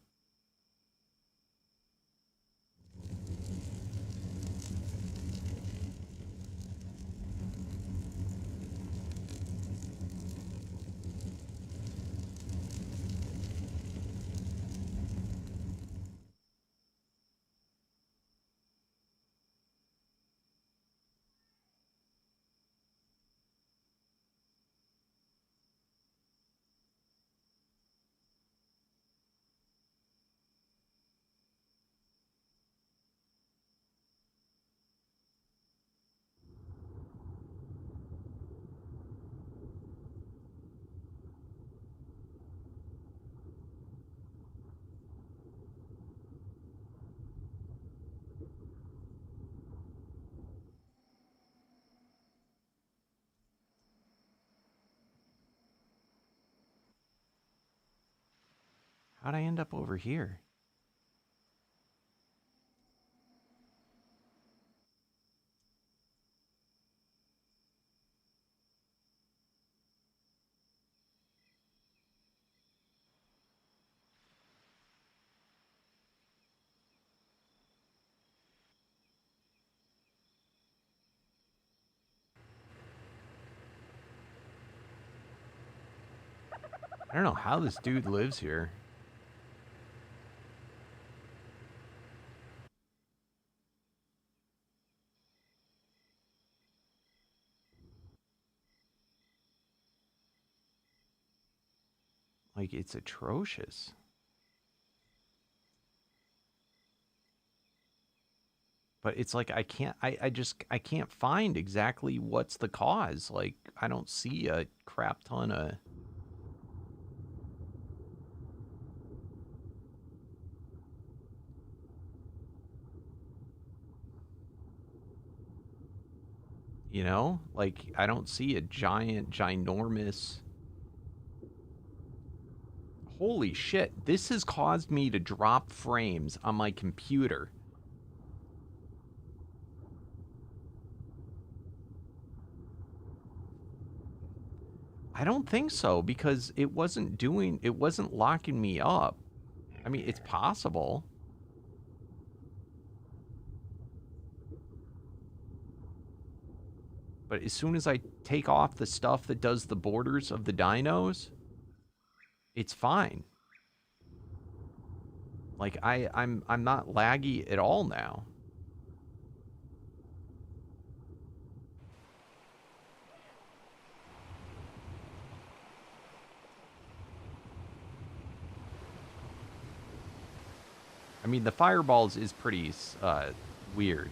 How'd I end up over here? I don't know how this dude lives here. Like, it's atrocious. But it's like I can't find exactly what's the cause. Like, I don't see a crap ton of... You know? Like, I don't see a ginormous... Holy shit, this has caused me to drop frames on my computer. I don't think so, because it wasn't locking me up. I mean, it's possible. But as soon as I take off the stuff that does the borders of the dinos, it's fine. Like, I'm not laggy at all now. I mean, the fireballs is pretty weird.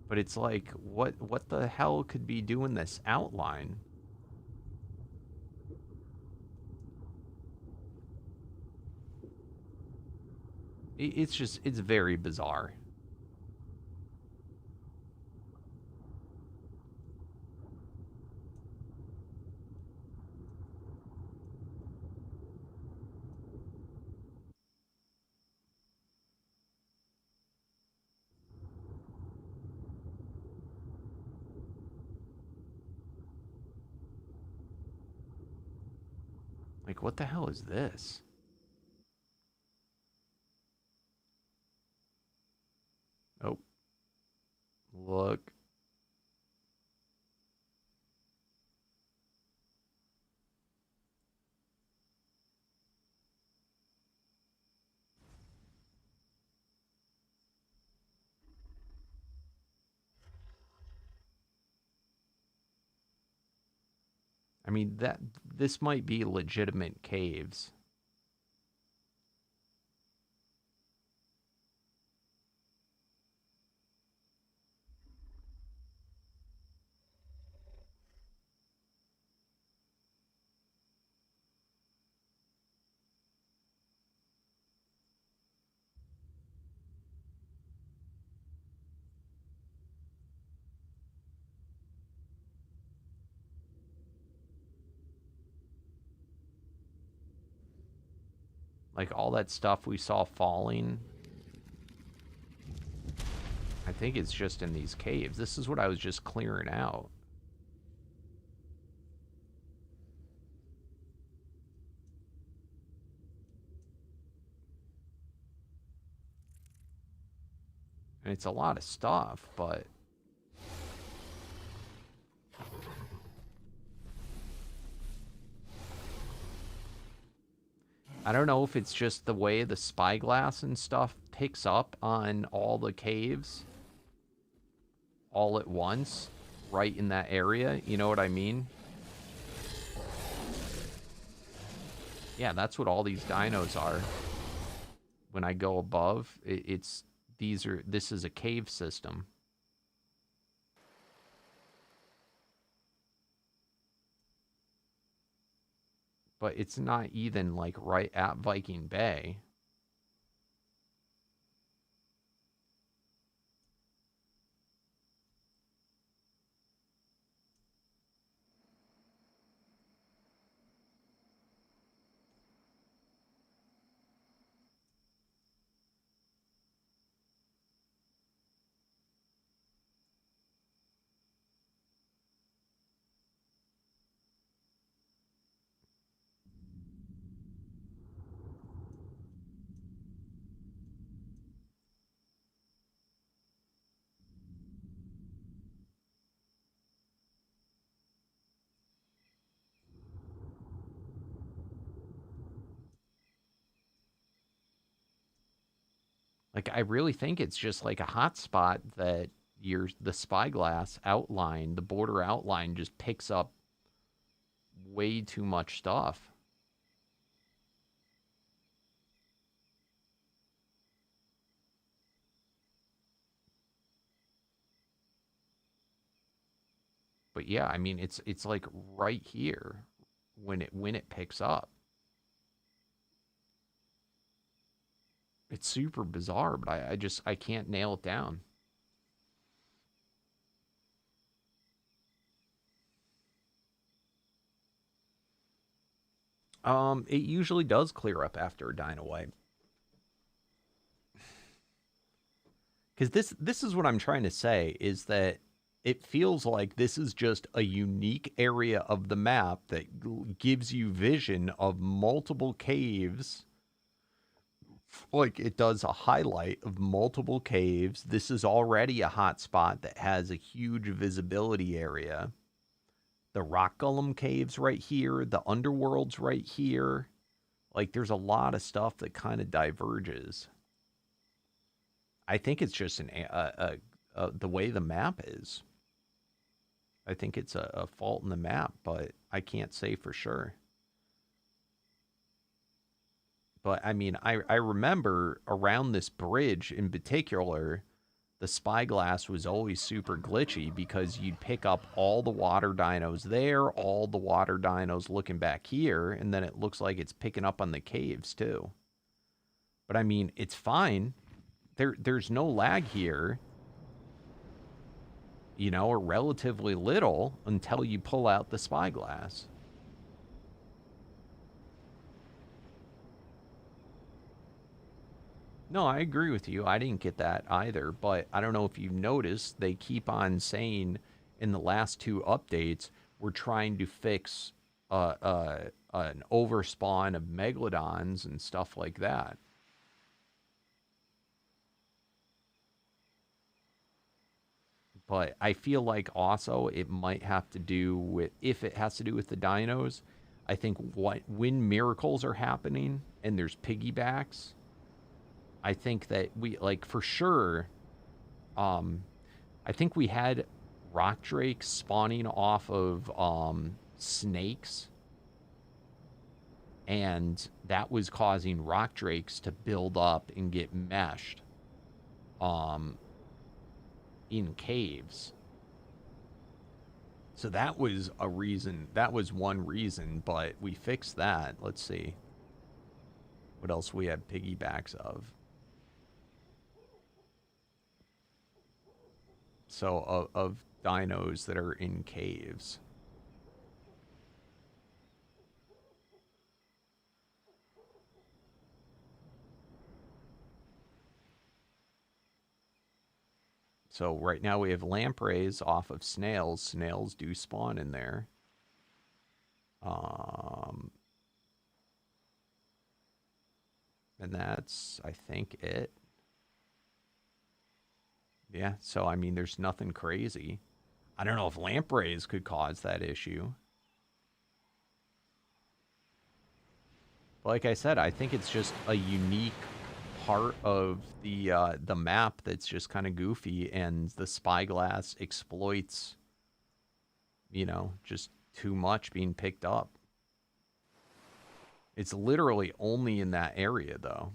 But it's like, what the hell could be doing this outline? It's very bizarre. Like, what the hell is this? Oh. Look. I mean, this might be legitimate caves. Like, all that stuff we saw falling, I think it's just in these caves. This is what I was just clearing out. And it's a lot of stuff, but... I don't know if it's just the way the spyglass and stuff picks up on all the caves all at once, right in that area. You know what I mean? Yeah, that's what all these dinos are. When I go above, this is a cave system. But it's not even, like, right at Viking Bay. Like, I really think it's just like a hotspot that the spyglass outline, the border outline, just picks up way too much stuff. But yeah, I mean, it's like right here when it picks up. It's super bizarre, but I can't nail it down. It usually does clear up after a dino wipe. Because this is what I'm trying to say, is that it feels like this is just a unique area of the map that gives you vision of multiple caves. Like, it does a highlight of multiple caves. This is already a hot spot that has a huge visibility area. The rock golem caves right here, the underworld's right here. Like, there's a lot of stuff that kind of diverges. I think it's just the way the map is. I think it's a fault in the map, but I can't say for sure. But I mean, I remember around this bridge in particular, the spyglass was always super glitchy because you'd pick up all the water dinos there, all the water dinos looking back here, and then it looks like it's picking up on the caves too. But I mean, it's fine. There's no lag here, you know, or relatively little until you pull out the spyglass. No, I agree with you. I didn't get that either, but I don't know if you've noticed, they keep on saying in the last two updates, we're trying to fix an overspawn of megalodons and stuff like that. But I feel like also it might have to do with, if it has to do with the dinos, I think when miracles are happening and there's piggybacks, I think that we, like, for sure, I think we had rock drakes spawning off of snakes, and that was causing rock drakes to build up and get meshed in caves. So that was a reason. That was one reason, but we fixed that. Let's see what else we had piggybacks of. So of dinos that are in caves. So right now we have lampreys off of snails. Snails do spawn in there. And that's, I think, it. Yeah, so I mean, there's nothing crazy. I don't know if lampreys could cause that issue. But like I said, I think it's just a unique part of the map that's just kind of goofy, and the spyglass exploits, you know, just too much being picked up. It's literally only in that area, though.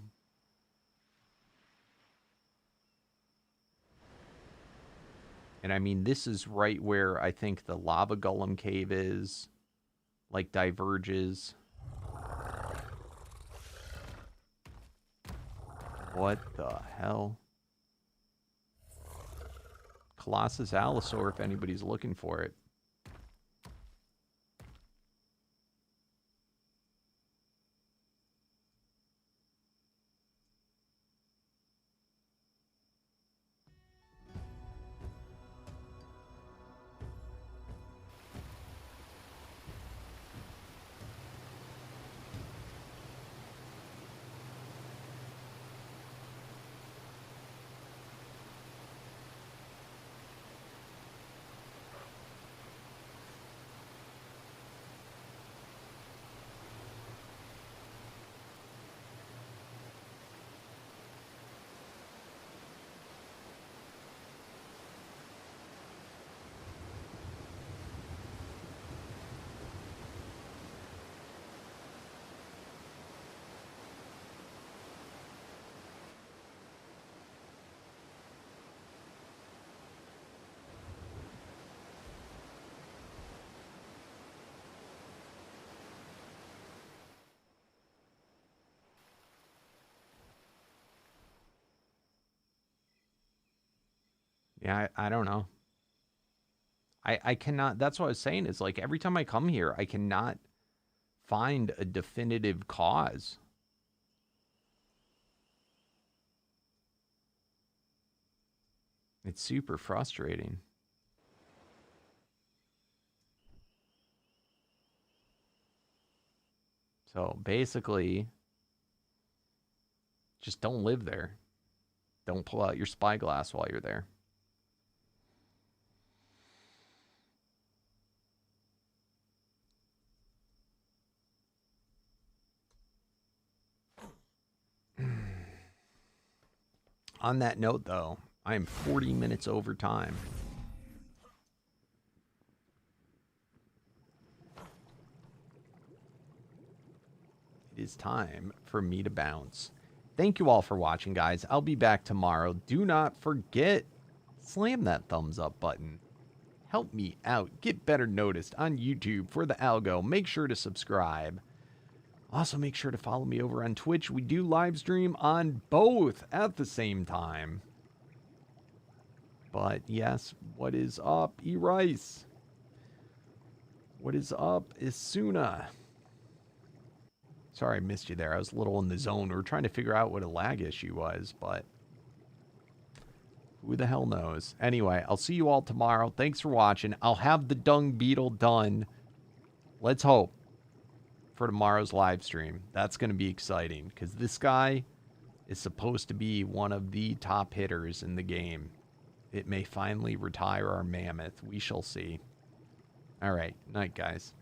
And I mean, this is right where I think the lava golem cave is, like, diverges. What the hell? Colossus Allosaur, if anybody's looking for it. Yeah, I don't know. I cannot, that's what I was saying, is like every time I come here, I cannot find a definitive cause. It's super frustrating. So basically, just don't live there. Don't pull out your spyglass while you're there. On that note, though, I am 40 minutes over time. It is time for me to bounce. Thank you all for watching, guys. I'll be back tomorrow. Do not forget, slam that thumbs up button. Help me out. Get better noticed on YouTube for the algo. Make sure to subscribe. Also, make sure to follow me over on Twitch. We do live stream on both at the same time. But yes, what is up, E-Rice? What is up, Isuna? Sorry I missed you there. I was a little in the zone. We were trying to figure out what a lag issue was, but who the hell knows? Anyway, I'll see you all tomorrow. Thanks for watching. I'll have the dung beetle done. Let's hope. For tomorrow's live stream. That's going to be exciting because this guy is supposed to be one of the top hitters in the game. It may finally retire our mammoth. We shall see. All right. Night, guys.